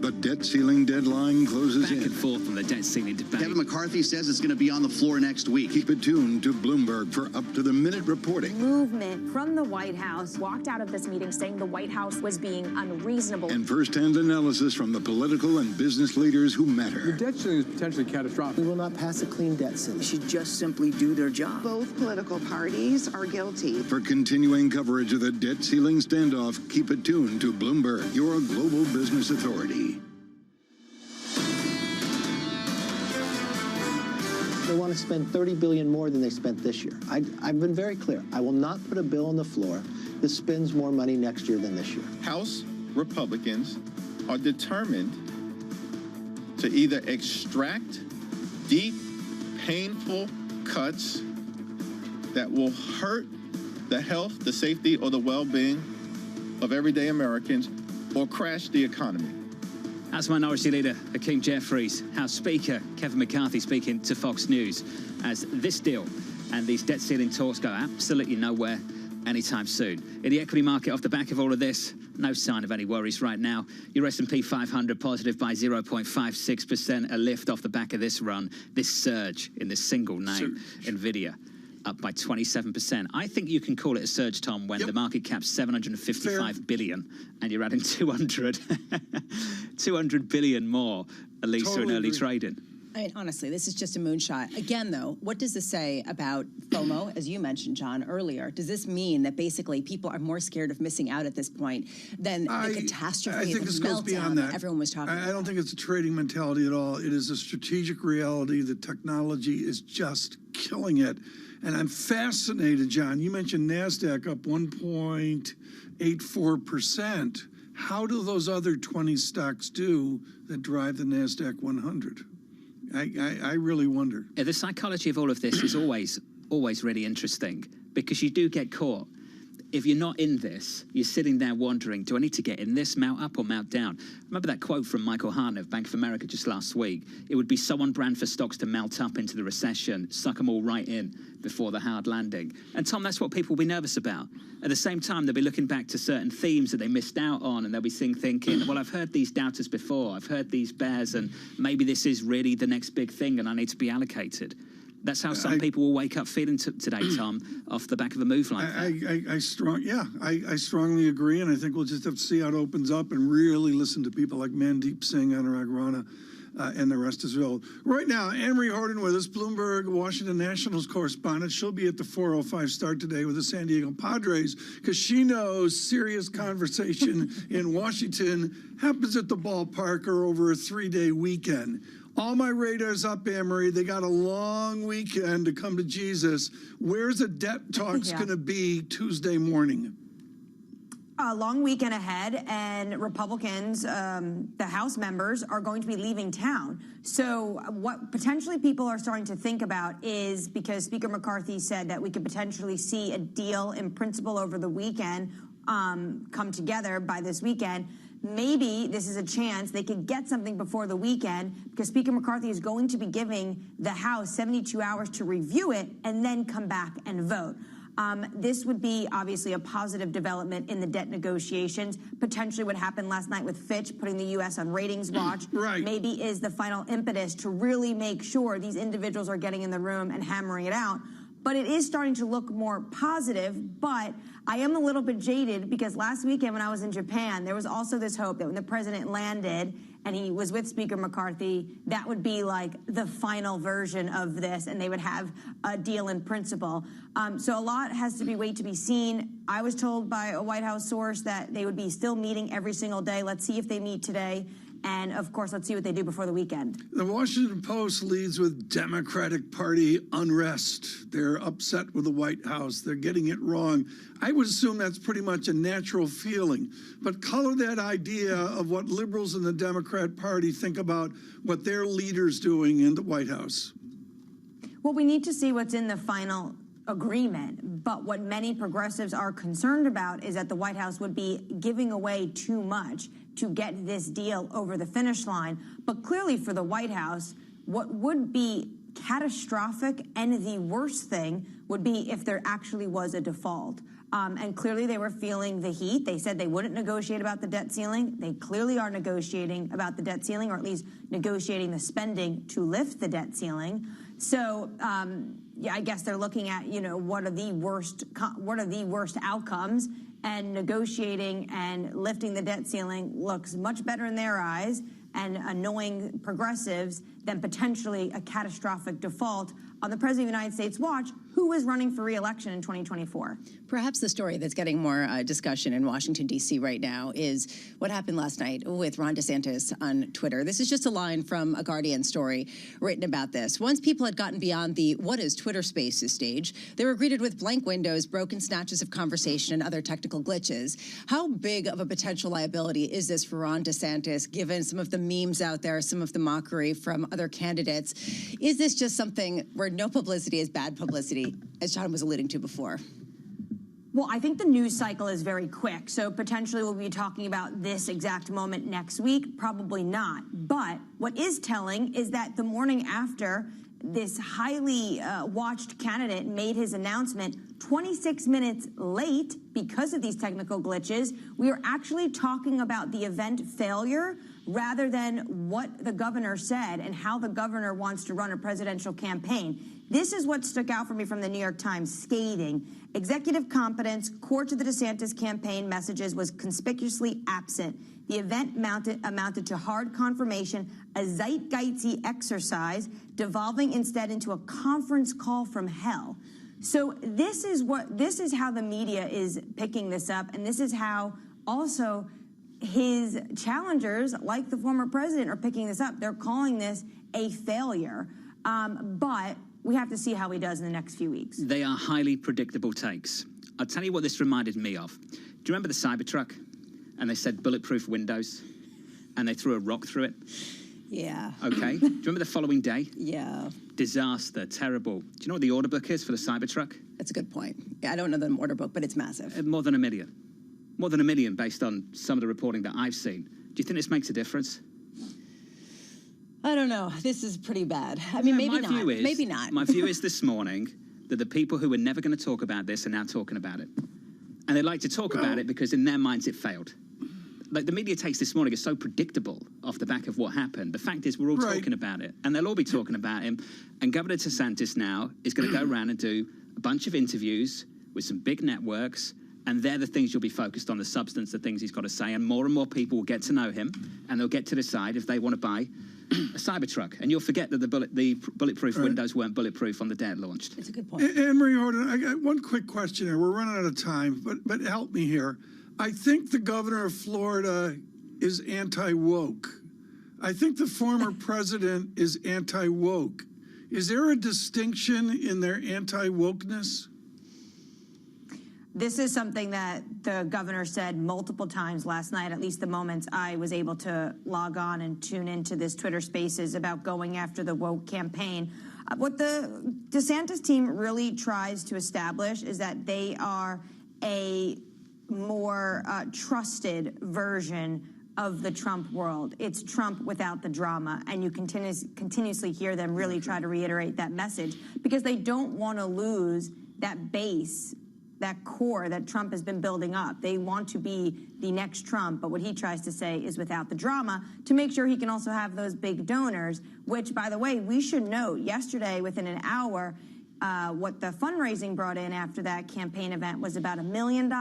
The debt ceiling deadline closes back in. and forth on the debt ceiling debate. Kevin McCarthy says it's going to be on the floor next week. Keep it tuned to Bloomberg for up-to-the-minute reporting. Movement from the White House walked out of this meeting saying the White House was being unreasonable. And first-hand analysis from the political and business leaders who matter. The debt ceiling is potentially catastrophic. We will not pass a clean debt ceiling. They should just simply do their job. Both political parties are guilty. For continuing coverage of the debt ceiling standoff, keep it tuned to Bloomberg, your global business authority. They want to spend $30 billion more than they spent this year. I've been very clear. I will not put a bill on the floor that spends more money next year than this year. House Republicans are determined to either extract deep, painful cuts that will hurt the health, the safety, or the well-being of everyday Americans or crash the economy. That's Minority Leader Hakeem Jeffries, House Speaker Kevin McCarthy speaking to Fox News as this deal and these debt ceiling talks go absolutely nowhere anytime soon. In the equity market, off the back of all of this, no sign of any worries right now. Your S&P 500 positive by 0.56%, a lift off the back of this run, this surge in this single name, NVIDIA, up by 27%. I think you can call it a surge, Tom, when the market cap's 755 billion and you're adding 200 billion more, at least through an early trading. I mean, honestly, this is just a moonshot. Again, though, what does this say about FOMO, as you mentioned, John, earlier? Does this mean that basically people are more scared of missing out at this point than the catastrophe, I think the this goes beyond meltdown that. everyone was talking about? I don't think it's a trading mentality at all. It is a strategic reality. The technology is just killing it. And I'm fascinated, John. You mentioned NASDAQ up 1.84%. How do those other 20 stocks do that drive the NASDAQ 100? I really wonder. The psychology of all of this is always really interesting because you do get caught. If you're not in this, you're sitting there wondering, do I need to get in this, mount up or mount down? Remember that quote from Michael Hartnett of Bank of America just last week? It would be so on brand for stocks to mount up into the recession, suck them all right in before the hard landing. And Tom, that's what people will be nervous about. At the same time, they'll be looking back to certain themes that they missed out on, and they'll be thinking, well, I've heard these doubters before, I've heard these bears, and maybe this is really the next big thing and I need to be allocated. That's how some people will wake up feeling today, Tom, off the back of a move like that. I strongly agree, and I think we'll just have to see how it opens up and really listen to people like Mandeep Singh, Anurag Rana, and the rest as well. Right now, Anne-Marie Horton with us, Bloomberg Washington Nationals correspondent. She'll be at the 4:05 start today with the San Diego Padres because she knows serious conversation in Washington happens at the ballpark or over a 3-day weekend. All my radars up, Anne-Marie. They got a long weekend to come to Jesus. Where's the debt talks going to be Tuesday morning? A long weekend ahead, and Republicans, the House members, are going to be leaving town. So what potentially people are starting to think about is, because Speaker McCarthy said that we could potentially see a deal in principle over the weekend come together by this weekend, maybe this is a chance they could get something before the weekend, because Speaker McCarthy is going to be giving the House 72 hours to review it and then come back and vote. This would be obviously a positive development in the debt negotiations. Potentially what happened last night with Fitch putting the U.S. on ratings watch maybe is the final impetus to really make sure these individuals are getting in the room and hammering it out. But it is starting to look more positive. But I am a little bit jaded because last weekend when I was in Japan, there was also this hope that when the president landed and he was with Speaker McCarthy, that would be like the final version of this and they would have a deal in principle. So a lot has to be wait to be seen. I was told by a White House source that they would be still meeting every single day. Let's see if they meet today. And, of course, let's see what they do before the weekend. The Washington Post leads with Democratic Party unrest. They're upset with the White House. They're getting it wrong. I would assume that's pretty much a natural feeling. But color that idea of what liberals in the Democrat Party think about what their leader's doing in the White House. Well, we need to see what's in the final agreement. But what many progressives are concerned about is that the White House would be giving away too much to get this deal over the finish line. But clearly for the White House, what would be catastrophic and the worst thing would be if there actually was a default. And clearly they were feeling the heat. They said they wouldn't negotiate about the debt ceiling. They clearly are negotiating about the debt ceiling, or at least negotiating the spending to lift the debt ceiling. So, yeah, I guess they're looking at, what are the worst outcomes, and negotiating and lifting the debt ceiling looks much better in their eyes and annoying progressives than potentially a catastrophic default on the President of the United States watch, who is running for re-election in 2024. Perhaps the story that's getting more discussion in Washington, D.C. right now is what happened last night with Ron DeSantis on Twitter. This is just a line from a Guardian story written about this. Once people had gotten beyond the what is Twitter Spaces stage, they were greeted with blank windows, broken snatches of conversation, and other technical glitches. How big of a potential liability is this for Ron DeSantis, given some of the memes out there, some of the mockery from other candidates. Is this just something where no publicity is bad publicity, as John was alluding to before? Well, I think the news cycle is very quick, so potentially we'll be talking about this exact moment next week. Probably not. But what is telling is that the morning after this highly watched candidate made his announcement, 26 minutes late because of these technical glitches, we are actually talking about the event failure rather than what the governor said and how the governor wants to run a presidential campaign. This is what stuck out for me from the New York Times, scathing. Executive competence, core to the DeSantis campaign messages, was conspicuously absent. The event amounted to hard confirmation, a zeitgeisty exercise, devolving instead into a conference call from hell. So this is how the media is picking this up, and this is how also his challengers, like the former president, are picking this up. They're calling this a failure, but we have to see how he does in the next few weeks. They are highly predictable takes. I'll tell you what this reminded me of. Do you remember the Cybertruck? And they said bulletproof windows, and they threw a rock through it? Yeah. Okay. Do you remember the following day? Yeah. Disaster, terrible. Do you know what the order book is for the Cybertruck? That's a good point. Yeah, I don't know the order book, but it's massive. More than 1 million. More than 1 million based on some of the reporting that I've seen. Do you think this makes a difference? I don't know. This is pretty bad. I mean, maybe not. Maybe not. My view is this morning that the people who were never going to talk about this are now talking about it. And they like to talk about it because in their minds it failed. Like the media takes this morning is so predictable off the back of what happened. The fact is we're all talking about it, and they'll all be talking about him. And Governor DeSantis now is going to go around and do a bunch of interviews with some big networks, and they're the things you'll be focused on, the substance, the things he's got to say, and more people will get to know him, and they'll get to decide if they want to buy a Cybertruck. And you'll forget that the bulletproof windows weren't bulletproof on the day it launched. It's a good point. Anne-Marie Horton, I got one quick question here. We're running out of time, but help me here. I think the governor of Florida is anti-woke. I think the former president is anti-woke. Is there a distinction in their anti-wokeness? This is something that the governor said multiple times last night, at least the moments I was able to log on and tune into this Twitter Spaces about going after the woke campaign. What the DeSantis team really tries to establish is that they are a more trusted version of the Trump world. It's Trump without the drama, and you continuously hear them really try to reiterate that message because they don't want to lose that base, that core that Trump has been building up. They want to be the next Trump, but what he tries to say is without the drama, to make sure he can also have those big donors, which, by the way, we should note, yesterday, within an hour, what the fundraising brought in after that campaign event was about $1 million.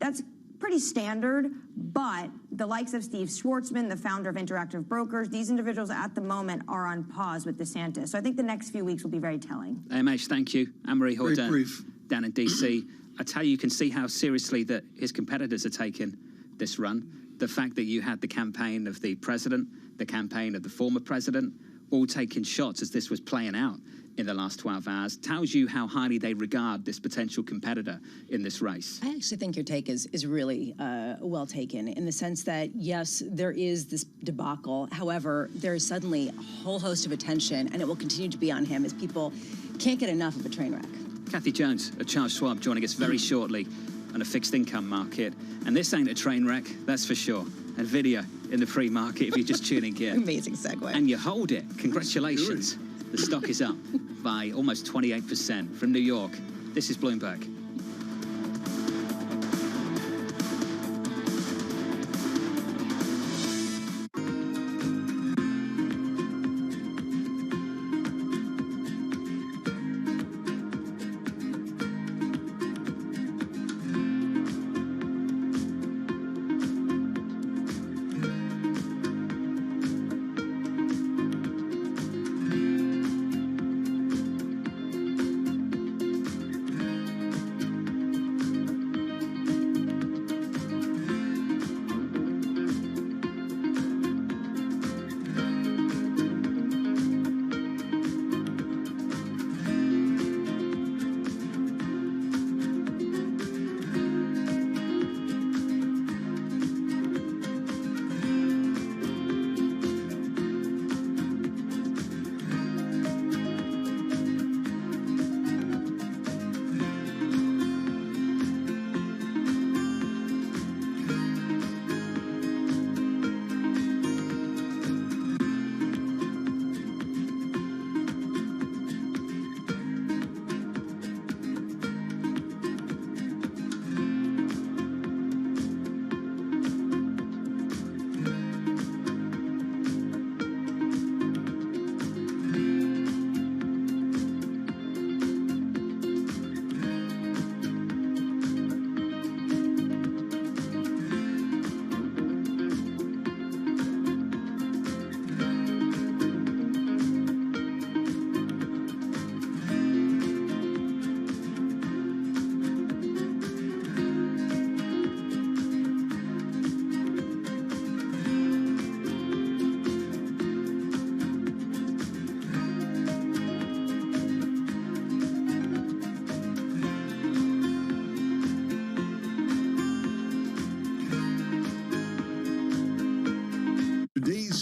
That's pretty standard, but the likes of Steve Schwartzman, the founder of Interactive Brokers, these individuals at the moment are on pause with DeSantis. So I think the next few weeks will be very telling. AMH, thank you. Anne-Marie Horton, brief. down in D.C. I tell you can see how seriously that his competitors are taking this run. The fact that you had the campaign of the president, the campaign of the former president, all taking shots as this was playing out in the last 12 hours, tells you how highly they regard this potential competitor in this race. I actually think your take is really well taken in the sense that, yes, there is this debacle. However, there is suddenly a whole host of attention, and it will continue to be on him as people can't get enough of a train wreck. Kathy Jones at Charles Schwab joining us very shortly on a fixed income market. And this ain't a train wreck, that's for sure. NVIDIA in the pre-market if you're just tuning in. Amazing segue. And you hold it. Congratulations. The stock is up by almost 28% from New York. This is Bloomberg.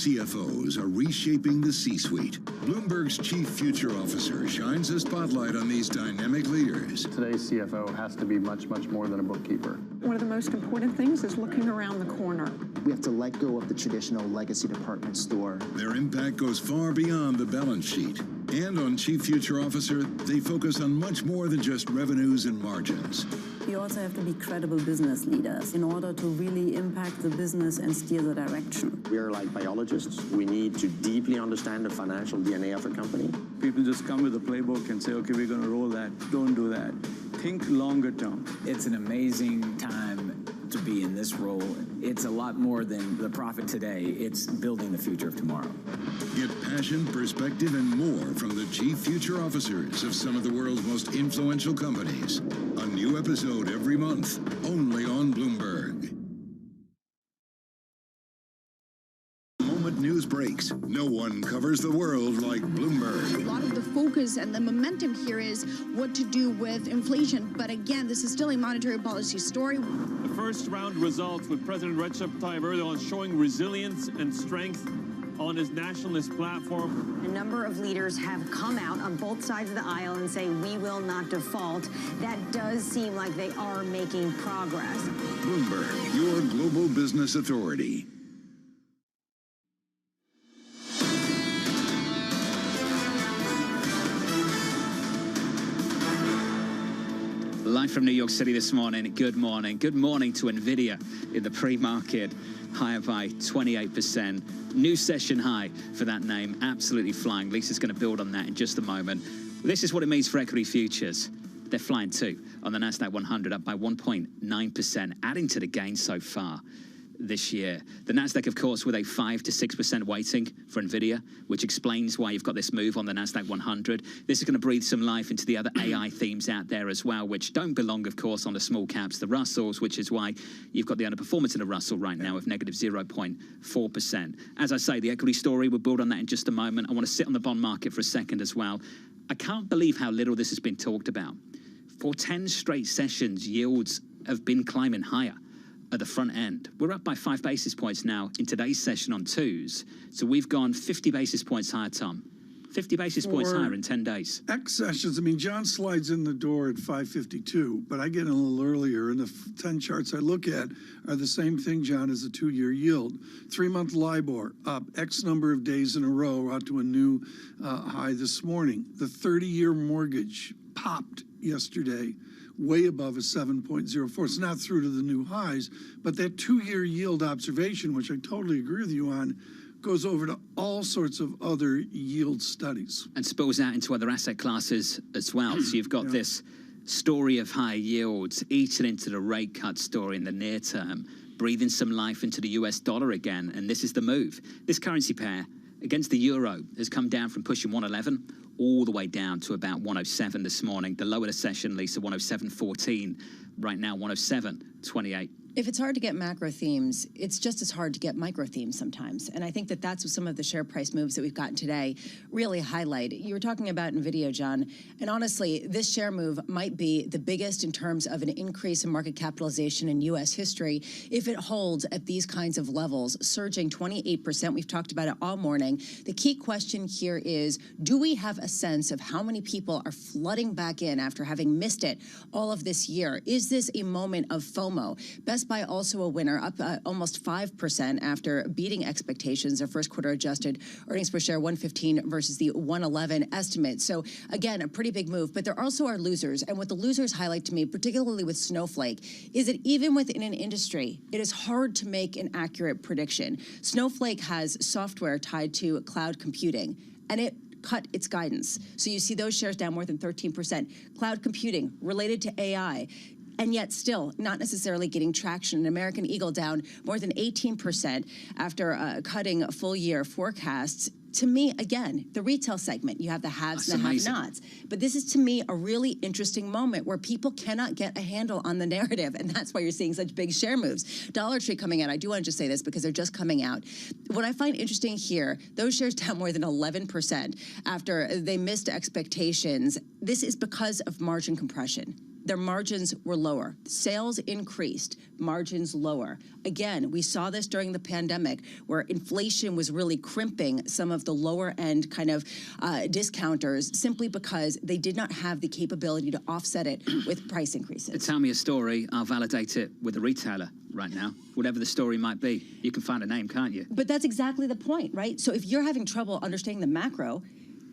CFOs are reshaping the C-suite. Bloomberg's chief future officer shines a spotlight on these dynamic leaders. Today's CFO has to be much, much more than a bookkeeper. One of the most important things is looking around the corner. We have to let go of the traditional legacy department store. Their impact goes far beyond the balance sheet. And on Chief Future Officer, they focus on much more than just revenues and margins. You also have to be credible business leaders in order to really impact the business and steer the direction. We are like biologists. We need to deeply understand the financial DNA of a company. People just come with a playbook and say, okay, we're going to roll that. Don't do that. Think longer term. It's an amazing time to be in this role. It's a lot more than the profit today. It's building the future of tomorrow. Get passion, perspective, and more from the chief future officers of some of the world's most influential companies. A new episode every month, only on Bloomberg. The moment news breaks, no one covers the world like Bloomberg. A lot of the focus and the momentum here is what to do with inflation. But again, this is still a monetary policy story. The first round results with President Recep Tayyip Erdogan showing resilience and strength on his nationalist platform. A number of leaders have come out on both sides of the aisle and say we will not default. That does seem like they are making progress. Bloomberg, your global business authority. Live from New York City this morning. Good morning. Good morning to NVIDIA in the pre-market, higher by 28%. New session high for that name, absolutely flying. Lisa's going to build on that in just a moment. This is what it means for equity futures. They're flying too on the NASDAQ 100, up by 1.9%, adding to the gain so far this year. The NASDAQ, of course, with a 5 to 6% weighting for NVIDIA, which explains why you've got this move on the NASDAQ 100. This is going to breathe some life into the other AI themes out there as well, which don't belong, of course, on the small caps, the Russells, which is why you've got the underperformance in the Russell right now of negative 0.4%. As I say, the equity story, we'll build on that in just a moment. I want to sit on the bond market for a second as well. I can't believe how little this has been talked about. For 10 straight sessions, yields have been climbing higher at the front end. We're up by 5 basis points now in today's session on twos. So we've gone 50 basis points higher, Tom. 50 basis points higher in 10 days. X sessions, I mean, John slides in the door at 5:52, but I get in a little earlier, and the 10 charts I look at are the same thing, John, as a 2-year yield. 3-month LIBOR up X number of days in a row, out to a new high this morning. The 30-year mortgage popped yesterday, way above a 7.04. It's not through to the new highs, but that 2-year yield observation, which I totally agree with you on, goes over to all sorts of other yield studies. And spills out into other asset classes as well. So you've got this story of high yields eating into the rate cut story in the near term, breathing some life into the US dollar again. And this is the move. This currency pair against the euro has come down from pushing 111 all the way down to about 107 this morning. The low of the session, Lisa, 107.14. Right now, 107.28. If it's hard to get macro themes, it's just as hard to get micro themes sometimes. And I think that that's what some of the share price moves that we've gotten today really highlight. You were talking about NVIDIA, John, and honestly, this share move might be the biggest in terms of an increase in market capitalization in U.S. history if it holds at these kinds of levels, surging 28%. We've talked about it all morning. The key question here is, do we have a sense of how many people are flooding back in after having missed it all of this year? Is this a moment of FOMO? Best Buy also a winner, up almost 5% after beating expectations. Their first quarter adjusted earnings per share 115 versus the 111 estimate. So again, a pretty big move. But there also are losers. And what the losers highlight to me, particularly with Snowflake, is that even within an industry, it is hard to make an accurate prediction. Snowflake has software tied to cloud computing, and it cut its guidance. So you see those shares down more than 13%. Cloud computing related to AI, and yet still not necessarily getting traction. An American Eagle down more than 18% after cutting full-year forecasts. To me, again, the retail segment, you have the haves and the have-nots. But this is, to me, a really interesting moment where people cannot get a handle on the narrative, and that's why you're seeing such big share moves. Dollar Tree coming out. I do want to just say this because they're just coming out. What I find interesting here, those shares down more than 11% after they missed expectations. This is because of margin compression. their margins were lower. Sales increased, margins lower. Again, we saw this during the pandemic where inflation was really crimping some of the lower end kind of discounters simply because they did not have the capability to offset it with price increases. Tell me a story, I'll validate it with a retailer right now. Whatever the story might be, you can find a name, can't you? But that's exactly the point, right? So if you're having trouble understanding the macro,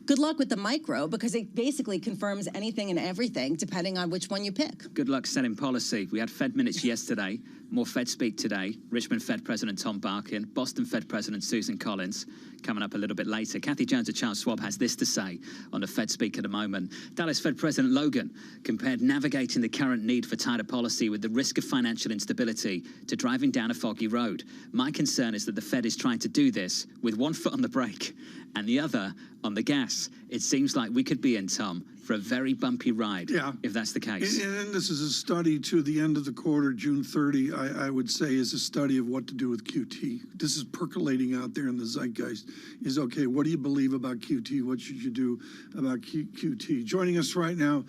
good luck with the micro, because it basically confirms anything and everything depending on which one you pick. Good luck selling policy. We had Fed minutes yesterday, more Fed speak today. Richmond Fed President Tom Barkin, Boston Fed President Susan Collins coming up a little bit later. Kathy Jones of Charles Schwab has this to say on the Fed speak at the moment. Dallas Fed President Logan compared navigating the current need for tighter policy with the risk of financial instability to driving down a foggy road. My concern is that the Fed is trying to do this with one foot on the brake and the other on the gas. It seems like we could be in, Tom, for a very bumpy ride, if that's the case. And this is a study to the end of the quarter, June 30, I would say, is a study of what to do with QT. This is percolating out there in the zeitgeist. Is, okay, what do you believe about QT? What should you do about QT? Joining us right now,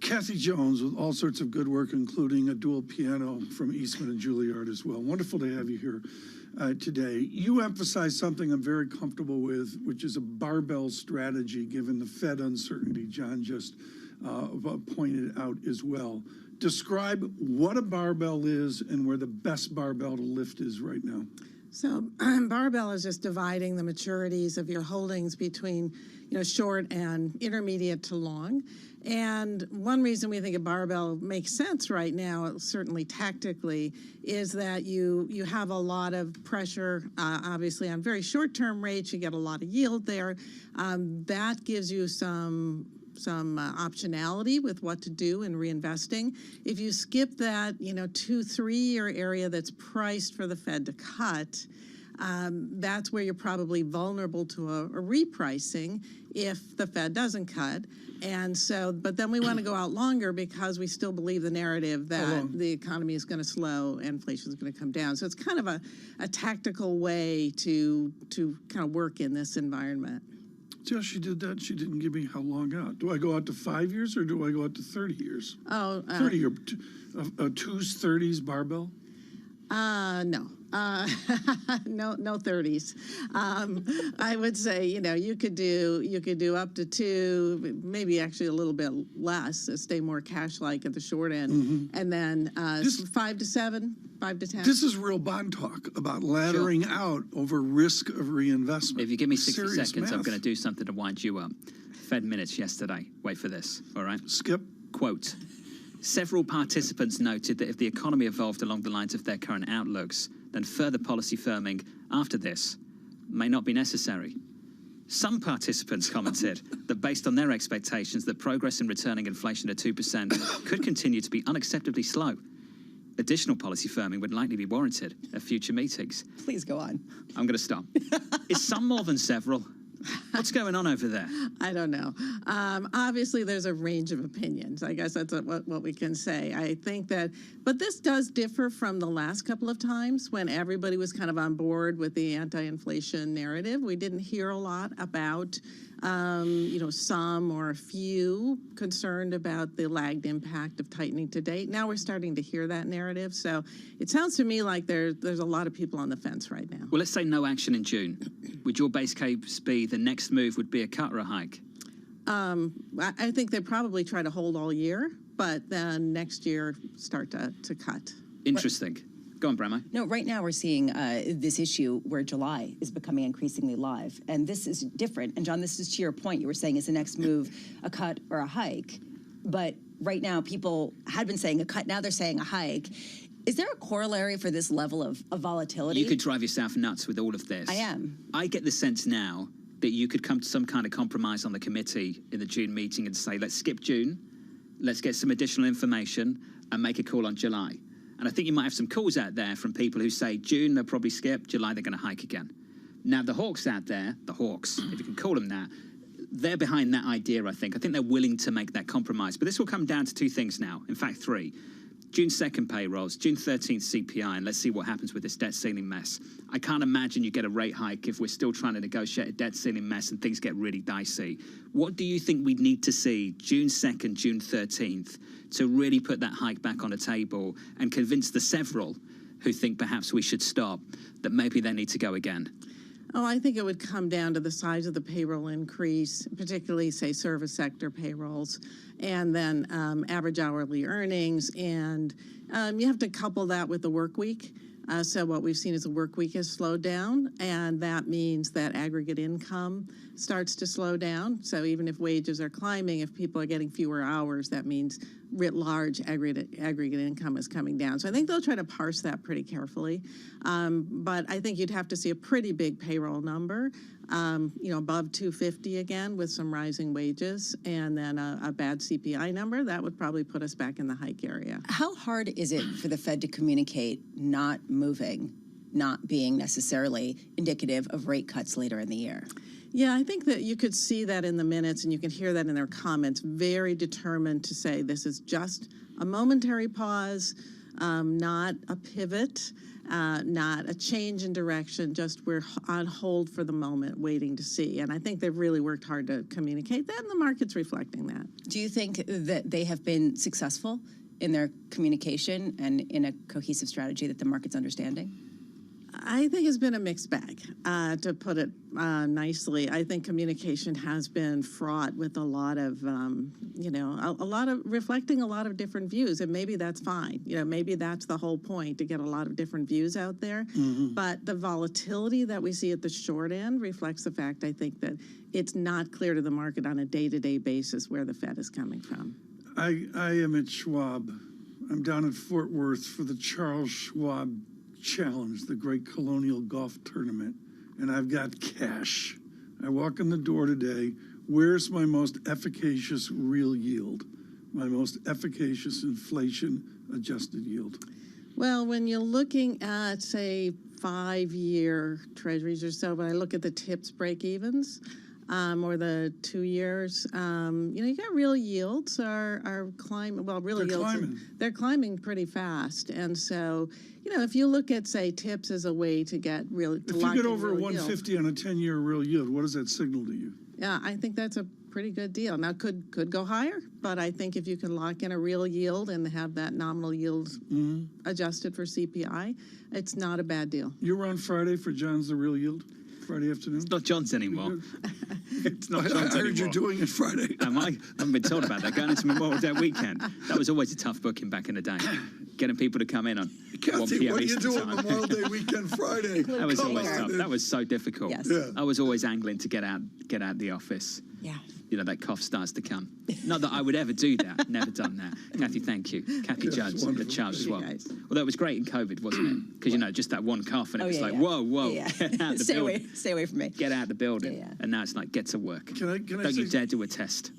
Kathy Jones with all sorts of good work, including a dual piano from Eastman and Juilliard as well. Wonderful to have you here today. You emphasize something I'm very comfortable with, which is a barbell strategy, given the Fed uncertainty John just pointed out as well. Describe what a barbell is and where the best barbell to lift is right now. So barbell is just dividing the maturities of your holdings between, short and intermediate to long. And one reason we think a barbell makes sense right now, certainly tactically, is that you have a lot of pressure, obviously, on very short-term rates. You get a lot of yield there. That gives you some optionality with what to do in reinvesting. If you skip that, 2-3 year area that's priced for the Fed to cut, that's where you're probably vulnerable to a repricing if the Fed doesn't cut. And so, but then we want to go out longer because we still believe the narrative that the economy is going to slow, inflation is going to come down. So it's kind of a tactical way to kind of work in this environment. See how she did that? She didn't give me how long out. Do I go out to 5 years or do I go out to 30 years? 30 or twos, 30s barbell? No. No 30s. I would say, you could do up to 2, maybe actually a little bit less, stay more cash-like at the short end, and then 5 to 7, 5 to 10. This is real bond talk about laddering out over risk of reinvestment. If you give me 60 Serious seconds, I'm math. going to do something to wind you up. Fed minutes yesterday. Wait for this, all right? Skip. Quote. Several participants noted that if the economy evolved along the lines of their current outlooks, then further policy firming after this may not be necessary. Some participants commented that based on their expectations that progress in returning inflation to 2% could continue to be unacceptably slow. Additional policy firming would likely be warranted at future meetings. Please go on. I'm going to stop. Is some more than several? What's going on over there? I don't know. Obviously, there's a range of opinions. I guess that's what we can say. I think that, but this does differ from the last couple of times when everybody was kind of on board with the anti-inflation narrative. We didn't hear a lot about, some or a few concerned about the lagged impact of tightening to date. Now we're starting to hear that narrative. So it sounds to me like there's a lot of people on the fence right now. Well, let's say no action in June. Would your base case be the next move would be a cut or a hike? I think they probably try to hold all year, but then next year start to cut. Interesting. Go on, Bramo. No, right now we're seeing this issue where July is becoming increasingly live. And this is different. And John, this is to your point. You were saying is the next move a cut or a hike. But right now people had been saying a cut. Now they're saying a hike. Is there a corollary for this level of volatility? You could drive yourself nuts with all of this. I am. I get the sense now that you could come to some kind of compromise on the committee in the June meeting and say, let's skip June, let's get some additional information and make a call on July. And I think you might have some calls out there from people who say June, they'll probably skip, July, they're going to hike again. Now, the hawks out there, the hawks, if you can call them that, they're behind that idea, I think. I think they're willing to make that compromise. But this will come down to two things now, in fact, three. June 2nd payrolls, June 13th CPI, and let's see what happens with this debt ceiling mess. I can't imagine you get a rate hike if we're still trying to negotiate a debt ceiling mess and things get really dicey. What do you think we need to see June 2nd, June 13th to really put that hike back on the table and convince the several who think perhaps we should stop that maybe they need to go again? Oh, I think it would come down to the size of the payroll increase, particularly, say, service sector payrolls, and then average hourly earnings. And you have to couple that with the work week. So what we've seen is the work week has slowed down, and that means that aggregate income starts to slow down. So even if wages are climbing, if people are getting fewer hours, that means writ large aggregate income is coming down. So I think they'll try to parse that pretty carefully. But I think you'd have to see a pretty big payroll number, above 250 again with some rising wages, and then a bad CPI number. That would probably put us back in the hike area. How hard is it for the Fed to communicate not moving, not being necessarily indicative of rate cuts later in the year? Yeah, I think that you could see that in the minutes, and you can hear that in their comments, very determined to say this is just a momentary pause, not a pivot, not a change in direction, just we're on hold for the moment, waiting to see. And I think they've really worked hard to communicate that, and the market's reflecting that. Do you think that they have been successful in their communication and in a cohesive strategy that the market's understanding? I think it's been a mixed bag, to put it nicely. I think communication has been fraught with a lot of, reflecting a lot of different views, and maybe that's fine. Maybe that's the whole point, to get a lot of different views out there. Mm-hmm. But the volatility that we see at the short end reflects the fact, I think, that it's not clear to the market on a day-to-day basis where the Fed is coming from. I am at Schwab. I'm down at Fort Worth for the Charles Schwab Challenge, the great colonial golf tournament, and I've got cash. I walk in the door today. Where's my most efficacious real yield? My most efficacious inflation-adjusted yield? Well, when you're looking at, say, 5-year treasuries or so, when I look at the TIPS break-evens, or the 2 years, you got real yields are climbing. Well, real yields, they're climbing pretty fast. And so, if you look at, say, TIPS as a way to get real, if you get over 150 on a 10-year real yield, what does that signal to you? Yeah, I think that's a pretty good deal. Now, could go higher, but I think if you can lock in a real yield and have that nominal yield adjusted for CPI, it's not a bad deal. You were on Friday for John's The Real Yield? Friday afternoon? It's not John's anymore. It's not John's anymore. I heard you're doing it Friday. Am I? I haven't been told about that. Going into Memorial Day weekend. That was always a tough booking back in the day. Getting people to come in on 1 p.m. What are you doing Memorial Day weekend Friday? That was always tough. That was so difficult. Yes. Yeah. I was always angling to get out the office. Yeah. That cough starts to come. Not that I would ever do that. Never done that. Kathy, thank you. Kathy Judge, the Charles Schwab. Well, that was great in COVID, wasn't it? Because, just that one cough, and it was whoa, get out the building. Stay away from me. Get out the building. Yeah. And now it's like, get to work. Don't you dare do a test.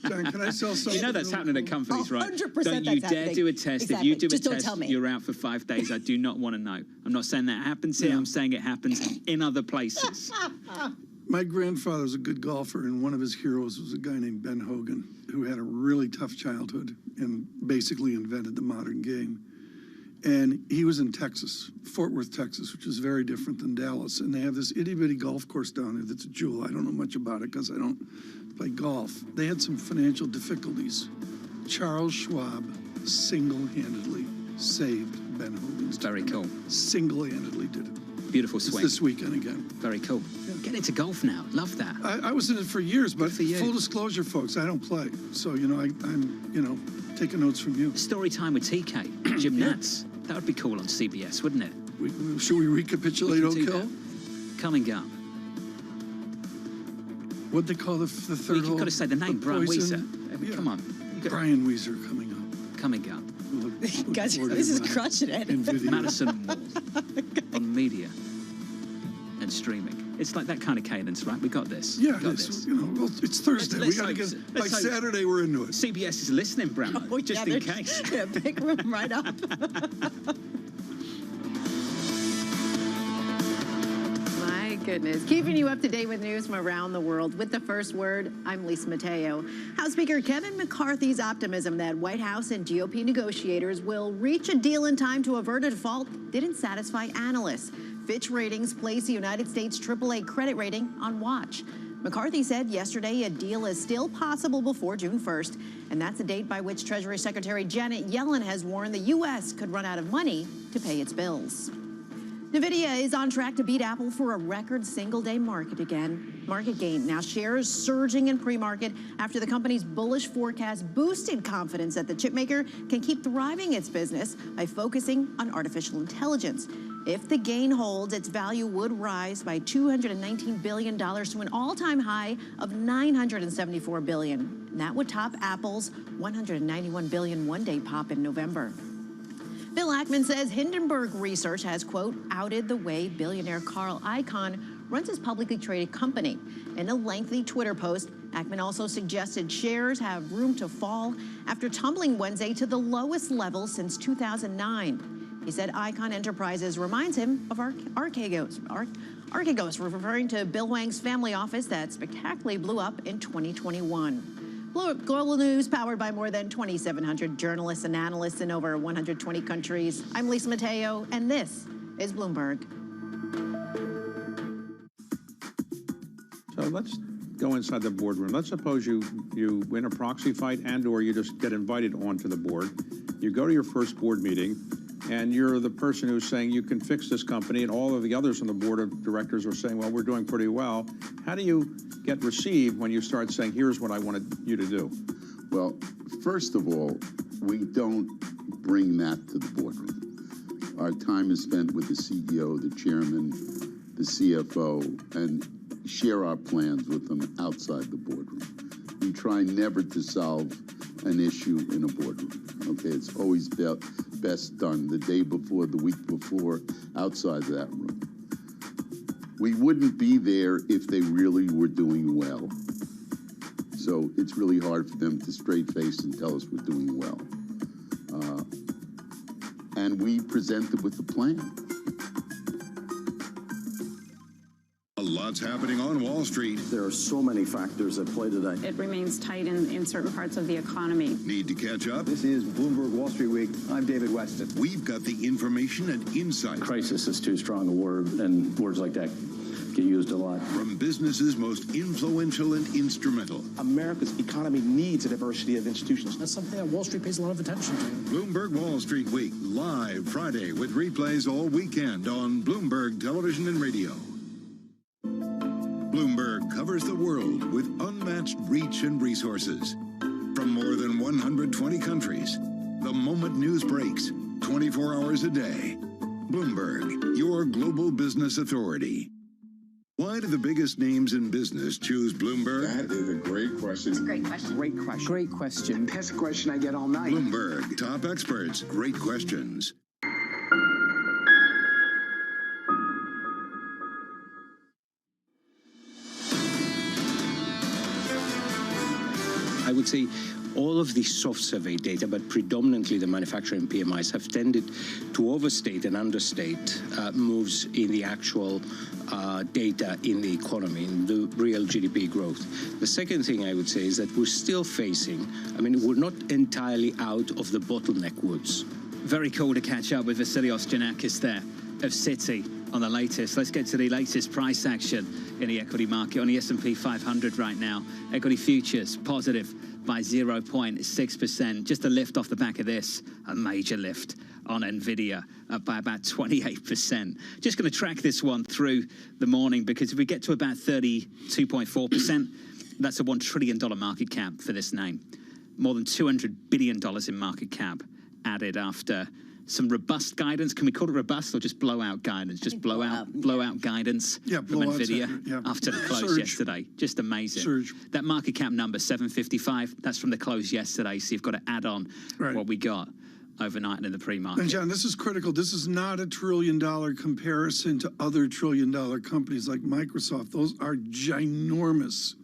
John, can I sell something? That's happening at companies, right? 100% Don't you dare do a test. Exactly. If you do Just a don't test, tell me. you're out for 5 days. I do not want to know. I'm not saying that happens here. I'm saying it happens in other places. My grandfather was a good golfer, and one of his heroes was a guy named Ben Hogan, who had a really tough childhood and basically invented the modern game. And he was in Texas, Fort Worth, Texas, which is very different than Dallas. And they have this itty-bitty golf course down there that's a jewel. I don't know much about it because I don't play golf. They had some financial difficulties. Charles Schwab single-handedly saved Ben Hogan's Very cool. Single-handedly did it. Beautiful swing. It's this weekend again. Very cool. Yeah. Get into golf now. Love that. I was in it for years, but full disclosure, folks, I don't play. So, I'm taking notes from you. Story time with TK, Jim Nantz. That would be cool on CBS, wouldn't it? Should we recapitulate Oak Hill? Coming up. What'd they call the third hole? You've got to say the name, Brian Weiser. Come on. Brian Weiser coming up. Coming up. Guys, this is crushing it. Madison Mall on media and streaming. It's like that kind of cadence, right? We got this. Yeah, it's Thursday. We got to get, by Saturday, we're into it. CBS is listening, Brown, just in case. Yeah, pick room right up. My goodness. Keeping you up to date with news from around the world. With the first word, I'm Lisa Mateo. House Speaker Kevin McCarthy's optimism that White House and GOP negotiators will reach a deal in time to avert a default didn't satisfy analysts. Fitch Ratings placed the United States AAA credit rating on watch. McCarthy said yesterday a deal is still possible before June 1st, and that's the date by which Treasury Secretary Janet Yellen has warned the U.S. could run out of money to pay its bills. NVIDIA is on track to beat Apple for a record single-day market gain. Now shares surging in pre-market after the company's bullish forecast boosted confidence that the chipmaker can keep thriving its business by focusing on artificial intelligence. If the gain holds, its value would rise by $219 billion to an all-time high of $974 billion. And that would top Apple's $191 billion one-day pop in November. Bill Ackman says Hindenburg Research has, quote, outed the way billionaire Carl Icahn runs his publicly traded company. In a lengthy Twitter post, Ackman also suggested shares have room to fall after tumbling Wednesday to the lowest level since 2009. He said Icahn Enterprises reminds him of Archegos, referring to Bill Hwang's family office that spectacularly blew up in 2021. Global news powered by more than 2,700 journalists and analysts in over 120 countries. I'm Lisa Mateo, and this is Bloomberg. So let's go inside the boardroom. Let's suppose you win a proxy fight or you just get invited onto the board. You go to your first board meeting, and you're the person who's saying you can fix this company, and all of the others on the board of directors are saying, well, we're doing pretty well. How do you get received when you start saying, here's what I wanted you to do? Well, first of all, we don't bring that to the boardroom. Our time is spent with the CEO, the chairman, the CFO, and share our plans with them outside the boardroom. We try never to solve an issue in a boardroom. Okay, it's always best done the day before, the week before, outside of that room. We wouldn't be there if they really were doing well. So it's really hard for them to straight face and tell us we're doing well. And we present them with a plan. A lot's happening on Wall Street. There are so many factors at play today. It remains tight in certain parts of the economy. Need to catch up? This is Bloomberg Wall Street Week. I'm David Weston. We've got the information and insight. Crisis is too strong a word, and words like that get used a lot. From businesses most influential and instrumental. America's economy needs a diversity of institutions. That's something that Wall Street pays a lot of attention to. Bloomberg Wall Street Week, live Friday with replays all weekend on Bloomberg Television and Radio. Bloomberg covers the world with unmatched reach and resources. From more than 120 countries, the moment news breaks, 24 hours a day. Bloomberg, your global business authority. Why do the biggest names in business choose Bloomberg? That is a great question. It's a great question. Great question. Great question. That's a question I get all night. Bloomberg, top experts, great questions. I would say all of the soft survey data, but predominantly the manufacturing PMIs, have tended to overstate and understate moves in the actual data in the economy, in the real GDP growth. The second thing I would say is that we're still facing, we're not entirely out of the bottleneck woods. Very cool to catch up with Vasilios Giannakis there of Citi on the latest. Let's get to the latest price action in the equity market on the S&P 500 right now. Equity futures positive by 0.6%. Just a lift off the back of this, a major lift on NVIDIA, up by about 28%. Just going to track this one through the morning, because if we get to about 32.4%, that's a $1 trillion market cap for this name. More than $200 billion in market cap added after some robust guidance. Can we call it robust or just blowout guidance? Just blowout guidance from NVIDIA after the close yesterday. Just amazing. Surge. That market cap number, 755, that's from the close yesterday. So you've got to add on what we got overnight and in the pre-market. And John, this is critical. This is not a $1 trillion comparison to other $1 trillion companies like Microsoft. Those are ginormous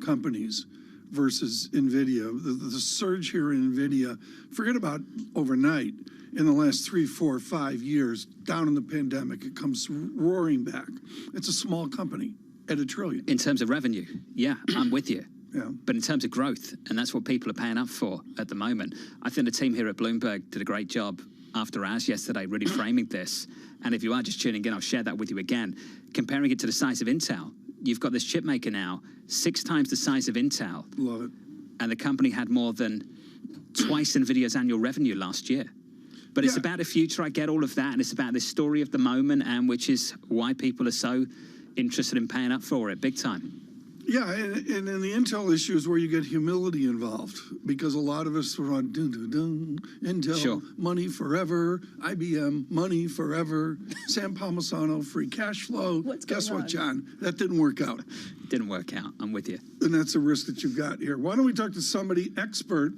companies. versus NVIDIA. The surge here in NVIDIA, forget about overnight. In the last 3, 4, 5 years, down in the pandemic, it comes roaring back. It's a small company at $1 trillion. In terms of revenue, yeah, I'm with you. Yeah. But in terms of growth, and that's what people are paying up for at the moment, I think the team here at Bloomberg did a great job after hours yesterday, really framing this. And if you are just tuning in, I'll share that with you again. Comparing it to the size of Intel, you've got this chip maker now, 6 times the size of Intel. Love it. And the company had more than twice NVIDIA's annual revenue last year. But it's about the future, I get all of that, and it's about this story of the moment, and which is why people are so interested in paying up for it, big time. Yeah, and in the Intel issue is where you get humility involved, because a lot of us were on Intel, money forever, IBM, money forever, Sam Palmisano, free cash flow. Guess what, John? That didn't work out. Didn't work out, I'm with you. And that's a risk that you've got here. Why don't we talk to somebody expert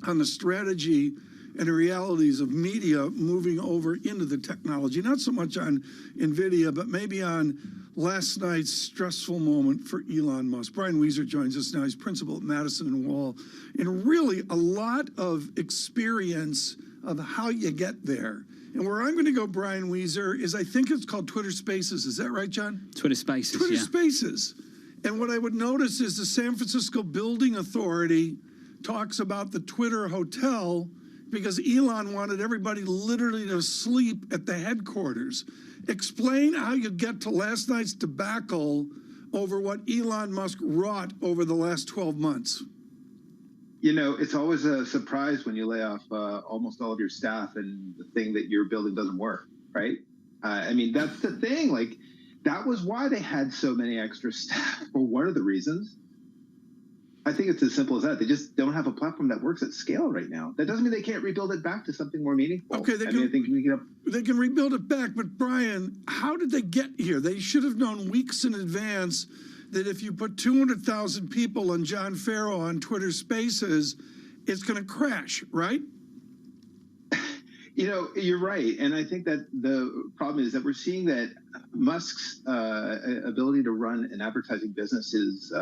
on the strategy and the realities of media moving over into the technology, not so much on NVIDIA, but maybe on last night's stressful moment for Elon Musk. Brian Weiser joins us now. He's principal at Madison and Wall, and really a lot of experience of how you get there. And where I'm going to go, Brian Weiser, is I think it's called Twitter Spaces. Is that right, John? Twitter Spaces, Twitter Spaces. And what I would notice is the San Francisco Building Authority talks about the Twitter Hotel because Elon wanted everybody literally to sleep at the headquarters. Explain how you get to last night's debacle over what Elon Musk wrought over the last 12 months. You know, it's always a surprise when you lay off almost all of your staff and the thing that you're building doesn't work, right? I mean, that's the thing. Like, that was why they had so many extra staff, or one of the reasons. I think it's as simple as that. They just don't have a platform that works at scale right now. That doesn't mean they can't rebuild it back to something more meaningful. Okay, they can rebuild it back, but Brian, how did they get here? They should have known weeks in advance that if you put 200,000 people on John Farrow on Twitter Spaces, it's going to crash, right? You know, you're right. And I think that the problem is that we're seeing that Musk's ability to run an advertising business is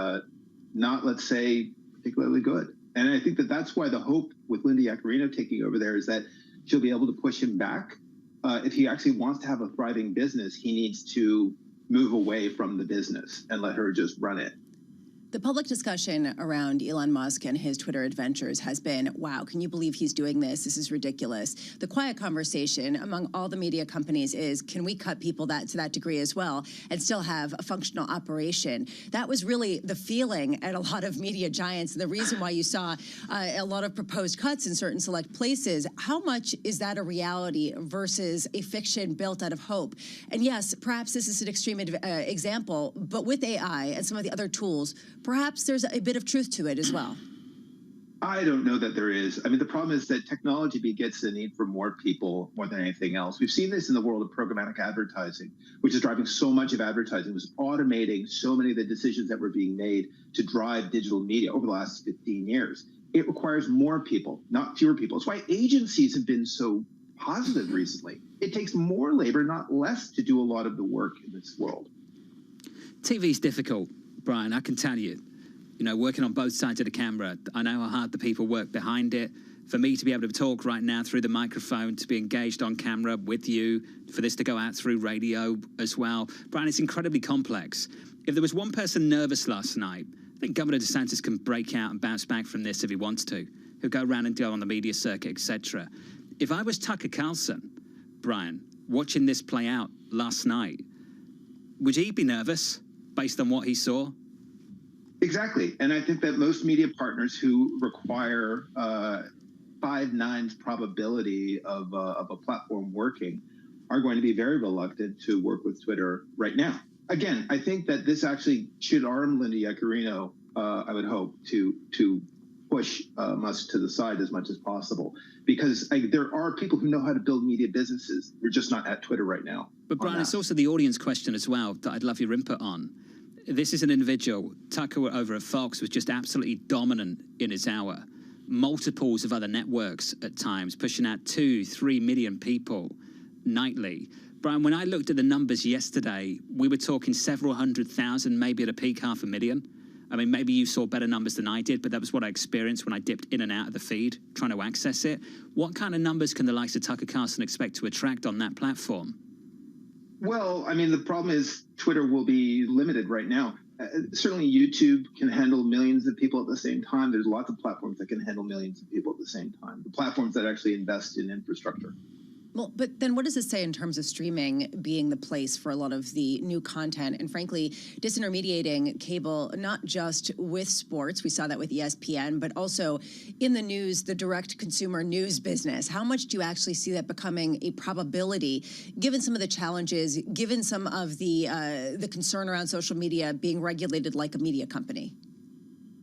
not, let's say, particularly good. And I think that that's why the hope with Linda Yaccarino taking over there is that she'll be able to push him back. If he actually wants to have a thriving business, he needs to move away from the business and let her just run it. The public discussion around Elon Musk and his Twitter adventures has been, wow, can you believe he's doing this? This is ridiculous. The quiet conversation among all the media companies is, can we cut people to that degree as well and still have a functional operation? That was really the feeling at a lot of media giants. The reason why you saw a lot of proposed cuts in certain select places. How much is that a reality versus a fiction built out of hope? And yes, perhaps this is an extreme example, but with AI and some of the other tools, perhaps there's a bit of truth to it as well. I don't know that there is. I mean, the problem is that technology begets the need for more people more than anything else. We've seen this in the world of programmatic advertising, which is driving so much of advertising. It was automating so many of the decisions that were being made to drive digital media over the last 15 years. It requires more people, not fewer people. It's why agencies have been so positive recently. It takes more labor, not less, to do a lot of the work in this world. TV's difficult, Brian, I can tell you. You know, working on both sides of the camera, I know how hard the people work behind it. For me to be able to talk right now through the microphone, to be engaged on camera with you, for this to go out through radio as well. Brian, it's incredibly complex. If there was one person nervous last night, I think Governor DeSantis can break out and bounce back from this if he wants to. He'll go around and go on the media circuit, etc. If I was Tucker Carlson, Brian, watching this play out last night, would he be nervous based on what he saw? Exactly. And I think that most media partners who require 5 nines probability of a platform working are going to be very reluctant to work with Twitter right now. Again, I think that this actually should arm Linda Yaccarino, I would hope, to push Musk to the side as much as possible. Because there are people who know how to build media businesses. They're just not at Twitter right now. But Brian, it's also the audience question as well that I'd love your input on. This is an individual. Tucker over at Fox was just absolutely dominant in his hour. Multiples of other networks at times, pushing out 2-3 million people nightly. Brian, when I looked at the numbers yesterday, we were talking several 100,000, maybe at a peak 500,000. I mean, maybe you saw better numbers than I did, but that was what I experienced when I dipped in and out of the feed trying to access it. What kind of numbers can the likes of Tucker Carlson expect to attract on that platform? Well, I mean, the problem is Twitter will be limited right now. Certainly YouTube can handle millions of people at the same time. There's lots of platforms that can handle millions of people at the same time. The platforms that actually invest in infrastructure. Well, but then what does this say in terms of streaming being the place for a lot of the new content and, frankly, disintermediating cable, not just with sports, we saw that with ESPN, but also in the news, the direct consumer news business? How much do you actually see that becoming a probability, given some of the challenges, given some of the concern around social media being regulated like a media company?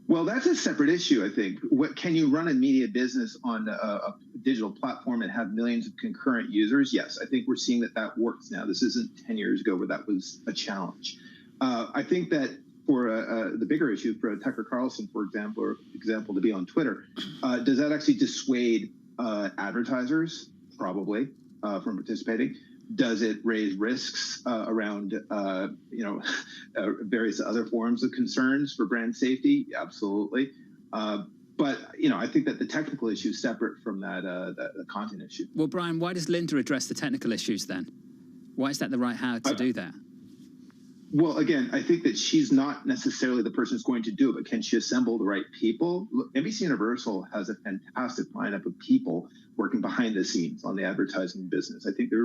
Well, that's a separate issue, I think. Can you run a media business on a digital platform and have millions of concurrent users? Yes, I think we're seeing that works now. This isn't 10 years ago where that was a challenge. I think that for the bigger issue, for Tucker Carlson, for example, to be on Twitter, does that actually dissuade advertisers, probably, from participating? Does it raise risks around, various other forms of concerns for brand safety? Absolutely. But, I think that the technical issue is separate from the content issue. Well, Brian, why does Linda address the technical issues then? Why is that the right how to do that? Well, again, I think that she's not necessarily the person who's going to do it, but can she assemble the right people? Look, NBC Universal has a fantastic lineup of people working behind the scenes on the advertising business. I think they're